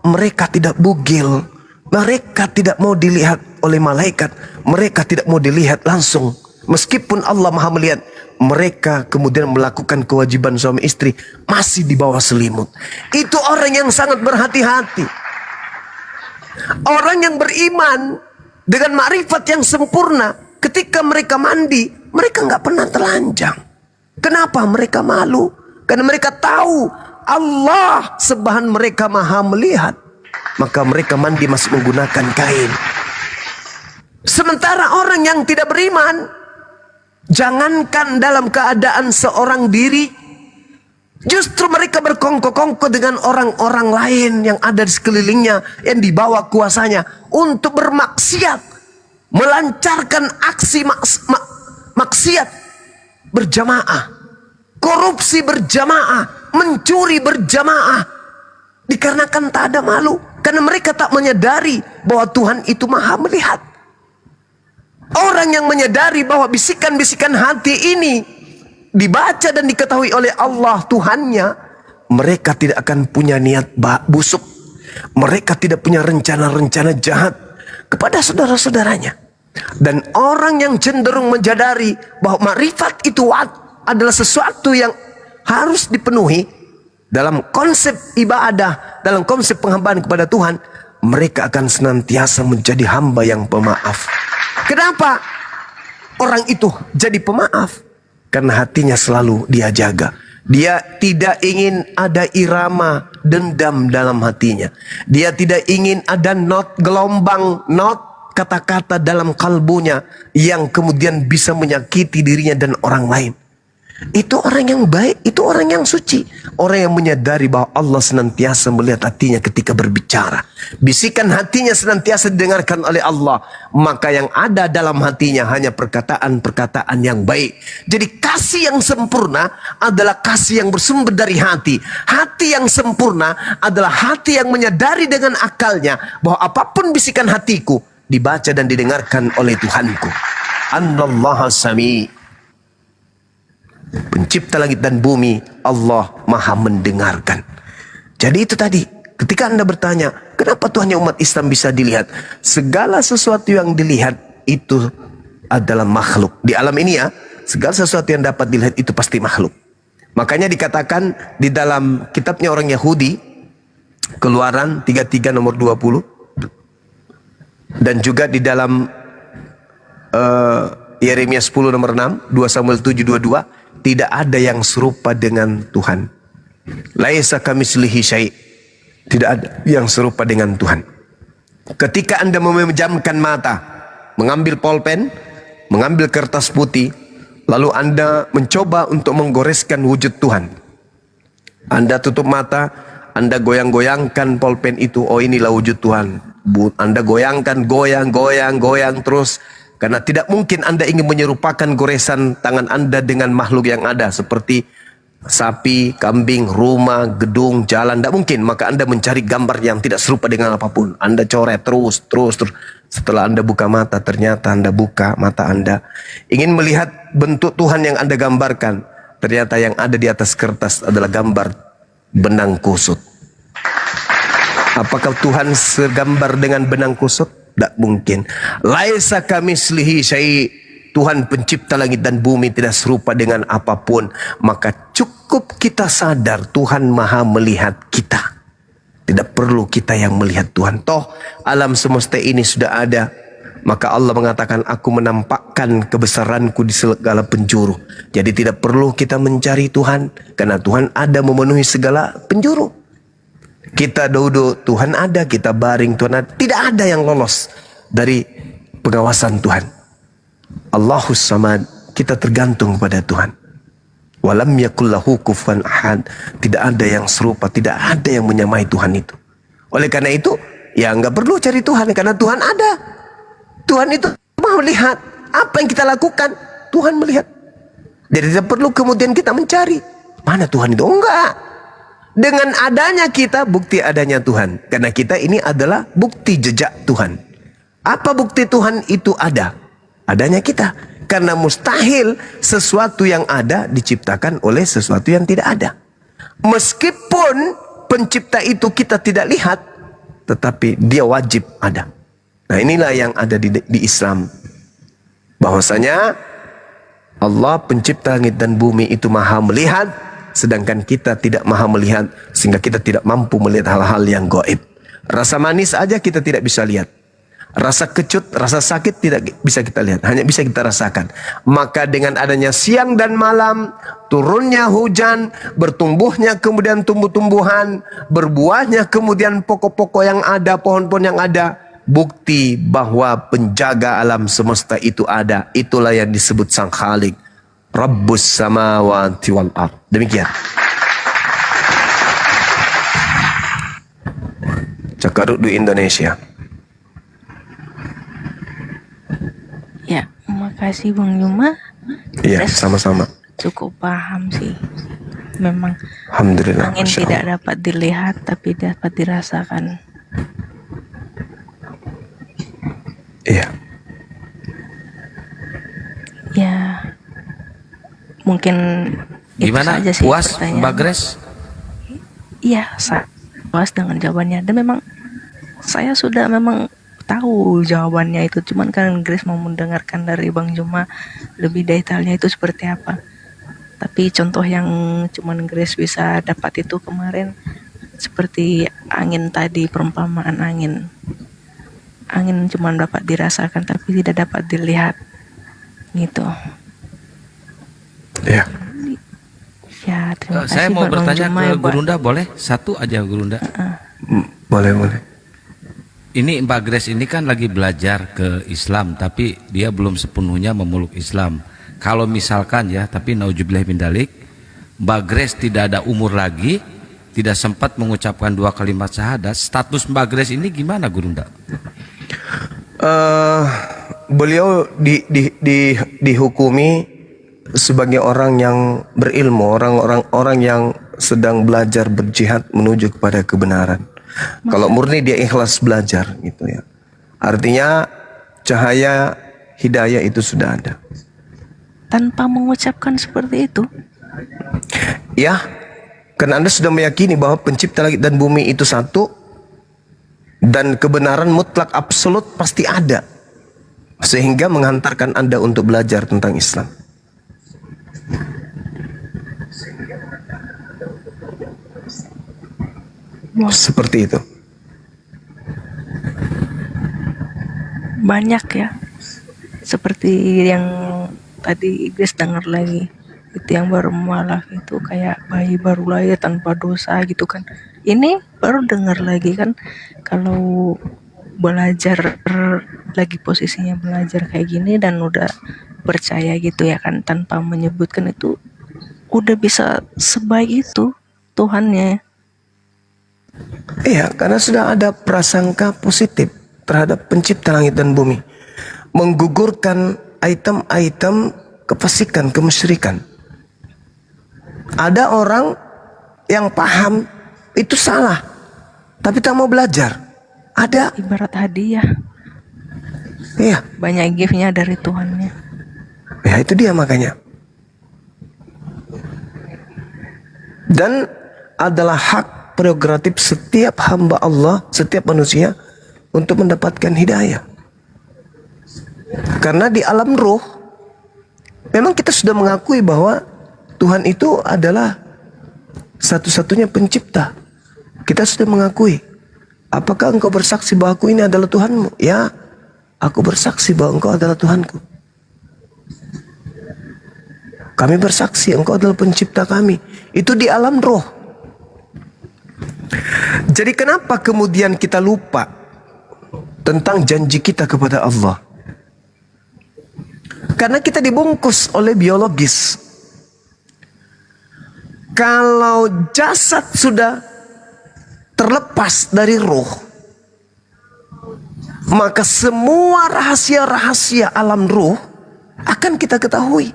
mereka tidak bugil, mereka tidak mau dilihat oleh malaikat, mereka tidak mau dilihat langsung. Meskipun Allah Maha melihat, mereka kemudian melakukan kewajiban suami istri masih di bawah selimut. Itu orang yang sangat berhati-hati. Orang yang beriman dengan makrifat yang sempurna, ketika mereka mandi, mereka nggak pernah telanjang. Kenapa mereka malu? Karena mereka tahu Allah sebahan mereka maha melihat. Maka mereka mandi masih menggunakan kain. Sementara orang yang tidak beriman, jangankan dalam keadaan seorang diri, Justru mereka berkongko-kongko dengan orang-orang lain yang ada di sekelilingnya, yang dibawa kuasanya untuk bermaksiat, melancarkan aksi maksiat berjamaah, korupsi berjamaah, mencuri berjamaah, dikarenakan tak ada malu, karena mereka tak menyadari bahwa Tuhan itu maha melihat. Orang yang menyadari bahwa bisikan-bisikan hati ini dibaca dan diketahui oleh Allah Tuhannya, mereka tidak akan punya niat busuk. Mereka tidak punya rencana-rencana jahat kepada saudara-saudaranya. Dan orang yang cenderung menyadari bahwa makrifat itu adalah sesuatu yang harus dipenuhi dalam konsep ibadah, dalam konsep penghambaan kepada Tuhan, mereka akan senantiasa menjadi hamba yang pemaaf. Kenapa orang itu jadi pemaaf? Karena hatinya selalu dia jaga. Dia tidak ingin ada irama dendam dalam hatinya. Dia tidak ingin ada gelombang kata-kata dalam kalbunya yang kemudian bisa menyakiti dirinya dan orang lain. Itu orang yang baik, itu orang yang suci. Orang yang menyadari bahwa Allah senantiasa melihat hatinya ketika berbicara. Bisikan hatinya senantiasa didengarkan oleh Allah. Maka yang ada dalam hatinya hanya perkataan-perkataan yang baik. Jadi kasih yang sempurna adalah kasih yang bersumber dari hati. Hati yang sempurna adalah hati yang menyadari dengan akalnya bahwa apapun bisikan hatiku dibaca dan didengarkan oleh Tuhanku. Anallaha sami'. Pencipta langit dan bumi, Allah maha mendengarkan. Jadi itu tadi, ketika Anda bertanya, kenapa Tuhannya umat Islam bisa dilihat? Segala sesuatu yang dilihat itu adalah makhluk. Di alam ini ya, segala sesuatu yang dapat dilihat itu pasti makhluk. Makanya dikatakan di dalam kitabnya orang Yahudi, Keluaran 33 nomor 20, dan juga di dalam Yeremia 10 nomor 6, 2 Samuel 7 22, tidak ada yang serupa dengan Tuhan. Laisa kamitslihi syai'. Tidak ada yang serupa dengan Tuhan. Ketika Anda memejamkan mata, mengambil pulpen, mengambil kertas putih, lalu Anda mencoba untuk menggoreskan wujud Tuhan. Anda tutup mata, Anda goyang-goyangkan pulpen itu, oh inilah wujud Tuhan. Anda goyangkan, goyang terus. Karena tidak mungkin Anda ingin menyerupakan goresan tangan Anda dengan makhluk yang ada. Seperti sapi, kambing, rumah, gedung, jalan. Tidak mungkin. Maka Anda mencari gambar yang tidak serupa dengan apapun. Anda coret terus. Setelah Anda buka mata, ternyata Anda buka mata Anda. Ingin melihat bentuk Tuhan yang Anda gambarkan. Ternyata yang ada di atas kertas adalah gambar benang kusut. Apakah Tuhan segambar dengan benang kusut? Tidak mungkin. Laisa kamitslihi syai'. Tuhan pencipta langit dan bumi tidak serupa dengan apapun. Maka cukup kita sadar Tuhan maha melihat kita. Tidak perlu kita yang melihat Tuhan. Toh alam semesta ini sudah ada. Maka Allah mengatakan, aku menampakkan kebesaranku di segala penjuru. Jadi tidak perlu kita mencari Tuhan. Karena Tuhan ada memenuhi segala penjuru. Kita duduk, Tuhan ada. Kita baring, Tuhan ada. Tidak ada yang lolos dari pengawasan Tuhan. Allahus samad. Kita tergantung pada Tuhan. Walam yakul lahu kufuwan ahad. Tidak ada yang serupa, tidak ada yang menyamai Tuhan itu. Oleh karena itu, ya nggak perlu cari Tuhan, karena Tuhan ada. Tuhan itu mau melihat apa yang kita lakukan. Tuhan melihat. Jadi tidak perlu kemudian kita mencari mana Tuhan itu. Enggak. Dengan adanya kita, bukti adanya Tuhan. Karena kita ini adalah bukti jejak Tuhan. Apa bukti Tuhan itu ada? Adanya kita. Karena mustahil sesuatu yang ada diciptakan oleh sesuatu yang tidak ada. Meskipun pencipta itu kita tidak lihat, tetapi dia wajib ada. Nah inilah yang ada di Islam. Bahwasanya Allah pencipta langit dan bumi itu maha melihat, sedangkan kita tidak maha melihat, sehingga kita tidak mampu melihat hal-hal yang gaib. Rasa manis aja kita tidak bisa lihat. Rasa kecut, rasa sakit tidak bisa kita lihat, hanya bisa kita rasakan. Maka dengan adanya siang dan malam, turunnya hujan, bertumbuhnya kemudian tumbuh-tumbuhan, berbuahnya kemudian pokok-pokok yang ada, pohon-pohon yang ada, bukti bahwa penjaga alam semesta itu ada. Itulah yang disebut Sang Khalik, Rabbus samawati wal ard. Demikian. Garut di Indonesia. Ya, makasih Bang Juma. Iya, sama-sama. Cukup paham sih. Memang Alhamdulillah. angin Masya tidak Allah. dapat dilihat tapi dapat dirasakan. Iya. Ya, mungkin Gimana? itu saja sih Puas, pertanyaan. Mbak Grace? Iya, puas dengan jawabannya. Dan memang saya sudah memang tahu jawabannya itu. Cuman kan Grace mau mendengarkan dari Bang Juma lebih detailnya itu seperti apa. Tapi contoh yang cuman Grace bisa dapat itu kemarin seperti angin tadi, perumpamaan angin. Angin cuma dapat dirasakan tapi tidak dapat dilihat. Gitu. Iya. Ya, terima kasih Saya mau Bang bertanya Juma ke ya, Pak. Gurunda, boleh? Satu aja Gurunda. Boleh, boleh. Ini Mbak Grace ini kan lagi belajar ke Islam, tapi dia belum sepenuhnya memeluk Islam. Kalau misalkan ya, tapi nauzubillah min dalik, Mbak Grace tidak ada umur lagi, tidak sempat mengucapkan 2 kalimat syahadat, status Mbak Grace ini gimana Gurunda? Beliau dihukumi sebagai orang yang berilmu, orang yang sedang belajar berjihad menuju kepada kebenaran. Kalau murni dia ikhlas belajar gitu ya. Artinya cahaya hidayah itu sudah ada. Tanpa mengucapkan seperti itu. Ya, karena Anda sudah meyakini bahwa pencipta langit dan bumi itu satu dan kebenaran mutlak absolut pasti ada. Sehingga menghantarkan Anda untuk belajar tentang Islam. Seperti itu. Banyak ya. Seperti yang tadi Grace dengar lagi. Itu yang baru mualaf itu kayak bayi baru lahir tanpa dosa gitu kan. Ini baru dengar lagi kan kalau belajar lagi posisinya belajar kayak gini dan udah percaya gitu ya kan tanpa menyebutkan itu udah bisa sebaik itu Tuhannya. Iya, karena sudah ada prasangka positif terhadap pencipta langit dan bumi. Menggugurkan item-item kefasikan, kemusyrikan. Ada orang yang paham itu salah, tapi tak mau belajar. Ada. Ibarat hadiah. Iya. Banyak gift-nya dari Tuhannya. Ya itu dia makanya. Dan adalah hak prerogatif setiap hamba Allah, setiap manusia untuk mendapatkan hidayah. Karena di alam roh memang kita sudah mengakui bahwa Tuhan itu adalah satu-satunya pencipta. Kita sudah mengakui. Apakah engkau bersaksi bahwa aku ini adalah Tuhanmu? Ya, aku bersaksi bahwa engkau adalah Tuhanku. Kami bersaksi engkau adalah pencipta kami. Itu di alam roh. Jadi kenapa kemudian kita lupa tentang janji kita kepada Allah? Karena kita dibungkus oleh biologis. Kalau jasad sudah terlepas dari roh, maka semua rahasia-rahasia alam roh akan kita ketahui.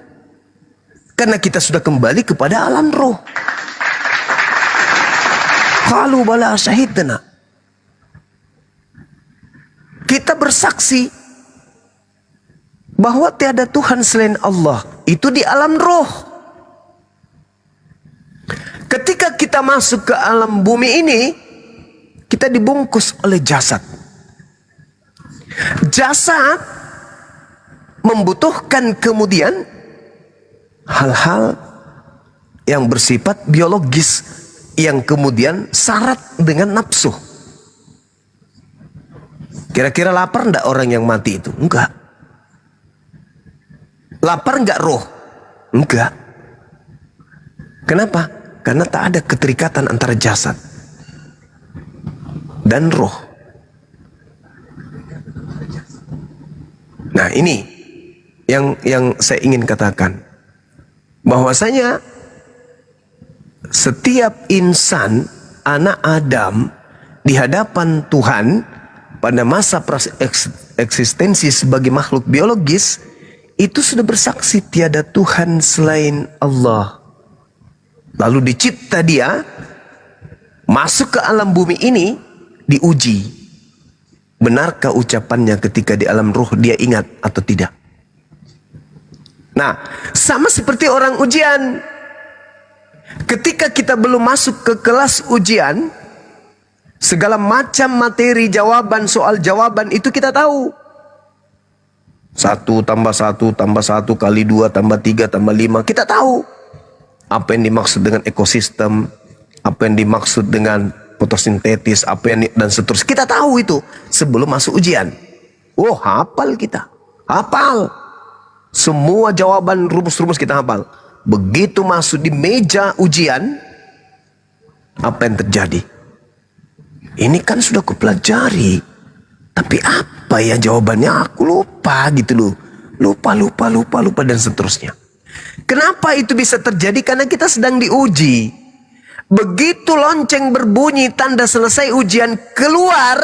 Karena kita sudah kembali kepada alam roh. Qalu bala syahidna. Kita bersaksi bahwa tiada Tuhan selain Allah. Itu di alam roh. Ketika kita masuk ke alam bumi ini, kita dibungkus oleh jasad. Jasad membutuhkan kemudian hal-hal yang bersifat biologis yang kemudian syarat dengan nafsu. Kira-kira lapar enggak orang yang mati itu? Enggak. Lapar enggak roh? Enggak. Kenapa? Karena tak ada keterikatan antara jasad dan roh. Nah ini yang saya ingin katakan. Bahwasanya setiap insan, anak Adam di hadapan Tuhan pada masa eksistensi sebagai makhluk biologis itu sudah bersaksi tiada Tuhan selain Allah. Lalu dicipta dia, masuk ke alam bumi ini, diuji. Benarkah ucapannya ketika di alam ruh dia ingat atau tidak? Nah, sama seperti orang ujian. Ketika kita belum masuk ke kelas ujian, segala macam materi jawaban soal jawaban itu kita tahu. 1 tambah 1 tambah 1 kali 2 tambah 3 tambah 5. Kita tahu apa yang dimaksud dengan ekosistem, apa yang dimaksud dengan fotosintetis, apa yang dan seterusnya. Kita tahu itu sebelum masuk ujian. Oh, hafal kita. Hafal. Semua jawaban rumus-rumus kita hafal. Begitu masuk di meja ujian, apa yang terjadi? Ini kan sudah kupelajari, tapi apa ya jawabannya? Aku lupa gitu loh. Lupa dan seterusnya. Kenapa itu bisa terjadi? Karena kita sedang diuji. Begitu lonceng berbunyi tanda selesai ujian keluar,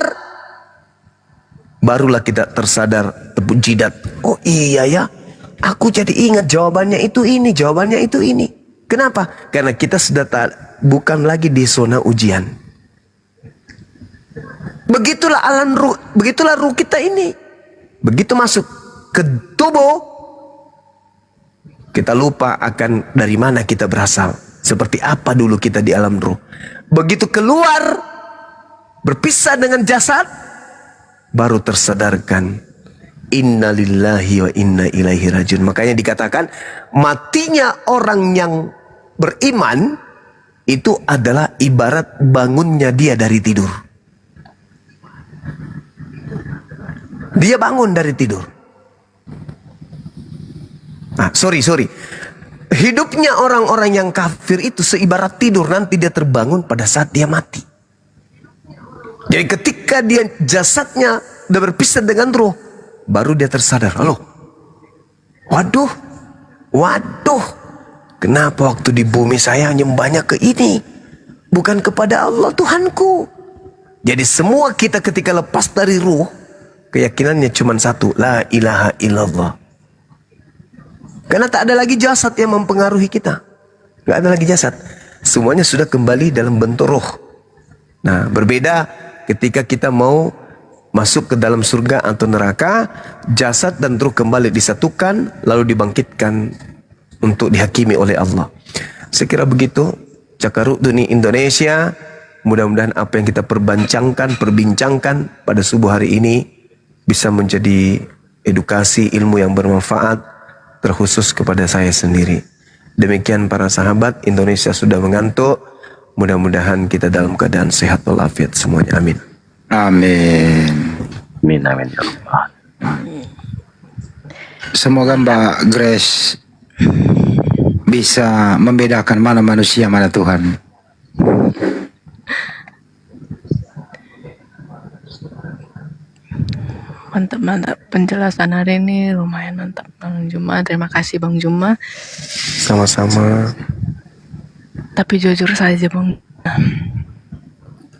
barulah kita tersadar, tepuk jidat. Oh iya ya, aku jadi ingat jawabannya itu ini, jawabannya itu ini. Kenapa? Karena kita sudah bukan lagi di zona ujian. Begitulah alam ruh, begitulah ruh kita ini. Begitu masuk ke tubuh, kita lupa akan dari mana kita berasal. Seperti apa dulu kita di alam ruh. Begitu keluar, berpisah dengan jasad, baru tersadarkan. Inna lillahi wa inna ilaihi rajiun. Makanya dikatakan matinya orang yang beriman itu adalah ibarat bangunnya dia dari tidur. Dia bangun dari tidur. Sorry. Hidupnya orang-orang yang kafir itu seibarat tidur, nanti dia terbangun pada saat dia mati. Jadi ketika dia jasadnya udah berpisah dengan ruh, baru dia tersadar. Waduh, kenapa waktu di bumi saya nyembahnya ke ini, bukan kepada Allah Tuhanku. Jadi semua kita ketika lepas dari ruh, keyakinannya cuma satu, la ilaha illallah. Karena tak ada lagi jasad yang mempengaruhi kita. Gak ada lagi jasad. Semuanya sudah kembali dalam bentuk roh. Nah, berbeda ketika kita mau masuk ke dalam surga atau neraka, jasad dan ruh kembali disatukan, lalu dibangkitkan untuk dihakimi oleh Allah. Saya kira begitu. Cakaruk Duni Indonesia. Mudah-mudahan apa yang kita perbincangkan pada subuh hari ini bisa menjadi edukasi ilmu yang bermanfaat, terkhusus kepada saya sendiri. Demikian para sahabat, Indonesia sudah mengantuk. Mudah-mudahan kita dalam keadaan sehat walafiat semuanya. Amin. Amin. Amin ya Allah. Semoga Mbak Grace bisa membedakan mana manusia, mana Tuhan. Mantap penjelasan hari ini, lumayan mantap Bang Juma. Terima kasih Bang Juma. Sama-sama. Tapi jujur saja Bang,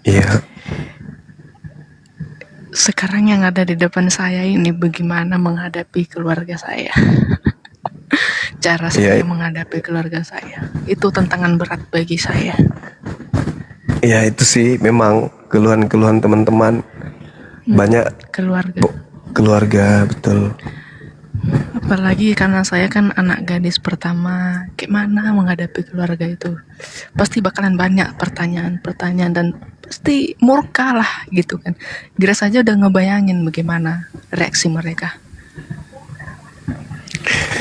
iya, sekarang yang ada di depan saya ini bagaimana menghadapi keluarga saya. Cara saya menghadapi keluarga saya itu tantangan berat bagi saya. Ya itu sih memang keluhan-keluhan teman-teman. Banyak keluarga betul. Apalagi karena saya kan anak gadis pertama, gimana menghadapi keluarga itu? Pasti bakalan banyak pertanyaan dan pasti murka lah gitu kan. Grace saja udah ngebayangin bagaimana reaksi mereka.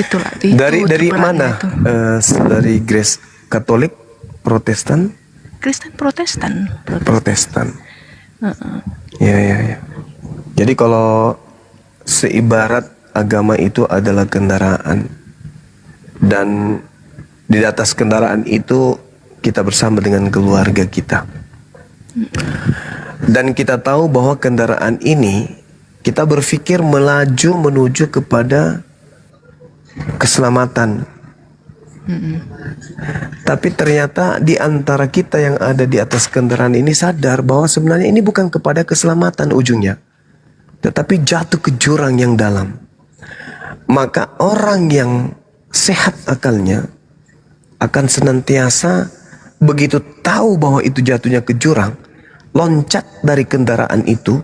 Itulah. Dari mana? Dari Grace Katolik, Protestan? Kristen Protestan. Ya. Jadi kalau seibarat agama itu adalah kendaraan, dan di atas kendaraan itu kita bersama dengan keluarga kita, dan kita tahu bahwa kendaraan ini kita berpikir melaju menuju kepada keselamatan, Tapi ternyata di antara kita yang ada di atas kendaraan ini sadar bahwa sebenarnya ini bukan kepada keselamatan ujungnya, tetapi jatuh ke jurang yang dalam. Maka orang yang sehat akalnya akan senantiasa begitu tahu bahwa itu jatuhnya ke jurang, loncat dari kendaraan itu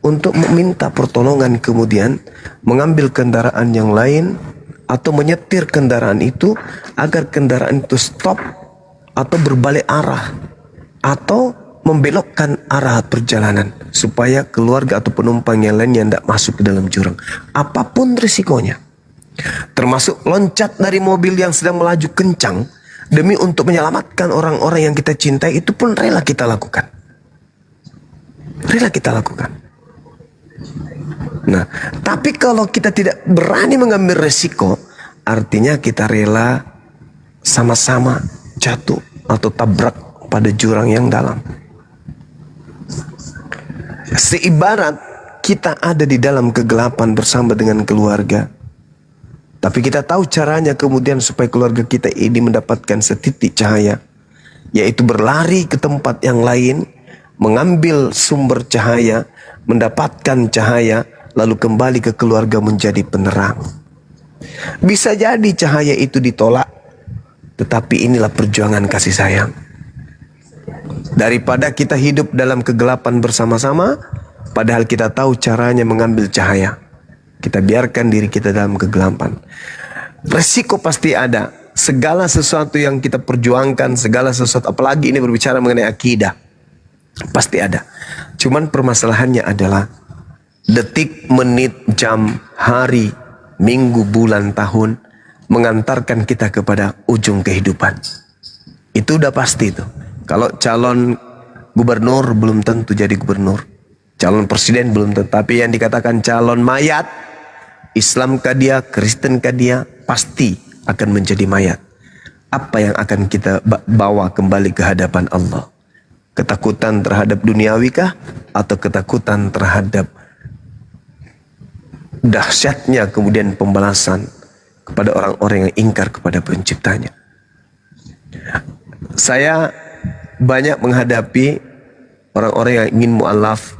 untuk meminta pertolongan, kemudian mengambil kendaraan yang lain atau menyetir kendaraan itu agar kendaraan itu stop atau berbalik arah atau membelokkan arah perjalanan supaya keluarga atau penumpang yang lainnya tidak masuk ke dalam jurang apapun risikonya, termasuk loncat dari mobil yang sedang melaju kencang demi untuk menyelamatkan orang-orang yang kita cintai, itu pun rela kita lakukan. Nah, tapi kalau kita tidak berani mengambil resiko, artinya kita rela sama-sama jatuh atau tabrak pada jurang yang dalam. Seibarat kita ada di dalam kegelapan bersama dengan keluarga, tapi kita tahu caranya kemudian supaya keluarga kita ini mendapatkan setitik cahaya, yaitu berlari ke tempat yang lain, mengambil sumber cahaya, mendapatkan cahaya, lalu kembali ke keluarga menjadi penerang. Bisa jadi cahaya itu ditolak, tetapi inilah perjuangan kasih sayang. Daripada kita hidup dalam kegelapan bersama-sama, padahal kita tahu caranya mengambil cahaya, kita biarkan diri kita dalam kegelapan. Resiko pasti ada. Segala sesuatu yang kita perjuangkan, segala sesuatu, apalagi ini berbicara mengenai akidah, pasti ada. Cuman permasalahannya adalah detik, menit, jam, hari, minggu, bulan, tahun mengantarkan kita kepada ujung kehidupan. Itu udah pasti tuh. Kalau calon gubernur belum tentu jadi gubernur, calon presiden belum tentu, tapi yang dikatakan calon mayat, Islam kah dia, Kristen kah dia, pasti akan menjadi mayat. Apa yang akan kita bawa kembali ke hadapan Allah? Ketakutan terhadap duniawi kah, atau ketakutan terhadap dahsyatnya kemudian pembalasan kepada orang-orang yang ingkar kepada penciptanya? Saya banyak menghadapi orang-orang yang ingin mu'alaf,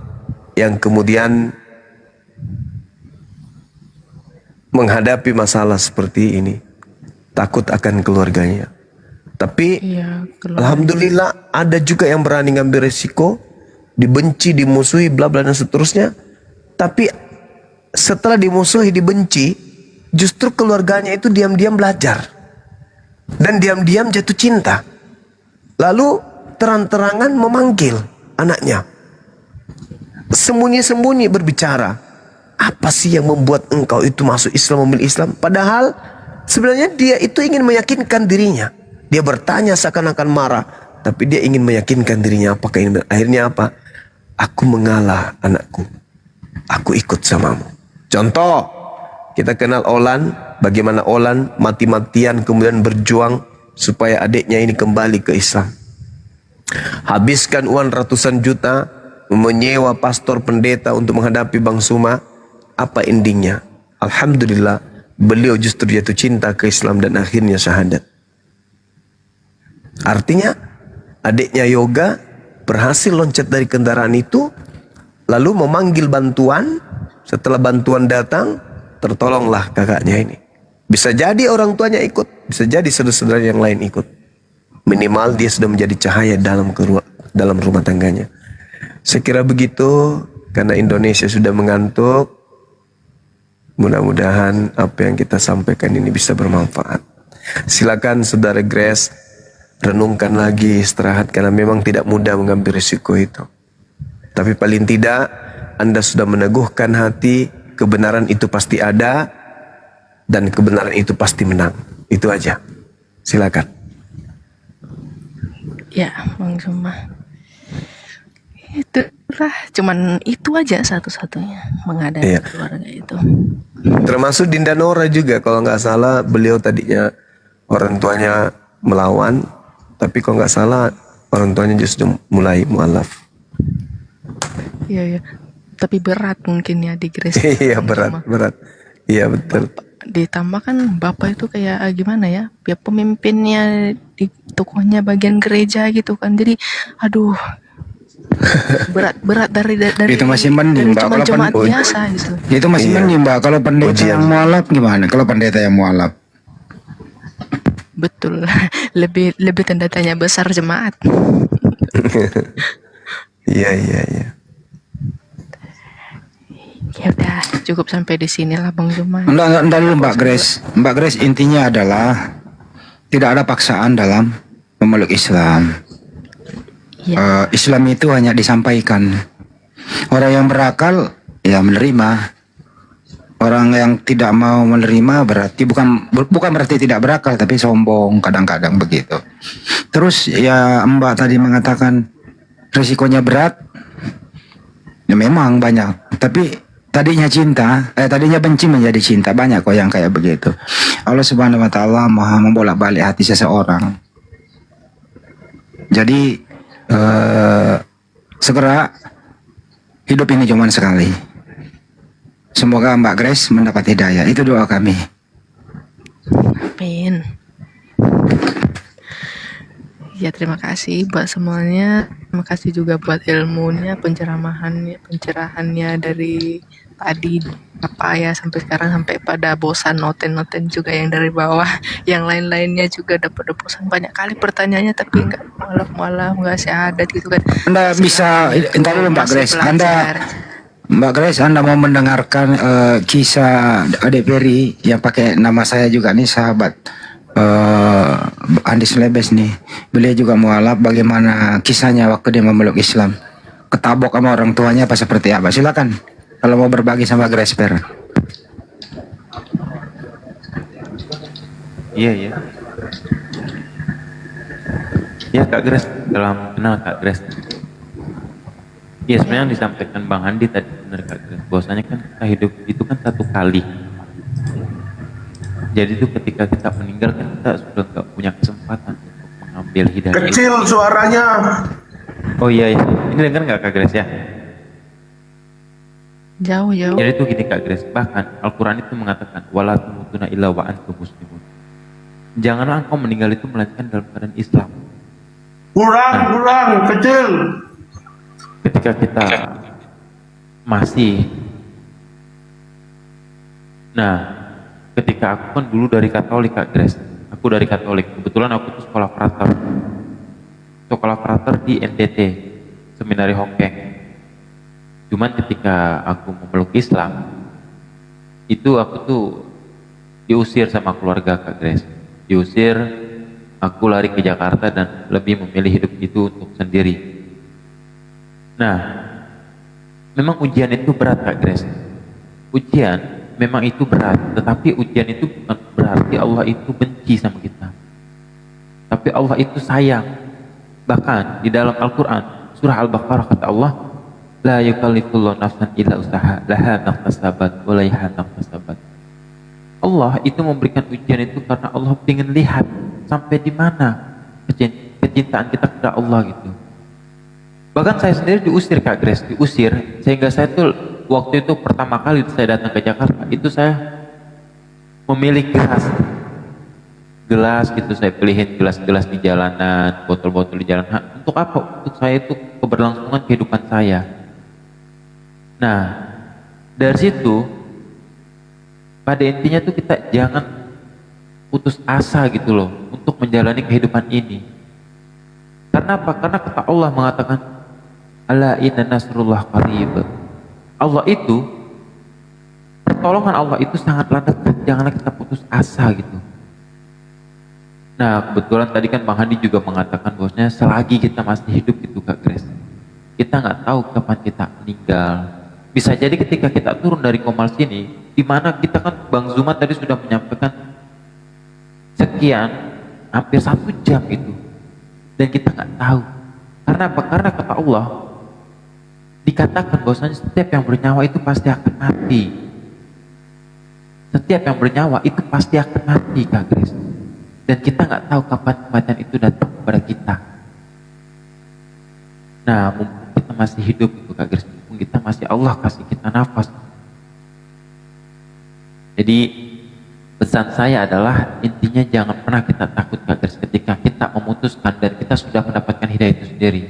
yang kemudian menghadapi masalah seperti ini, takut akan keluarganya. Tapi alhamdulillah ada juga yang berani ngambil resiko, dibenci, dimusuhi, bla bla dan seterusnya. Tapi setelah dimusuhi, dibenci, justru keluarganya itu diam-diam belajar dan diam-diam jatuh cinta. Lalu terang-terangan memanggil anaknya, sembunyi-sembunyi berbicara, apa sih yang membuat engkau itu masuk Islam, memilih Islam? Padahal sebenarnya dia itu ingin meyakinkan dirinya. Dia bertanya seakan-akan marah, tapi dia ingin meyakinkan dirinya. Apakah ini akhirnya apa? Aku mengalah anakku, aku ikut samamu. Contoh, kita kenal Olan, bagaimana Olan mati-matian kemudian berjuang supaya adiknya ini kembali ke Islam. Habiskan uang ratusan juta, menyewa pastor pendeta untuk menghadapi Bang Suma. Apa endingnya? Alhamdulillah, beliau justru jatuh cinta ke Islam dan akhirnya syahadat. Artinya, adiknya Yoga berhasil loncat dari kendaraan itu, lalu memanggil bantuan. Setelah bantuan datang, tertolonglah kakaknya ini. Bisa jadi orang tuanya ikut, bisa jadi saudara-saudara yang lain ikut. Minimal dia sudah menjadi cahaya dalam rumah tangganya. Saya kira begitu, karena Indonesia sudah mengantuk. Mudah-mudahan apa yang kita sampaikan ini bisa bermanfaat. Silakan saudara Grace, renungkan lagi, istirahat, karena memang tidak mudah mengambil risiko itu. Tapi paling tidak Anda sudah meneguhkan hati, kebenaran itu pasti ada, dan kebenaran itu pasti menang. Itu aja. Silakan. Ya, Bang Suma. Itulah, cuman itu aja satu-satunya menghadapi keluarga itu. Termasuk Dinda Nora juga, kalau nggak salah beliau tadinya orang tuanya melawan, tapi kalau nggak salah orang tuanya justru mulai mu'alaf. Iya, iya. Tapi berat mungkin ya di Grace. Iya, berat. Iya, betul. ditambah kan bapak itu kayak gimana ya, ya pemimpinnya di tokohnya bagian gereja gitu kan, jadi aduh berat dari itu masih mending mbak, cuma kalau jemaat biasa gitu. itu masih mending mbak. Kalau pendeta yang mualaf gimana? Kalau pendeta yang mualaf Betul. lebih tanda tanya besar jemaat. Iya. Ya udah, cukup sampai di sinilah Bang Juma. Enggak dulu Mbak Grace. Mbak Grace, intinya adalah tidak ada paksaan dalam memeluk Islam. Islam itu hanya disampaikan. Orang yang berakal ya menerima. Orang yang tidak mau menerima berarti bukan berarti tidak berakal, tapi sombong kadang-kadang begitu. Terus ya Mbak tadi mengatakan risikonya berat. Ya memang banyak, tapi tadinya benci menjadi cinta, banyak kok yang kayak begitu. Allah Subhanahu wa taala Maha membolak-balik hati seseorang. Jadi segera, hidup ini cuma sekali. Semoga Mbak Grace mendapat hidayah. Itu doa kami. Amin. Ya terima kasih buat semuanya. Terima kasih juga buat ilmunya, pencerahannya dari tadi apa ya sampai sekarang, sampai pada bosan noten juga yang dari bawah, yang lain-lainnya juga dapat bosan banyak kali pertanyaannya tapi nggak mualaf nggak syahadat gitu kan. Anda bisa, entar dulu Mbak Grace, Mbak Grace, Anda mau mendengarkan kisah Adik Peri yang pakai nama saya juga nih, sahabat Andi Slebes nih. Beliau juga mualaf, bagaimana kisahnya waktu dia memeluk Islam, ketabok sama orang tuanya apa seperti apa. Silakan kalau mau berbagi sama Grace Per. Iya. Ya Kak Grace, salam kenal Kak Grace. Iya sebenarnya yang disampaikan Bang Andi tadi benar Kak Grace, bahwasanya kan kita hidup itu kan satu kali. Jadi itu ketika kita meninggal kan kita sudah nggak punya kesempatan untuk mengambil hidayah. Kecil suaranya. Oh iya. Ini dengar nggak Kak Grace ya? Jauh. Jadi itu gini Kak Grace, bahkan Al-Quran itu mengatakan wala tamutuna illa wa antum muslimun. Janganlah engkau meninggal itu melainkan dalam keadaan Islam. Kurang, kecil. Ketika kita masih, ketika aku kan dulu dari Katolik Kak Grace, aku dari Katolik, kebetulan aku tuh sekolah frater di NTT, Seminari Hokeng. Cuman ketika aku memeluk Islam, itu aku tuh diusir sama keluarga Kak Grace, diusir, aku lari ke Jakarta dan lebih memilih hidup itu untuk sendiri. Nah, memang ujian itu berat Kak Grace, ujian memang itu berat, tetapi ujian itu bukan berarti Allah itu benci sama kita, tapi Allah itu sayang. Bahkan di dalam Al-Quran surah Al-Baqarah kata Allah, la yukallifullahu nafsan illa usaha laha maktasabat wa laiha maktasabat. Allah itu memberikan ujian itu karena Allah ingin lihat sampai di mana kecintaan kita kepada Allah gitu. Bahkan saya sendiri diusir Kak Grace, diusir, sehingga saya tuh waktu itu pertama kali saya datang ke Jakarta, itu saya memilih gelas gitu, saya pilihin gelas-gelas di jalanan, botol-botol di jalanan. Untuk apa? Untuk saya itu keberlangsungan kehidupan saya. Nah, dari situ pada intinya tuh kita jangan putus asa gitu loh untuk menjalani kehidupan ini. Karena apa? Karena kata Allah mengatakan ala inna nasrullah qarib. Allah itu, pertolongan Allah itu sangatlah dekat, janganlah kita putus asa gitu. Nah kebetulan tadi kan Bang Handi juga mengatakan bahwasanya selagi kita masih hidup gitu Kak Grace, kita nggak tahu kapan kita meninggal. Bisa jadi ketika kita turun dari Komal sini, di mana kita kan Bang Zuma tadi sudah menyampaikan sekian, hampir 1 jam itu, dan kita nggak tahu. Karena apa? Karena kata Allah dikatakan bahwasanya setiap yang bernyawa itu pasti akan mati. Setiap yang bernyawa itu pasti akan mati Kak Grace. Dan kita nggak tahu kapan kematian itu datang kepada kita. Nah, mumpung kita masih hidup itu Kak Grace, mumpung kita masih Allah kasih kita nafas. Jadi pesan saya adalah intinya jangan pernah kita takut Kak Grace ketika kita memutuskan dan kita sudah mendapatkan hidayah itu sendiri.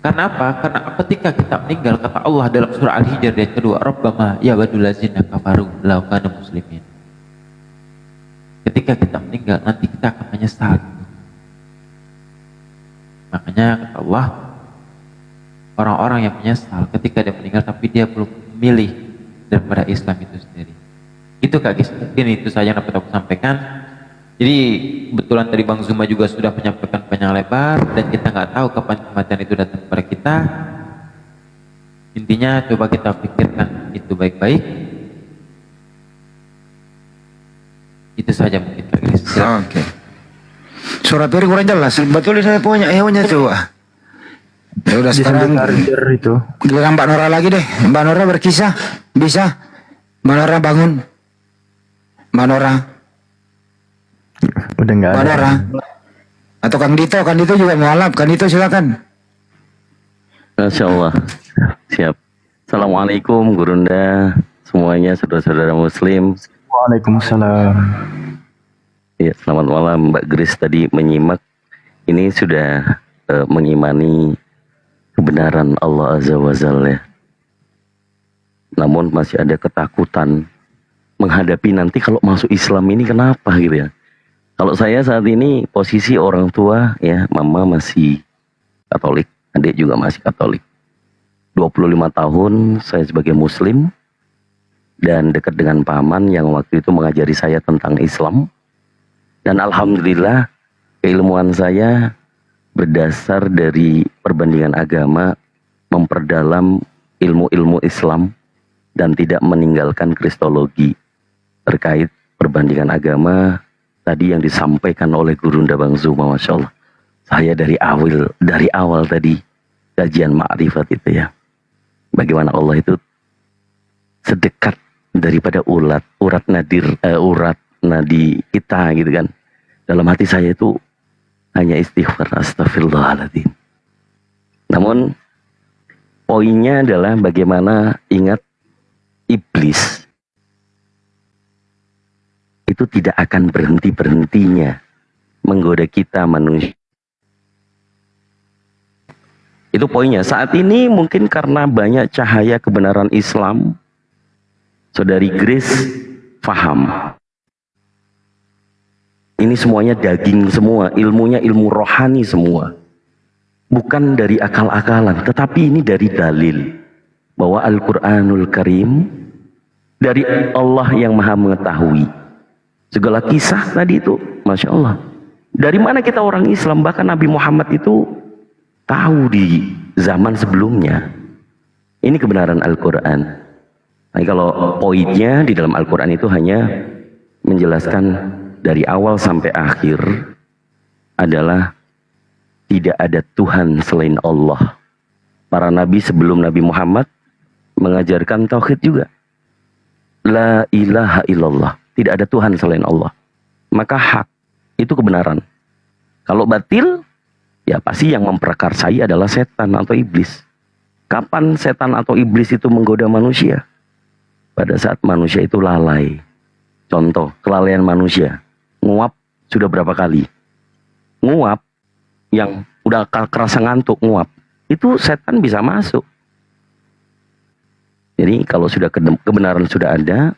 Karena apa? Karena ketika kita meninggal, kata Allah dalam surah Al-Hijr ayat kedua, Rabbama ya badul lazina kafaru law kanu muslimin. Ketika kita meninggal nanti kita akan menyesal. Makanya kata Allah, orang-orang yang menyesal ketika dia meninggal tapi dia belum memilih daripada Islam itu sendiri. Itu Kak Gis, mungkin itu saja yang dapat aku sampaikan. Jadi kebetulan tadi Bang Zuma juga sudah menyampaikan panjang lebar dan kita nggak tahu kapan kematian itu datang kepada kita. Intinya coba kita pikirkan itu baik-baik. Itu saja mungkin Kak Gis. Oke. Surat Turi kurang jelas. Betul saya punya hewannya coba. Ya udah sekarang itu. Giliran Mbak Nora lagi deh. Mbak Nora berkisah. Bisa. Mbak Nora bangun. Mbak Nora. Udah nggak Mbak ada. Nora. Atau Kang Dito juga mualaf. Kang Dito silakan. Masya Allah. Siap. Assalamualaikum Gurunda, semuanya saudara-saudara muslim. Waalaikumsalam. Ya, selamat malam Mbak Grace tadi menyimak. Ini sudah mengimani kebenaran Allah Azza wa Jalla. Namun masih ada ketakutan menghadapi nanti kalau masuk Islam ini kenapa gitu ya. Kalau saya saat ini posisi orang tua ya, mama masih Katolik, adik juga masih Katolik. 25 tahun saya sebagai muslim dan dekat dengan paman yang waktu itu mengajari saya tentang Islam. Dan alhamdulillah keilmuan saya berdasar dari perbandingan agama, memperdalam ilmu-ilmu Islam dan tidak meninggalkan kristologi terkait perbandingan agama tadi yang disampaikan oleh Gurunda Bang Zuma. Masya Allah, saya dari awal tadi kajian ma'rifat itu ya, bagaimana Allah itu sedekat daripada urat nadi kita gitu kan. Dalam hati saya itu hanya istighfar, astagfirullahaladzim. Namun poinnya adalah bagaimana ingat iblis itu tidak akan berhenti-berhentinya menggoda kita manusia. Itu poinnya. Saat ini mungkin karena banyak cahaya kebenaran Islam, Saudari Grace faham. Ini semuanya daging semua, ilmunya ilmu rohani semua. Bukan dari akal-akalan, tetapi ini dari dalil. Bahwa Al-Quranul Karim dari Allah yang maha mengetahui. Segala kisah tadi itu, Masya Allah. Dari mana kita orang Islam, bahkan Nabi Muhammad itu tahu di zaman sebelumnya. Ini kebenaran Al-Quran. Nah, kalau poinnya di dalam Al-Quran itu hanya menjelaskan dari awal sampai akhir adalah tidak ada Tuhan selain Allah. Para nabi sebelum Nabi Muhammad mengajarkan tauhid juga. La ilaha illallah. Tidak ada Tuhan selain Allah. Maka hak itu kebenaran. Kalau batil, ya pasti yang memprakarsai adalah setan atau iblis. Kapan setan atau iblis itu menggoda manusia? Pada saat manusia itu lalai. Contoh, kelalaian manusia. Nguap sudah berapa kali? Nguap yang udah kerasa ngantuk, nguap. Itu setan bisa masuk. Jadi kalau sudah kebenaran sudah ada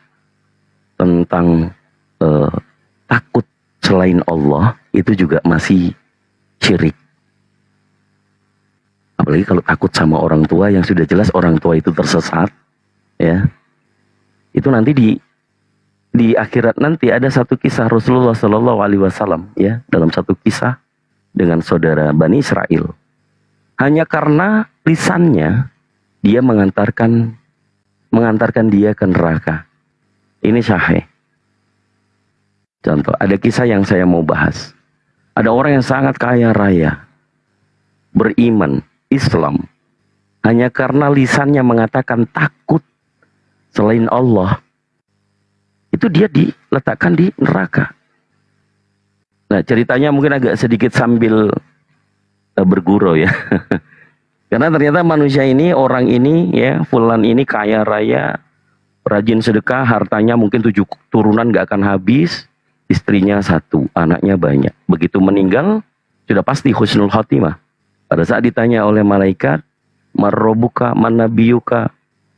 tentang takut selain Allah, itu juga masih syirik. Apalagi kalau takut sama orang tua yang sudah jelas orang tua itu tersesat, ya. Itu nanti di akhirat nanti ada satu kisah Rasulullah Shallallahu Alaihi Wasallam, ya, dalam satu kisah dengan saudara Bani Israel. Hanya karena lisannya dia mengantarkan dia ke neraka. Ini sahih. Contoh, ada kisah yang saya mau bahas. Ada orang yang sangat kaya raya, beriman, Islam, hanya karena lisannya mengatakan takut selain Allah, itu dia diletakkan di neraka. Nah, ceritanya mungkin agak sedikit sambil bergurau ya. Karena ternyata manusia ini, orang ini ya, fulan ini kaya raya, rajin sedekah, hartanya mungkin 7 turunan gak akan habis, istrinya 1, anaknya banyak. Begitu meninggal, sudah pasti husnul khotimah. Pada saat ditanya oleh malaikat, marrobuka, manabiyuka,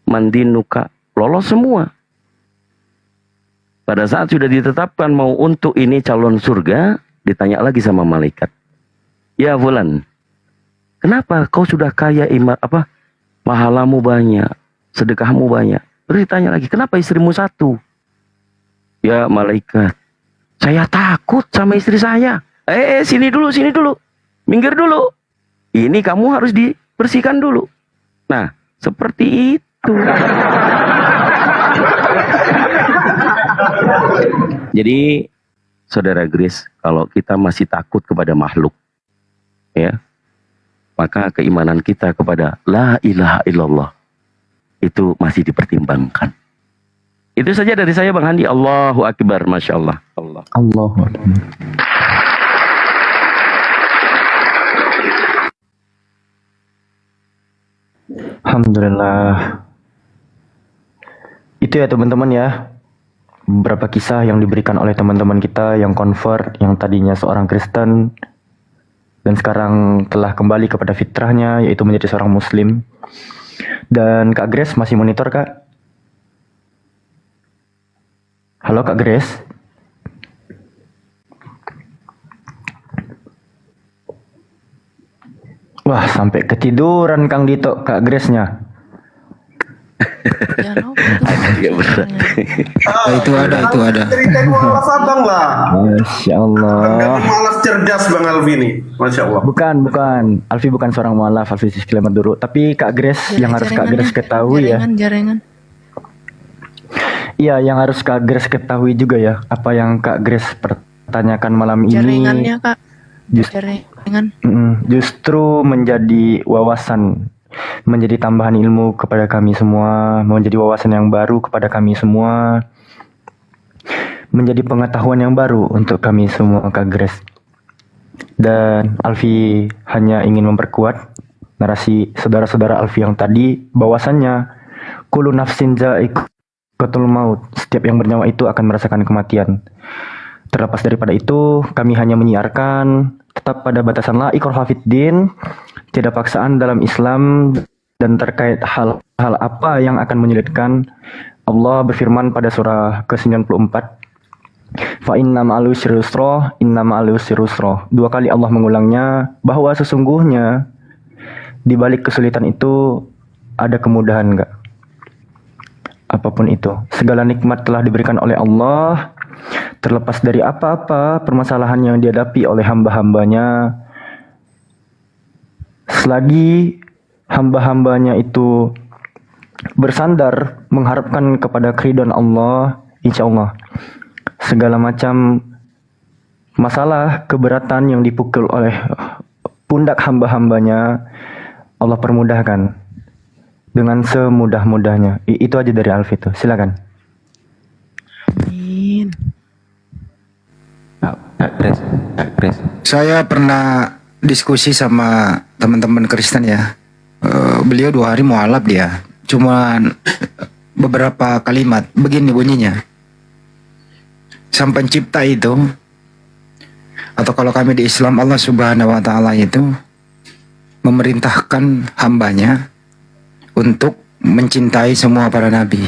mandinuka, lolos semua. Pada saat sudah ditetapkan mau untuk ini calon surga, ditanya lagi sama malaikat, ya fulan, kenapa kau sudah kaya, pahalamu banyak, sedekahmu banyak. Terus ditanya lagi, kenapa istrimu 1? Ya malaikat, saya takut sama istri saya. Sini dulu, minggir dulu. Ini kamu harus dibersihkan dulu. Nah, seperti itu. Jadi, Saudara Grace, kalau kita masih takut kepada makhluk, ya, maka keimanan kita kepada la ilaha illallah itu masih dipertimbangkan. Itu saja dari saya, Bang Handi. Allahu Akbar, Masya Allah. Allahu Akbar. Alhamdulillah. Itu ya teman-teman ya, beberapa kisah yang diberikan oleh teman-teman kita yang convert, yang tadinya seorang Kristen dan sekarang telah kembali kepada fitrahnya, yaitu menjadi seorang Muslim. Dan Kak Grace masih monitor, Kak? Halo Kak Grace? Wah, sampai ketiduran Kang Dito, Kak Grace-nya. Agak berat. Itu ada. Ceritain mualaf abang lah. Masya Allah. Mualaf cerdas Bang Alvi nih, Masya Allah. Bukan. Alfi bukan seorang mualaf, Alfi disclaimer dulu. Tapi Kak Grace, yang harus Kak Grace ketahui ya. Jaringan. Iya, yang harus Kak Grace ketahui juga ya, apa yang Kak Grace pertanyakan malam ini. Jaringannya Kak. Jaringan. Justru menjadi wawasan, menjadi tambahan ilmu kepada kami semua, menjadi wawasan yang baru kepada kami semua, menjadi pengetahuan yang baru untuk kami semua, Kak Grace. Dan Alfi hanya ingin memperkuat narasi saudara-saudara Alfi yang tadi, bahwasannya kullu nafsin za'iqatul maut, setiap yang bernyawa itu akan merasakan kematian. Terlepas daripada itu, kami hanya menyiarkan tetap pada batasan la ikraha fiddin, tidak paksaan dalam Islam, dan terkait hal-hal apa yang akan menyulitkan. Allah berfirman pada surah ke-94, fa inna ma'al usri yusra, inna ma'al usri yusra. 2 kali Allah mengulangnya, bahwa sesungguhnya di balik kesulitan itu ada kemudahan, enggak? Apapun itu, segala nikmat telah diberikan oleh Allah, terlepas dari apa-apa permasalahan yang dihadapi oleh hamba-hambanya. Selagi hamba-hambanya itu bersandar mengharapkan kepada keridhaan Allah, insya Allah segala macam masalah keberatan yang dipukul oleh pundak hamba-hambanya Allah permudahkan dengan semudah-mudahnya. Itu aja dari Alfi itu. Silakan. Amin. Kak Grace. Saya pernah diskusi sama teman-teman Kristen ya. Beliau 2 hari mualaf dia. Cuman beberapa kalimat begini bunyinya. Sang pencipta itu, atau kalau kami di Islam, Allah Subhanahu wa Ta'ala itu memerintahkan hambanya untuk mencintai semua para nabi,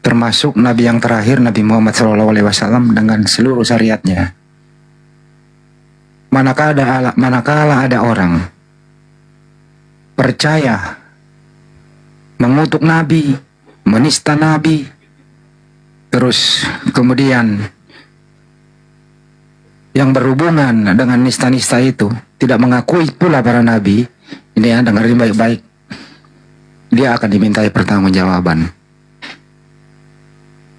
termasuk nabi yang terakhir, Nabi Muhammad SAW, dengan seluruh syariatnya. Manakala ada orang percaya, mengutuk nabi, menista nabi, terus kemudian yang berhubungan dengan nista-nista itu tidak mengakui pula para nabi, ini ya, dengerin baik-baik, dia akan dimintai pertanggungjawaban.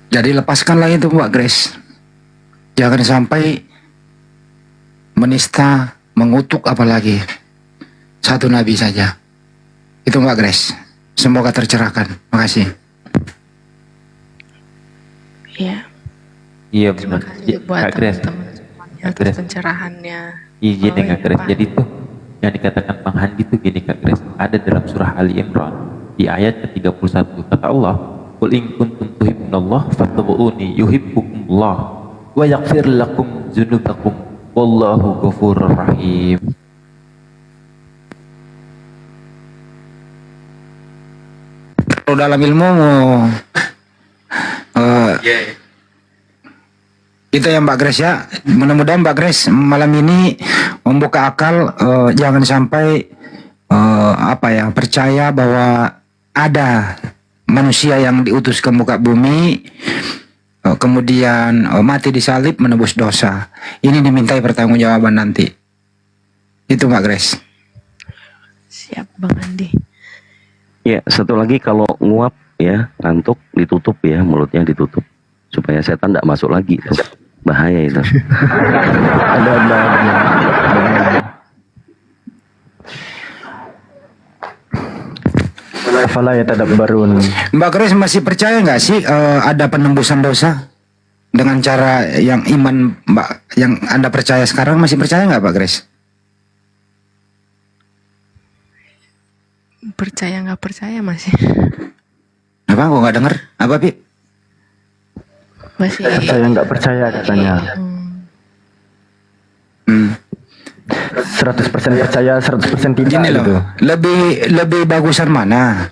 Jadi lepaskanlah itu Mbak Grace. Jangan sampai menista, mengutuk apalagi satu nabi saja. Itu Mbak Grace. Semoga tercerahkan. Makasih. Iya. Iya Terima benar. kasih buat Kak Grace. teman-teman atas pencerahannya. Izin ya Oh, Kak Grace. Pak. Jadi tuh yang dikatakan Bang Handi tuh gini Kak Grace. Ada dalam surah Ali Imran di ayat ke-31. Kata Allah, Qul in kuntum tuhibbunallah fattabi'uni yuhibbukumullah wa yaghfir lakum dzunubakum wallahu ghafurur rahim. Kalau dalam ilmu itu ya Mbak Grace ya. Mudah-mudahan Mbak Grace malam ini membuka akal, jangan sampai percaya bahwa ada manusia yang diutus ke muka bumi, kemudian mati disalib menebus dosa. Ini dimintai pertanggungjawaban nanti. Itu Mbak Grace. Siap Bang Andi. Ya, satu lagi, kalau nguap ya, ngantuk, ditutup ya, mulutnya ditutup supaya setan tidak masuk lagi. Bahaya itu. Fala ya tadabbarun. Mbak Grace masih percaya nggak sih ada penembusan dosa dengan cara yang iman Mbak yang Anda percaya sekarang? Masih percaya nggak Mbak Grace? Percaya nggak percaya masih. Apa? Kok nggak denger? Apa Pi? Masih. Percaya nggak percaya katanya. 100% percaya, 100% tidak. Gini loh, gitu. lebih bagusan mana?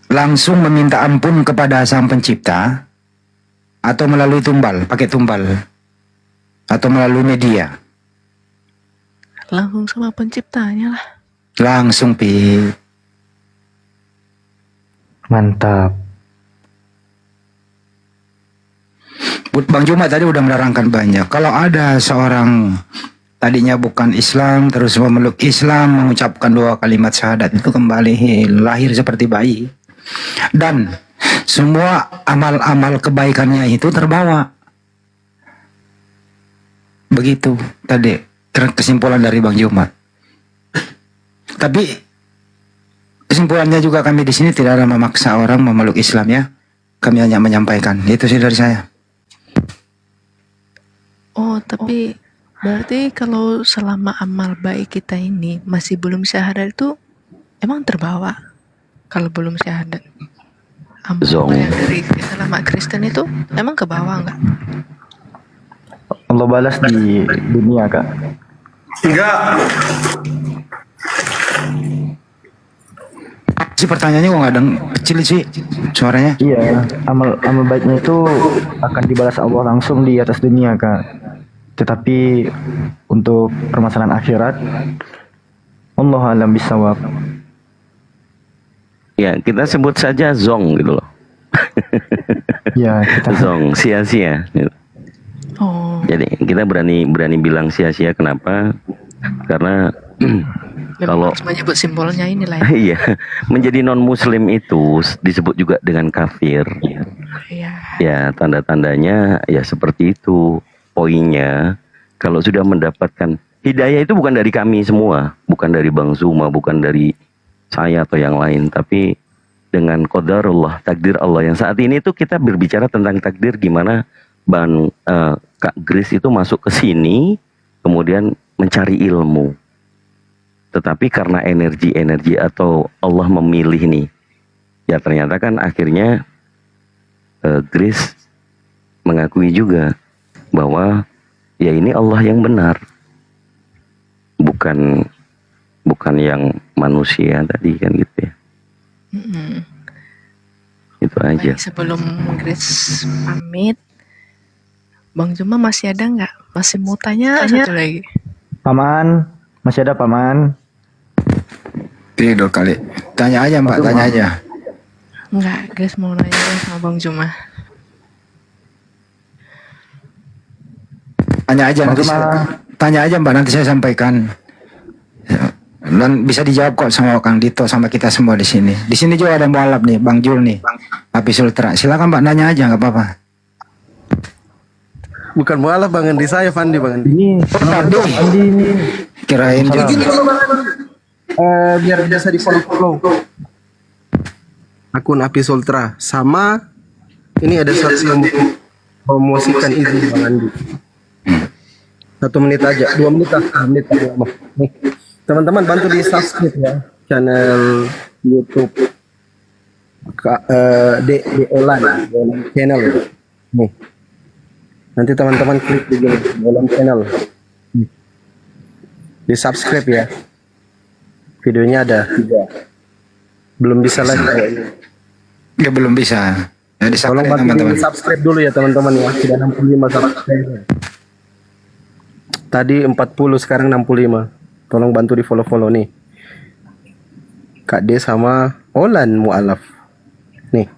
Langsung meminta ampun kepada Sang Pencipta atau melalui tumbal, pakai tumbal, atau melalui media? Langsung sama penciptanya lah. Langsung Pi. Mantap. Bang Juma tadi udah menerangkan banyak. Kalau ada seorang tadinya bukan Islam terus memeluk Islam, mengucapkan 2 kalimat syahadat, itu kembali lahir seperti bayi. Dan semua amal-amal kebaikannya itu terbawa. Begitu tadi kesimpulan dari Bang Juma. Tapi kesimpulannya juga kami di sini tidak ada memaksa orang memeluk Islam ya. Kami hanya menyampaikan. Itu sih dari saya. Oh, tapi berarti kalau selama amal baik kita ini masih belum syahadat itu emang terbawa. Kalau belum syahadat. Amal yang dari selama Kristen itu emang ke bawah enggak? Allah balas di dunia Kak. Enggak. Si pertanyaannya kok nggak ada kecil sih suaranya? Iya, amal baiknya itu akan dibalas Allah langsung di atas dunia Kak. Tetapi untuk permasalahan akhirat, Allah alam bisawab. Ya, kita sebut saja zong gitu loh. Ya, kita zong, sia-sia. Gitu. Oh. Jadi kita berani bilang sia-sia, kenapa? Karena kalau harus menyebut simbolnya inilah ya. Iya, menjadi non muslim itu disebut juga dengan kafir. Iya. Ya, tanda-tandanya ya seperti itu. Poinnya, kalau sudah mendapatkan hidayah itu bukan dari kami semua, bukan dari Bang Zuma, bukan dari saya atau yang lain, tapi dengan qadarullah, takdir Allah. Yang saat ini tuh kita berbicara tentang takdir, gimana Kak Grace itu masuk ke sini, kemudian mencari ilmu. Tetapi karena energi atau Allah memilih nih, ya ternyata kan akhirnya Grace mengakui juga bahwa ya ini Allah yang benar, bukan yang manusia tadi kan gitu ya. Itu aja. Baik, sebelum Grace pamit, Bang Juma masih ada nggak? Masih mau tanya satu lagi. Paman, masih ada Paman? Tidur kali. Tanya aja Mbak, tanya aja. Enggak, Grace mau nanya sama Bang Juma. Tanya aja Mbak, nanti saya sampaikan. Dan bisa dijawab kok sama Kang Dito, sama kita semua di sini. Di sini juga ada mualaf nih, Bang Jul nih, Hafiz Ultra. Silakan Mbak, nanya aja, nggak apa-apa. Bukan mualaf Bang Andi, saya Fandi Bang Andi. Andi. Kirain biar biasa di follow akun Hafiz Ultra. Sama ini ada satu yang promosikan izin Bang Andi. 1 menit aja, 2 menit lah, 2 menit aja. Nih, teman-teman bantu di subscribe ya channel YouTube di Olan channel. Nih. Nanti teman-teman klik di Olan channel. Di subscribe ya. Videonya ada 3. Belum bisa lagi kayaknya. Ya belum bisa. Ya Tolong bantu teman-teman. subscribe dulu ya teman-teman ya. Sudah 65 subscribe. Tadi 40, sekarang 65. Tolong bantu di follow-follow nih. Kak D sama Olan Mu'alaf. Nih,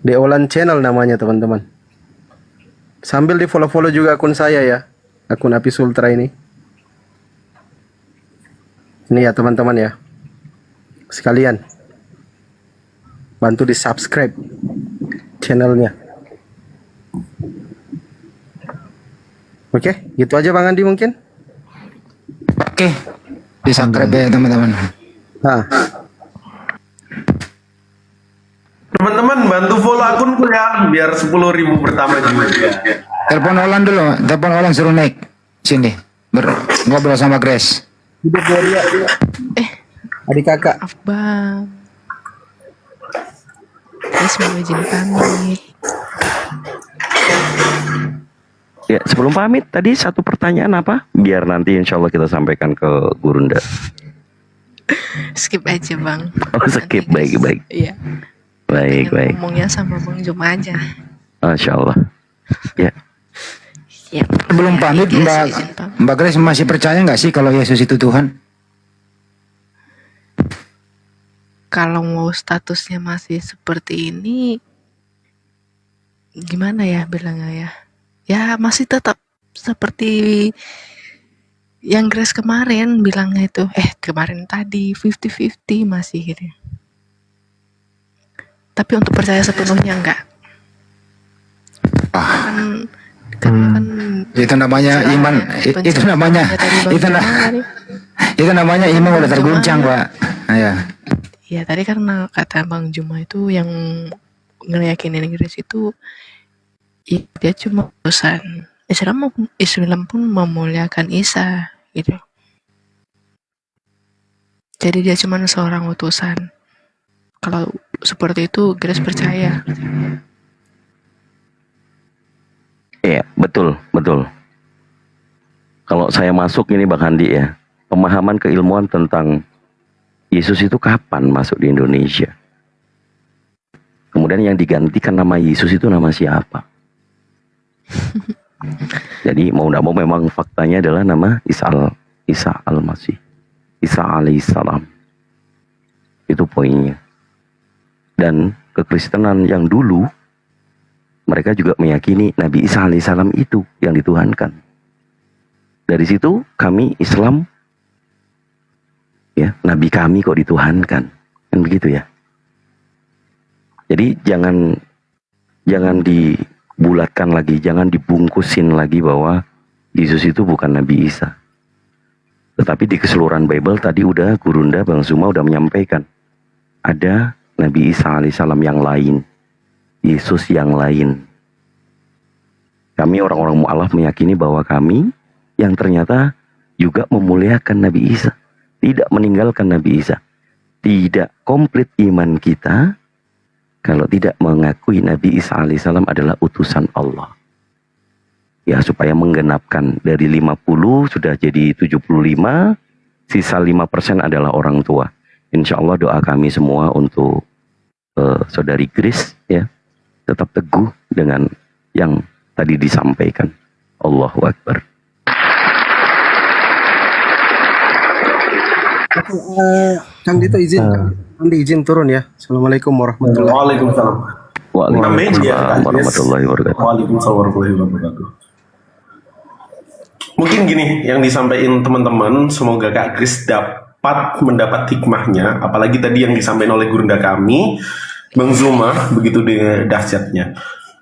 D Olan channel namanya teman-teman. Sambil di follow-follow juga akun saya ya. Akun Api Sultra ini. Ini ya teman-teman ya. Sekalian. Bantu di subscribe channelnya. Oke, gitu aja Bang Andi mungkin. Oke. Di subscribe ya teman-teman. Nah. Teman-teman bantu follow akunku ya biar 10.000 pertama juga. Telepon Olan dulu, telepon Olan suruh naik sini. Ngobrol sama Grace. Hidup Gloria. Adik kakak. Bang. Terus mau izin pamit. Ya, sebelum pamit tadi satu pertanyaan apa? Biar nanti insya Allah kita sampaikan ke Gurunda. Skip aja bang. Oh, skip, baik. Iya. Baik. Ngomongnya sama Bang Juma aja. Masya Allah. Ya. Sebelum pamit, Mbak Grace masih percaya nggak sih kalau Yesus itu Tuhan? Kalau mau statusnya masih seperti ini, gimana ya bilangnya ya? Ya masih tetap seperti yang Grace kemarin bilangnya itu. Kemarin tadi 50-50 masih gitu. Tapi untuk percaya sepenuhnya enggak. Kan Itu namanya iman. Itu namanya iman udah terguncang, Pak. Ya. Ya tadi karena kata Bang Juma itu yang ngeyakinin Grace itu ya, dia cuma utusan. Islam pun memuliakan Isa gitu. Jadi dia cuma seorang utusan. Kalau seperti itu Grace percaya. Iya, betul. Kalau saya masuk ini Bang Handi ya, pemahaman keilmuan tentang Yesus itu kapan masuk di Indonesia? Kemudian yang digantikan nama Yesus itu nama siapa? Jadi mau tidak mau memang faktanya adalah nama Isa Al-Masih. Isa alaihissalam. Itu poinnya. Dan kekristenan yang dulu mereka juga meyakini Nabi Isa alaihissalam itu yang dituhankan. Dari situ kami Islam ya, Nabi kami kok dituhankan. Kan begitu ya. Jadi jangan dibulatkan lagi, jangan dibungkusin lagi bahwa Yesus itu bukan Nabi Isa. Tetapi di keseluruhan Bible tadi udah Gurunda Bang Zuma udah menyampaikan. Ada Nabi Isa alaihissalam yang lain. Yesus yang lain. Kami orang-orang mu'alaf meyakini bahwa kami yang ternyata juga memuliakan Nabi Isa. Tidak meninggalkan Nabi Isa. Tidak komplit iman kita kalau tidak mengakui Nabi Isa alaihissalam adalah utusan Allah. Ya, supaya menggenapkan dari 50 sudah jadi 75, sisa 5% adalah orang tua. Insya Allah doa kami semua untuk saudari Grace ya, tetap teguh dengan yang tadi disampaikan. Allahu Akbar. Kang Dito izin, Andi izin turun ya. Assalamualaikum warahmatullahi wabarakatuh. Waalaikumsalam warahmatullahi wabarakatuh. Waalaikumsalam warahmatullahi wabarakatuh. Mungkin gini yang disampaikan teman-teman, semoga Kak Grace dapat mendapat hikmahnya, apalagi tadi yang disampaikan oleh Gurunda kami, Bang Zuma, begitu dahsyatnya.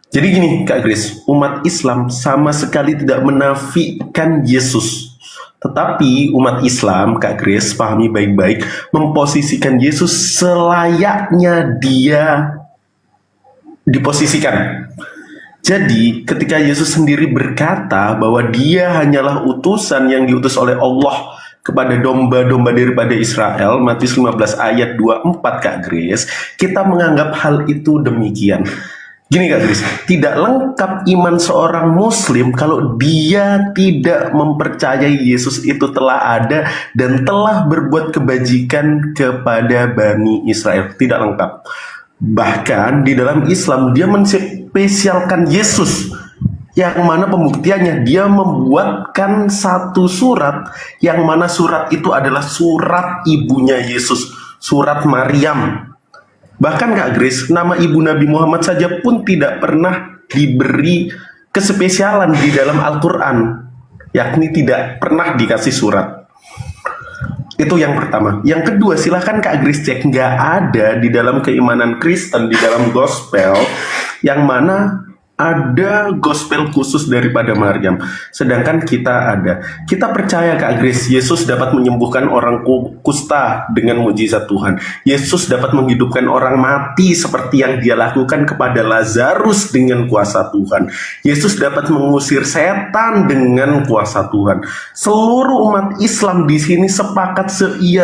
Jadi gini Kak Grace, umat Islam sama sekali tidak menafikan Yesus. Tetapi umat Islam, Kak Grace, pahami baik-baik, memposisikan Yesus selayaknya dia diposisikan. Jadi ketika Yesus sendiri berkata bahwa dia hanyalah utusan yang diutus oleh Allah kepada domba-domba daripada Israel, Matius 15 ayat 24 Kak Grace, kita menganggap hal itu demikian. Gini Kak Grace, tidak lengkap iman seorang muslim kalau dia tidak mempercayai Yesus itu telah ada dan telah berbuat kebajikan kepada Bani Israel. Tidak lengkap. Bahkan di dalam Islam dia menspesialkan Yesus, yang mana pembuktiannya dia membuatkan satu surat yang mana surat itu adalah surat ibunya Yesus, surat Maryam. Bahkan Kak Grace, nama ibu Nabi Muhammad saja pun tidak pernah diberi kespesialan di dalam Al-Quran, yakni tidak pernah dikasih surat. Itu yang pertama. Yang kedua, silahkan Kak Grace cek, nggak ada di dalam keimanan Kristen, di dalam gospel yang mana ada gospel khusus daripada Maryam. Sedangkan kita ada. Kita percaya Kak Grace, Yesus dapat menyembuhkan orang kusta dengan mujizat Tuhan. Yesus dapat menghidupkan orang mati seperti yang dia lakukan kepada Lazarus dengan kuasa Tuhan. Yesus dapat mengusir setan dengan kuasa Tuhan. Seluruh umat Islam di sini sepakat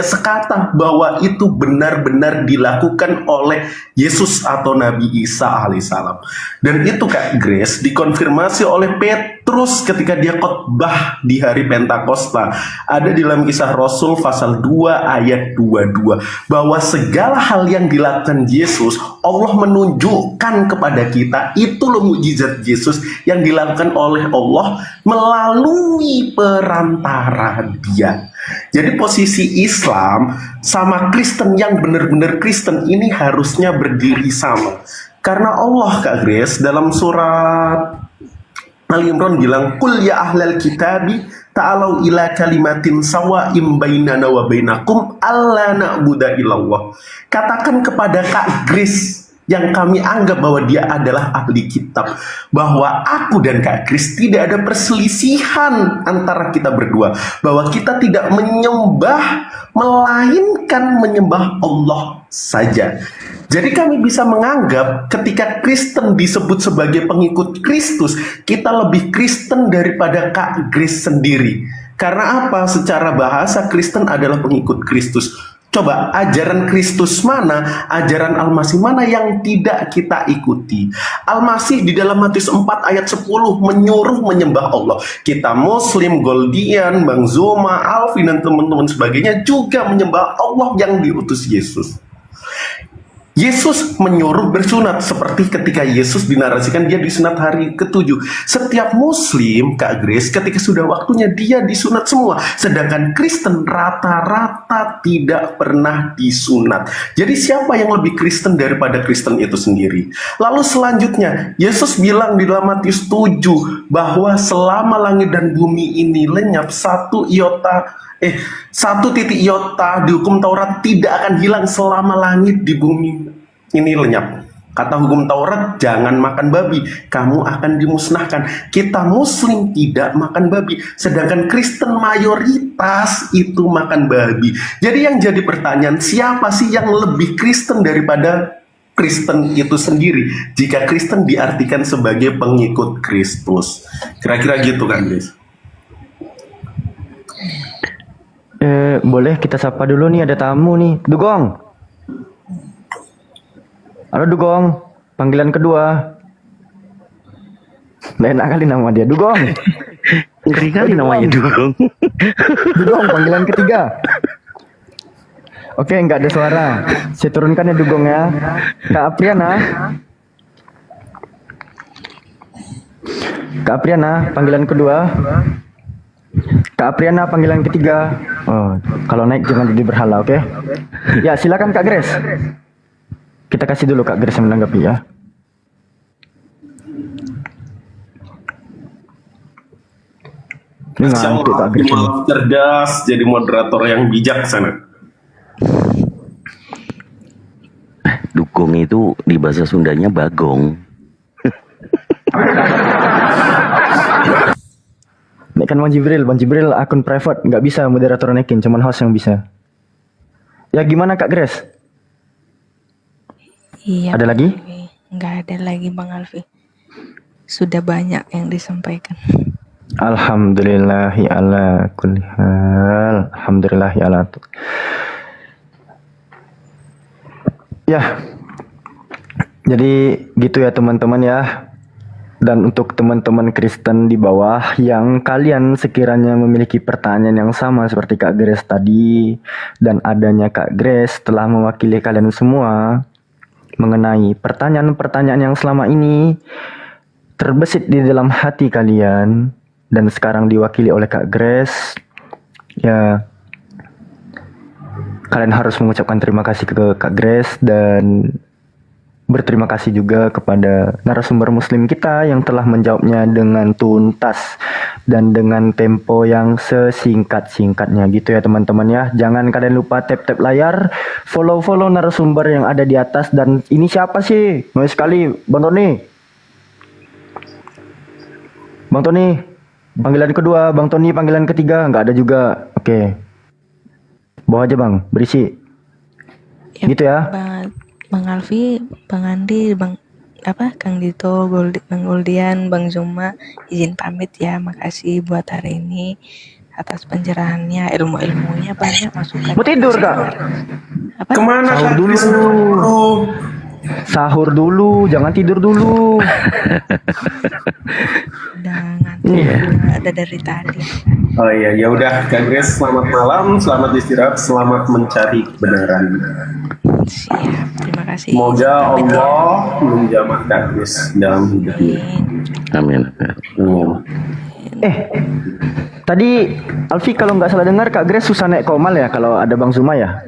sekata bahwa itu benar-benar dilakukan oleh Yesus atau Nabi Isa alaihissalam. Dan itu Kak Grace dikonfirmasi oleh Petrus ketika dia khotbah di hari Pentakosta. Ada di dalam Kisah Rasul pasal 2 ayat 22 bahwa segala hal yang dilakukan Yesus, Allah menunjukkan kepada kita, itu loh mukjizat Yesus yang dilakukan oleh Allah melalui perantara dia. Jadi posisi Islam sama Kristen yang benar-benar Kristen ini harusnya berdiri sama. Karena Allah Kak Grace dalam surat Ali Imran bilang, "Qul ya ahlal kitabi ta'alau ila kalimatin sawa'im bainana wa bainakum alla na'budu illallah." Katakan kepada Kak Grace yang kami anggap bahwa dia adalah ahli kitab, bahwa aku dan Kak Grace tidak ada perselisihan antara kita berdua, bahwa kita tidak menyembah melainkan menyembah Allah saja. Jadi kami bisa menganggap ketika Kristen disebut sebagai pengikut Kristus, kita lebih Kristen daripada Kak Grace sendiri. Karena apa? Secara bahasa Kristen adalah pengikut Kristus. Coba ajaran Kristus mana, ajaran Al-Masih mana yang tidak kita ikuti? Al-Masih di dalam Matius 4 ayat 10 menyuruh menyembah Allah. Kita Muslim, Goldian, Bang Zoma, Alvin dan teman-teman sebagainya juga menyembah Allah yang diutus Yesus. Yesus menyuruh bersunat seperti ketika Yesus dinarasikan dia disunat hari ke-7. Setiap Muslim, Kak Grace, ketika sudah waktunya dia disunat semua. Sedangkan Kristen rata-rata tidak pernah disunat. Jadi siapa yang lebih Kristen daripada Kristen itu sendiri? Lalu selanjutnya, Yesus bilang di dalam Matius 7 bahwa selama langit dan bumi ini lenyap, satu titik iota di hukum Taurat tidak akan hilang selama langit di bumi ini lenyap. Kata hukum Taurat, jangan makan babi, kamu akan dimusnahkan. Kita Muslim tidak makan babi, sedangkan Kristen mayoritas itu makan babi. Jadi yang jadi pertanyaan, siapa sih yang lebih Kristen daripada Kristen itu sendiri? Jika Kristen diartikan sebagai pengikut Kristus. Kira-kira gitu kan, guys? Boleh kita sapa dulu nih, ada tamu nih. Dugong. Halo Dugong, panggilan kedua. Nggak enak kali nama dia, Dugong. Ngeri kali namanya Dugong. Dugong, panggilan ketiga. Oke, nggak ada suara. Saya turunkan ya Dugong ya. Kak Apriana. Kak Apriana, panggilan kedua. Kak Apriana, panggilan ketiga. Oh, kalau naik jangan jadi berhala, oke? Ya, silakan Kak Grace. Kita kasih dulu Kak Grace menanggapi ya. Ini ngantuk Kak Grace. Cerdas, jadi moderator yang bijaksana. Dugong itu di bahasa Sundanya bagong. Ini kan Bang Jibril akun private, nggak bisa moderator naikin, cuman host yang bisa. Ya gimana Kak Grace? Iya. Ada lagi? Nggak ada lagi Bang Alfi. Sudah banyak yang disampaikan. Alhamdulillahi ala kulli hal. Alhamdulillahi ala ya. Jadi gitu ya teman-teman ya. Dan untuk teman-teman Kristen di bawah yang kalian sekiranya memiliki pertanyaan yang sama seperti Kak Grace tadi, dan adanya Kak Grace telah mewakili kalian semua mengenai pertanyaan-pertanyaan yang selama ini terbesit di dalam hati kalian dan sekarang diwakili oleh Kak Grace, ya kalian harus mengucapkan terima kasih ke Kak Grace dan berterima kasih juga kepada narasumber muslim kita yang telah menjawabnya dengan tuntas dan dengan tempo yang sesingkat-singkatnya gitu ya teman-teman ya. Jangan kalian lupa tap-tap layar, follow narasumber yang ada di atas. Dan ini siapa sih? Mau sekali Bang Tony. Bang Tony, panggilan kedua. Bang Tony, panggilan ketiga. Nggak ada juga. Oke. Bawa aja Bang, berisi. Gitu ya. Bang Alfi, Bang Andi, Kang Dito, Bang Goldian, Bang Zuma, izin pamit ya. Makasih buat hari ini atas pencerahannya, ilmu-ilmunya banyak masukan. Mau tidur Kak? Kemana Sahur Kak? dulu. Sahur dulu, jangan tidur dulu. Udah ngantuk, ada dari tadi. Oh iya, ya udah Kak Grace, selamat malam, selamat istirahat, selamat mencari kebenaran. Siap, terima kasih. Semoga Allah menjamah Kak Grace dalam hidupnya. Amin. Tadi Alfi kalau nggak salah dengar Kak Grace susah naik komal ya kalau ada Bang Zuma ya.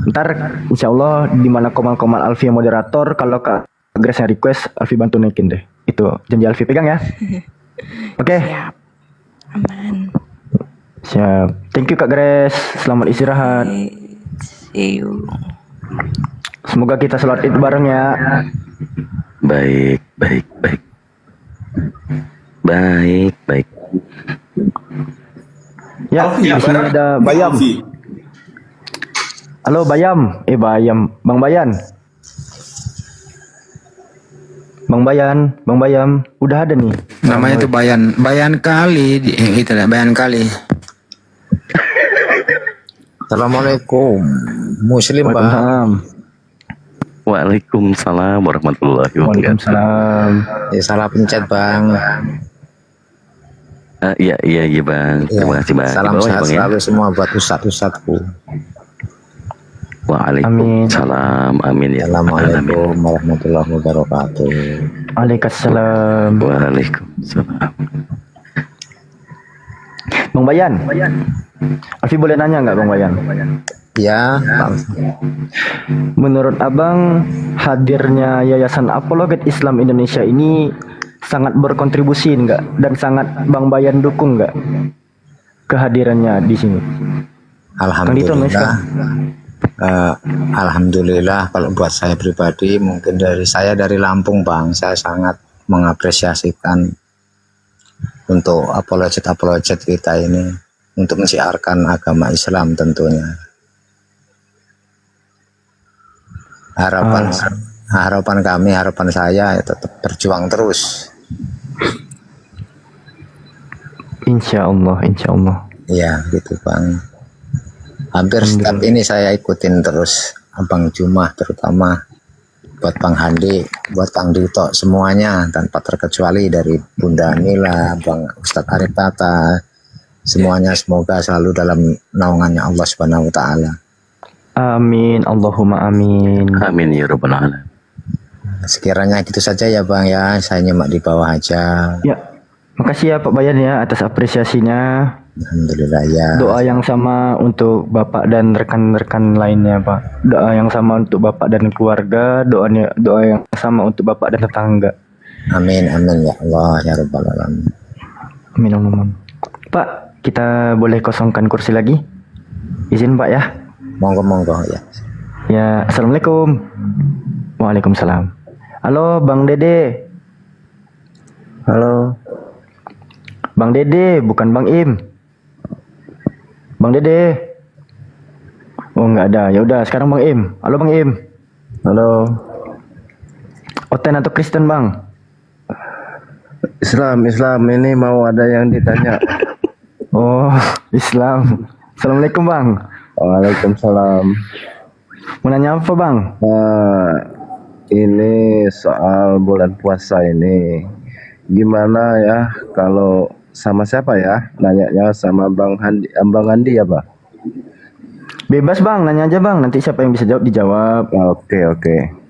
Ntar insya Allah di mana komal-komal Alfi yang moderator, kalau Kak Grace yang request Alfi bantu naikin deh. Itu janji Alfi, pegang ya. Oke. Siap. Aman. Siap. Thank you Kak Grace. Selamat istirahat. See you. Semoga kita sholat Id bareng ya. Baik. Ya, di sini ada Bayam. Halo Bayam. Bang Bayan. Bang Bayam, udah ada nih. Namanya tuh Bayan kali, itu lah Bayan kali. Assalamualaikum. Muslim Bang. Waalaikumsalam warahmatullahi wabarakatuh. Waalaikumsalam. Ya, salah pencet Bang. Iya Bang. Terima kasih Bang. Salam sehat selalu semua buat ustadz-ustadzku. Waalaikumsalam. Amin ya. Assalamualaikum warahmatullahi wabarakatuh. Waalaikumsalam. Waalaikumsalam. Bang Bayan. Alfi boleh nanya nggak Bang Bayan? Ya, Bang. Menurut Abang, hadirnya Yayasan Apologet Islam Indonesia ini sangat berkontribusi nggak dan sangat Bang Bayan dukung nggak kehadirannya di sini? Alhamdulillah. Alhamdulillah kalau buat saya pribadi, mungkin dari Lampung Bang, saya sangat mengapresiasikan untuk apologet kita ini untuk mensiarkan agama Islam tentunya. Harapan kami, harapan saya tetap berjuang terus. Insya Allah. Iya gitu Bang. Hampir setiap ini saya ikutin terus Abang Jumah, terutama buat Bang Handi, buat Kang Dito, semuanya tanpa terkecuali, dari Bunda Mila, Bang Ustadz Arif Tata, semuanya semoga selalu dalam naungannya Allah Subhanahu Wa Taala. Amin, Allahumma amin. Amin ya rabbal alamin. Sekiranya gitu saja ya Bang ya, saya nyimak di bawah aja. Ya, makasih ya Pak Bayan ya atas apresiasinya. Alhamdulillah ya. Doa yang sama untuk Bapak dan rekan-rekan lainnya Pak. Doa yang sama untuk Bapak dan keluarga, doa yang sama untuk Bapak dan tetangga. Amin ya Allah ya rabbal alamin. Amin. Pak, kita boleh kosongkan kursi lagi? Izin Pak ya. Monggo ya. Ya, assalamualaikum. Waalaikumsalam. Halo Bang Dede. Halo. Bang Dede, bukan Bang Im. Bang Dede. Oh nggak ada. Ya udah, sekarang Bang Im. Halo Bang Im. Halo. Oten atau Kristen Bang? Islam ini mau ada yang ditanya. Oh, Islam. Assalamualaikum bang. Waalaikumsalam. Mau nanya apa bang? Ini soal bulan puasa ini. Gimana ya kalau sama siapa ya? Nanyanya sama Bang Andi ya, Pak? Bebas bang, nanya aja bang. Nanti siapa yang bisa jawab dijawab. Oke.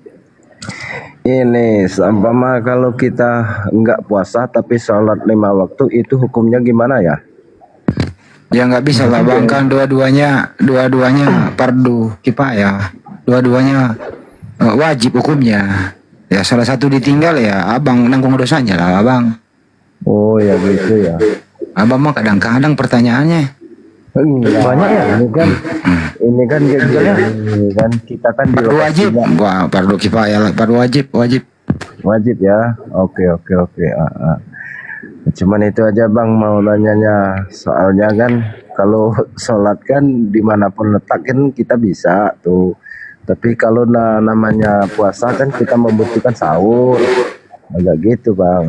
Ini seumpama kalau kita nggak puasa tapi sholat 5 waktu itu hukumnya gimana ya? Ya nggak bisa lah bang, kan dua-duanya fardu kifayah, dua-duanya wajib hukumnya. Ya salah satu ditinggal ya abang nanggung dosanya lah abang. Oh ya gitu ya. Abang mah kadang-kadang pertanyaannya banyak ya. Ini kan kita kan di fardu wajib, wah fardu kifayah, fardu wajib ya. Oke. Cuman itu aja bang mau nanyanya, soalnya kan kalau sholat kan dimanapun letakin kita bisa tuh, tapi kalau namanya puasa kan kita membutuhkan sahur, agak gitu bang.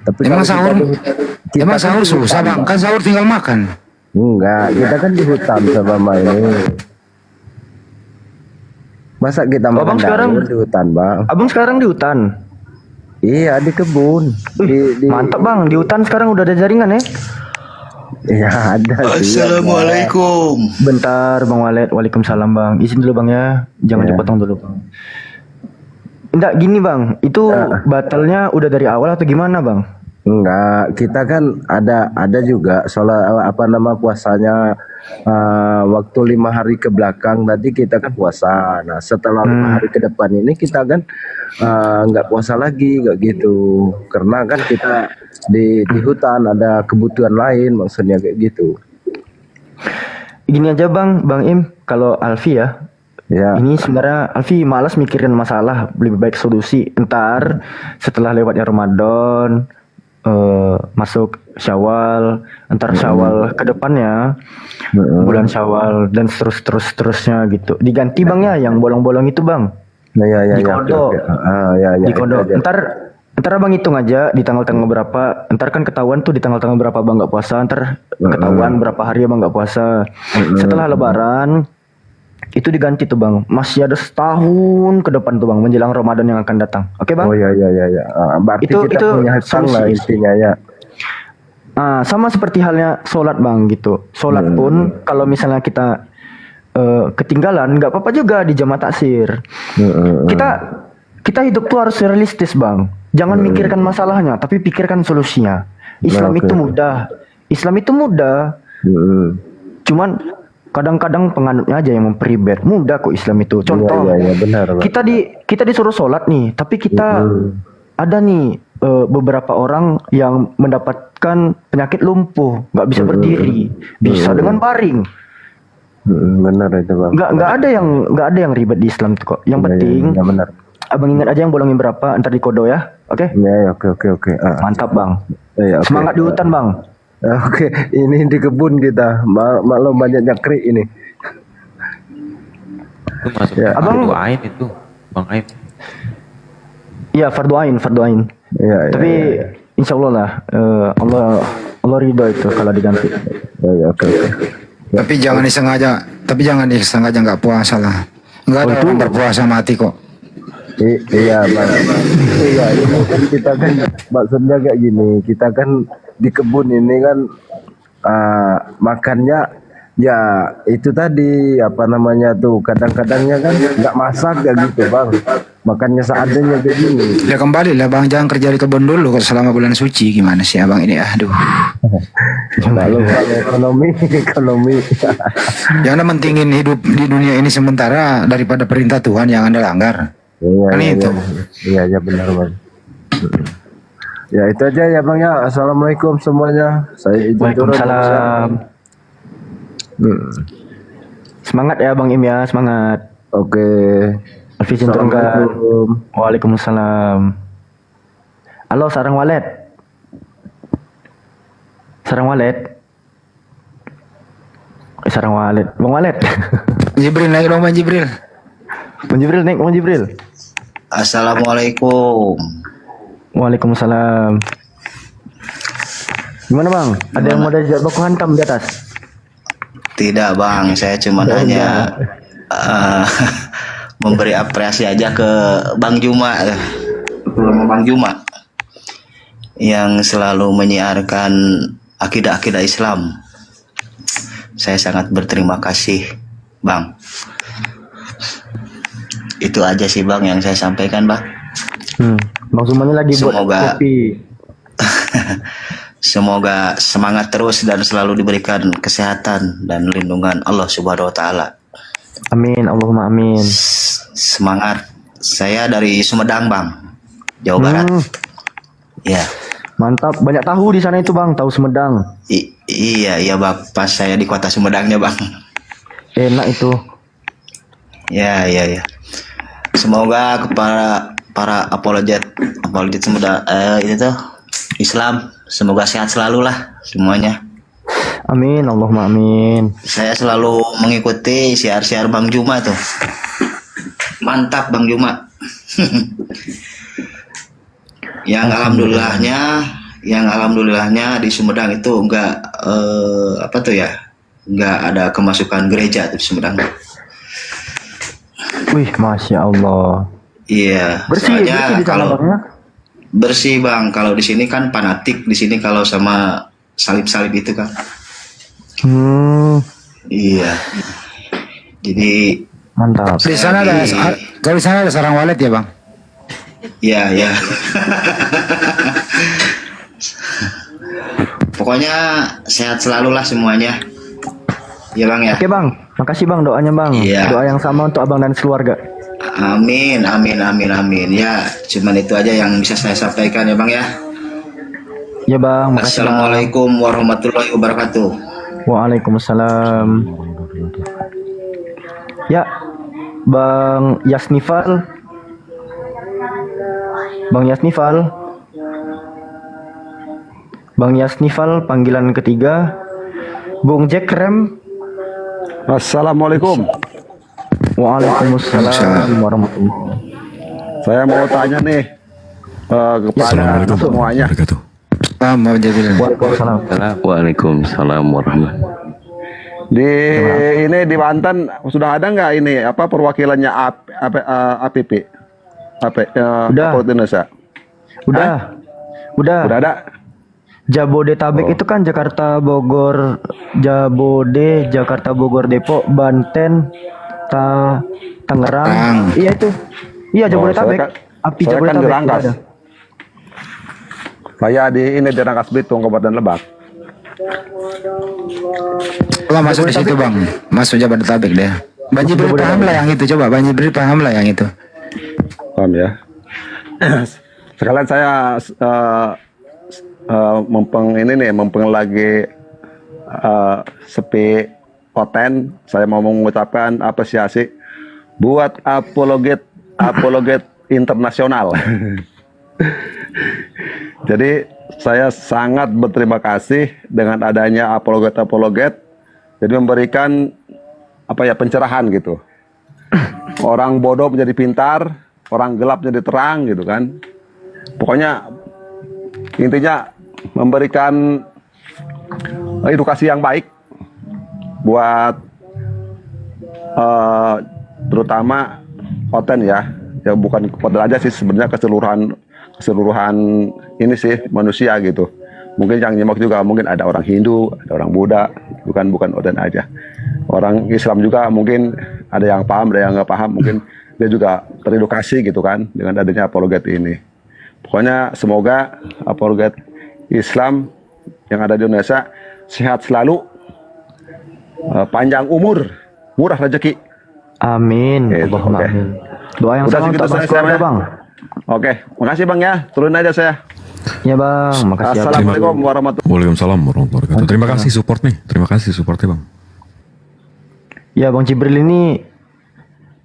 Tapi emang sahur susah bang, kan sahur tinggal makan. Enggak, kita kan di hutan sama ini. Masa kita makan di hutan bang? Abang sekarang di hutan? Iya di kebun. Mantap bang, di hutan sekarang udah ada jaringan ya? Iya ada. Assalamualaikum. Bentar Bang Walid, waalaikumsalam bang. Izin dulu bang ya, jangan dipotong dulu bang. Enggak gini bang, itu batalnya udah dari awal atau gimana bang? Enggak, kita kan ada juga sholat puasanya waktu 5 hari ke belakang tadi kita kan puasa. Nah setelah 5 hari ke depan ini kita kan nggak puasa lagi, nggak gitu. Karena kan kita di hutan ada kebutuhan lain, maksudnya kayak gitu. Gini aja bang Im, kalau Alfi ya. Ini sebenarnya Alfi malas mikirin masalah, lebih baik solusi. Ntar setelah lewatnya Ramadan, masuk Syawal, antar Syawal ke depannya, bulan Syawal dan terusnya gitu. Diganti bang ya, yang bolong-bolong itu bang. Di kodok. Di kodok. Ntar abang hitung aja di tanggal-tanggal berapa. Ntar kan ketahuan tuh di tanggal-tanggal berapa bang nggak puasa. Ntar ketahuan berapa hari abang nggak puasa. Setelah Lebaran itu diganti tuh bang. Masih ada setahun ke depan tuh bang menjelang Ramadan yang akan datang. Oke bang? Oh iya. Berarti kita punya hutang lah intinya ya. Sama seperti halnya sholat bang gitu. Sholat pun kalau misalnya kita ketinggalan nggak apa-apa juga di jamaah taksir. Kita hidup tuh harus realistis bang. Jangan mikirkan masalahnya, tapi pikirkan solusinya. Islam itu mudah. Cuman kadang-kadang penganutnya aja yang memperibet. Mudah kok Islam itu. Contoh, benar. Kita disuruh sholat nih, tapi kita ada nih beberapa orang yang mendapatkan penyakit lumpuh, nggak bisa berdiri, bisa dengan baring. Benar itu bang. Nggak ada yang ribet di Islam tuh kok. Yang penting, benar. Abang ingat aja yang bolongin berapa, ntar di kodo ya, oke? Oke. Mantap bang. Semangat di hutan bang. Oke, ini di kebun kita, maklum banyak nyakri ini. Itu masuk fardu ain itu, Bang Aim. Iya, fardu ain. Tapi insya Allah lah, Allah ridho itu kalau diganti. Oke. Tapi jangan disengaja nggak puasa lah. Nggak ada orang berpuasa mati kok. Iya bang. Iya ini kan kita kan maksudnya kayak gini. Kita kan di kebun ini kan makannya ya itu tadi kadang-kadangnya kan nggak masak kayak gitu bang. Makannya seadanya kayak gini. Ya kembali lah bang, jangan kerja di kebun dulu selama bulan suci. Gimana sih abang ini? Aduh. Lalu ekonomi. Jangan mentingin hidup di dunia ini sementara daripada perintah Tuhan yang Anda langgar. Iya benar bang. Ya itu aja ya bang ya. Assalamualaikum semuanya. Saya izin turun. Waalaikumsalam. Semangat ya bang Im ya, semangat. Oke. Alfi Cinturungkan. Waalaikumsalam. Halo Sarang Walet. Sarang Walet. Bang Walet. Jibril naik dong Bang Jibril. Bang Jibril naik, Bang Jibril. Assalamualaikum. Waalaikumsalam. Gimana bang? Ada yang mau diajak baku hantam di atas? Tidak bang, saya cuma hanya memberi apresiasi aja ke Bang Juma, Bang Juma yang selalu menyiarkan akidah-akidah Islam. Saya sangat berterima kasih bang. Itu aja sih bang yang saya sampaikan bang. Bang Juma ini lagi buat kopi. Semoga semangat terus dan selalu diberikan kesehatan dan lindungan Allah Subhanahu wa taala. Amin, Allahumma amin. Semangat. Saya dari Sumedang, Bang. Jawa Barat. Ya. Mantap, banyak tahu di sana itu, Bang, tahu Sumedang. Iya, Bang. Pas saya di kota Sumedangnya, Bang. Enak itu. Ya. Semoga kepada para apologet Sumedang itu tuh Islam, semoga sehat selalu lah semuanya. Amin, Allahumma amin. Saya selalu mengikuti siar-siar Bang Juma tuh. Mantap Bang Juma. yang alhamdulillahnya di Sumedang itu enggak enggak ada kemasukan gereja di Sumedang. Wih, Masya Allah. Iya. Bersih di sana, kalau Bang, ya? Bersih Bang, kalau di sini kan fanatik, di sini kalau sama salib-salib itu kan. Iya. Jadi mantap. Di sana kalau di sana ada sarang walet ya bang? Iya. Pokoknya sehat selalu lah semuanya. Ya bang ya. Oke bang, makasih bang doanya bang. Iya. Doa yang sama untuk abang dan keluarga. Amin. Ya, cuman itu aja yang bisa saya sampaikan ya bang ya. Ya bang, makasih. Assalamualaikum warahmatullahi wabarakatuh. Waalaikumsalam. Ya, Bang Yasnifal. Bang Yasnifal panggilan ketiga. Bung Jack Rem. Assalamualaikum. Waalaikumsalam warahmatullahi. Saya mau tanya nih kepada semuanya. Waalaikumsalam warahmatullahi. Ini di Banten sudah ada nggak ini perwakilannya APP? Indonesia? Udah ada. Jabodetabek itu kan Jakarta, Bogor, Jakarta, Bogor, Depok, Banten, Tangerang. Iya itu. Iya Jabodetabek. Api Jabodetabek. Saya kan di Rangkas. Saya di Rangkas Bitung, Kabupaten Lebak. Kalau masuk di situ bang, masuk Jabodetabek deh. Bang Jibril paham lah yang itu, coba Bang Jibril paham lah yang itu. Paham ya. Sekalian saya mumpung lagi sepi konten, saya mau mengucapkan apresiasi buat apologet internasional. Jadi saya sangat berterima kasih dengan adanya apologet. Jadi memberikan pencerahan gitu. Orang bodoh menjadi pintar, orang gelap menjadi terang gitu kan. Pokoknya intinya memberikan edukasi yang baik buat terutama konten ya bukan konten aja sih sebenarnya keseluruhan ini sih manusia gitu. Mungkin yang nyimak juga mungkin ada orang Hindu, ada orang Buddha, bukan konten aja. Orang Islam juga mungkin ada yang paham, ada yang nggak paham, mungkin dia juga teredukasi gitu kan dengan adanya apologet ini. Pokoknya semoga apologet Islam yang ada di Indonesia sehat selalu, panjang umur, murah rezeki. Amin. Allahumma amin. Doa yang sama untuk keluarga bang. Oke, makasih bang ya. Turun aja saya. Ya bang, makasih. Assalamualaikum warahmatullahi wabarakatuh. Terima kasih supportnya bang. Ya bang Jibril ini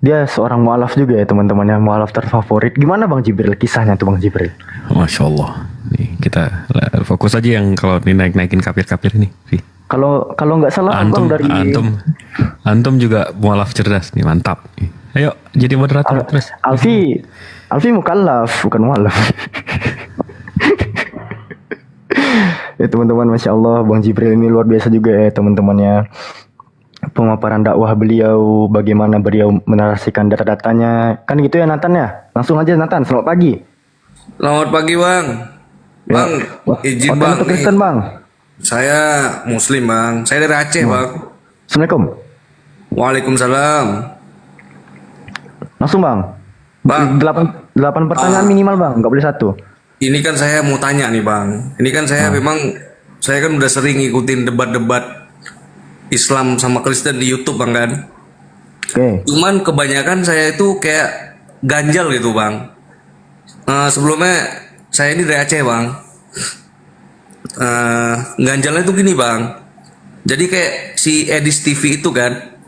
dia seorang mualaf juga ya teman-teman, yang mualaf terfavorit. Gimana bang Jibril kisahnya tuh bang Jibril? Masya Allah. Nih kita fokus aja yang kalau naikin kapir-kapir ini. Kalau nggak salah antum, bang dari antum juga mualaf cerdas nih, mantap. Ayo jadi moderator terus. Alfi mukallaf bukan mualaf. Ya teman-teman, Masya Allah, Bang Jibril ini luar biasa juga ya teman-teman ya. Pemaparan dakwah beliau, bagaimana beliau menarasikan data-datanya. Kan gitu ya Nathan ya? Langsung aja Nathan, selamat pagi. Selamat pagi Bang. Bang, izin Bang. Atau Kristen Bang? Saya Muslim Bang. Saya dari Aceh Bang. Assalamualaikum. Waalaikumsalam. Langsung Bang. Bang. 8 pertanyaan minimal Bang, nggak boleh satu. Ini kan saya mau tanya nih Bang. Ini kan saya memang, saya kan udah sering ngikutin debat-debat Islam sama Kristen di YouTube Bang kan. Oke. Cuman kebanyakan saya itu kayak ganjal gitu Bang. Sebelumnya saya ini dari Aceh Bang. Ganjalnya itu gini Bang. Jadi kayak si Edis TV itu kan,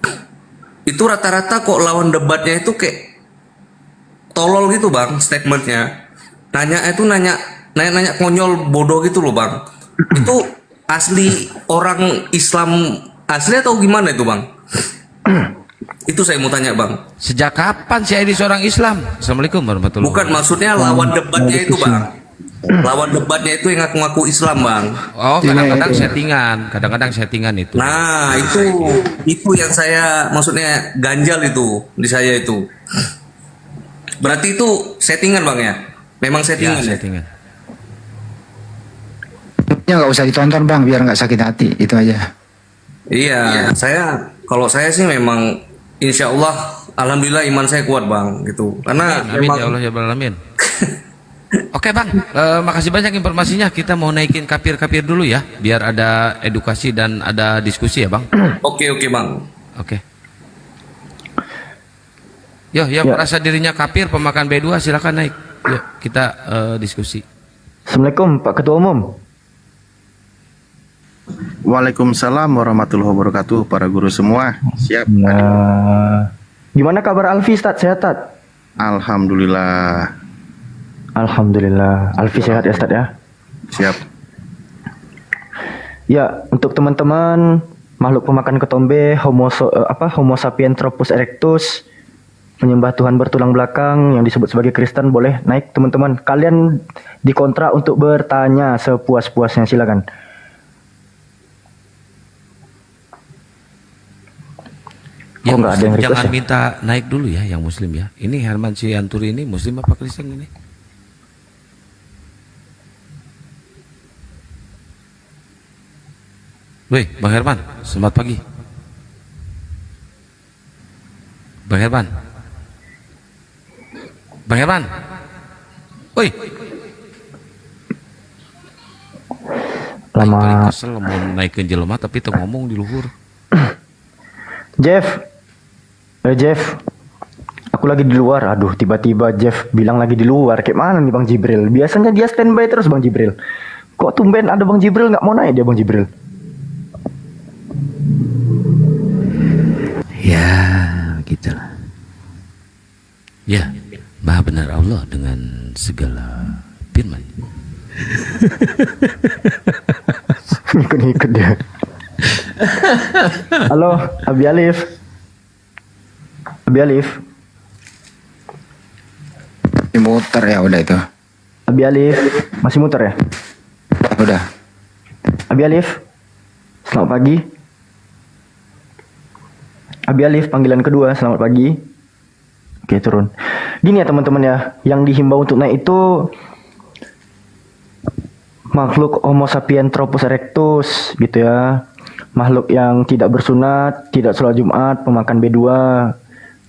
itu rata-rata kok lawan debatnya itu kayak tolol gitu Bang statementnya. Nanya konyol bodoh gitu loh Bang. Itu asli orang Islam asli atau gimana itu Bang? Itu saya mau tanya Bang. Sejak kapan si Edis orang Islam? Assalamualaikum warahmatullahi Bukan, maksudnya lawan debatnya itu Bang. Lawan debatnya itu yang ngaku-ngaku Islam Bang. Oh, kadang-kadang settingan itu. Nah, itu yang saya maksudnya ganjal itu di saya itu. Berarti itu settingan Bang ya? Memang settingan ya? Settingan. Ya nggak usah ditonton Bang, biar nggak sakit hati, itu aja. Iya, kalau saya sih memang insya Allah, alhamdulillah iman saya kuat Bang gitu. Karena Amin memang ya Allah ya Rabbal Alamin. Oke Bang, makasih banyak informasinya. Kita mau naikin kapir-kapir dulu ya, biar ada edukasi dan ada diskusi ya Bang. Oke Bang. Oke. Yo, yang merasa dirinya kapir pemakan B2 silakan naik. Yuk kita diskusi. Assalamualaikum Pak Ketua Umum. Waalaikumsalam warahmatullahi wabarakatuh, para guru semua. Siap. Nah, gimana kabar Alfi Ustaz? Sehat Tat? Alhamdulillah. Alhamdulillah. Alfi sehat ya Ustaz ya? Siap. Ya, untuk teman-teman makhluk pemakan ketombe Homo sapientropus erectus, penyembah Tuhan bertulang belakang yang disebut sebagai Kristen, boleh naik teman-teman. Kalian dikontrak untuk bertanya sepuas-puasnya, silakan. Yang nggak ada yang request jangan ya? minta naik dulu ya yang Muslim ya. Ini Herman Sianturi ini Muslim apa Kristen ini? Woi, Bang Herman, selamat pagi. Bang Herman. Bang Herman. Woi. Lama. Kesel mau naikin jelema tapi teu ngomong di luhur. Jeff, aku lagi di luar. Aduh, tiba-tiba Jeff bilang lagi di luar. Kayak mana nih Bang Jibril? Biasanya dia standby terus Bang Jibril. Kok tumben ada Bang Jibril nggak mau naik dia Bang Jibril? Ya, gitulah. Ya, Maha benar Allah dengan segala firman. Ikut dia. Halo, Abi Alif. Muter ya udah itu. Abi Alif, masih muter ya? Udah. Abi Alif, selamat pagi. Abi Alif, panggilan kedua, selamat pagi. Oke, turun. Gini ya teman-teman ya, yang dihimbau untuk naik itu makhluk Homo sapientropus erectus gitu ya. Makhluk yang tidak bersunat, tidak sholat Jumat, pemakan B2.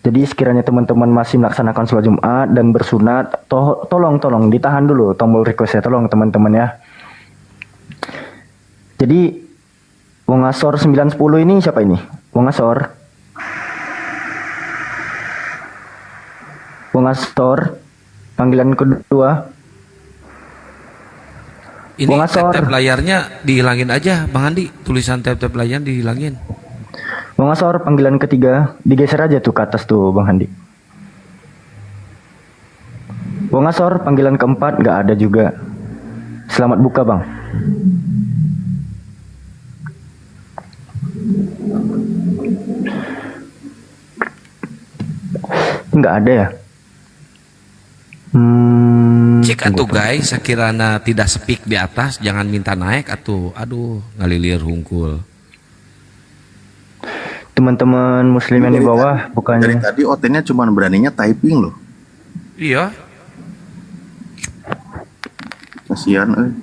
Jadi sekiranya teman-teman masih melaksanakan sholat Jumat dan bersunat, tolong ditahan dulu tombol request ya, tolong teman-teman ya. Jadi Wong Asor 910 ini siapa ini? Wong Asor, panggilan kedua. Ini tab layarnya dihilangin aja Bang Andi, tulisan tab layar dihilangin. Bang Asor, panggilan ketiga, digeser aja tuh ke atas tuh Bang Handi. Bang Asor, panggilan keempat nggak ada juga. Selamat buka Bang. Nggak ada ya? Cik atuh guys, sekiranya tidak speak di atas, jangan minta naik atuh. Aduh, ngalilir hungkul. Teman-teman muslim yang di bawah, Dari bukannya tadi OT-nya cuma beraninya typing loh. Iya. Kasihan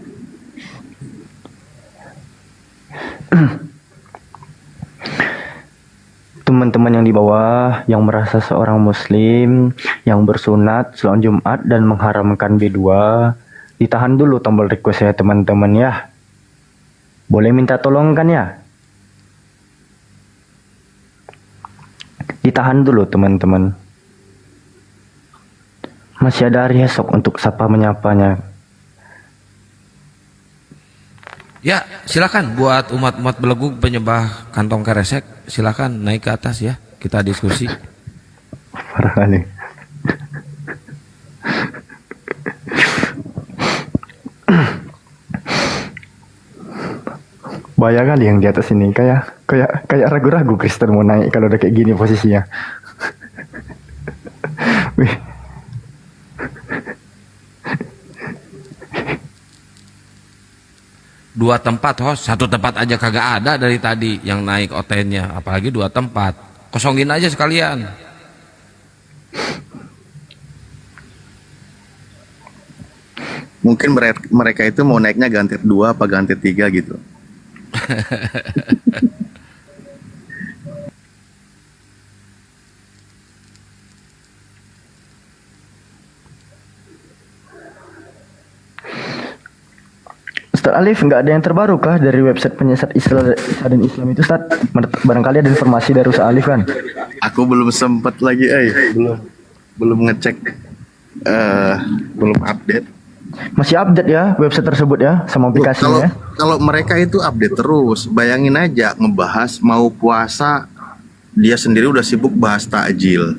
teman-teman yang di bawah yang merasa seorang muslim yang bersunat sholat Jumat dan mengharamkan B2, ditahan dulu tombol request ya teman-teman ya. Boleh minta tolong kan ya? Ditahan dulu teman-teman. Masih ada hari esok untuk sapa menyapanya. Ya, silakan buat umat-umat belegu penyembah kantong keresek, silakan naik ke atas ya, kita diskusi. Parah kali. Bahaya kali yang di atas ini, kayak ragu-ragu Kristen mau naik kalau udah kayak gini posisinya. Wih. Dua tempat host, satu tempat aja kagak ada dari tadi yang naik OT-nya, apalagi dua tempat. Kosongin aja sekalian. Mungkin mereka itu mau naiknya ganti 2 apa ganti 3 gitu. Ustaz Alif, nggak ada yang terbaru kah dari website penyesat Islam dan Islam itu Ustaz? Barangkali ada informasi dari Ustaz Alif kan? Aku belum sempat lagi, belum ngecek, belum update. Masih update ya website tersebut ya sama aplikasinya. Kalau mereka itu update terus, bayangin aja ngebahas mau puasa, dia sendiri udah sibuk bahas takjil.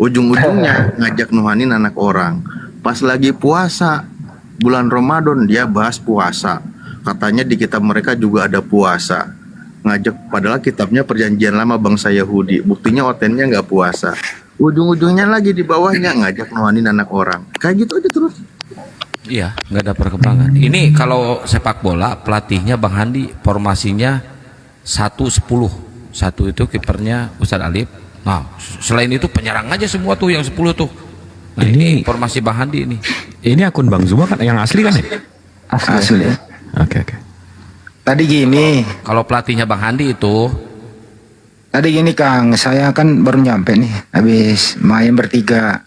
Ujung-ujungnya ngajak nuhanin anak orang. Pas lagi puasa, bulan Ramadan dia bahas puasa. Katanya di kitab mereka juga ada puasa. Ngajak, padahal kitabnya perjanjian lama bangsa Yahudi. Buktinya otennya nggak puasa. Ujung-ujungnya lagi di bawahnya ngajak nuhanin anak orang. Kayak gitu aja terus. Iya, nggak ada perkembangan. Ini kalau sepak bola pelatihnya Bang Handi, formasinya 1-10. 1 itu kipernya Ustadz Alif. Nah, selain itu penyerang aja semua tuh yang 10 tuh. Nah, ini formasi Bang Handi ini. Ini akun Bang Zuma kan yang asli kan ya? Asli. Oke. Tadi gini. Kalau pelatihnya Bang Handi itu. Tadi gini Kang, saya kan baru nyampe nih, habis main bertiga.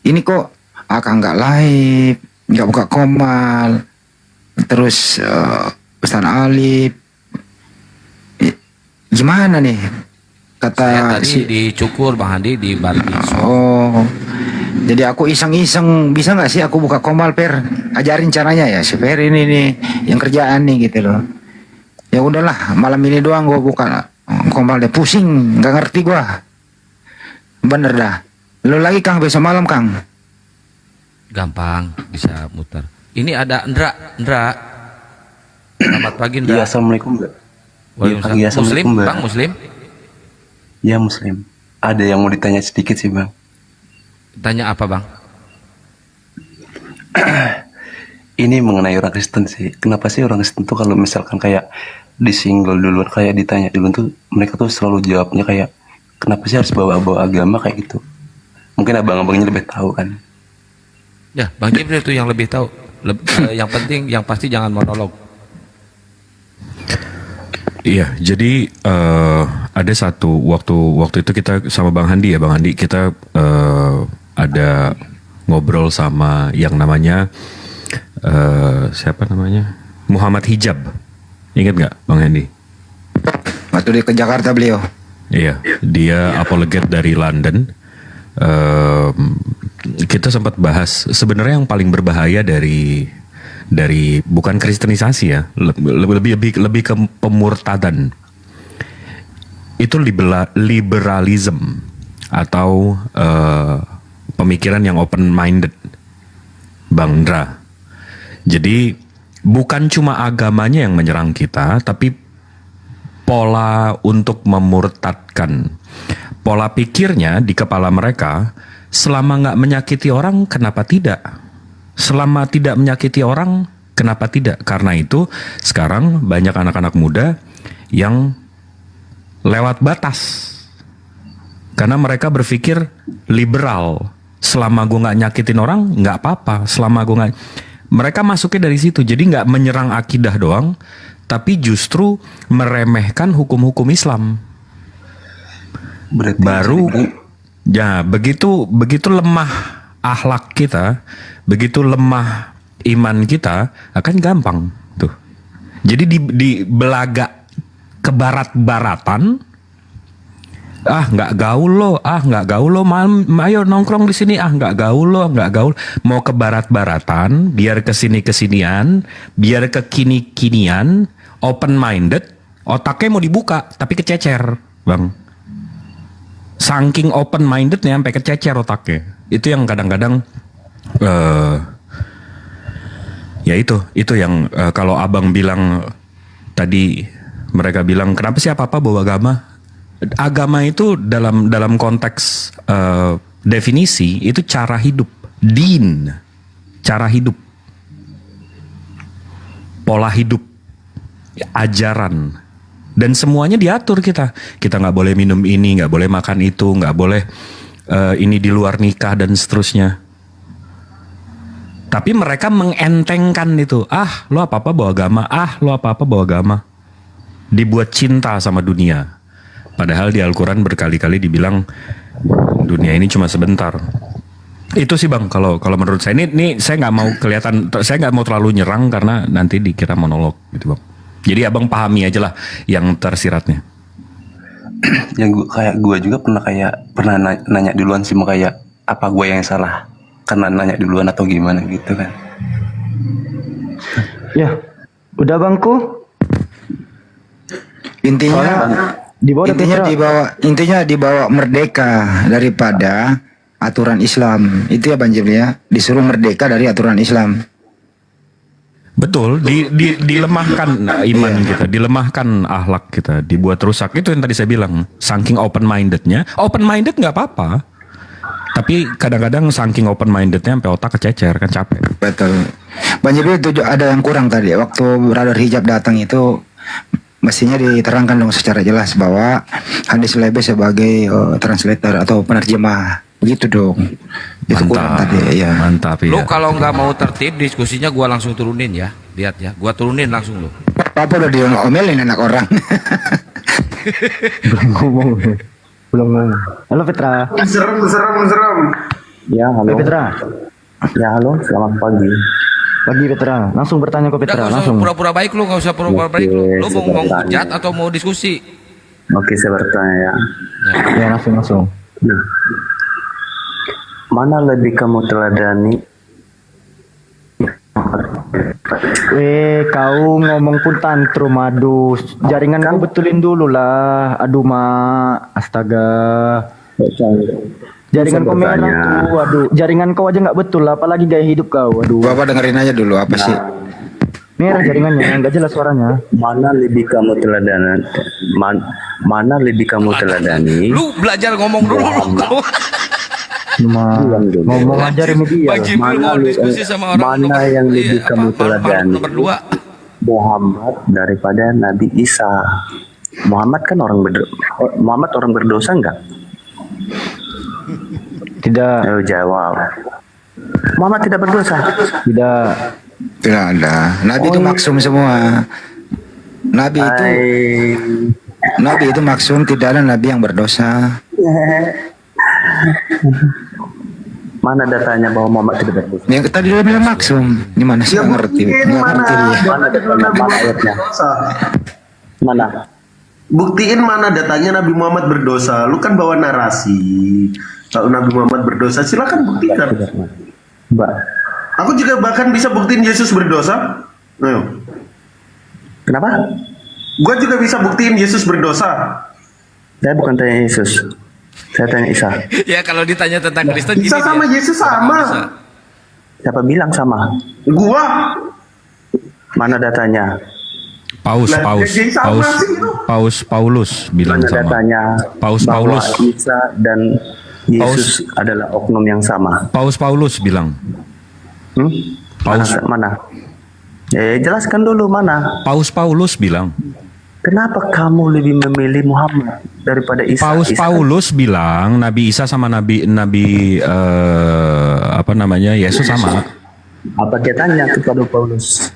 Ini kok Akang nggak live, nggak buka komal, terus Ustaz Alif, gimana nih? Kata saya tadi dicukur Bang Handi di Barbie. Oh, jadi aku iseng-iseng, bisa nggak sih aku buka komal Per? Ajarin caranya ya, si Per ini nih yang kerjaan nih gitu loh. Ya udahlah, malam ini doang gua buka komal deh, pusing, nggak ngerti gua. Bener dah. Lu lagi Kang besok malam Kang? Gampang, bisa muter. Ini ada Ndra. Selamat pagi Ndra. Iya, assalamualaikum Mbak. Waalaikumsalam. Iya, Muslim, assalamualaikum, Mbak. Bang Muslim? Ya Muslim. Ada yang mau ditanya sedikit sih Bang. Tanya apa Bang? Ini mengenai orang Kristen sih. Kenapa sih orang Kristen tuh kalau misalkan kayak disinggol duluan, kayak ditanya duluan tuh mereka tuh selalu jawabnya kayak kenapa sih harus bawa-bawa agama kayak gitu? Mungkin abang-abangnya lebih tahu kan. Ya, Bang Jibril itu yang lebih tahu. Yang penting, yang pasti jangan monolog. Iya, jadi ada satu waktu itu kita sama Bang Handi ya, Bang Handi kita ada ngobrol sama yang namanya siapa namanya Muhammad Hijab, ingat nggak Bang Handi? Waktu dia ke Jakarta beliau. Iya, dia apologet dari London. Kita sempat bahas sebenarnya yang paling berbahaya dari bukan kristenisasi ya, lebih ke pemurtadan. Itu liberalism atau pemikiran yang open minded, Bang Ndra. Jadi bukan cuma agamanya yang menyerang kita, tapi pola untuk memurtadkan. Pola pikirnya di kepala mereka, selama nggak menyakiti orang, kenapa tidak? Selama tidak menyakiti orang, kenapa tidak? Karena itu sekarang banyak anak-anak muda yang lewat batas. Karena mereka berpikir liberal. Selama gue nggak nyakitin orang, nggak apa-apa. Selama gue nggak, mereka masuknya dari situ. Jadi nggak menyerang akidah doang, tapi justru meremehkan hukum-hukum Islam. Berarti Baru, ya begitu lemah akhlak kita, begitu lemah iman kita, akan gampang tuh. Jadi di belagak ke barat-baratan, nggak gaul lo, ayo nongkrong di sini, nggak gaul lo, nggak gaul. Mau ke barat-baratan, biar ke sini-kesinian, biar ke kini-kinian, open minded, otaknya mau dibuka tapi kececer, bang. Saking open mindednya sampai kececer otaknya. Itu yang kadang-kadang ya itu yang kalau abang bilang tadi, mereka bilang kenapa sih apa-apa bawa agama? Agama itu dalam konteks definisi itu cara hidup, din, cara hidup, pola hidup, ajaran, dan semuanya diatur kita. Kita nggak boleh minum ini, nggak boleh makan itu, nggak boleh ini di luar nikah dan seterusnya. Tapi mereka mengentengkan itu. Lo apa-apa bawa agama. Lo apa-apa bawa agama. Dibuat cinta sama dunia. Padahal di Al-Quran berkali-kali dibilang dunia ini cuma sebentar. Itu sih bang. Kalau menurut saya ini saya nggak mau kelihatan. Saya nggak mau terlalu nyerang karena nanti dikira monolog gitu bang. Jadi abang pahami aja lah yang tersiratnya. Yang gue juga pernah nanya duluan sih, mau kayak apa gue yang salah karena nanya duluan atau gimana gitu kan. Ya, udah bangku. Intinya dibawa merdeka daripada aturan Islam. Itu ya Banjir ya, disuruh merdeka dari aturan Islam. Betul, dilemahkan iman kita, dilemahkan akhlak kita, dibuat rusak. Itu yang tadi saya bilang, saking open mindednya. Open minded nggak apa-apa, tapi kadang-kadang saking open mindednya sampai otak kececer, kan capek. Betul. Banjir itu ada yang kurang tadi. Waktu Brother Hijab datang itu mestinya diterangkan dong secara jelas bahwa Hadis Lebe sebagai translator atau penerjemah. Begitu dong. Itu kurang tadi ya. Mantap ya. Lu kalau nggak mau tertib diskusinya gua langsung turunin ya. Lihat ya, gua turunin langsung lu. Apa udah diomelin anak orang. Belum ngomong. Halo Petra. Serem. Ya, halo. Hey, Petra. Ya, halo. Selamat pagi. Pagi Petra. Langsung bertanya ke Petra. Udah, langsung. Pura-pura baik lu, nggak usah pura-pura baik lu. Lu mau hujat atau mau diskusi? Oke, saya bertanya ya. Ya, langsung. Nah, mana lebih kamu teladani? Kau ngomong pun tantrum, aduh. Jaringan kau betulin dulu lah. Aduh, astaga. Jaringan kau merah tuh, aduh. Jaringan kau aja nggak betul, apalagi gaya hidup kau, aduh. Bapak dengerin aja dulu apa sih? Merah jaringannya, nggak jelas suaranya. Mana lebih kamu teladani? Mana lebih kamu teladani? Lu belajar ngomong dulu. Ngomong aja remedial. Mana yang lebih kamu teladani? Muhammad daripada Nabi Isa. Muhammad kan orang berdosa enggak? Tidak. Ayo jawab. Muhammad tidak berdosa. Tidak ada. Nabi itu maksum semua. Nabi itu maksum, tidak ada nabi yang berdosa. Mana datanya bahwa Muhammad tidak berdosa? Yang tadi udah bilang maksum. Gimana sih ngerti? Ngerti dia. Mana datanya? Mana ayatnya? Mana? Buktiin mana datanya Nabi Muhammad berdosa. Lu kan bawa narasi. Kalau Nabi Muhammad berdosa, silakan buktikan. Mbak. Aku juga bahkan bisa buktiin Yesus berdosa. Ayo. Kenapa? Gua juga bisa buktiin Yesus berdosa. Saya bukan tanya Yesus. Saya tanya Isa. Ya kalau ditanya tentang Kristen Isa sama Yesus sama. Siapa bilang sama? Gua. Mana datanya? Paulus bilang mana sama. Datanya Paulus. Isa dan Yesus adalah oknum yang sama. Paulus bilang. Paus Mana? Jelaskan dulu mana. Paus Paulus bilang. Kenapa kamu lebih memilih Muhammad daripada Isa? Paus Isa Paulus bilang Nabi Isa sama Nabi Yesus sama. Apa dia tanya kepada Paulus?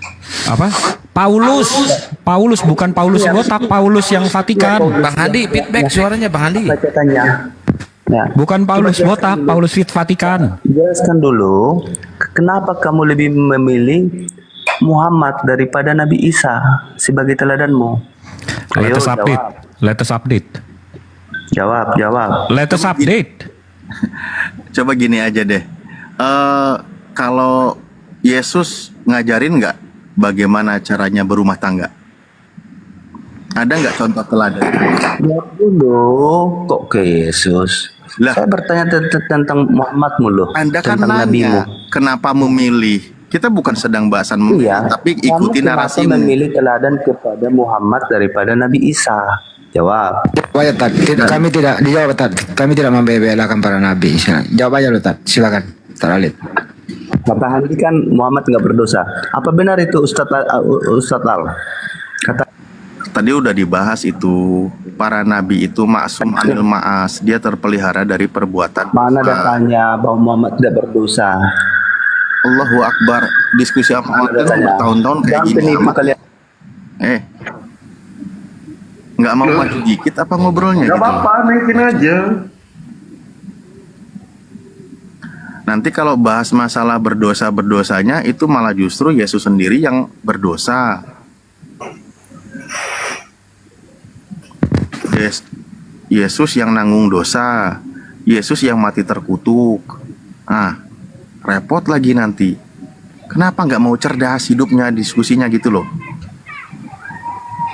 Apa? Paulus bukan Paulus botak, Paulus yang Vatikan. Bang Handi, feedback suaranya Bang Handi. Apa dia tanya? Bukan Paulus botak, Paulus Vatikan. Jelaskan dulu, kenapa kamu lebih memilih Muhammad daripada Nabi Isa sebagai teladanmu? Ayo, Let us update. Jawab. Let us update. Coba gini aja deh. Kalau Yesus ngajarin nggak bagaimana caranya berumah tangga? Ada nggak contoh teladan? Ya dulu, kok ke Yesus? Saya bertanya tentang Muhammad mulu. Anda kan tentang nanya, nabimu. kenapa memilih? Kita bukan sedang bahasan memilih, tapi ikuti Kamu kenapa narasimu. memilih teladan kepada Muhammad daripada Nabi Isa? Jawab. Ya, Tad. Kami tidak dijawab, Tad. Kami tidak membela-belakan para nabi. Jawab aja lo, Tad. Silakan, Tad Alid. Kata Handi kan Muhammad nggak berdosa. Apa benar itu Ustadz Al? Tadi udah dibahas itu, para nabi itu maksum anil ma'as, dia terpelihara dari perbuatan. Mana datanya bahwa Muhammad tidak berdosa? Allahu Akbar. Diskusi sama orang bertahun-tahun kayak gini amat. Nggak mau maju dikit apa ngobrolnya? Gak gitu? apa-apa, naikin aja. Nanti kalau bahas masalah berdosanya itu malah justru Yesus sendiri yang berdosa. Yesus yang nanggung dosa, Yesus yang mati terkutuk. Repot lagi nanti. Kenapa nggak mau cerdas hidupnya, diskusinya gitu loh?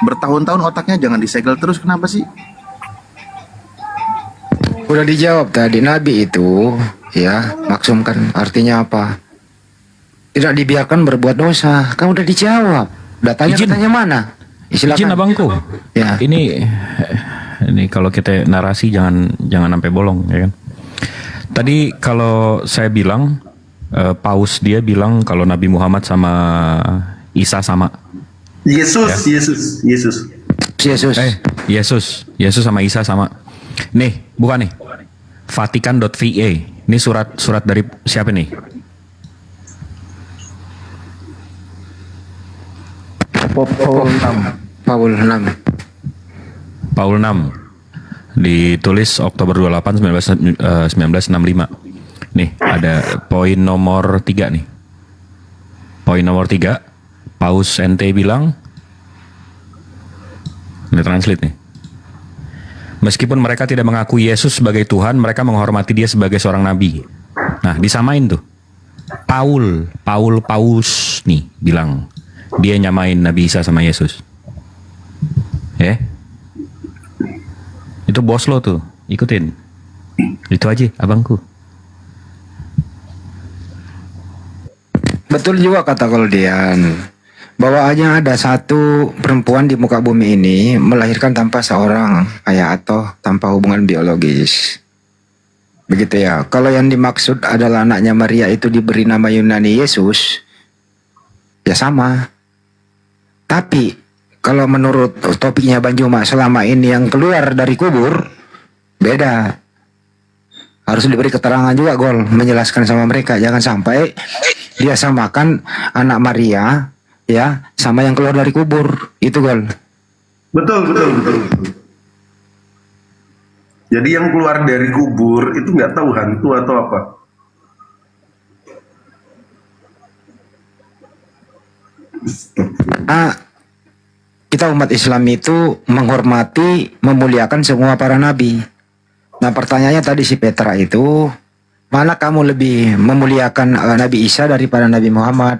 Bertahun-tahun otaknya jangan disegel terus, kenapa sih? Udah dijawab tadi, nabi itu ya maksumkan artinya apa? Tidak dibiarkan berbuat dosa. Kan udah dijawab. Datanya katanya mana? Silakan. Izin abangku. Ya. Ini kalau kita narasi jangan sampai bolong ya kan. Tadi kalau saya bilang Paus dia bilang kalau Nabi Muhammad sama Isa sama. Yesus. Yesus sama Isa sama. Nih, bukan nih. Vatikan.va. Ini surat dari siapa nih? Paul 6. Ditulis Oktober 28 1965. Nih, ada poin nomor 3 nih. Poin nomor 3, Paus NT bilang, ini translate nih. Meskipun mereka tidak mengakui Yesus sebagai Tuhan, mereka menghormati dia sebagai seorang nabi. Nah, disamain tuh. Paus nih bilang, dia nyamain Nabi Isa sama Yesus. Itu bos lo tuh, ikutin. Itu aja, abangku. Betul juga kata Koldian, bahwa hanya ada satu perempuan di muka bumi ini melahirkan tanpa seorang ayah atau tanpa hubungan biologis. Begitu ya. Kalau yang dimaksud adalah anaknya Maria itu diberi nama Yunani Yesus, ya sama. Tapi kalau menurut topiknya Banjuma selama ini yang keluar dari kubur, beda. Harus diberi keterangan juga, Gol, menjelaskan sama mereka. Jangan sampai dia samakan anak Maria ya sama yang keluar dari kubur. Itu, Gol. Betul. Jadi yang keluar dari kubur itu nggak tahu hantu atau apa. Kita umat Islam itu menghormati, memuliakan semua para nabi. Nah, pertanyaannya tadi si Petra itu, mana kamu lebih memuliakan Nabi Isa daripada Nabi Muhammad?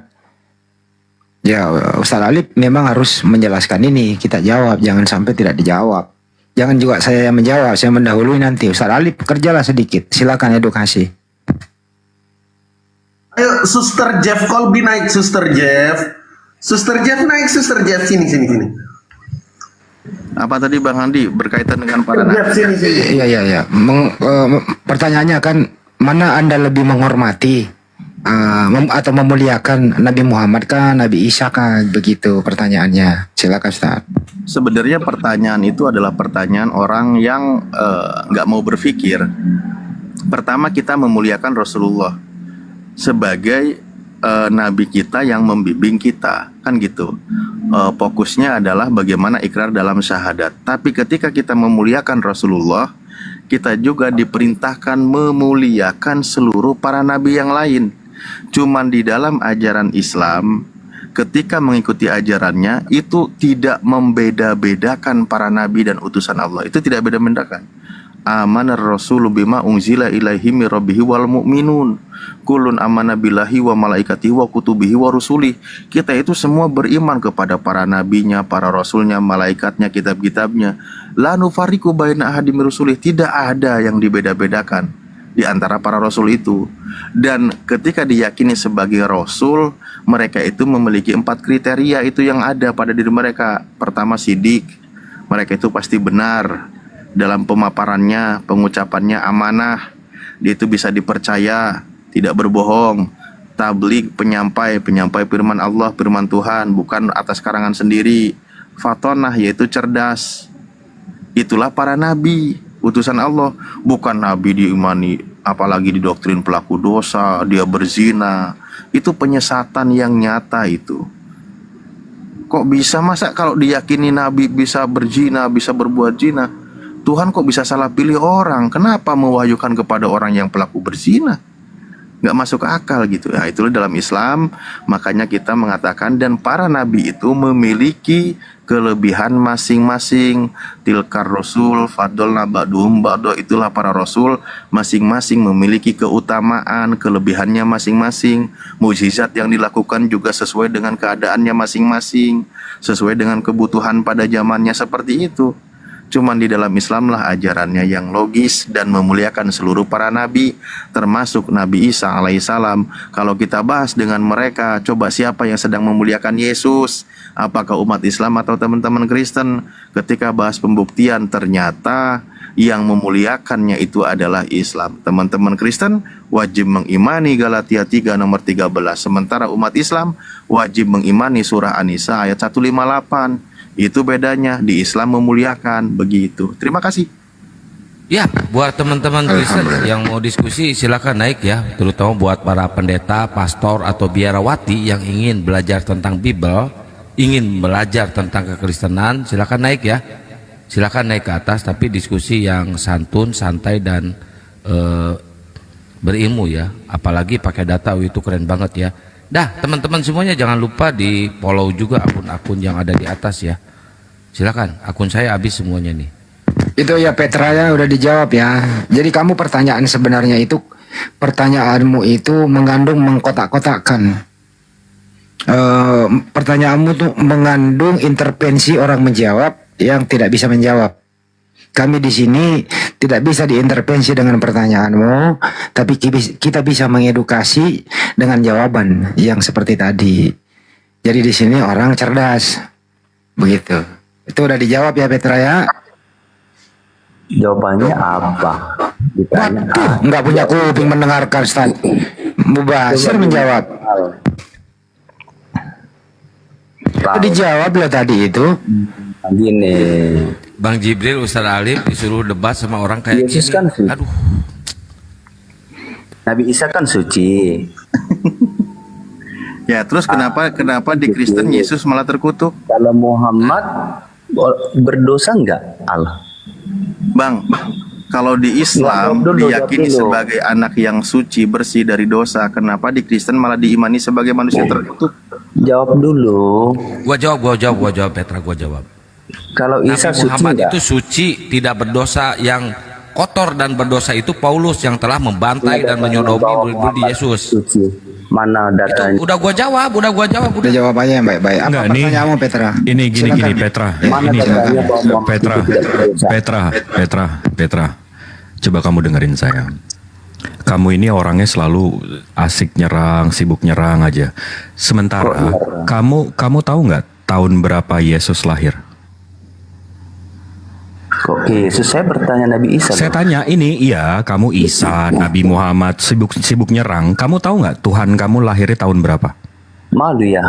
Ya, Ustaz Alif memang harus menjelaskan ini. Kita jawab, jangan sampai tidak dijawab. Jangan juga saya yang menjawab, saya mendahului nanti. Ustaz Alif, kerjalah sedikit. Silakan edukasi. Ayo, Suster Jeff Colby naik, Suster Jeff. Suster Jeff naik, Suster Jeff, sini. Apa tadi Bang Handi berkaitan dengan para nabi? Iya. Pertanyaannya kan, mana Anda lebih menghormati? atau memuliakan Nabi Muhammad kah, Nabi Isa kah, begitu pertanyaannya. Silakan Ustaz. Sebenarnya pertanyaan itu adalah pertanyaan orang yang nggak mau berpikir. Pertama, kita memuliakan Rasulullah sebagai nabi kita yang membimbing kita, kan gitu. Fokusnya adalah bagaimana ikrar dalam syahadat. Tapi ketika kita memuliakan Rasulullah, kita juga diperintahkan memuliakan seluruh para nabi yang lain. Cuman di dalam ajaran Islam, ketika mengikuti ajarannya itu tidak membeda-bedakan para nabi dan utusan Allah. Itu tidak beda-bedakan. Amanar rasulu bima unzila ilaihi mir rabbihi wal mu'minun kulun amana billahi wa malaikatihi wa kutubihi wa rusulih. Kita itu semua beriman kepada para nabinya, para rasulnya, malaikatnya, kitab-kitabnya. La nufariqu baina ahadim rusulih. Tidak ada yang dibeda-bedakan di antara para rasul itu. Dan ketika diyakini sebagai rasul, mereka itu memiliki 4 kriteria itu yang ada pada diri mereka. Pertama, sidik. Mereka itu pasti benar dalam pemaparannya, pengucapannya amanah, dia itu bisa dipercaya, tidak berbohong. Tabligh, penyampai firman Allah, firman Tuhan, bukan atas karangan sendiri. Fatonah, yaitu cerdas. Itulah para nabi, utusan Allah. Bukan nabi diimani, apalagi didoktrin pelaku dosa, dia berzina. Itu penyesatan yang nyata itu. Kok bisa, masa kalau diyakini nabi bisa berzina, bisa berbuat zina, Tuhan kok bisa salah pilih orang? Kenapa mewahyukan kepada orang yang pelaku berzina? Nggak masuk akal gitu ya. Itulah dalam Islam, makanya kita mengatakan dan para nabi itu memiliki kelebihan masing-masing. Tilkar rasul fadolna ba'duhum ba'do, itulah para rasul masing-masing memiliki keutamaan, kelebihannya masing-masing. Mukjizat yang dilakukan juga sesuai dengan keadaannya masing-masing, sesuai dengan kebutuhan pada zamannya, seperti itu. Cuman di dalam Islam lah ajarannya yang logis dan memuliakan seluruh para nabi, termasuk Nabi Isa alaihissalam. Kalau kita bahas dengan mereka, coba siapa yang sedang memuliakan Yesus? Apakah umat Islam atau teman-teman Kristen? Ketika bahas pembuktian, ternyata yang memuliakannya itu adalah Islam. Teman-teman Kristen wajib mengimani Galatia 3 nomor 13. Sementara umat Islam wajib mengimani surah An-Nisa ayat 158. Itu bedanya, di Islam memuliakan, begitu. Terima kasih. Ya, buat teman-teman Kristen yang mau diskusi silakan naik ya, terutama buat para pendeta, pastor atau biarawati yang ingin belajar tentang Bible, ingin belajar tentang kekristenan, silakan naik ya. Silakan naik ke atas, tapi diskusi yang santun, santai dan berilmu ya. Apalagi pakai data, itu keren banget ya. Dah, teman-teman semuanya jangan lupa di follow juga akun-akun yang ada di atas ya. Silakan, akun saya habis semuanya nih. Itu ya Petra ya, udah dijawab ya. Jadi kamu pertanyaan sebenarnya itu, pertanyaanmu itu mengandung mengkotak-kotakkan. Pertanyaanmu tuh mengandung intervensi orang menjawab yang tidak bisa menjawab. Kami di sini tidak bisa diintervensi dengan pertanyaanmu, tapi kita bisa mengedukasi dengan jawaban yang seperti tadi. Jadi di sini orang cerdas, begitu. Itu udah dijawab ya Petra ya. Jawabannya apa? Ditanya Nggak punya kuping mendengarkan Ustaz. Mubasir menjawab. Itu dijawab loh tadi itu. Gini, Bang Jibril, Ustaz Alif disuruh debat sama orang kayak Yesus gini. kan suci. Aduh. Nabi Isa kan suci. Ya, terus kenapa di Kristen Yesus malah terkutuk? Kalau Muhammad berdosa enggak Allah? Bang, kalau di Islam diyakini sebagai anak yang suci, bersih dari dosa, kenapa di Kristen malah diimani sebagai manusia terkutuk? Jawab dulu. Gua jawab Petra, gua jawab. Kalau Isa Nabi suci Muhammad enggak? itu suci, tidak berdosa. Yang kotor dan berdosa itu Paulus yang telah membantai dan menyodomi murid-murid Yesus. Mana datanya? Udah gua jawab. Udah jawab aja yang baik-baik. Apa Enggak, pertanyaanmu Petra? Ini gini Silakan. Petra. Mana Ini datanya bahwa Muhammad Petra. Coba kamu dengerin saya. Kamu ini orangnya selalu asik nyerang, sibuk nyerang aja. Sementara kamu tahu nggak tahun berapa Yesus lahir? Kok Yesus? Saya bertanya Nabi Isa. Saya tanya ini, iya kamu Isa, Nabi Muhammad sibuk nyerang. Kamu tahu nggak Tuhan kamu lahirnya tahun berapa? Malu ya.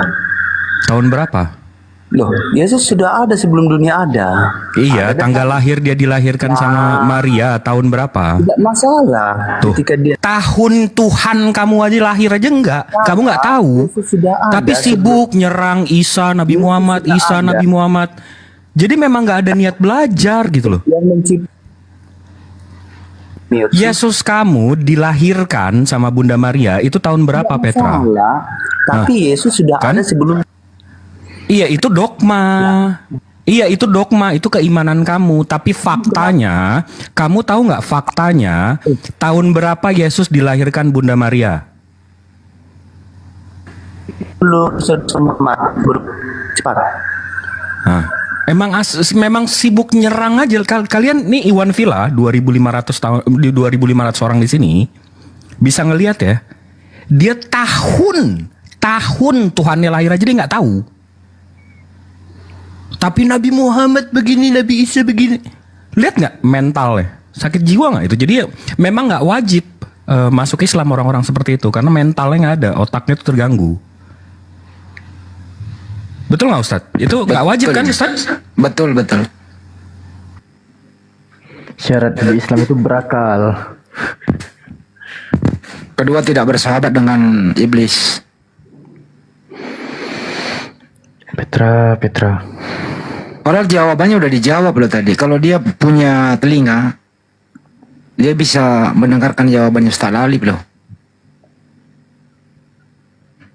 Tahun berapa? Loh, Yesus sudah ada sebelum dunia ada. Iya, tanggal lahir dia dilahirkan sama Maria tahun berapa? Tidak masalah. Tuh, tahun Tuhan kamu aja lahir aja enggak? Kamu nggak tahu. Tapi sibuk nyerang Isa, Nabi Muhammad, Isa, Nabi Muhammad. Jadi memang nggak ada niat belajar gitu loh. Yesus kamu dilahirkan sama Bunda Maria itu tahun berapa, Petra? Tapi Yesus sudah ada sebelum. Iya, itu dogma. Iya, itu dogma, itu keimanan kamu. Tapi faktanya, kamu tahu nggak faktanya tahun berapa Yesus dilahirkan Bunda Maria? Cepat. Nah, memang sibuk nyerang aja. Kalian nih Iwan Villa 2.500 tahun, 2.500 orang di sini bisa ngelihat ya. Dia tahun Tuhannya lahir aja dia nggak tahu. Tapi Nabi Muhammad begini, Nabi Isa begini. Lihat nggak mentalnya? Sakit jiwa nggak itu? Jadi memang nggak wajib masuk Islam orang-orang seperti itu karena mentalnya nggak ada, otaknya itu terganggu. Betul nggak Ustadz? Itu nggak wajib kan Ustadz? Betul. Syarat di Islam itu berakal. Kedua, tidak bersahabat dengan iblis. Petra. Padahal jawabannya udah dijawab loh tadi. Kalau dia punya telinga, dia bisa mendengarkan jawabannya Ustaz Alif loh.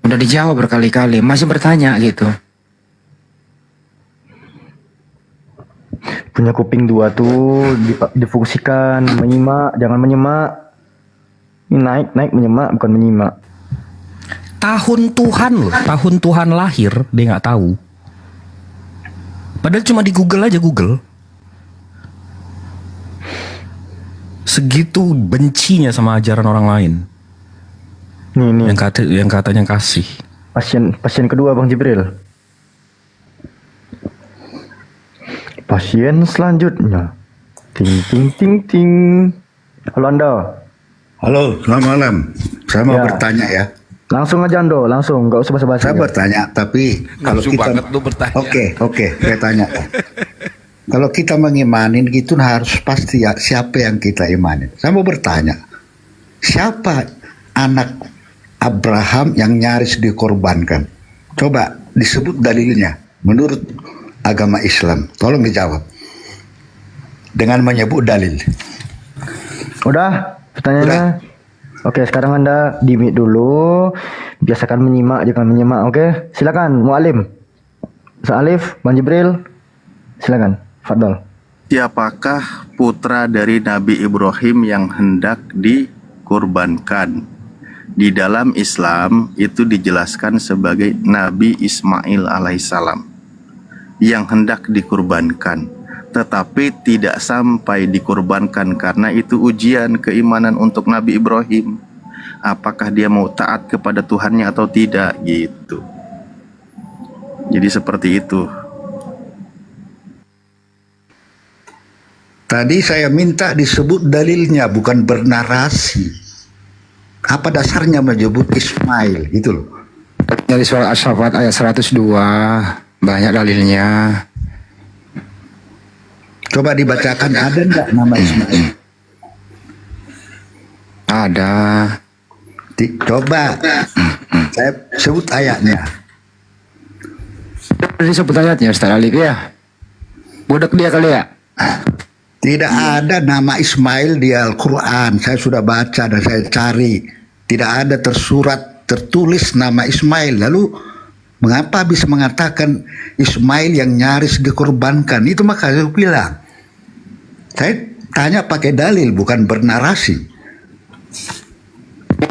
Udah dijawab berkali-kali, masih bertanya gitu. Punya kuping dua tuh difungsikan, menyimak, jangan menyimak. Ini naik menyimak, bukan menyimak. Tahun Tuhan loh, tahun Tuhan lahir dia nggak tahu. Padahal cuma di Google aja Google. Segitu bencinya sama ajaran orang lain. Nih. Yang katanya kasih. Pasien kedua Bang Jibril. Pasien selanjutnya. Ting. Halo Anda. Halo, selamat malam. Saya mau bertanya ya. Langsung aja Ando, langsung, nggak usah basa-basi. Saya bertanya, tapi kalau kita Oke, saya tanya. Kalau kita mengimanin gitu harus pasti ya siapa yang kita imanin. Saya mau bertanya, siapa anak Abraham yang nyaris dikorbankan? Coba disebut dalilnya menurut agama Islam. Tolong dijawab dengan menyebut dalil. Udah, pertanyaannya. Oke, sekarang Anda di-mute dulu. Biasakan menyimak, jangan menyimak. Oke, silakan Mu'alim. Ustaz Alif, Bang Jibril, silakan. Fadol. Siapakah putra dari Nabi Ibrahim yang hendak dikurbankan? Di dalam Islam itu dijelaskan sebagai Nabi Ismail alaihissalam yang hendak dikurbankan, tetapi tidak sampai dikurbankan karena itu ujian keimanan untuk Nabi Ibrahim. Apakah dia mau taat kepada Tuhannya atau tidak gitu. Jadi seperti itu. Tadi saya minta disebut dalilnya, bukan bernarasi. Apa dasarnya menyebut Ismail gitu loh. Dari surat Asy-Syaffat ayat 102 banyak dalilnya. Coba dibacakan, ada enggak nama Ismail? Ada. Coba saya sebut ayatnya. Disebut ayatnya Ustaz Alif ya. Budak dia kali ya. Tidak ada nama Ismail di Al-Quran. Saya sudah baca dan saya cari. Tidak ada tertulis nama Ismail. Lalu mengapa bisa mengatakan Ismail yang nyaris dikorbankan? Itu maka saya bilang. Saya tanya pakai dalil, bukan bernarasi.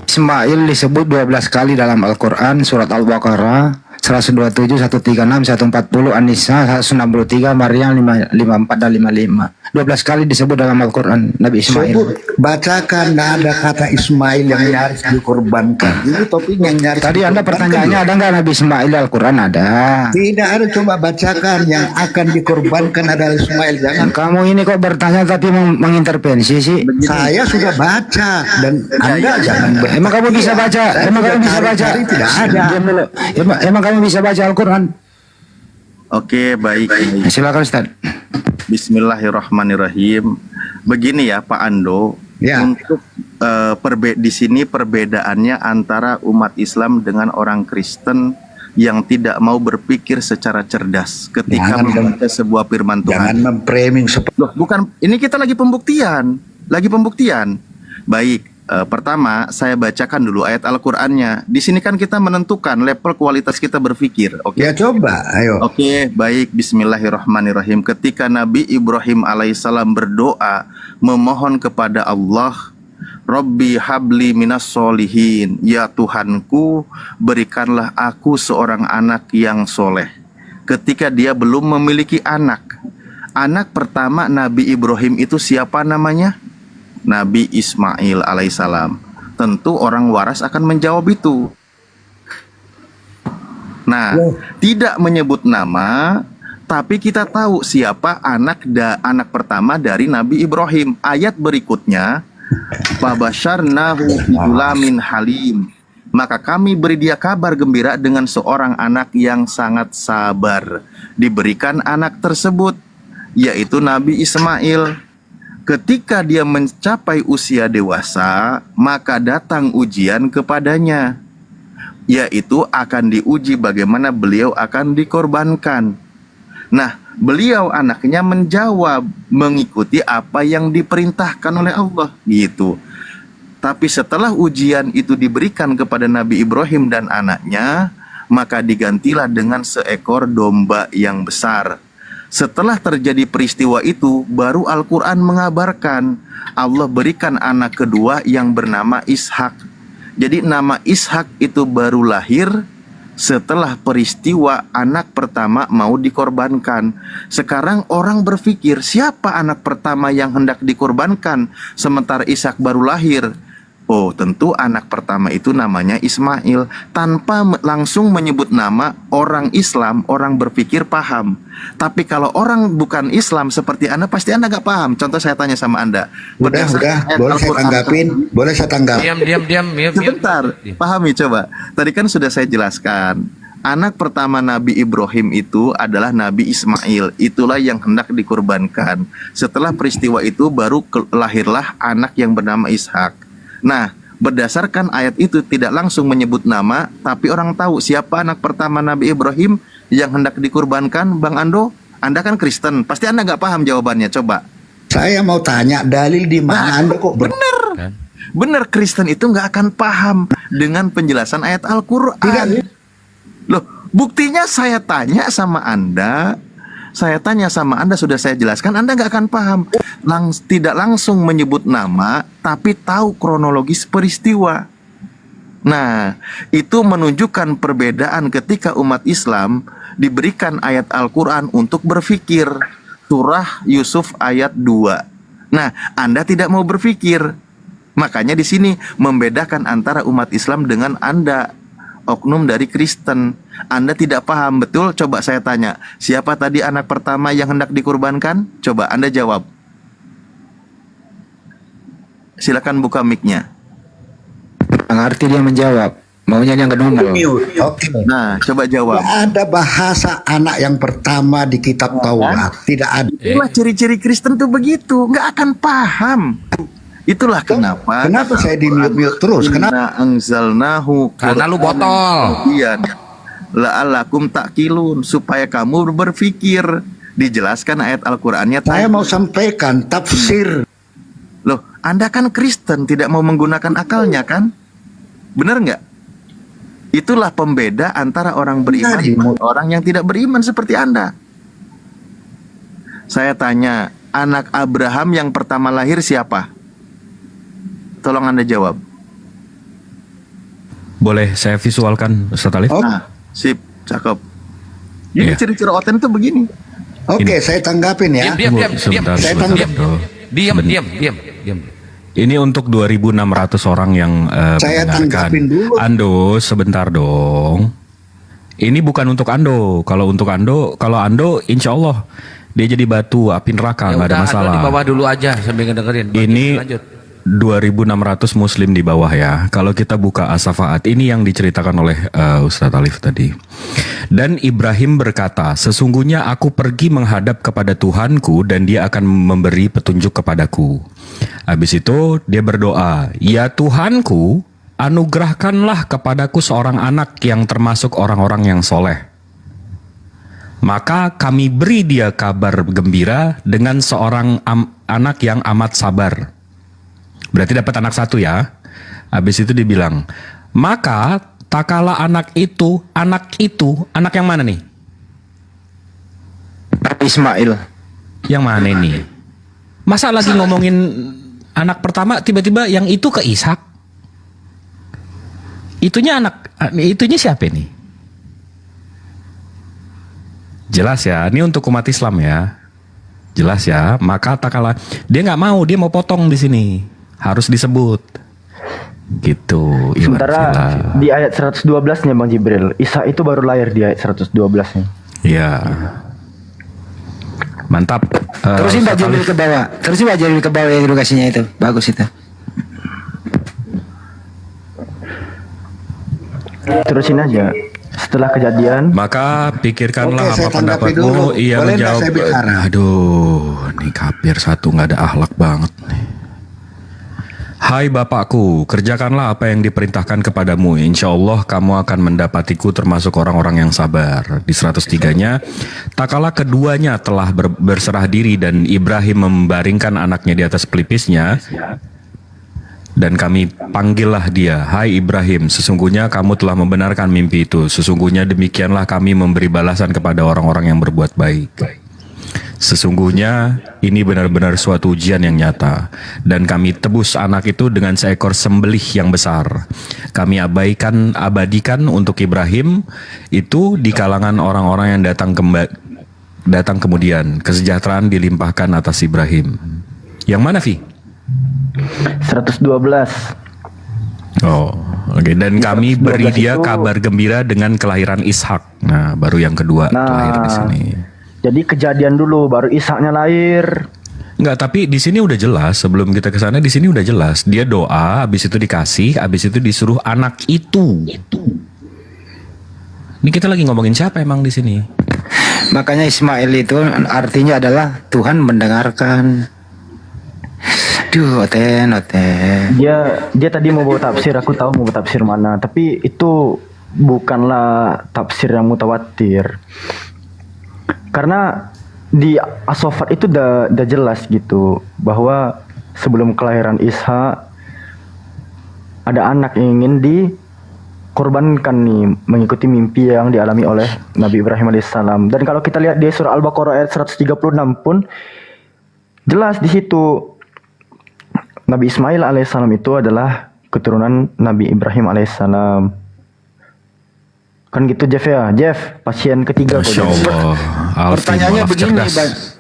Ismail disebut 12 kali dalam Al-Quran. Surat Al-Baqarah 127, 136, 140, An-Nisa 163, Maryam 54 dan 55. 12 kali disebut dalam Al-Quran Nabi Ismail. Sebut, bacakan, nggak ada kata Ismail yang nyaris dikorbankan. Ini topik yang nyaris. Tadi Anda pertanyaannya ada nggak Nabi Ismail Al-Quran? Ada. Tidak ada, coba bacakan yang akan dikorbankan adalah Ismail. Jangan. Kamu ini kok bertanya tapi mengintervensi sih? Saya sudah baca dan Anda jangan. Emang kamu bisa baca? Emang kamu bisa baca? Tidak ada. Diam dulu. Emang kamu bisa baca Al-Quran? Oke, baik. Silakan Ustaz. Bismillahirrahmanirrahim. Begini ya Pak Ando, untuk di sini perbedaannya antara umat Islam dengan orang Kristen yang tidak mau berpikir secara cerdas ketika membaca sebuah firman Tuhan. Jangan memframing Loh, bukan, ini kita lagi pembuktian. Baik, pertama saya bacakan dulu ayat Al-Qur'annya. Di sini kan kita menentukan level kualitas kita berpikir. Oke. Ya coba, ayo. Oke, baik. Bismillahirrahmanirrahim. Ketika Nabi Ibrahim alaihissalam berdoa memohon kepada Allah, Rabbi habli minas solihin. Ya Tuhanku, berikanlah aku seorang anak yang soleh. Ketika dia belum memiliki anak. Anak pertama Nabi Ibrahim itu siapa namanya? Nabi Ismail alaihissalam. Tentu orang waras akan menjawab itu. Nah, tidak menyebut nama, tapi kita tahu siapa anak pertama dari Nabi Ibrahim. Ayat berikutnya, Fabasyarnahu bigulamin halim. Maka kami beri dia kabar gembira dengan seorang anak yang sangat sabar. Diberikan anak tersebut, yaitu Nabi Ismail. Ketika dia mencapai usia dewasa, maka datang ujian kepadanya, yaitu akan diuji bagaimana beliau akan dikorbankan. Nah, beliau anaknya menjawab mengikuti apa yang diperintahkan oleh Allah, gitu. Tapi setelah ujian itu diberikan kepada Nabi Ibrahim dan anaknya, maka digantilah dengan seekor domba yang besar. Setelah terjadi peristiwa itu, baru Al-Quran mengabarkan Allah berikan anak kedua yang bernama Ishak. Jadi nama Ishak itu baru lahir setelah peristiwa anak pertama mau dikorbankan. Sekarang orang berpikir, siapa anak pertama yang hendak dikorbankan sementara Ishak baru lahir? Oh, tentu anak pertama itu namanya Ismail. Tanpa langsung menyebut nama, orang Islam, orang berpikir paham. Tapi kalau orang bukan Islam seperti Anda, pasti Anda nggak paham. Contoh saya tanya sama Anda. Udah, boleh saya tanggapin? Diam. Sebentar, pahami coba. Tadi kan sudah saya jelaskan. Anak pertama Nabi Ibrahim itu adalah Nabi Ismail. Itulah yang hendak dikorbankan. Setelah peristiwa itu baru lahirlah anak yang bernama Ishak. Nah, berdasarkan ayat itu tidak langsung menyebut nama, tapi orang tahu siapa anak pertama Nabi Ibrahim yang hendak dikurbankan. Bang Ando, Anda kan Kristen, pasti Anda nggak paham jawabannya. Coba. Saya mau tanya dalil di mana Anda kok Bener, Kristen itu nggak akan paham dengan penjelasan ayat Al-Quran. Loh, buktinya saya tanya sama Anda. Sudah saya jelaskan, Anda nggak akan paham. Tidak langsung menyebut nama, tapi tahu kronologis peristiwa. Nah, itu menunjukkan perbedaan ketika umat Islam diberikan ayat Al-Quran untuk berpikir. Surah Yusuf ayat 2. Nah, Anda tidak mau berpikir. Makanya di sini membedakan antara umat Islam dengan Anda, oknum dari Kristen. Anda tidak paham betul. Coba saya tanya, siapa tadi anak pertama yang hendak dikurbankan? Coba Anda jawab. Silakan buka mic-nya. Mengerti dia menjawab. Maunya yang kedua. Oke. Nah, coba jawab. Tidak ada bahasa anak yang pertama di kitab Taurat. Tidak ada. Itulah ciri-ciri Kristen tuh begitu. Nggak akan paham. Itulah kenapa saya di-mute terus? Kenapa? Anzalnahu, karena lu botol. Iya. La'alakum ta'qilun, supaya kamu berpikir. Dijelaskan ayat Al-Qur'annya. Saya mau sampaikan tafsir. Loh, Anda kan Kristen, tidak mau menggunakan akalnya kan? Benar nggak? Itulah pembeda antara orang beriman dengan orang yang tidak beriman seperti Anda. Saya tanya, anak Abraham yang pertama lahir siapa? Tolong Anda jawab. Boleh saya visualkan, Ustaz Alif? Nah, sip, cakep. Jadi ciri-ciri oten itu begini. Oke, saya tanggapin ya. Diam. Saya tanggap. Diam. Ini untuk 2.600 orang yang Saya mendengarkan. tanggapin dulu. Ando, sebentar dong. Ini bukan untuk Ando. Kalau untuk Ando, insya Allah dia jadi batu api neraka, nggak ada masalah. Di bawah dulu aja sambil ngedengerin. Ini Lanjut. 2.600 muslim di bawah ya. Kalau kita buka As-Safaat, ini yang diceritakan oleh Ustadz Alif tadi. Dan Ibrahim berkata, sesungguhnya aku pergi menghadap kepada Tuhanku dan dia akan memberi petunjuk kepadaku. Habis itu dia berdoa, ya Tuhanku, anugerahkanlah kepadaku seorang anak yang termasuk orang-orang yang soleh. Maka kami beri dia kabar gembira dengan seorang anak yang amat sabar. Berarti dapat anak satu ya. Habis itu dibilang, maka tak kala anak itu, anak yang mana nih? Ismail. Yang mana ini? Masa lagi ngomongin anak pertama tiba-tiba yang itu ke Ishak? Itunya siapa nih? Jelas ya, ini untuk umat Islam ya. Jelas ya, maka tak kala dia nggak mau, dia mau potong di sini. Harus disebut. Gitu. Sementara di ayat 112-nya Bang Jibril, Isa itu baru lahir di ayat 112-nya. Iya. Mantap. Terusin Pak Jibril ke bawah. Terusin Pak Jibril ke bawah yang edukasinya itu. Bagus itu. Terusin aja. Setelah kejadian, maka pikirkanlah Oke, saya apa tanggapi pendapatmu. dulu. Ia Boleh nggak menjawab, saya bicara? aduh, nih kafir satu nggak ada akhlak banget nih. Hai Bapakku, kerjakanlah apa yang diperintahkan kepadamu. Insya Allah kamu akan mendapatiku termasuk orang-orang yang sabar. Di 103-nya, tak kala keduanya telah berserah diri dan Ibrahim membaringkan anaknya di atas pelipisnya. Dan kami panggillah dia, hai Ibrahim, sesungguhnya kamu telah membenarkan mimpi itu. Sesungguhnya demikianlah kami memberi balasan kepada orang-orang yang berbuat baik. Sesungguhnya ini benar-benar suatu ujian yang nyata. Dan kami tebus anak itu dengan seekor sembelih yang besar. Kami abadikan untuk Ibrahim itu di kalangan orang-orang yang datang kemudian. Kesejahteraan dilimpahkan atas Ibrahim. Yang mana, Vi? 112. Oh, oke. Dan kami beri dia kabar gembira dengan kelahiran Ishak. Nah, baru yang kedua lahir di sini. Jadi kejadian dulu, baru Ishaknya lahir. Enggak, tapi di sini udah jelas. Sebelum kita ke sana, di sini udah jelas. Dia doa, habis itu dikasih, habis itu disuruh anak itu. Ini kita lagi ngomongin siapa emang di sini? Makanya Ismail itu artinya adalah Tuhan mendengarkan. Duh, oten. Dia tadi mau bawa tafsir, aku tahu mau bawa tafsir mana, tapi itu bukanlah tafsir yang mutawatir. Karena di As-Saffat itu udah jelas gitu bahwa sebelum kelahiran Ishak ada anak yang ingin dikorbankan nih, mengikuti mimpi yang dialami oleh Nabi Ibrahim alaihissalam. Dan kalau kita lihat di surah Al-Baqarah ayat 136 pun jelas di situ Nabi Ismail alaihissalam itu adalah keturunan Nabi Ibrahim alaihissalam. Kan gitu Jeff ya, Jeff, pasien ketiga. Masya Allah. Pertanyaannya begini,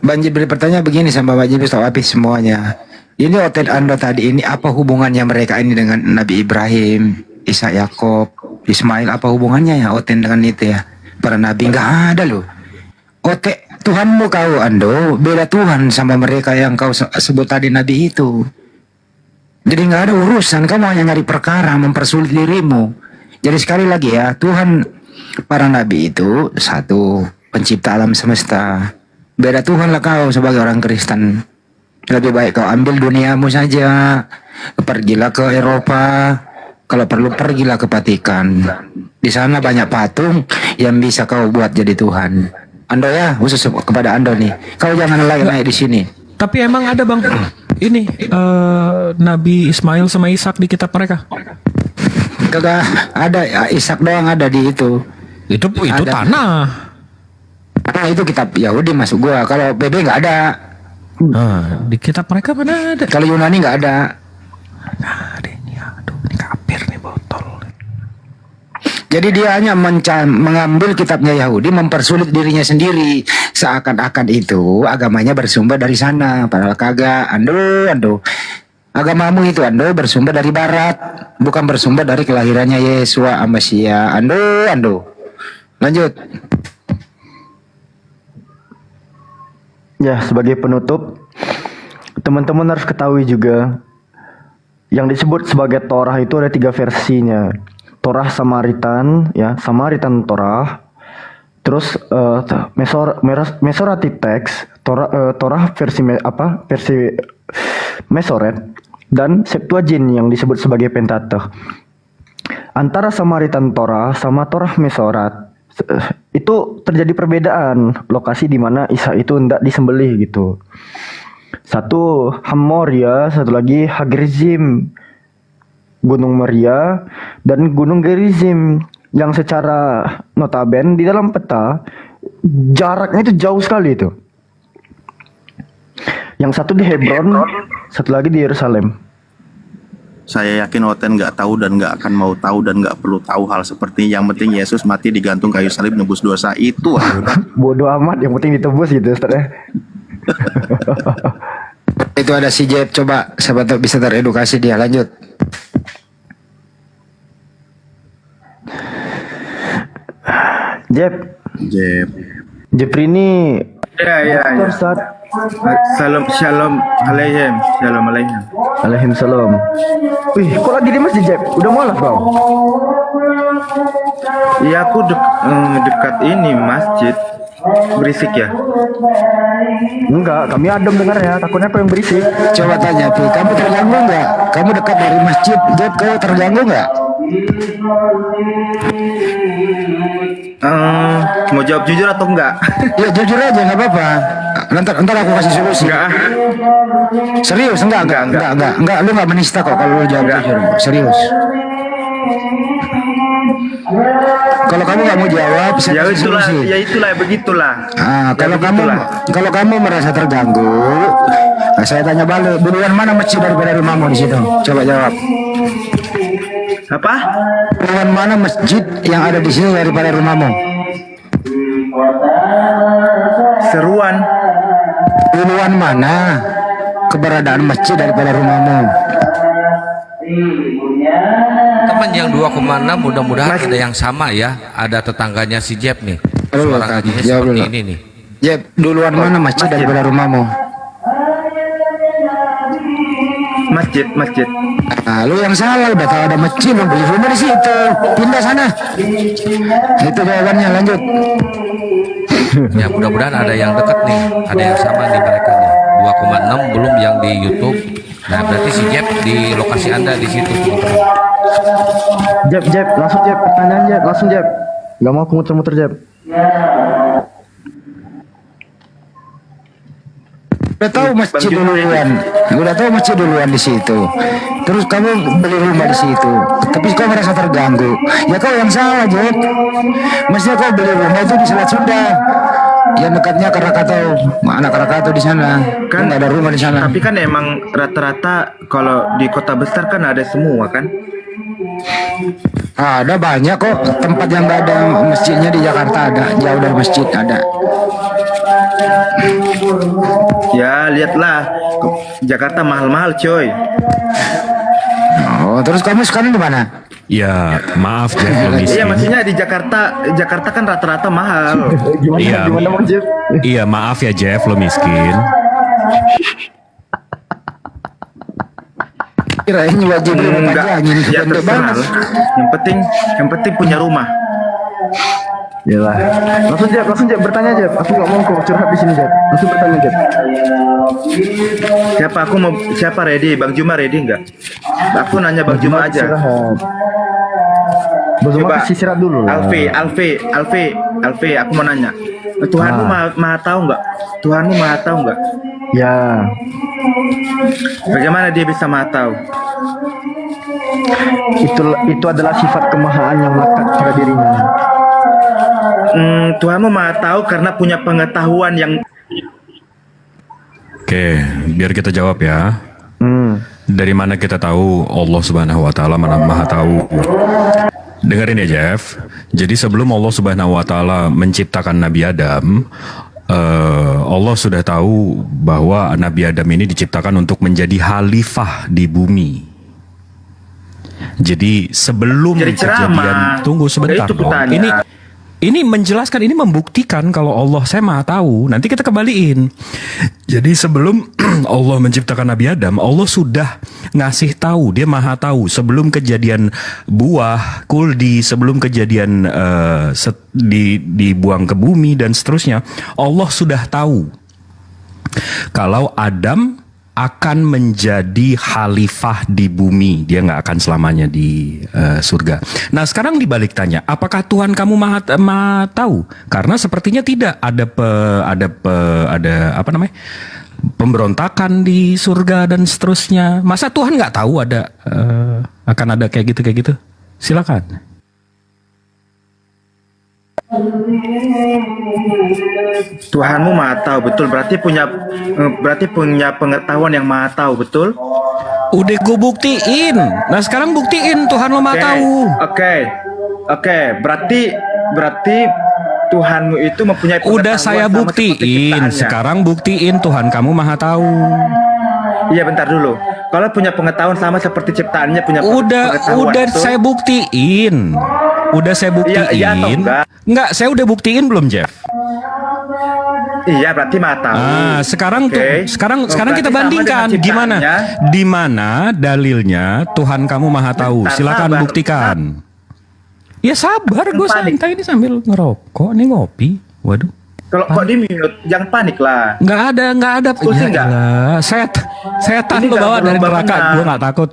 Bang Jibril, pertanyaan begini sama Bang Jibril, soal habis semuanya. Ini oten Anda tadi ini apa hubungannya mereka ini dengan Nabi Ibrahim, Isa, Yakob, Ismail, apa hubungannya ya oten dengan itu ya? Para nabi nggak ada loh. Oke, Tuhanmu kau Ando, beda Tuhan sama mereka yang kau sebut tadi nabi itu. Jadi nggak ada urusan, kamu hanya nyari perkara, mempersulit dirimu. Jadi sekali lagi ya, Tuhan para nabi itu satu, pencipta alam semesta. Beda Tuhan lah kau sebagai orang Kristen. Lebih baik kau ambil duniamu saja, pergilah ke Eropa, kalau perlu pergilah ke Vatikan. Di sana banyak patung yang bisa kau buat jadi Tuhan. Ando ya, khusus kepada Ando nih, kau jangan naik di sini. Tapi emang ada Bang, ini Nabi Ismail sama Ishak di kitab mereka? Kagak ada, Ishak doang ada di itu. Itu ada. Tanah. Nah, itu kitab Yahudi masuk gua. Kalau BB nggak ada. Di kitab mereka mana ada? Kalau Yunani nggak ada. Nah, ini aduh, ini kafir nih botol. Jadi dia hanya mengambil kitabnya Yahudi, mempersulit dirinya sendiri, seakan-akan itu agamanya bersumber dari sana, padahal kagak. Ando, agamamu itu Ando bersumber dari Barat, bukan bersumber dari kelahirannya Yesua Amasia. Ando, lanjut. Ya, sebagai penutup, teman-teman harus ketahui juga yang disebut sebagai Torah itu ada 3 versinya. Torah Samaritan, ya, Samaritan Torah. Terus Masoretic Text, Torah versi versi Masoret, dan Septuagint yang disebut sebagai Pentateuch. Antara Samaritan Torah sama Torah Masoret itu terjadi perbedaan lokasi di mana Isa itu hendak disembelih gitu. Satu Hamoria, satu lagi Hagrizim, Gunung Moria dan Gunung Gerizim, yang secara notaben di dalam peta jaraknya itu jauh sekali itu. Yang satu di Hebron, satu lagi di Yerusalem. Saya yakin Oten nggak tahu dan nggak akan mau tahu dan nggak perlu tahu hal seperti ini. Yang penting Yesus mati digantung kayu salib nebus dosa itu aja. Bodoh amat, yang penting ditebus gitu Ustaz ya. Itu ada si Jeb, coba siapa tahu bisa teredukasi dia. Lanjut. Jeb ini ya. Shalom alaihim. Alaihim salam. Wih, kok lagi di masjid Jeb? Udah mualaf kau? Iya, aku dekat ini masjid. Berisik ya? Enggak, kami adem dengar ya. Takutnya kau yang berisik. Coba tanya Pi, kamu terganggu nggak? Kamu dekat dari masjid, Jeb, kau terganggu nggak? Mau jawab jujur atau enggak? Ya jujur aja, nggak apa-apa. Ntar aku kasih solusi. Enggak. Serius, enggak. Lu nggak menista kok kalau lu jawab jujur. Serius. Kalau kamu nggak mau jawab, saya kasih solusi. Ya itulah, begitulah. Kalau kamu merasa terganggu, saya tanya balik. Duluan mana masjid daripada rumahmu di situ? Coba jawab. Apa? Duluan mana masjid yang ada di sini daripada rumahmu? Seruan. Duluan mana keberadaan masjid daripada rumahmu? Teman yang 2,6 mudah-mudahan ada yang sama ya. Ada tetangganya si Jeb nih. Suara ngajinya seperti ini nih. Jeb, duluan mana masjid daripada rumahmu? Masjid. Nah, lu yang salah, udah tahu ada masjid, lu beli rumah di situ. Pindah sana. Itu jawabannya, lanjut. Ya mudah-mudahan ada yang dekat nih. Ada yang sama nih mereka nih. 2,6 belum yang di YouTube. Nah berarti si Jeb di lokasi Anda di situ. Jeb, langsung Jeb, pertanyaan Jeb, langsung Jeb. Gak mau aku muter-muter Jeb. Udah tahu masjid duluan di situ. Terus kamu beli rumah di situ. Tapi kau merasa terganggu. Ya kau yang salah, Jeb. Mestinya kau beli rumah itu di Selat Sunda. Yang dekatnya Krakatau, anak Krakatau di sana. Kan nggak ada rumah di sana. Tapi kan emang rata-rata kalau di kota besar kan ada semua kan? Ada banyak kok tempat yang nggak ada masjidnya di Jakarta, ada jauh dari masjid ada. Ya lihatlah, Jakarta mahal-mahal coy. Oh, terus kamu sekarang di mana? Ya, maaf Jeff, lo miskin. Iya, maksudnya di Jakarta kan rata-rata mahal. Gimana Jeff? Iya, maaf ya Jeff, lo miskin. Kirain wajib enggak. Ya terserah. Yang penting punya rumah. Yalah. Langsung Jeb, bertanya Jeb. Aku nggak mau kok curhat di sini Jeb. Langsung bertanya Jeb. Siapa ready? Bang Juma ready nggak? Aku nanya Bang Juma aja. Bang Juma kasih istirahat dulu. Alfi, aku mau nanya. Tuhanmu maha tahu nggak? Tuhanmu maha tahu nggak? Ya. Bagaimana dia bisa maha tahu? Itu adalah sifat kemahaan yang melekat pada dirinya. Tuhanmu maha tahu karena punya pengetahuan yang. Oke, biar kita jawab ya. Dari mana kita tahu Allah Subhanahu wa taala maha tahu? Dengerin ya Jeff. Jadi sebelum Allah Subhanahu wa taala menciptakan Nabi Adam, Allah sudah tahu bahwa Nabi Adam ini diciptakan untuk menjadi khalifah di bumi. Jadi sebelum Jadi kejadian, ceramah. tunggu sebentar Itu dong. kutanya. Ini menjelaskan, ini membuktikan kalau Allah saya maha tahu. Nanti kita kembaliin. Jadi sebelum Allah menciptakan Nabi Adam, Allah sudah ngasih tahu, dia maha tahu. Sebelum kejadian buah, kuldi, sebelum kejadian dibuang ke bumi dan seterusnya, Allah sudah tahu kalau Adam akan menjadi khalifah di bumi. Dia nggak akan selamanya di surga. Nah sekarang dibalik tanya, apakah Tuhan kamu maha tahu? Karena sepertinya tidak. Ada apa namanya, pemberontakan di surga dan seterusnya. Masa Tuhan nggak tahu ada akan ada kayak gitu? Silakan. Tuhanmu maha tahu, betul. Berarti punya pengetahuan yang maha tahu, betul? Udah gue buktiin. Nah sekarang buktiin Tuhan lo maha tahu. Oke. Berarti Tuhanmu itu mempunyai pengetahuan. Udah saya sama seperti buktiin. ciptaannya. Sekarang buktiin Tuhan kamu maha tahu. Iya, bentar dulu. Kalau punya pengetahuan sama seperti ciptaannya punya pengetahuan. Udah betul? saya buktiin. Udah saya buktiin. Iya atau enggak? Enggak, saya udah buktiin belum, Jeff? Iya, berarti maha tahu. Sekarang sekarang berarti kita sama bandingkan dengan gimana? ciptaannya. Di mana dalilnya Tuhan kamu maha tahu? Bentar, Silakan sabar. buktikan. Ya sabar, gue santai ini sambil ngerokok, nih ngopi. Waduh. Kalau kok di mute, jangan panik lah. Nggak ada. Diskusi nggak? Saya tahu Ini nggak bawa dari berlomba neraka, menang. gue nggak takut.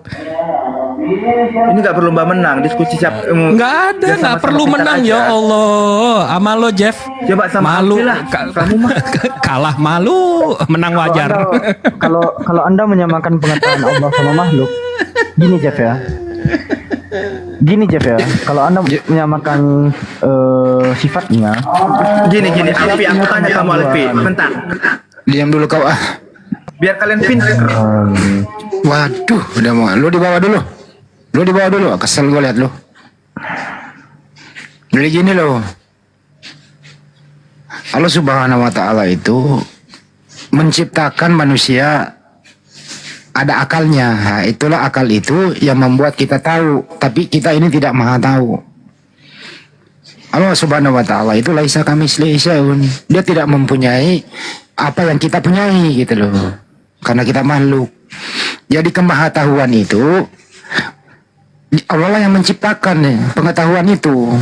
Ini nggak berlomba menang, diskusi siapa? Nggak ada, nggak perlu menang ya Allah. Amal lo Jeff. Coba sama malu, Alfi lah. Kamu mah kalah malu, menang wajar. Kalau Anda menyamakan pengetahuan Allah sama makhluk, gini Jeff ya. Kalau Anda menyamakan sifatnya. Gini, Alfi, aku tanya kamu Alfi, bentar. Diam dulu kau ah. Biar kalian pintar. Waduh, udah mau. Lu dibawa dulu. Kesel gue liat lu. Jadi gini loh. Allah Subhanahu wa taala itu menciptakan manusia ada akalnya. Nah, itulah akal itu yang membuat kita tahu, tapi kita ini tidak maha tahu. Allah Subhanahu wa taala itu laisa kamitslihi syai'un. Dia tidak mempunyai apa yang kita punyai gitu loh. Karena kita makhluk. Jadi kemahatauan itu Allah lah yang menciptakan pengetahuan itu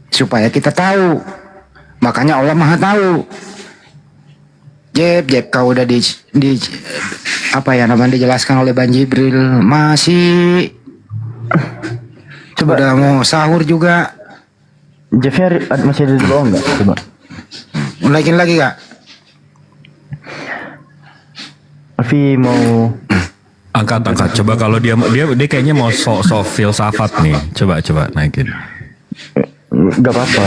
supaya kita tahu. Makanya Allah maha tahu. Jeb, kau udah di apa ya namanya dijelaskan oleh Bang Jibril, masih coba udah mau sahur juga. Jeffnya masih ada di bawah nggak? Coba. Naikin lagi kak. Alfi mau angkat. Coba kalau dia kayaknya mau sok filsafat nih. Coba naikin. nggak apa-apa.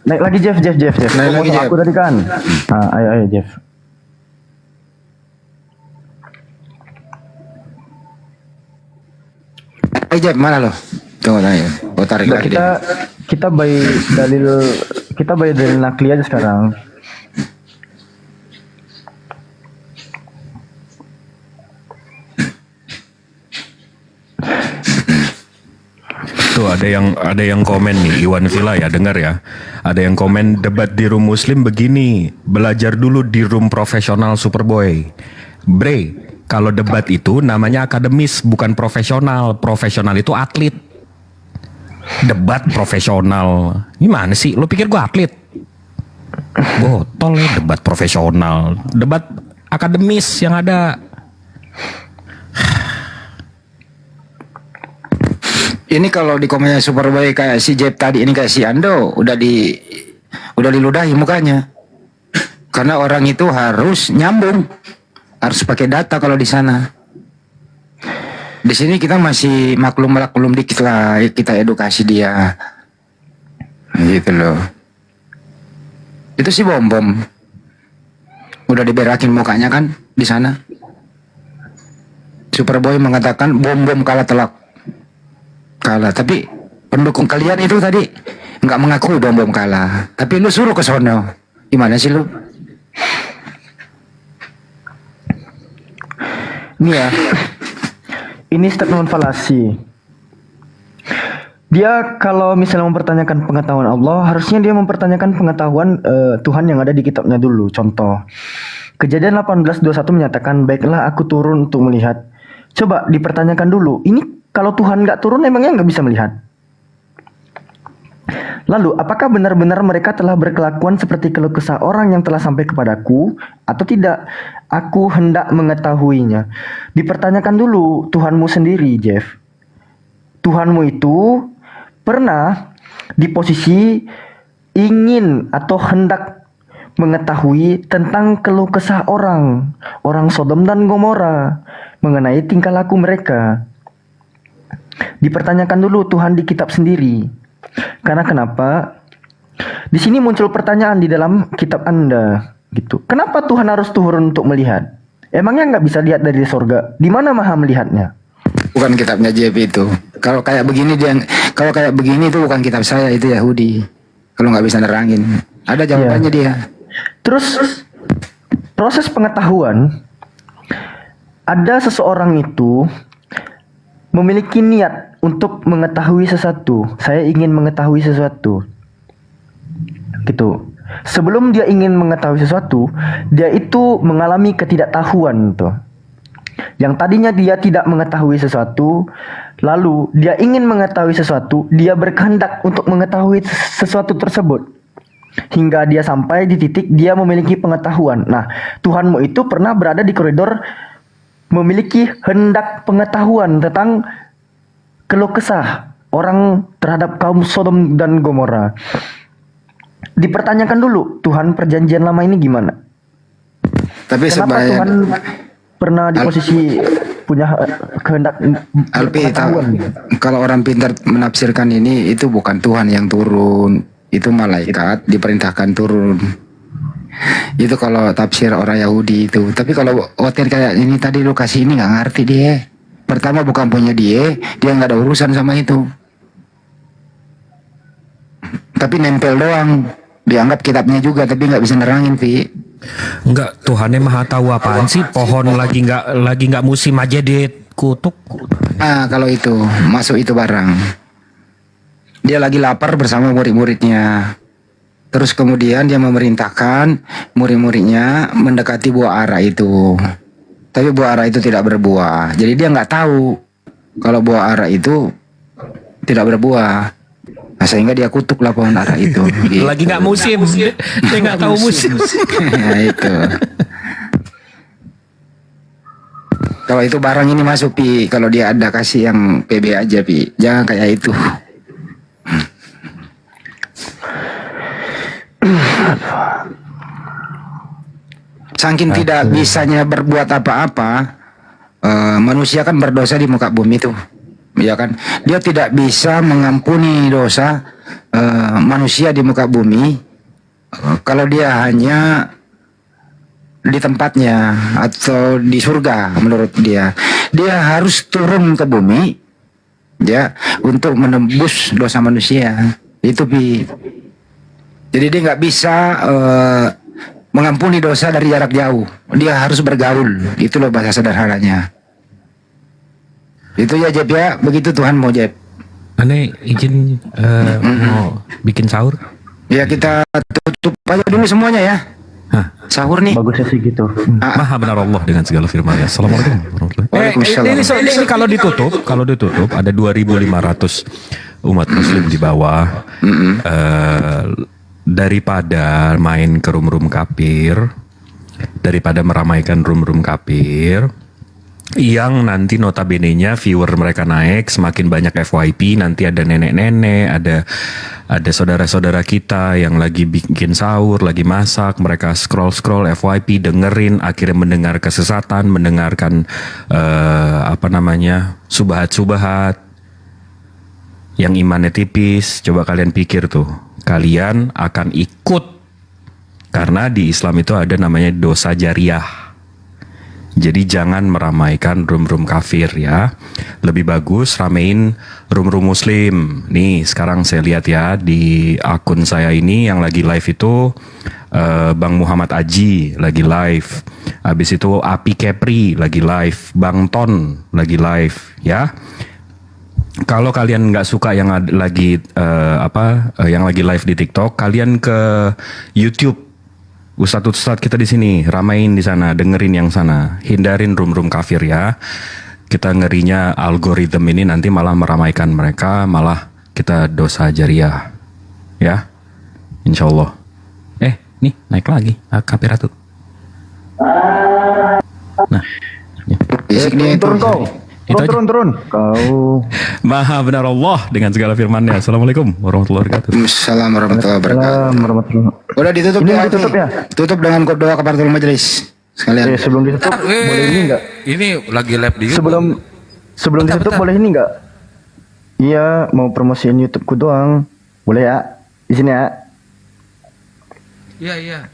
Naik lagi Jeff. Naik lagi, Jeff. Aku tadi kan. Nah, ayo Jeff. Jeb, mana lo? Tunggu tanya. Oh, tarik Nggak, lagi. kita by dalil nakli aja sekarang. Tuh ada yang komen nih, Iwan Villa ya, dengar ya. Ada yang komen, debat di room muslim begini, belajar dulu di room profesional Superboy. Bre, kalau debat itu namanya akademis, bukan profesional. Profesional itu atlet. Debat profesional. Gimana sih? Lo pikir gua atlet? Botol ya, debat profesional. Debat akademis yang ada. Ini kalau di komennya Superboy kayak si Jeb tadi, ini kayak si Ando udah diludahi mukanya. Karena orang itu harus nyambung, harus pakai data kalau di sana. Di sini kita masih maklum dikit lah, kita edukasi dia, gitu loh. Itu si bom udah diberakin mukanya kan di sana. Superboy mengatakan bom kalah telak. Kalah, tapi pendukung kalian itu tadi nggak mengaku bom kalah, tapi lu suruh ke sono. Gimana sih lu? Ini ya, ini statement falasi. Dia kalau misalnya mempertanyakan pengetahuan Allah, harusnya dia mempertanyakan pengetahuan Tuhan yang ada di kitabnya dulu. Contoh, Kejadian 18:21 menyatakan, baiklah aku turun untuk melihat. Coba dipertanyakan dulu, ini kalau Tuhan nggak turun emangnya nggak bisa melihat? Lalu, apakah benar-benar mereka telah berkelakuan seperti keluh kesah orang yang telah sampai kepadaku atau tidak? Aku hendak mengetahuinya. Dipertanyakan dulu Tuhanmu sendiri, Jeff. Tuhanmu itu pernah di posisi ingin atau hendak mengetahui tentang keluh kesah orang Sodom dan Gomora mengenai tingkah laku mereka. Dipertanyakan dulu Tuhan di kitab sendiri. Karena kenapa? Di sini muncul pertanyaan di dalam kitab Anda, gitu. Kenapa Tuhan harus turun untuk melihat? Emangnya nggak bisa lihat dari surga? Di mana Maha melihatnya? Bukan kitabnya JP itu. Kalau kayak begini itu bukan kitab saya, itu Yahudi. Kalau nggak bisa nerangin, ada jawabannya dia. Terus proses pengetahuan, ada seseorang itu memiliki niat untuk mengetahui sesuatu. Saya ingin mengetahui sesuatu, gitu. Sebelum dia ingin mengetahui sesuatu, dia itu mengalami ketidaktahuan tuh. Yang tadinya dia tidak mengetahui sesuatu, lalu dia ingin mengetahui sesuatu, dia berkehendak untuk mengetahui sesuatu tersebut. Hingga dia sampai di titik dia memiliki pengetahuan. Nah, Tuhanmu itu pernah berada di koridor memiliki hendak pengetahuan tentang keluh kesah orang terhadap kaum Sodom dan Gomora. Dipertanyakan dulu, Tuhan perjanjian lama ini gimana? Tapi kenapa Tuhan pernah di posisi punya kehendak pengetahuan? Kalau orang pintar menafsirkan ini, itu bukan Tuhan yang turun, itu malaikat diperintahkan turun. Itu kalau tafsir orang Yahudi itu. Tapi kalau hotel kayak ini tadi lu kasih ini nggak ngerti dia. Pertama bukan punya dia nggak ada urusan sama itu. Tapi nempel doang, dianggap kitabnya juga, tapi nggak bisa nerangin, Vi. Enggak, Tuhannya maha tahu apaan sih? Pohon lagi nggak musim aja dikutuk. Ah, kalau itu masuk itu barang. Dia lagi lapar bersama murid-muridnya. Terus kemudian dia memerintahkan murid-muridnya mendekati buah ara itu. Tapi buah ara itu tidak berbuah. Jadi dia nggak tahu kalau buah ara itu tidak berbuah. Nah, sehingga dia kutuk lah pohon ara itu. Gitu. Lagi nggak musim, dia nggak tahu musim. Nah, itu. Kalau itu barang ini masuk, Pi. Kalau dia ada kasih yang PB aja, Pi. Jangan kayak itu. Saking tidak bisanya berbuat apa-apa, manusia kan berdosa di muka bumi itu, ya kan? Dia tidak bisa mengampuni dosa manusia di muka bumi kalau dia hanya di tempatnya atau di surga. Menurut dia harus turun ke bumi, ya, untuk menembus dosa manusia. Itu, Bi. Jadi dia nggak bisa mengampuni dosa dari jarak jauh. Dia harus bergaul. Itu loh bahasa sederhananya. Itu ya, Jeb, ya. Begitu Tuhan mau, Jeb. Aneh izin mau bikin sahur. Ya, kita tutup aja dulu semuanya ya. Sahur nih. Bagusnya sih gitu. Maha benar Allah dengan segala firman-Nya. Assalamualaikum warahmatullahi wabarakatuh. Ini kalau ditutup ada 2.500 umat muslim di bawah. Daripada main ke room-room kafir, daripada meramaikan room-room kafir yang nanti notabene-nya viewer mereka naik, semakin banyak FYP, nanti ada nenek-nenek, ada saudara-saudara kita yang lagi bikin sahur, lagi masak, mereka scroll FYP, dengerin, akhirnya mendengar kesesatan, mendengarkan subahat-subahat yang imannya tipis. Coba kalian pikir tuh, kalian akan ikut, karena di Islam itu ada namanya dosa jariah. Jadi jangan meramaikan room-room kafir ya. Lebih bagus ramein room-room muslim. Nih sekarang saya lihat ya di akun saya ini yang lagi live itu Bang Muhammad Aji lagi live. Habis itu Api Kepri lagi live. Bang Ton lagi live ya. Kalau kalian nggak suka yang lagi yang lagi live di TikTok, kalian ke YouTube. Ustadz kita di sini, ramein di sana, dengerin yang sana, hindarin room-room kafir ya. Kita ngerinya algoritma ini nanti malah meramaikan mereka, malah kita dosa jariah, ya, insya Allah. Nih naik lagi, kafiratu. Nah, turun kau. Turun. Kau. Maha benar Allah dengan segala firman-Nya. Assalamualaikum warahmatullahi wabarakatuh. Assalamualaikum warahmatullahi wabarakatuh. Udah ditutup ya. Ditutup ya. Tutup dengan doa kafaratul majelis. Sekalian. Sebelum ditutup boleh ini enggak? Ini lagi live di YouTube. Sebelum ditutup boleh ini enggak? Iya, mau promosiin YouTubeku doang. Boleh ya? Di sini ya. Iya.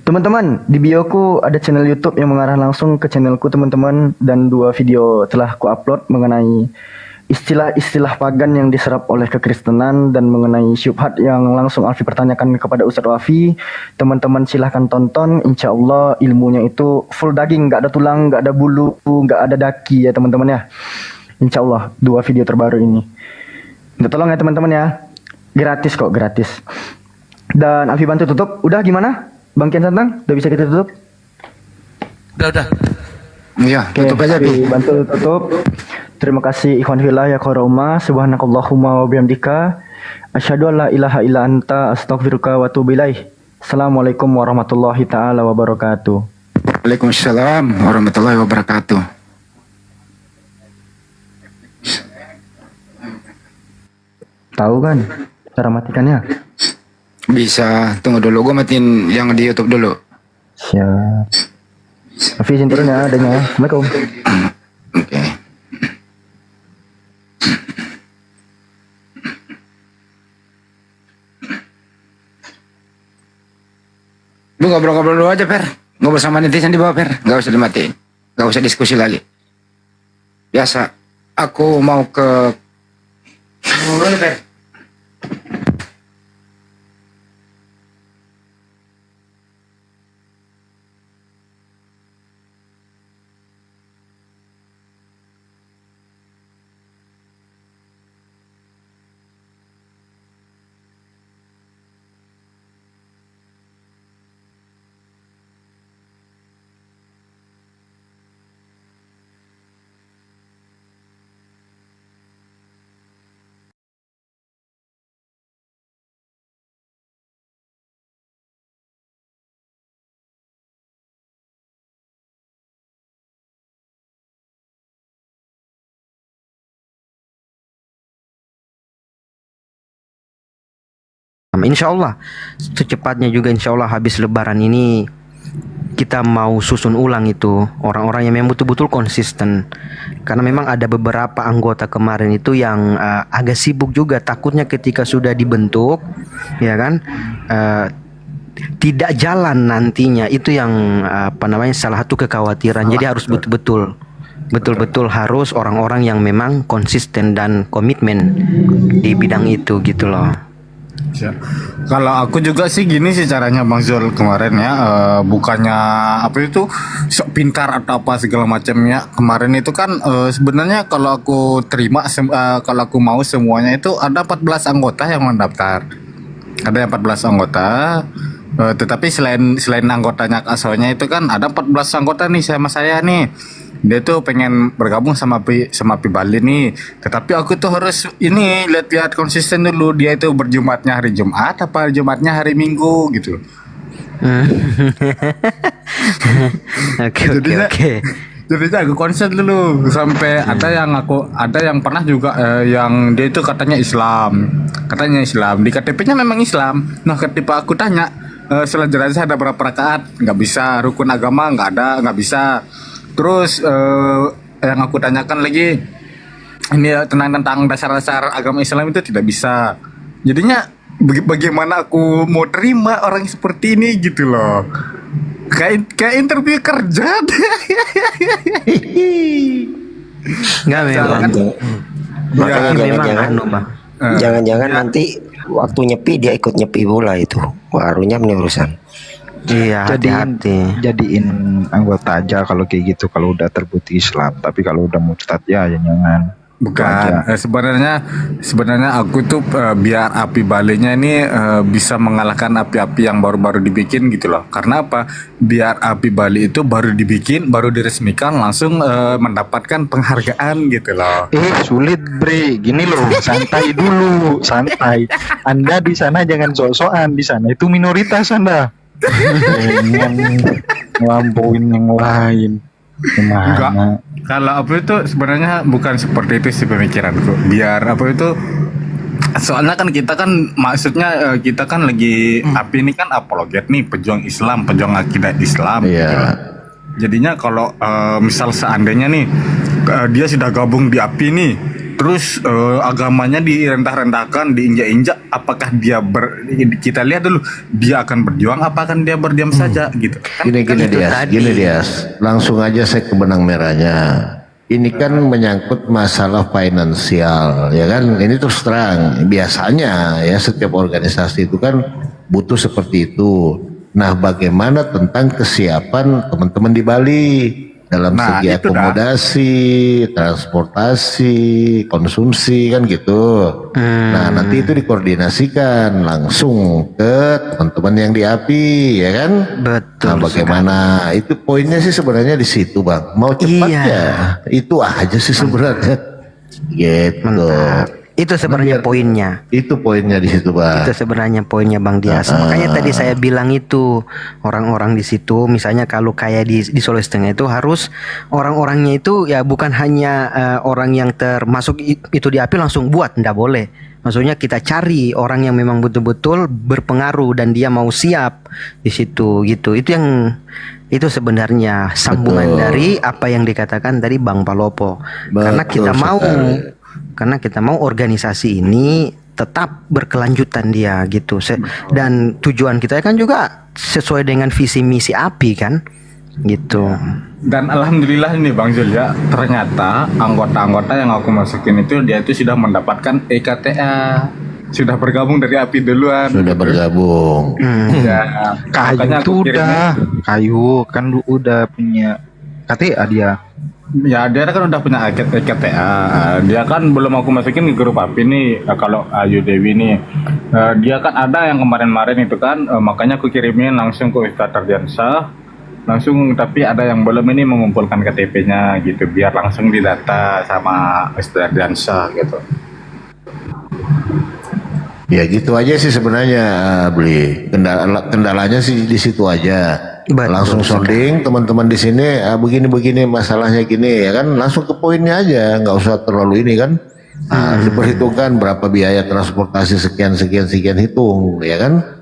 Teman-teman, di bioku ada channel YouTube yang mengarah langsung ke channelku teman-teman, dan 2 video telah ku upload mengenai istilah-istilah pagan yang diserap oleh kekristenan dan mengenai syubhat yang langsung Alfi pertanyakan kepada Ustadz Wafi. Teman-teman silahkan tonton, insya Allah ilmunya itu full daging, nggak ada tulang, nggak ada bulu, nggak ada daki ya teman-teman ya. Insya Allah 2 video terbaru ini. Minta tolong ya teman-teman ya, gratis kok, gratis. Dan Alfi bantu tutup. Udah gimana? Bang Kian Santang, udah bisa kita tutup? Udah. Iya, tutup aja, Pi. Bantu tutup. Terima kasih ikhwan fillah ya koroma. Subhanakallahumma wa bihamdika asyhadu an la ilaha illa anta astaghfiruka wa atubu ilaih. Assalamualaikum warahmatullahi taala wabarakatuh. Waalaikumsalam warahmatullahi wabarakatuh. Tahu kan cara matikannya? Bisa, tunggu dulu, gue matiin yang di YouTube dulu. Siap. Afi izin turun ya adanya. Assalamualaikum. Oke. Lu ngobrol-ngobrol dulu aja, Per. Ngobrol sama netizen di bawah, Per. Gak usah dimatiin. Gak usah diskusi lagi. Biasa. Aku mau ke... Ngobrol, Per. Insya Allah secepatnya juga, insya Allah habis Lebaran ini kita mau susun ulang itu orang-orang yang memang betul-betul konsisten, karena memang ada beberapa anggota kemarin itu yang agak sibuk juga, takutnya ketika sudah dibentuk ya kan tidak jalan nantinya, itu yang salah satu kekhawatiran. Jadi harus betul-betul harus orang-orang yang memang konsisten dan komitmen di bidang itu gitu loh. Ya. Kalau aku juga sih gini sih caranya Bang Zul kemarin ya, bukannya apa itu sok pintar atau apa segala macamnya. Kemarin itu kan sebenarnya kalau aku terima kalau aku mau semuanya itu ada 14 anggota yang mendaftar. Ada 14 anggota. Tetapi selain anggotanya asalnya itu kan ada 14 anggota nih sama saya nih. Dia tuh pengen bergabung sama Pi Bali nih. Tetapi aku tuh harus ini lihat konsisten dulu. Dia itu berjumatnya hari Jumat apa Jumatnya hari Minggu gitu. Oke. Jadi aku konsisten dulu sampai ada yang pernah juga yang dia itu katanya Islam. Di KTP-nya memang Islam. Nah, ketika aku tanya sholat jenazah ada berapa rakaat? Nggak bisa. Rukun agama nggak bisa. Terus yang aku tanyakan lagi ini tentang dasar-dasar agama Islam itu tidak bisa. Jadinya bagaimana aku mau terima orang seperti ini gitu loh. kayak interview kerja. Enggak memang. Makanya Memang jangan-jangan anu, Bang. jangan-jangan nanti waktu nyepi dia ikut nyepi pula itu. Barunya urusan. Iya, jadiin anggota aja kalau kayak gitu, kalau udah terbukti Islam. Tapi kalau udah murtad ya jangan. Bukan, sebenarnya aku tuh biar api baliknya ini bisa mengalahkan api-api yang baru-baru dibikin gitu loh. Karena apa? Biar api balik itu baru dibikin, baru diresmikan, langsung mendapatkan penghargaan gitu loh. Sulit bre, gini loh, santai dulu, santai. Anda di sana jangan sok-sokan, di sana itu minoritas Anda. Jangan ngelampauin yang lain. Enggak. Kalau apa itu sebenarnya bukan seperti itu sih pemikiranku. Biar apa itu, soalnya kan kita kan maksudnya kita kan lagi api ini kan apologet nih, pejuang Islam, pejuang akidah Islam. Gitu. Jadinya kalau misal seandainya nih dia sudah gabung di api nih, terus agamanya direntah-rentahkan, diinjak-injak, apakah dia kita lihat dulu dia akan berjuang, apa akan dia berdiam saja gitu kan? Gini Dias, langsung aja saya ke benang merahnya. Ini kan menyangkut masalah finansial, ya kan? Ini terus terang, biasanya ya setiap organisasi itu kan butuh seperti itu. Nah, bagaimana tentang kesiapan teman-teman di Bali dalam segi akomodasi, transportasi, konsumsi kan gitu. Nah, nanti itu dikoordinasikan langsung ke teman-teman yang di API, ya kan? Betul. Nah, bagaimana? Itu poinnya sih sebenarnya di situ, Bang. Mau cepatnya, itu aja sih sebenarnya. Gitu. Mantap. Itu sebenarnya poinnya. Itu poinnya di situ, Bang. Itu sebenarnya poinnya Bang Dias. Makanya tadi saya bilang itu orang-orang di situ, misalnya kalau kayak di Sulawesi Tengah itu harus orang-orangnya itu ya bukan hanya orang yang termasuk itu di API langsung buat, ndak boleh. Maksudnya kita cari orang yang memang betul-betul berpengaruh dan dia mau siap di situ gitu. Itu sebenarnya sambungan dari apa yang dikatakan tadi Bang Palopo. Karena kita mau organisasi ini tetap berkelanjutan dia gitu. Dan tujuan kita kan juga sesuai dengan visi misi API kan gitu. Dan alhamdulillah ini Bang Zul ya, ternyata anggota-anggota yang aku masukin itu dia itu sudah mendapatkan EKTA, sudah bergabung dari API duluan. Sudah bergabung. Ya, Kayu itu udah, Kayu kan udah punya KTA dia. Ya dia kan udah punya EKTA. Dia kan belum aku masukin ke grup API nih. Kalau Ayu Dewi nih, dia kan ada yang kemarin-kemarin itu kan, makanya aku kirimin langsung ke Ustadz Tardiansyah. Langsung, tapi ada yang belum ini mengumpulkan KTP-nya gitu, biar langsung didata sama Ustadz Tardiansyah gitu. Ya gitu aja sih sebenarnya, beli kendalanya sih di situ aja. Langsung sounding teman-teman di sini, begini-begini masalahnya gini ya kan, langsung ke poinnya aja, nggak usah terlalu ini kan. Diperhitungkan berapa biaya transportasi sekian hitung ya kan.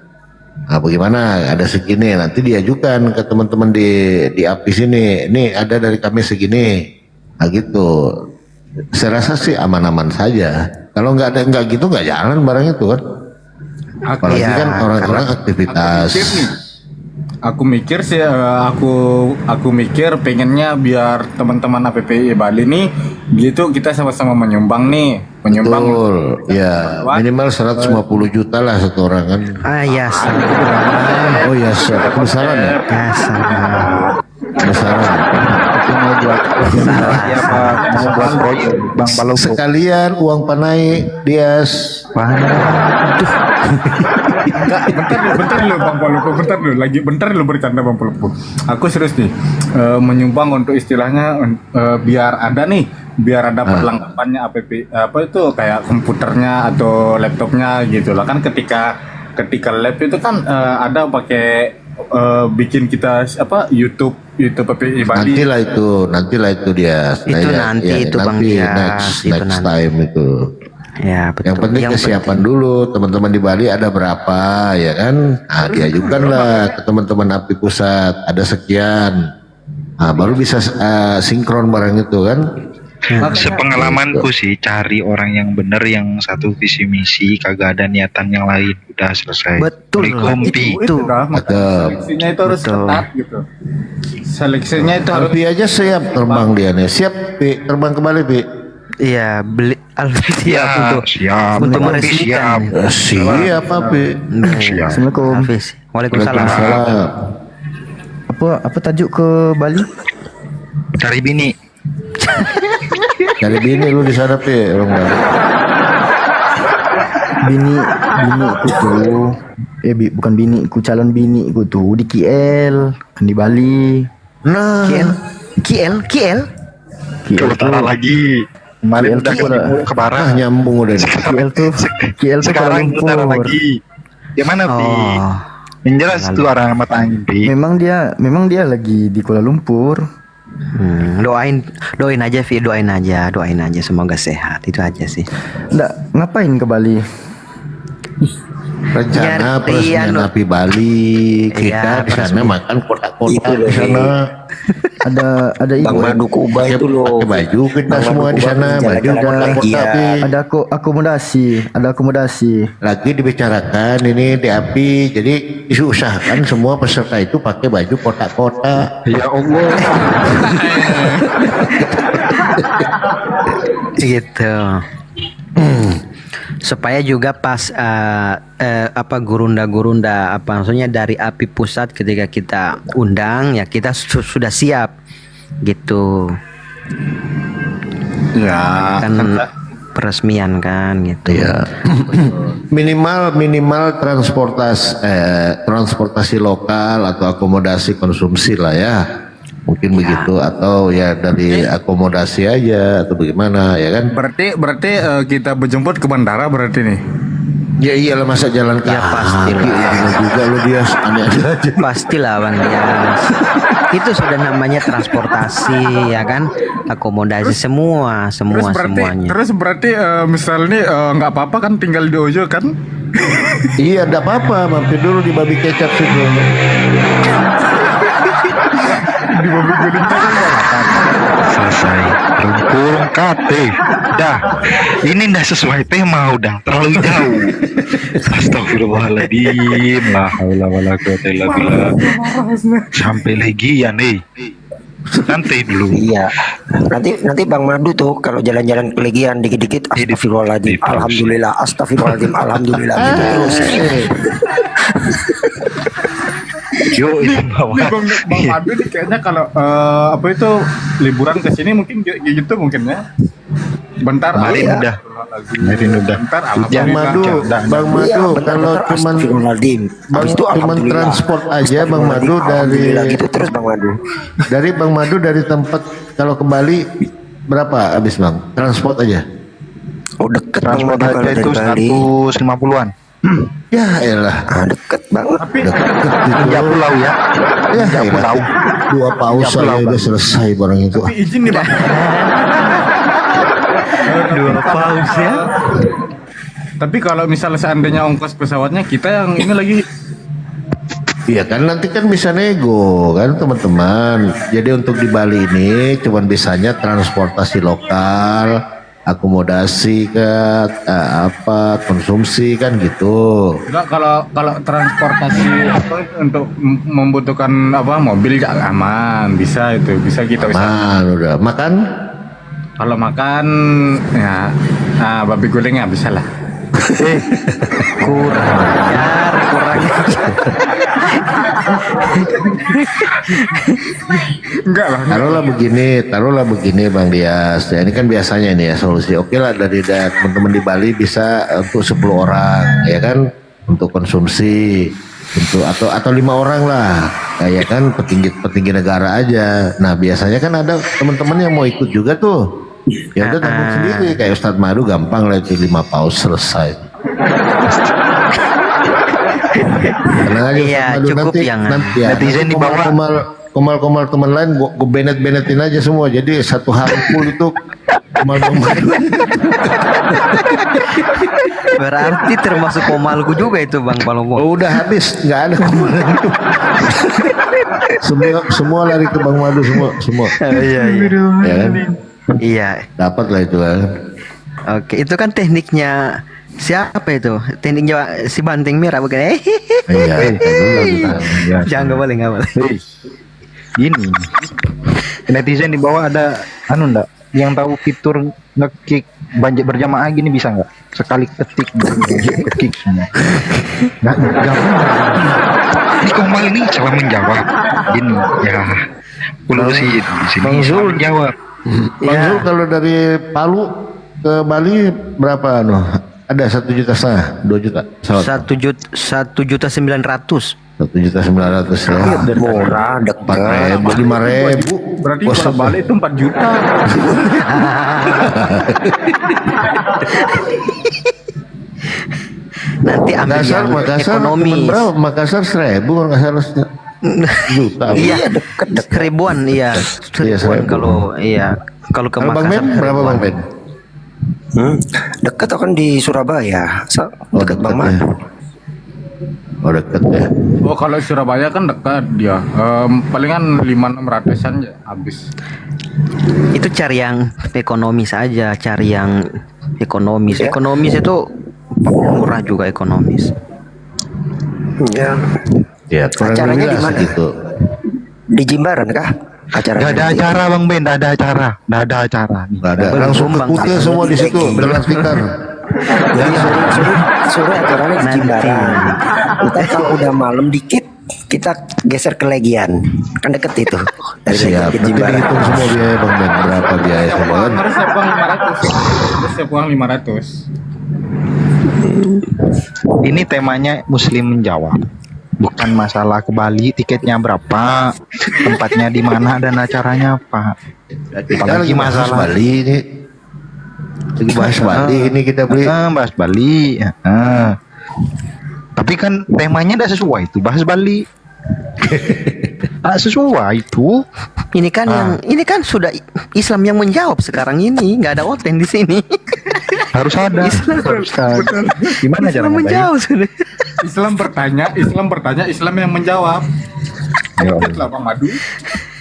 Nah, bagaimana ada segini, nanti diajukan ke teman-teman di API sini, ini ada dari kami segini. Nah gitu. Saya rasa sih aman-aman saja. Kalau nggak gitu nggak jalan barang itu kan. Apalagi kan orang-orang aktivitas. Aku mikir sih, aku mikir pengennya biar teman-teman APPI Bali nih, gitu kita sama-sama menyumbang nih, Betul, ya minimal 150 juta lah satu orang kan. Ya Oh ya, besaran ya? Besaran. Bang Palopo. Sekalian uang panai Dias. Bentar dulu Bang Palopo, bentar dulu bercanda Bang Palopo. Aku serius nih, menyumbang untuk istilahnya biar ada perlengkapannya apa itu kayak komputernya atau laptopnya gitu lah kan, ketika lab itu kan ada pakai bikin kita YouTube PPI Bali. Nantilah itu dia. Bang Dias. Next time itu. Ya betul. Yang penting kesiapan dulu teman-teman di Bali ada berapa ya kan. Nah, diajukanlah ke teman-teman API pusat ada sekian. Nah, baru bisa sinkron barang itu kan. Sepengalamanku sih cari orang yang bener, yang satu visi misi, kagak ada niatan yang lain. udah selesai. Betul. Kompi. Itu. Seleksinya itu harus ketat gitu. Seleksinya itu harus. Alfi aja siap terbang dia nih. Siap, Pi. Terbang kembali, Pi. Iya, beli Alfi siap untuk siap. untuk meresmikan. Siap, Pi. Assalamualaikum. Hafiz. Waalaikumsalam. Apa tajuk ke Bali? Cari bini. Cari bini lu di sana, Pi. Orang Bali. Bini ku tuh bukan bini ku, calon bini ku tuh di KL, kan di Bali. Nah, KL. Ke utara lagi. Kemarin udah ke barat. Nyambung udah. KL tuh Sekarang Kuala utara Lumpur. lagi. Yang mana, Pi? Yang jelas itu arah mata angin, Pi. Memang dia lagi di Kuala Lumpur. Doain aja Vi, doain aja semoga sehat, itu aja sih. Nggak, ngapain ke Bali? Rencana peresmian Napi Bali, kita di sana makan kotak-kotak di sana. Bang Ada ibu. Madu Kuba itu loh. Pakai baju kita semua di sana, baju kotak-kotak. Ada akomodasi. Lagi dibicarakan ini di API, jadi diusahakan semua peserta itu pakai baju kotak-kotak. Ya Allah. Gitu. Supaya juga pas gurunda maksudnya dari API pusat ketika kita undang ya kita sudah siap gitu. Ya, kan peresmian kan gitu. Ya. minimal transportasi lokal atau akomodasi konsumsi lah ya. Mungkin begitu atau ya dari akomodasi aja atau bagaimana ya kan? Berarti kita berjemput ke bandara berarti nih. Ya iyalah masa jalan kaki. Ya pastilah. Juga lu dia aneh-aneh aja. Pastilah Bang Dias. Itu sudah namanya transportasi ya kan, akomodasi semuanya. Terus berarti misalnya nggak apa-apa kan tinggal di Ojo kan? Iya, enggak apa-apa, mampir dulu di babi kecap situ. Di mobil guningnya kan Selesai. Kurung kate. Dah. Ini ndak sesuai tema udah terlalu jauh. Astagfirullahaladzim. La haula wala quwata illa billah. Sampai legian santai dulu. Iya. Nanti Bang Madu tuh kalau jalan-jalan ke Legian dikit-dikit astagfirullahaladzim. Alhamdulillah, astagfirullahaladzim, alhamdulillah gitu terus. Yo, ini Bang Madu nih kayaknya kalau liburan ke sini mungkin gitu mungkin ya. Bentar Kemarin udah. Bentar Bang Madu, kalau cuman transport aja Bang Madu gitu terus Bang Madu. Bang Madu dari tempat kalau ke Bali berapa habis Bang? Transport aja. Oh deket Transport Bang Madu aja itu 150-an. Ya elah. Deket banget. Deket 3 pulau ya. Ya elah. 2 paus aja udah selesai barang itu. Tapi izin nih Bang. 2 paus ya. Tapi kalau misalnya seandainya ongkos pesawatnya kita yang ini lagi. Iya kan nanti kan bisa nego kan teman-teman. Jadi untuk di Bali ini cuman bisanya transportasi lokal, akomodasi kan konsumsi kan gitu. Enggak, kalau transportasi untuk membutuhkan mobil gak aman, bisa kita aman udah makan. Kalau makan ya babi guling ya bisa lah. Kurang ajar. Enggak lah. Taruhlah begini Bang Dias. Ya, ini kan biasanya ini ya solusi. Oke lah dari teman-teman di Bali bisa untuk 10 orang ya kan untuk konsumsi atau 5 orang lah kayak kan petinggi negara aja. Nah biasanya kan ada teman-teman yang mau ikut juga tuh. Ya udah tanggung sendiri kayak Ustadz Madu gampang lah itu 5 paus selesai. Tenang aja Iya, Madu, cukup nanti ya, netizen di bawah. Komal teman lain gue benetin aja semua jadi satu hari full itu komal. Berarti termasuk komalku juga itu Bang Palombo. Oh, udah habis nggak ada komal itu. semua lari ke Bang Madu semua. Iya. Ya kan? Iya. Dapat lah itu kan. Oke, itu kan tekniknya Siapa itu? Tending Jawa si Banteng Merah bukan? Iya, Jangan, nggak boleh. Gini, netizen di bawah ada ndak yang tahu fitur ngekick banjir berjamaah gini bisa nggak? Sekali ketik ketik semua. Nggak ini Komal ini coba menjawab. Gini ya, polusi di sini. Bang Zul jawab. Bang Zul kalau dari Palu ke Bali berapa Ada 1,5 juta, 2 juta. 1.900.000. 1.900.000 ya. Murah, dekat. 4.000, 5.000. Berarti kalau balik itu 4 juta. Nanti ambil yang ekonomi. Berapa? Makassar 1.000 kalau nggak salah. Juta. Iya, deket ribuan, iya. Ribuan kalau ke Bang Makassar. Ben berapa Bang Ben? Dekat kan di Surabaya. Dekat Bang Madu. Oh dekat ya. Oh kalau Surabaya kan dekat dia. Palingan 500-600an ya habis. Itu cari yang ekonomis aja, cari yang ekonomis. Ekonomis itu murah juga ekonomis. Ya. Ya, acaranya di mana? Gitu. Di Jimbaran kah? Acaranya? Gak ada acara Bang Ben, gak ada acara. Nggak ada. Langsung ke Kuta semua di situ. Dengan speaker. Jadi sore acaranya di Jimbaran. Kita kalau udah malam dikit kita geser ke Legian, kan deket itu dari Legian Siap. ke Nanti Jimbaran. dihitung semua biaya Bang Ben. Berapa biaya semua kan? Harus siap uang 500. Harus siap uang 500. Ini temanya Muslim menjawab. Bukan masalah ke Bali, tiketnya berapa, tempatnya di mana dan acaranya apa. Kita lagi masalah Bali ini. Lagi bahas Bali ini kita beli. Bahas Bali. Tapi kan temanya tidak sesuai itu, bahas Bali. Tak sesuai itu. Ini kan sudah Islam yang menjawab sekarang ini, nggak ada Oten di sini. Harus ada. Gimana Islam caranya? menjawab sudah. Islam bertanya, Islam yang menjawab. Lah Bang Madu.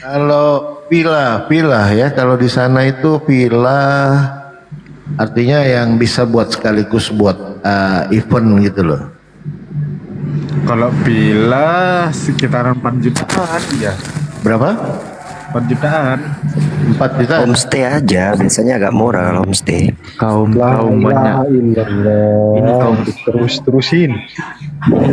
Kalau villa ya, kalau di sana itu villa artinya yang bisa buat sekaligus buat event gitu loh. Kalau villa sekitaran 4 jutaan ya. Berapa? 4 jutaan. 4 juta. Homestay aja, biasanya agak murah kalau homestay. Kaum banyak. Ini kaum terusin.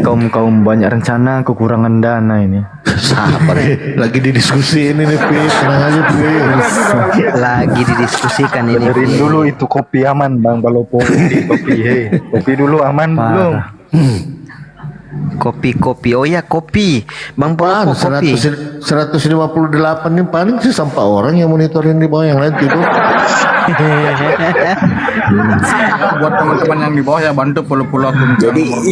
Kaum banyak rencana, kekurangan dana ini. Sabar lagi didiskusiin ini Pi, tenang aja Pi. Lagi didiskusikan ini. Dengerin dulu itu kopi aman Bang Palopo. Kopi dulu aman belum? Kopi. Oh ya kopi. Bang Palopo kopi. 158 ini paling sih sampah orang yang monitorin di bawah, yang lain tidur. Buat teman-teman yang di bawah ya bantu pulau-pulau akun. Jadi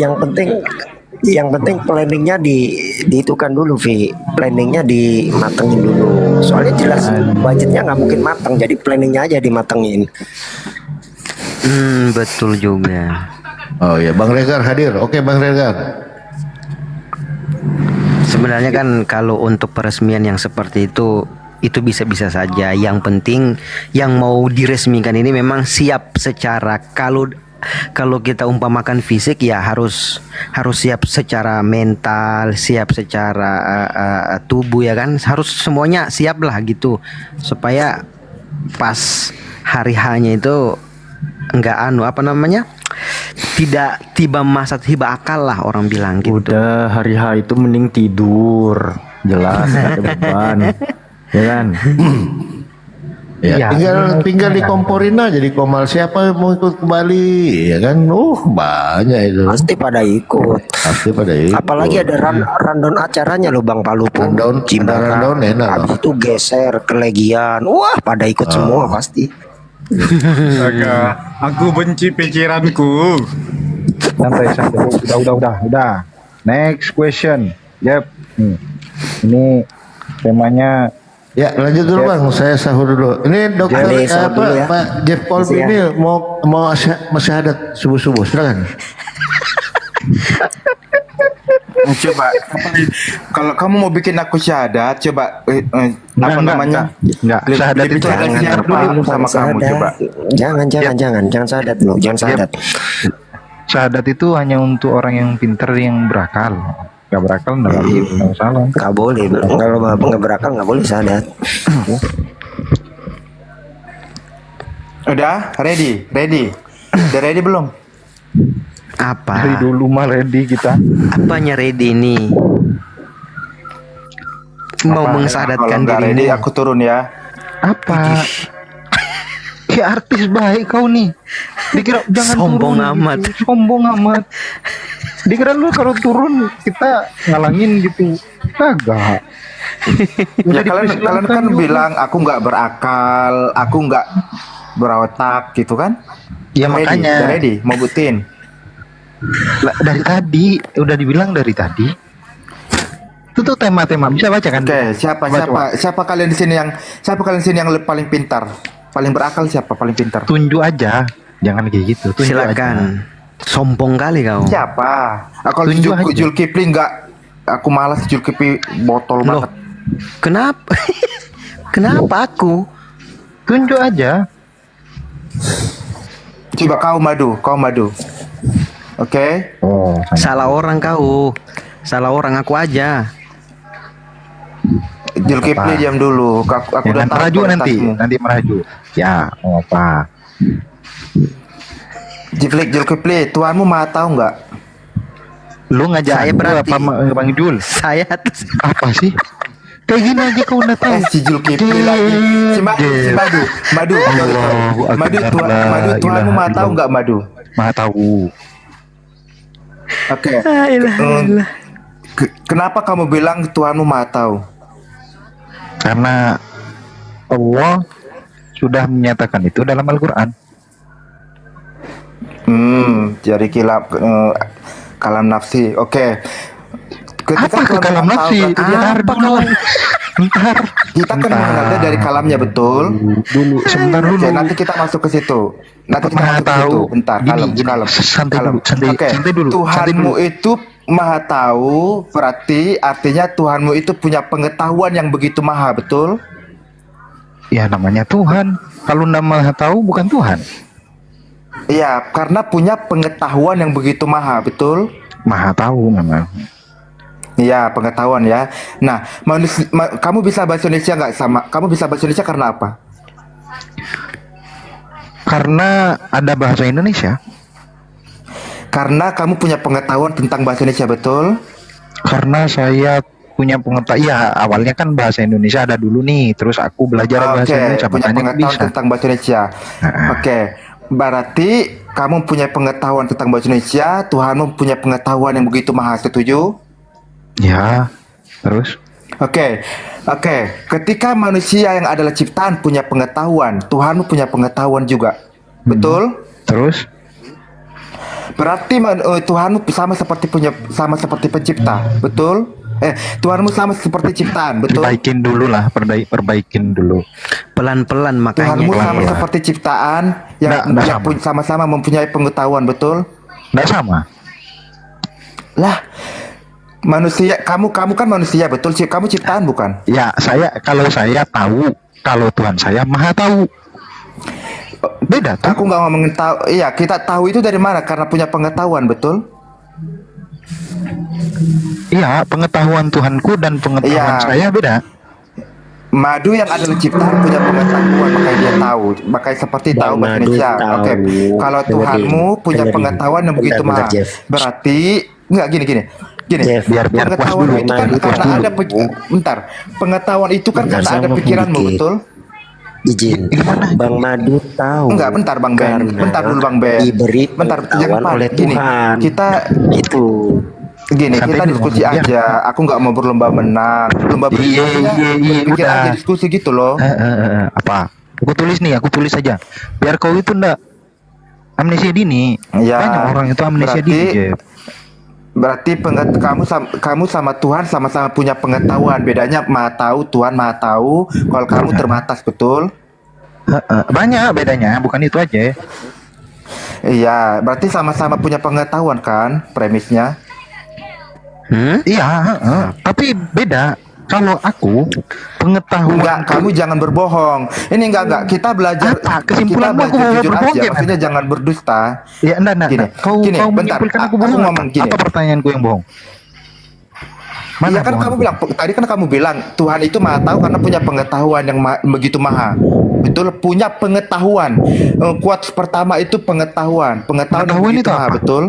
yang penting planningnya dihitungkan dulu, Vi. Planningnya dimatengin dulu. Soalnya jelas budgetnya nggak mungkin matang, jadi planningnya aja dimatengin. Betul juga. Oh ya, Bang Regar hadir. Oke, Bang Regar. Sebenarnya kan kalau untuk peresmian yang seperti itu bisa-bisa saja. Yang penting yang mau diresmikan ini memang siap secara, kalau kita umpamakan fisik ya harus siap secara mental, siap secara tubuh ya kan, harus semuanya siap lah gitu, supaya pas hari hanya itu enggak tidak tiba masa tiba akal lah orang bilang gitu. Udah hari H itu mending tidur, jelas gak ada beban. Ya kan? Ya, tinggal dikomporin aja di Komal, siapa yang mau ikut ke Bali ya kan. Banyak itu. Pasti pada ikut. Apalagi ada rundown acaranya loh Bang Palupo. Rundown enak. Habis itu geser ke Legian. Wah, pada ikut semua pasti. Aku benci pikiranku. Santai. Udah. Next question. Yep. Ini temanya. Ya lanjut dulu Bang, saya sahur dulu. Ini dokter ya. Pak Jeff Colby ini mau masyahadat subuh-subuh, silakan. Coba kalau kamu mau bikin aku syahadat, coba apa namanya? Enggak. Syahadat itu dulu sama kamu coba. Jangan syahadat lu, jangan syahadat. syahadat itu hanya untuk orang yang pintar yang berakal. Gak berakal nggak wajib, nggak salah. Nggak boleh, kalau nggak berakal nggak boleh syahadat. Udah ready belum? Apa? Dari dulu mah ready kita. Apanya ready nih? Mau Apa? mengesyahadatkan Kalau nggak ready dirimu. aku turun ya. Apa? Kayak artis baik kau nih. Dikira jangan Sombong turun amat. gitu. Sombong amat. Dikira lu kalau turun kita ngalangin gitu. Kagak. Ya kalian kan bilang aku nggak berakal, aku nggak berotak gitu kan? Ya makanya. Udah ready, mau buktiin. Dari tadi udah dibilang dari tadi. Itu tuh tema-tema bisa baca kan? Oke, siapa kalian di sini yang paling pintar? Paling berakal siapa? Paling pintar? Tunjuk aja. Jangan kayak gitu. Tunjuk Silakan. aja. Sombong kali kau. Siapa? Kalau Tunjuk aja. Zulkifli nggak, aku malas Zulkifli botol Loh, banget. kenapa? Kenapa aku? Tunjuk aja. Coba kau madu. Oke. Oh, Salah orang kau. Salah orang aku aja. Zulkifli diam dulu. Aku udah Jangan tahu meraju kualitasmu. nanti meraju. Ya, mau apa? Zulkifli, Tuhanmu maha tahu nggak? Lu ngajak Saya aku berarti. apa Bang Jul? Saya Apa sih? Kayak gini aja kau udah tahu. Si Zulkifli lagi. Si Madu. Tuhanmu maha tahu nggak, Madu? Maha tahu. Oke. Kenapa kamu bilang Tuhanmu maha tahu? Karena Allah sudah menyatakan itu dalam Al-Quran. Jadi kalam nafsi. Oke. Apa ke kalam nafsi? Bentar dulu. Bentar. Kita kan mengenalnya dari kalamnya, betul? Sebentar dulu. Oke, nanti kita masuk ke situ. Nanti kita masuk ke situ. Bentar, kalem. Santai dulu, Oke. santai dulu. Tuhanmu itu maha tahu, berarti artinya Tuhanmu itu punya pengetahuan yang begitu maha, betul? Ya namanya Tuhan. Kalau nggak maha tahu bukan Tuhan. Iya, karena punya pengetahuan yang begitu maha, betul? Maha tahu memang. Iya, pengetahuan ya. Nah, kamu bisa bahasa Indonesia nggak sama? Kamu bisa bahasa Indonesia karena apa? Karena ada bahasa Indonesia. Karena kamu punya pengetahuan tentang bahasa Indonesia, betul? Karena saya punya pengetahuan. Ya awalnya kan bahasa Indonesia ada dulu nih. Terus aku belajar bahasa Indonesia. Punya Makanya pengetahuan bisa. tentang bahasa Indonesia. Oke, berarti kamu punya pengetahuan tentang bahasa Indonesia. Tuhanmu punya pengetahuan yang begitu maha, setuju? Ya, terus? Oke. Ketika manusia yang adalah ciptaan punya pengetahuan, Tuhanmu punya pengetahuan juga, betul? Terus? Berarti Tuhanmu sama seperti pencipta, betul? Tuhanmu sama seperti ciptaan, betul? Perbaikin dulu lah, perbaikin dulu. Pelan-pelan makanya. Tuhanmu sama seperti ciptaan yang sama-sama mempunyai pengetahuan, betul? Nggak sama. Lah, manusia, kamu kan manusia, betul? Kamu ciptaan bukan? Ya, kalau saya tahu, kalau Tuhan saya maha tahu. Beda tuh. Aku nggak ngomongin tahu. Iya, kita tahu itu dari mana? Karena punya pengetahuan, betul? Iya, pengetahuan Tuhanku dan pengetahuan saya beda. Madu yang adalah ciptaan punya pengetahuan, makanya dia tahu, makanya seperti tahu bahasa Indonesia. Oke, kalau Tuhanmu punya pengetahuan yang begitu mahal, berarti nggak gini. Biar Pengetahuan itu kan karena ada bentar. Pengetahuan itu kan karena ada pikiranmu, betul? Izin, Bang Madu tahu. Enggak, bentar Bang Ben. Bentar dulu Bang Ben. Diberi bentar, jangan pengetahuan oleh gini. Tuhan. Kita itu. Gini, kita diskusi aja. Aku nggak mau berlomba menang. Lomba berpikir aja, diskusi gitu loh. Apa? Aku tulis aja. Biar kau itu ndak amnesia dini. Ya, banyak orang itu amnesia dini. Berarti kamu sama Tuhan sama-sama punya pengetahuan. Bedanya Maha tahu, Tuhan Maha tahu. Kalau kamu terbatas, betul? Banyak bedanya, bukan itu aja. Iya, berarti sama-sama punya pengetahuan kan premisnya? Iya, tapi beda. Kalau aku pengetahuan Enggak, kamu jangan berbohong. Ini enggak. Kita belajar. Kesimpulanmu kita aku belajar mau jujur berbohong aja. gimana? Maksudnya jangan berdusta. Ya, enggak. Gini, Kau bentar. menyimpulkan aku Aku bohong. ngomong gini. Apa pertanyaanku yang bohong? Iya kan kamu bilang tadi kan kamu bilang Tuhan itu maha tahu karena punya pengetahuan yang begitu maha. Betul, punya pengetahuan. Quotes pertama itu pengetahuan. Pengetahuan yang begitu maha, betul?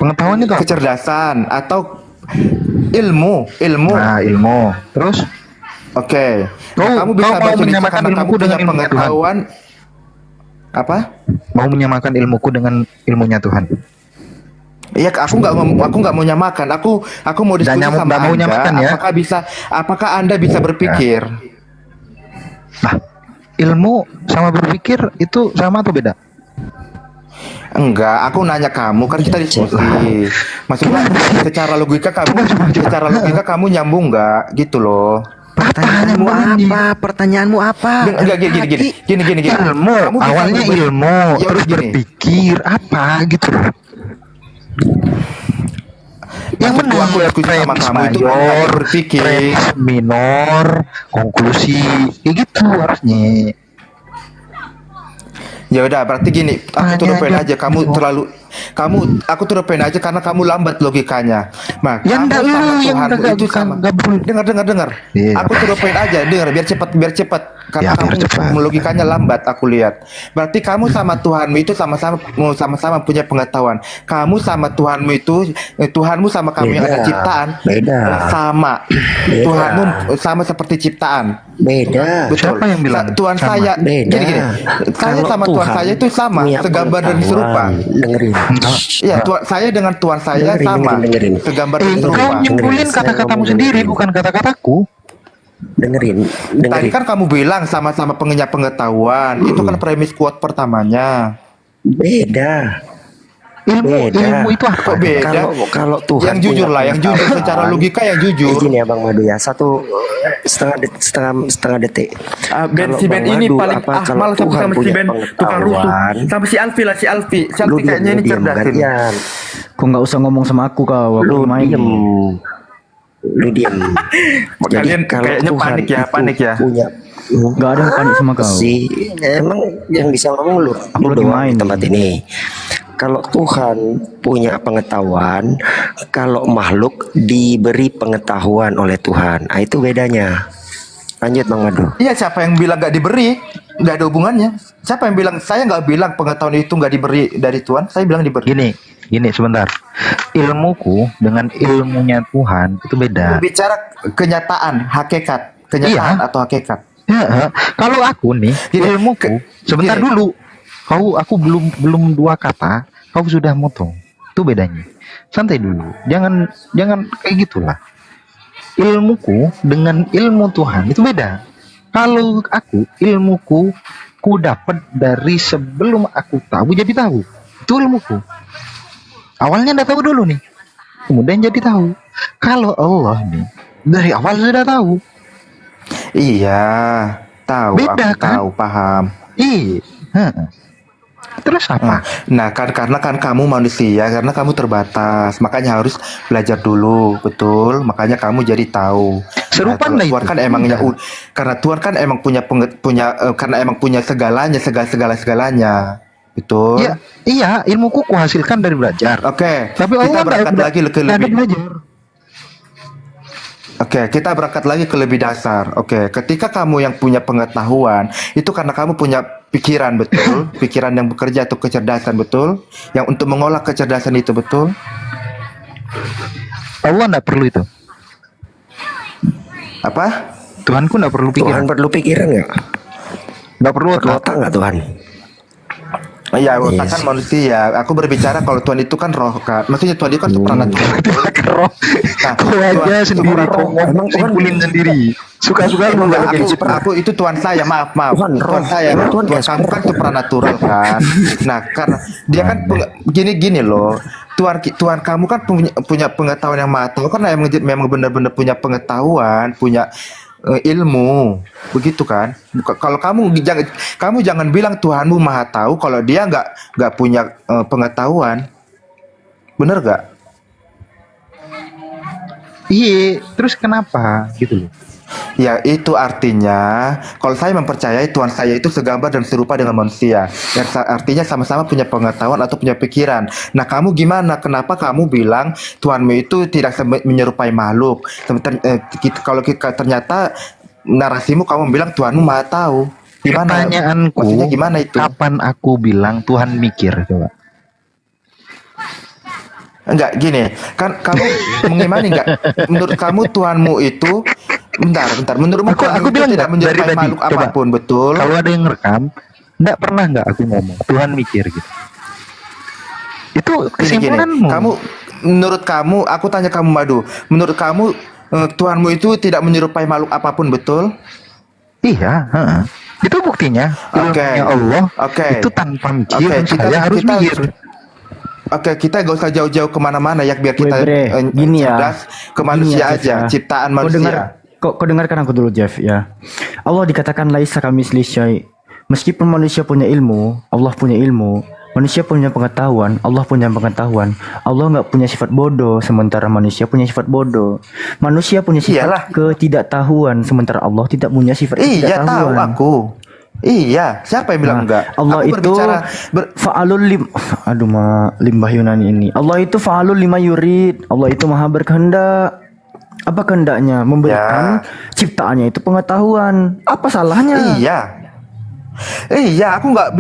Pengetahuan itu apa? Kecerdasan atau ilmu. Nah, ilmu. Terus? Oke. Nah, kamu bisa mau baca menyamakan karena kamu ilmuku punya dengan ilmunya Tuhan? pengetahuan. Apa? Mau menyamakan ilmuku dengan ilmunya Tuhan? Iya, aku nggak mau nyamakan. Aku mau diskusi Nggak sama mau Anda. nyamakan ya? Apakah Anda bisa berpikir? Nah, ilmu sama berpikir itu sama atau beda? Enggak, aku nanya kamu kan kita diskusi. Maksudnya secara logika kamu nyambung nggak gitu loh. Pertanyaanmu apa? Pertanyaanmu apa? Enggak gini. Ilmu, Kamu bisa awalnya berpikir. ilmu, Ya, terus gini. berpikir apa gitu loh. Yang Maksudku aku diskusi sama premis kamu itu kan mayor, hanya berpikir. premis minor, konklusi, kayak gitu harusnya. Ya udah, berarti gini, aku turutin aja aku turutin aja karena kamu lambat logikanya. Nah, Ya kamu enggak sama lah, yang Tuhanmu enggak itu sama. Dengar. Iya. Aku turutin aja, biar cepat. Karena Ya, biar cepat. kamu logikanya lambat aku lihat. Berarti kamu sama Tuhanmu itu sama-sama punya pengetahuan. Kamu sama Tuhanmu itu Tuhanmu sama kamu yang ada Beda. ciptaan Beda. sama. Beda. Tuhanmu sama seperti ciptaan. Beda. Betul. Siapa yang bilang Tuhan sama? saya Beda. gini. Saya Kalau sama Tuhan Tuhan saya itu sama, punya segambar dan serupa. pengetahuan, dengerin. Iya, saya dengan Tuhan saya Dengerin, sama, dengerin. segambar dan Kau serupa. nyimpulin Saya kata-katamu ngomong sendiri, dengerin. bukan kata-kataku. Dengerin. Tadi kan kamu bilang sama-sama punya pengetahuan. Itu kan premis quote pertamanya. Beda. Ilmu itu apa? Kok beda? Kalau Tuhan yang jujur punya lah, yang jujur pengetahuan, secara logika yang jujur. Izin ya Bang Madu ya, setengah detik. Ben, Kalau si Ben Bang ini Madu, paling apa, kalau malas aku Tuhan sama si punya Ben tukang rusuh. pengetahuan, Sama si Alfi lah, si Alfi lu kayaknya ini diam, cerdas ini. gantian. Kau nggak usah ngomong sama aku kau. Lu Aku main. diem. Lu diem. Kalian kayaknya panik ya, panik ya. Punya Gak ada yang panik sama kau. si emang yang bisa ngomong lu lagi doang main di tempat ini. Kalau Tuhan punya pengetahuan, kalau makhluk diberi pengetahuan oleh Tuhan, nah, itu bedanya. Lanjut Bang Madu. Iya, siapa yang bilang gak diberi? Gak ada hubungannya. Siapa yang bilang? Saya nggak bilang pengetahuan itu nggak diberi dari Tuhan. Saya bilang diberi. Gini sebentar. Ilmuku dengan ilmunya Tuhan itu beda. Bicara kenyataan, kenyataan atau hakikat. Ya, kalau aku nih ilmuku sebentar dulu. Aku belum dua kata, kau sudah motong. Itu bedanya. Santai dulu. Jangan kayak gitulah. Ilmuku dengan ilmu Tuhan itu beda. Kalau aku ilmuku ku dapat dari sebelum aku tahu jadi tahu. Itu ilmuku. Awalnya nggak tahu dulu nih. Kemudian jadi tahu. Kalau Allah nih dari awal sudah tahu. Iya, tahu. Beda, aku tahu, paham. Iya. Terus apa? Nah, karena kamu manusia, karena kamu terbatas, makanya harus belajar dulu, betul. Makanya kamu jadi tahu. Serupa Tuhan kan emangnya, karena Tuhan kan emang karena emang punya segalanya, betul. Iya, ilmuku kuhasilkan dari belajar. Oke, Tapi kita Allah berangkat lagi ke nggak ada lebih. belajar. Oke, kita berangkat lagi ke lebih dasar. Oke, ketika kamu yang punya pengetahuan, itu karena kamu punya pikiran, betul? Pikiran yang bekerja atau kecerdasan, betul? Yang untuk mengolah kecerdasan itu, betul? Allah nggak perlu itu. Apa? Tuhanku nggak perlu pikiran. Tuhan perlu pikiran nggak? Nggak perlu otak nggak Tuhan? Iya, otak kan manusia. Aku berbicara kalau Tuhan itu kan roh kan. Maksudnya Tuhan itu kan supranatural. Roh. Kau aja sendiri kau ngomong simpulin sendiri. Suka-suka lu nggak aku itu Tuhan saya, maaf. Tuhan saya, Tuhan kamu kan supranatural kan. Nah, karena dia kan gini loh. Tuhan kamu kan punya pengetahuan yang maha tahu, karena memang benar-benar punya pengetahuan, punya ilmu, begitu kan? Kalau kamu jangan bilang Tuhanmu maha tahu kalau dia nggak punya pengetahuan, bener gak? Iya, terus kenapa gitu loh? Ya itu artinya kalau saya mempercayai Tuhan saya itu segambar dan serupa dengan manusia, yang artinya sama-sama punya pengetahuan atau punya pikiran. Nah kamu gimana? Kenapa kamu bilang Tuhanmu itu tidak menyerupai makhluk? Kalau ternyata narasimu kamu bilang Tuhanmu maha tahu. Gimana? Pertanyaanku, Maksudnya gimana itu? kapan aku bilang Tuhan mikir coba? Enggak gini, kan kamu mengimani enggak? Menurut kamu Tuhanmu itu bentar. Menurutmu Aku bilang tidak enggak dari menyerupai tadi. makhluk Coba. apapun, betul? Kalau ada yang rekam, enggak pernah enggak aku ngomong Tuhan mikir gitu. Itu Gini, kesimpulanmu. kamu menurut kamu, aku tanya kamu Madu, menurut kamu Tuhanmu itu tidak menyerupai makhluk apapun, betul? Iya, itu buktinya. Ilmunya Allah itu tanpa mikir, saya harus mikir. Oke, kita gak usah jauh-jauh kemana-mana ya, biar kita gini ya. cerdas ke manusia Gini ya, aja, Jeff, ya. ciptaan Kau manusia. kau dengarkan aku dulu, Jeff, ya. Allah dikatakan laisa kamitslihi syai'. Meskipun manusia punya ilmu, Allah punya ilmu. Manusia punya pengetahuan, Allah punya pengetahuan. Allah nggak punya sifat bodoh, sementara manusia punya sifat bodoh. Manusia punya sifat ketidaktahuan, sementara Allah tidak punya sifat Iya, tahu ketidaktahuan. aku. Iya, siapa yang bilang enggak? Allah Aku itu berbicara fa'alul limbah Yunani ini. Allah itu fa'alul lima yurid. Allah itu maha berkehendak. Apa kehendaknya? Memberikan ciptaannya itu pengetahuan. Apa salahnya? Iya, aku nggak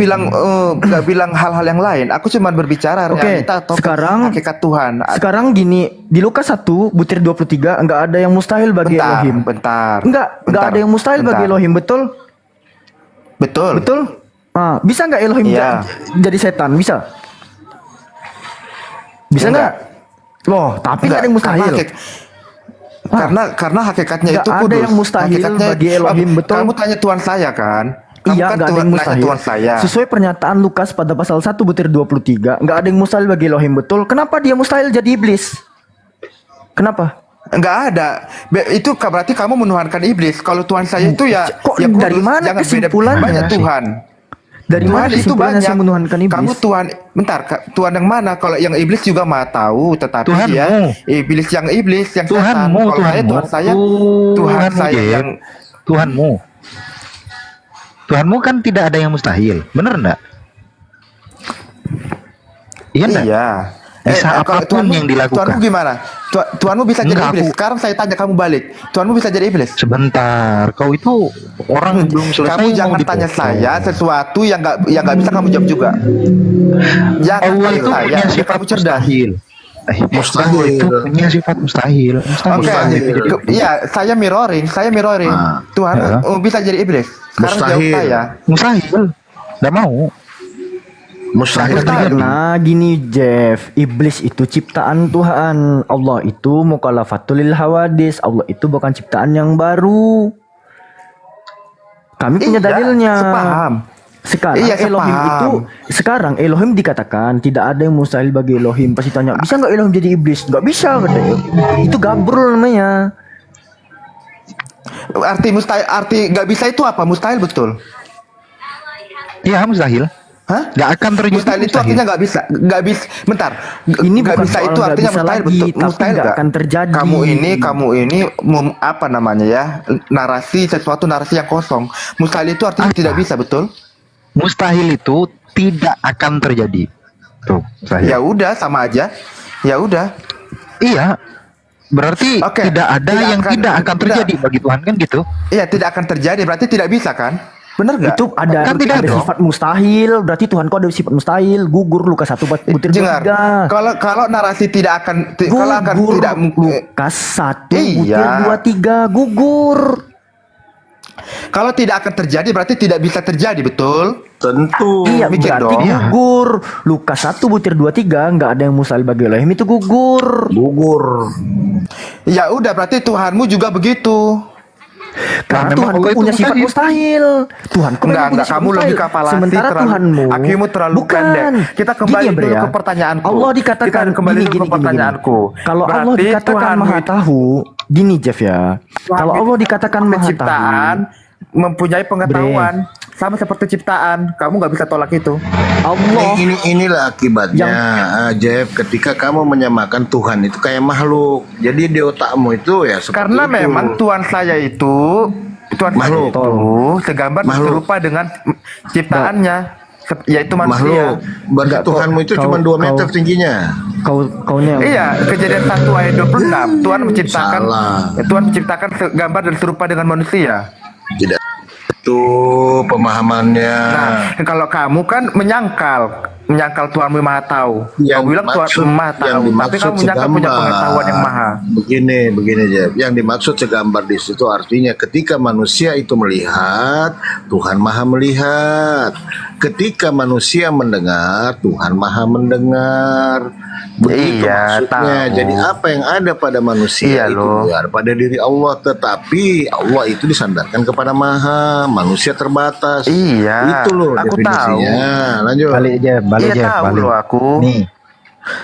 bilang hal-hal yang lain. Aku cuma berbicara realita atau hakikat Tuhan. Sekarang gini, di Lukas 1 butir 23 enggak ada yang mustahil bagi Elohim. Enggak ada yang mustahil bagi Elohim, betul? Betul. Bisa nggak Elohim jadi setan? Bisa? Bisa nggak? Loh, tapi nggak ada yang mustahil. Karena hakikatnya itu Nggak kudus. ada yang mustahil bagi Elohim, betul? Kamu tanya Tuhan saya kan? Kamu Iya, kan nggak ada yang nanya mustahil. Tuhan saya. Sesuai pernyataan Lukas pada pasal 1 butir 23, nggak ada yang mustahil bagi Elohim, betul? Kenapa dia mustahil jadi iblis? Kenapa? Enggak ada. Itu berarti kamu menuhankan iblis. Kalau Tuhan saya itu ya Kok ya kudus. dari mana Jangan kesimpulannya? banyak Tuhan. Dari Tuhan mana itu kesimpulannya banyak. saya menuhankan iblis? Kamu Tuhan, bentar, Tuhan yang mana? Kalau yang iblis juga maha tahu, tetapi Tuhanmu. dia iblis yang setan. Tuhanmu, Kalau saya Tuhan saya yang Tuhanmu. Tuhanmu kan tidak ada yang mustahil, bener enggak? Iya enggak? Iya. Bisa Kalau apapun yang dilakukan. Tuhanmu gimana? Tuhanmu bisa jadi Enggak, iblis. aku- Sekarang saya tanya kamu balik. Tuhanmu bisa jadi iblis? Sebentar, kau itu orang belum selesai Kamu mau jangan tanya dipotong. saya sesuatu yang nggak bisa kamu jawab juga. Jangan Allah tanya itu saya, punya biar sifat kamu cerdas. mustahil. Allah itu punya sifat mustahil. Oke, iya, saya mirroring. Tuhan bisa jadi iblis. Sekarang jawab Mustahil. saya. Mustahil. Nggak mau. Karena gini Jeff, iblis itu ciptaan Tuhan. Allah itu mukalafatul lil hawadis. Allah itu bukan ciptaan yang baru. Kami punya dalilnya. sepaham. Sekarang Iya, Elohim sepaham. itu sekarang Elohim dikatakan tidak ada yang mustahil bagi Elohim. Pasti tanya, bisa nggak Elohim jadi iblis? Nggak bisa katanya. Itu gabrol namanya. Arti nggak bisa itu apa? Mustahil betul. Iya, mustahil. Hah? Nggak akan terjadi. Mustahil itu artinya nggak bisa. Bentar. Ini nggak bukan bisa soal itu nggak artinya bisa mustahil lagi, betul. tapi Mustahil nggak nggak? akan terjadi. Kamu ini apa namanya ya? Narasi yang kosong. Mustahil itu artinya tidak bisa betul? Mustahil itu tidak akan terjadi. Tuh, Ya udah sama aja. Ya udah. Iya. Berarti tidak ada yang tidak akan terjadi bagi Tuhan kan gitu? Iya, tidak akan terjadi. Berarti tidak bisa kan? Benar nggak? Itu ada, Kan tidak ada dong. sifat mustahil. Berarti Tuhan kau ada sifat mustahil. Gugur Lukas 1 butir Dengar. 23. Kalau narasi tidak akan kalau akan Gugur tidak Lukas 1 butir Iya. 23 gugur. Kalau tidak akan terjadi berarti tidak bisa terjadi, betul? Tentu. Iya, Mikir berarti dong. gugur. Lukas 1 butir 23 nggak ada yang mustahil bagi Elohim, itu gugur. Ya udah berarti Tuhanmu juga begitu. Karena memang Tuhan Allah itu punya sifat mustahil. Tuhan Enggak, kamu lebih kapalasi, Sementara Tuhanmu akimu terlalu bukan. pendek. Kita kembali Gini ya, Bre, dulu ya. ke pertanyaanku. Allah dikatakan Kita kembali gini, dulu ke gini. pertanyaanku. Kalau Allah Berarti dikatakan Tuhanmu maha itu- tahu, gini Jeff ya. Kalau Allah dikatakan maha penciptaan tahu, mempunyai pengetahuan. sama seperti ciptaan. Kamu nggak bisa tolak itu. Inilah akibatnya, Jeff, ketika kamu menyamakan Tuhan itu kayak makhluk. Jadi di otakmu itu ya seperti Karena itu. memang Tuhan saya itu Makhluk. segambar dan Makhluk. serupa dengan ciptaannya, yaitu manusia. Makhluk. Berarti Tuhanmu itu cuma 2 meter tingginya. Iya, Kejadian 1 ayat 26. Tuhan menciptakan Tuhan menciptakan gambar dan serupa dengan manusia. Tidak. Itu pemahamannya. Nah, kalau kamu kan menyangkal Tuhanmu Maha Tahu. Kamu bilang Tuhan Maha Tahu, tapi kamu menyangkal punya pengetahuan yang maha. Begini Jeff. Yang dimaksud segambar di situ artinya ketika manusia itu melihat, Tuhan Maha melihat. Ketika manusia mendengar, Tuhan Maha mendengar. Begitu maksudnya. tahu. Jadi apa yang ada pada manusia itu biar pada diri Allah, tetapi Allah itu disandarkan kepada Maha, manusia terbatas. Iya, Itu loh aku definisinya. Lanjut. Balik aja, tahu loh aku. Nih,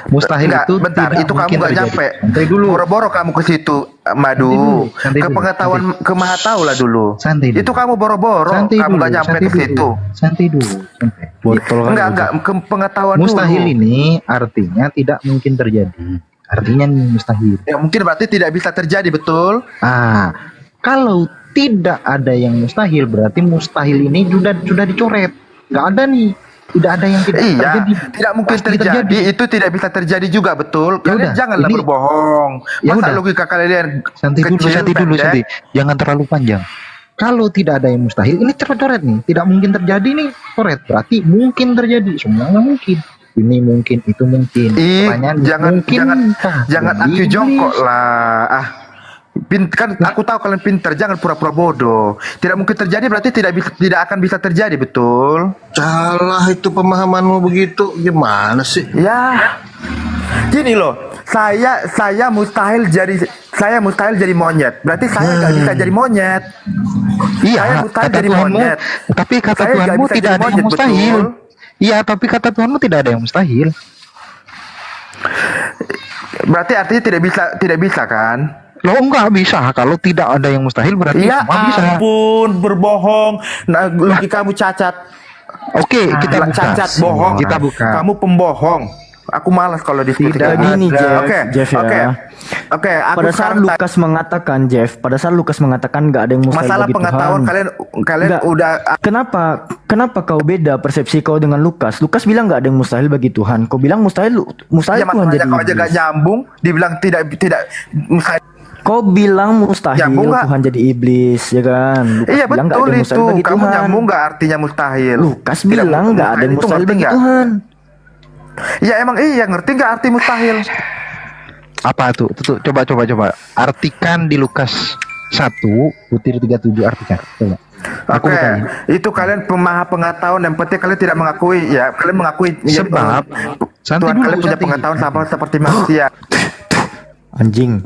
mustahil Enggak, itu bentar, tidak itu kamu mungkin nggak terjadi. nyampe. Santai dulu. Boro-boro kamu ke situ, Madu. Santai Ke dulu, pengetahuan ke Maha Tahu lah dulu. Santai dulu. Itu kamu boro-boro, Santai kamu nggak dulu, nyampe santai ke situ. dulu. Santai dulu. Santai. Botol kan Enggak, ke pengetahuan mustahil dulu. ini artinya tidak mungkin terjadi. Artinya nih mustahil. Ya mungkin berarti tidak bisa terjadi, betul? Kalau tidak ada yang mustahil, berarti mustahil ini sudah dicoret. Nggak ada nih. Tidak ada yang tidak Iya, terjadi. tidak mungkin Pasti terjadi. Itu tidak bisa terjadi juga, betul? Kalian udah, janganlah ini- berbohong. Ya Masa udah. logika kalian Santai dulu, kecil, santai dulu, pendek? santai. Jangan terlalu panjang. Kalau tidak ada yang mustahil, ini coret nih. Tidak mungkin terjadi nih, coret. Berarti mungkin terjadi. Semuanya mungkin. Ini mungkin, itu mungkin. Pertanyaan mungkin jangan aku jongkok lah. Kan aku tahu kalian pintar, jangan pura-pura bodoh. Tidak mungkin terjadi berarti tidak akan bisa terjadi, betul? Salah itu pemahamanmu begitu. Gimana sih? Ya. Gini loh, saya mustahil jadi monyet. Berarti saya nggak bisa jadi monyet. Iya, saya mustahil kata jadi Tuhanmu, monyet. tapi kata Saya nggak Tuhanmu bisa tidak jadi ada yang monyet, mustahil. betul? Iya, tapi kata Tuhanmu tidak ada yang mustahil. Berarti artinya tidak bisa kan? Loh enggak bisa. Kalau tidak ada yang mustahil berarti Ya semua bisa. ampun, berbohong. Nah, logikamu cacat. Oke, kita buka. Cacat, bohong. Kita buka. Kamu pembohong. Aku malas kalau diskusi. Tidak kayak gini. ada. Oke, oke. Aku Pada saat sekarang Lukas mengatakan nggak ada yang mustahil masalah bagi pengetahuan Tuhan. kalian Nggak. udah Kenapa kau beda persepsi kau dengan Lukas? Lukas bilang nggak ada yang mustahil bagi Tuhan. Kau bilang mustahil ya Tuhan masalahnya jadi kau aja gak iblis. nyambung, dibilang tidak mustahil. Kau bilang mustahil Nyambung nggak? Tuhan jadi iblis, ya kan? Lukas Iya bilang nggak betul ada yang mustahil itu. bagi Kamu Tuhan. nyambung nggak artinya mustahil? Lukas Tidak bilang nggak ada yang itu mustahil ngerti bagi nggak? Tuhan. Ya emang iya, ngerti nggak arti mustahil? Apa tuh? Coba. Artikan di Lukas 1:37 artikan. Coba. Oke, itu kalian pemaha pengetahuan yang penting kalian tidak mengakui ya, kalian mengakui Sebab Tuhan kalian punya pengetahuan sama seperti manusia. Anjing.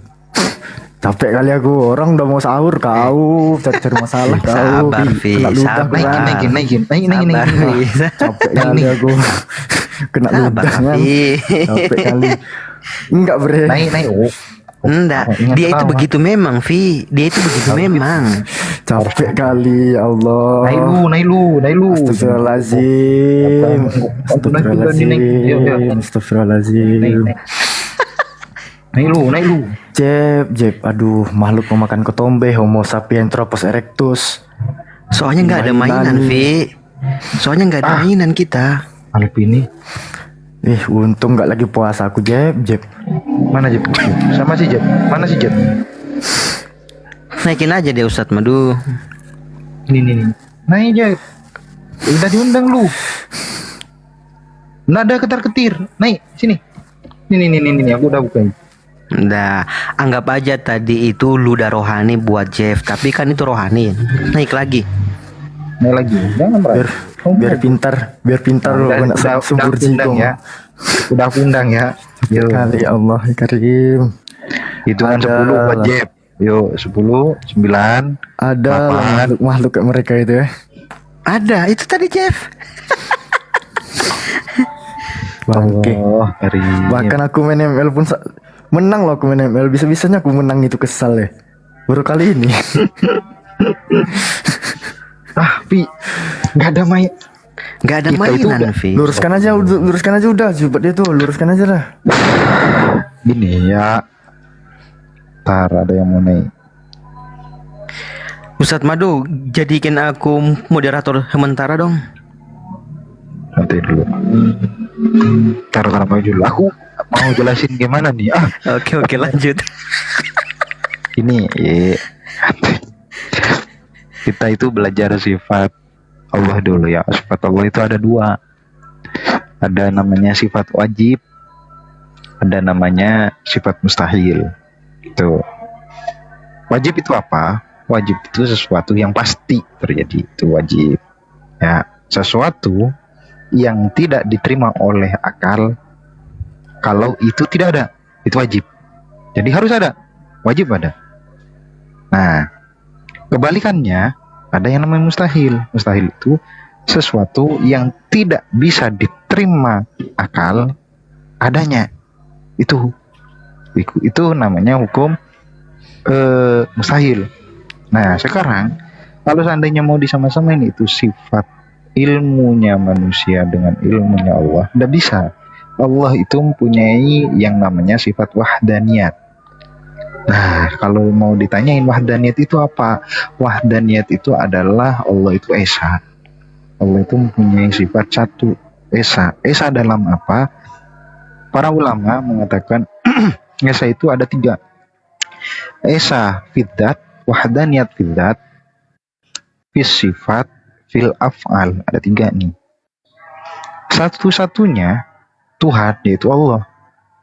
Capek kali aku, orang udah mau sahur kau cari masalah kau. Sabar, Vi, Kena ludah sabar. gua. Naikin. Sabar, Vi. Capek kali aku. Kena Sabar, ludah kan. Vi. Capek kali. Enggak bre. Naik. Enggak, ingat dia itu pertama. begitu memang, Vi. Dia itu begitu memang. Capek kali, ya Allah. Naik lu. Astagfirullahaladzim. Astagfirullahaladzim. Naik lu. Jeb. Aduh, makhluk memakan ketombe, Homo sapiens erectus. Soalnya nggak ada mainan, Vi. Soalnya nggak ada mainan kita. Alif ini. Untung nggak lagi puasa aku, Jeb. Mana Jeb? Sama si Jeb. Mana si Jeb? Naikin aja deh Ustadz Madu. Ini. Naik Jeb. Udah diundang lu. Nada ketar-ketir. Naik sini. Ini aku udah bukain. Nah, anggap aja tadi itu ludah rohani buat Jeff, tapi kan itu rohani. Naik lagi. Naik lagi. Jangan Biar pintar lu kena subur jingkong ya. Udah aku undang ya. Yo. Kali Allah Karim. Hitungan 10 buat Jeb. Yo, 10, 9. Ada makhluk kayak mereka itu ya. Ada, itu tadi Jeff. Bangke. Karim. Bahkan aku main ML pun menang loh, aku main ML. Bisa-bisanya aku menang, itu kesal ya. Baru kali ini. Pi, nggak ada main. Nggak ada Kita itu mainan, udah- Vi. Luruskan aja udah. Coba dia tuh, luruskan aja lah. Gini ya. Ntar ada yang mau naik. Ustadz Madu, jadikan aku moderator sementara dong. Nanti dulu. Taruh maju dulu. Aku mau jelasin gimana nih. Oke, lanjut. Ini kita itu belajar sifat Allah dulu ya. Sifat Allah itu ada dua. Ada namanya sifat wajib, ada namanya sifat mustahil. Itu wajib itu apa? Wajib itu sesuatu yang pasti terjadi, itu wajib. Ya, sesuatu yang tidak diterima oleh akal kalau itu tidak ada, itu wajib. Jadi harus ada, wajib ada. Nah, kebalikannya ada yang namanya mustahil. Mustahil itu sesuatu yang tidak bisa diterima akal adanya. Itu namanya hukum mustahil. Nah, sekarang kalau seandainya mau disama-samain itu sifat ilmunya manusia dengan ilmunya Allah, tidak bisa. Allah itu mempunyai yang namanya sifat wahdaniyat. Nah, kalau mau ditanyain wahdaniyat itu apa? Wahdaniyat itu adalah Allah itu esa. Allah itu mempunyai sifat satu, esa. Esa dalam apa? Para ulama mengatakan esa itu ada 3. Esa fidat, wahdaniyat fidat, fis sifat, fil af'al. Ada 3 nih. Satu-satunya Tuhan yaitu Allah.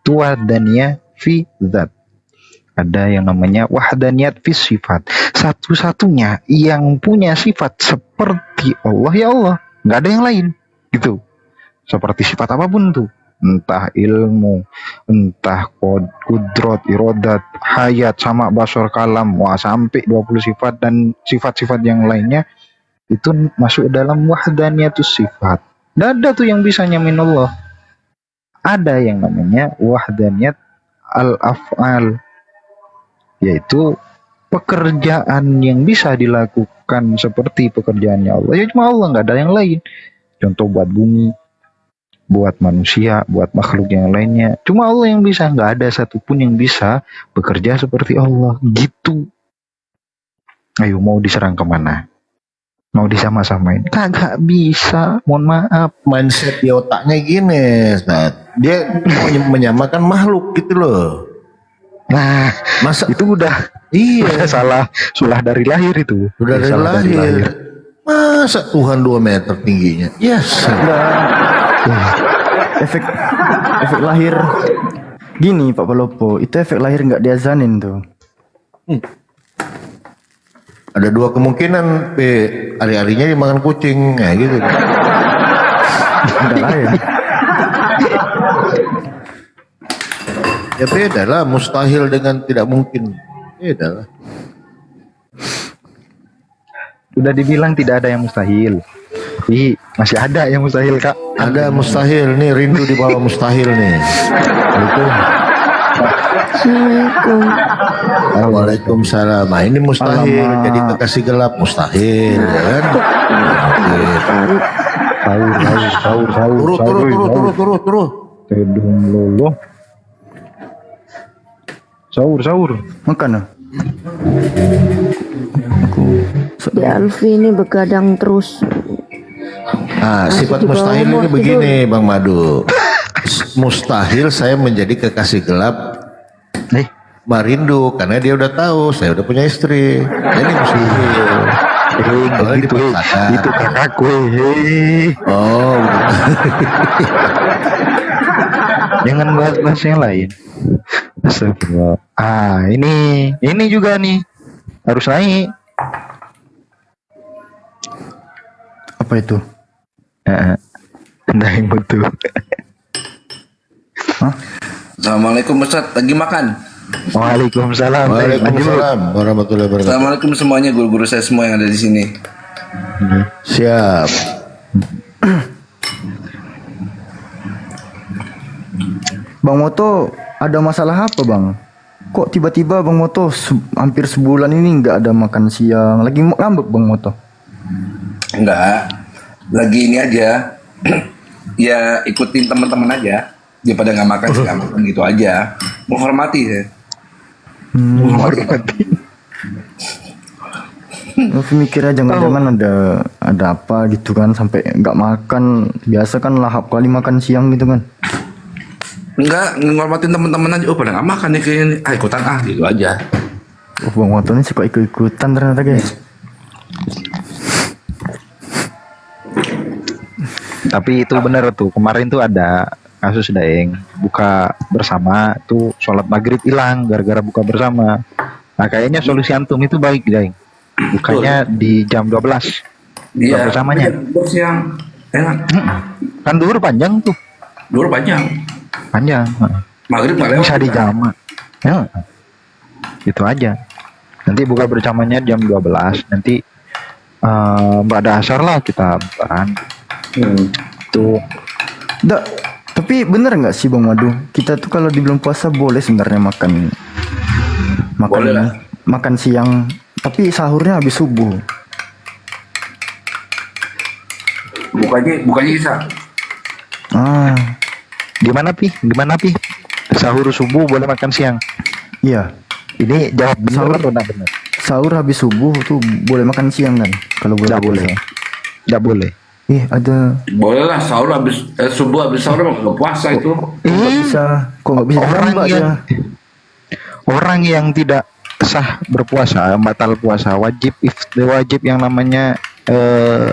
Wahdaniyat fi zat. Ada yang namanya wahdaniyat fis sifat. Satu-satunya yang punya sifat seperti Allah ya Allah. Nggak ada yang lain. Gitu. Seperti sifat apapun tuh. Entah ilmu, entah kudrot, irodat, hayat, sama basor, kalam. Wah, sampai 20 sifat dan sifat-sifat yang lainnya. Itu masuk dalam wahdaniyatus sifat. Nggak ada tuh yang bisa nyamain Allah. Ada yang namanya wahdaniyat al-af'al, yaitu pekerjaan yang bisa dilakukan seperti pekerjaannya Allah. Ya cuma Allah, nggak ada yang lain. Contoh buat bumi, buat manusia, buat makhluk yang lainnya. Cuma Allah yang bisa, nggak ada satupun yang bisa bekerja seperti Allah. Gitu. Ayo, mau diserang kemana? Mau disama-samain? Kagak bisa, mohon maaf. Mindset di otaknya gini, Ustaz. Dia menyamakan makhluk gitu loh. Nah, masa itu udah salah dari lahir itu. Udah dari lahir. Masa Tuhan 2 meter tingginya? Yes. Efek lahir gini Pak Palopo, itu efek lahir nggak diazanin tuh. Ada 2 kemungkinan, hari-harinya dimakan kucing, ya gitu. Udah lah ya. Ya beda lah, mustahil dengan tidak mungkin. Beda lah. Sudah dibilang tidak ada yang mustahil. Tapi masih ada yang mustahil, Kak. Ada mustahil nih, rindu di bawah mustahil nih. Assalamualaikum. Waalaikumsalam. Nah, ini mustahil. Alamak. Jadi kekasih gelap mustahil, ya kan? Turun. Tedung lolo. Sahur. Makan. Si Alfi ini begadang terus. Nah, sifat di bawah mustahil ini umur begini, Bang Madu. Mustahil saya menjadi kekasih gelap Marindu karena dia udah tahu saya udah punya istri. Jadi mustahil. Kalau dipaksakan. Itu kakakku. Oh. Jangan bahas-bahas yang lain. Astagfirullah. Ini juga nih harus naik. Apa itu? Anda yang betul. Assalamualaikum Ustaz, lagi makan. Waalaikumsalam. Waalaikumsalam warahmatullahi wabarakatuh. Assalamualaikum semuanya, guru-guru saya semua yang ada di sini. Siap. Bang Moto, ada masalah apa Bang? Kok tiba-tiba Bang Moto hampir sebulan ini nggak ada makan siang? Lagi ngambek Bang Moto? Enggak. Lagi ini aja. Ya ikutin teman-teman aja. Daripada nggak makan, nggak makan gitu aja. Menghormati ya. Menghormati. Aku mikirnya jangan-jangan ada apa gitu kan sampai nggak makan. Biasa kan lahap kali makan siang gitu kan. Enggak, ngormatin teman-teman aja. Oh pada nggak makan nih kayaknya. Ikutan gitu aja. Oh, Bang Wato ini suka ikut-ikutan ternyata guys. Tapi itu bener tuh, kemarin tuh ada kasus Daeng buka bersama tuh sholat maghrib hilang gara-gara buka bersama. Nah kayaknya solusi antum itu baik Daeng, bukanya di jam 12 buka Iya. bersamanya. Siang enak. Kan duhur panjang tuh. Duhur panjang. Panjang. Maghrib nggak lewat. Bisa dijama. Ya. Itu aja. Nanti buka bersamanya jam 12. Nanti pada asar lah kita bukaan. Tuh. Tapi bener nggak sih Bang Madu? Kita tuh kalau di bulan puasa boleh sebenarnya makan Boleh lah. makan siang, tapi sahurnya habis subuh. Bukannya Isa. Gimana Pi? Sahur subuh boleh makan siang? Iya. Ini jawab benar Sahur atau tidak benar? Sahur habis subuh tuh boleh makan siang kan? Kalau Nggak boleh. Nggak boleh. Ada. Boleh lah sahur habis subuh habis sahur emang nggak puasa itu. Kok nggak bisa ditambah ya? Orang yang tidak sah berpuasa, batal puasa, wajib yang namanya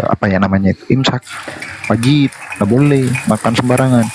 apa ya namanya itu imsak, wajib, nggak boleh makan sembarangan.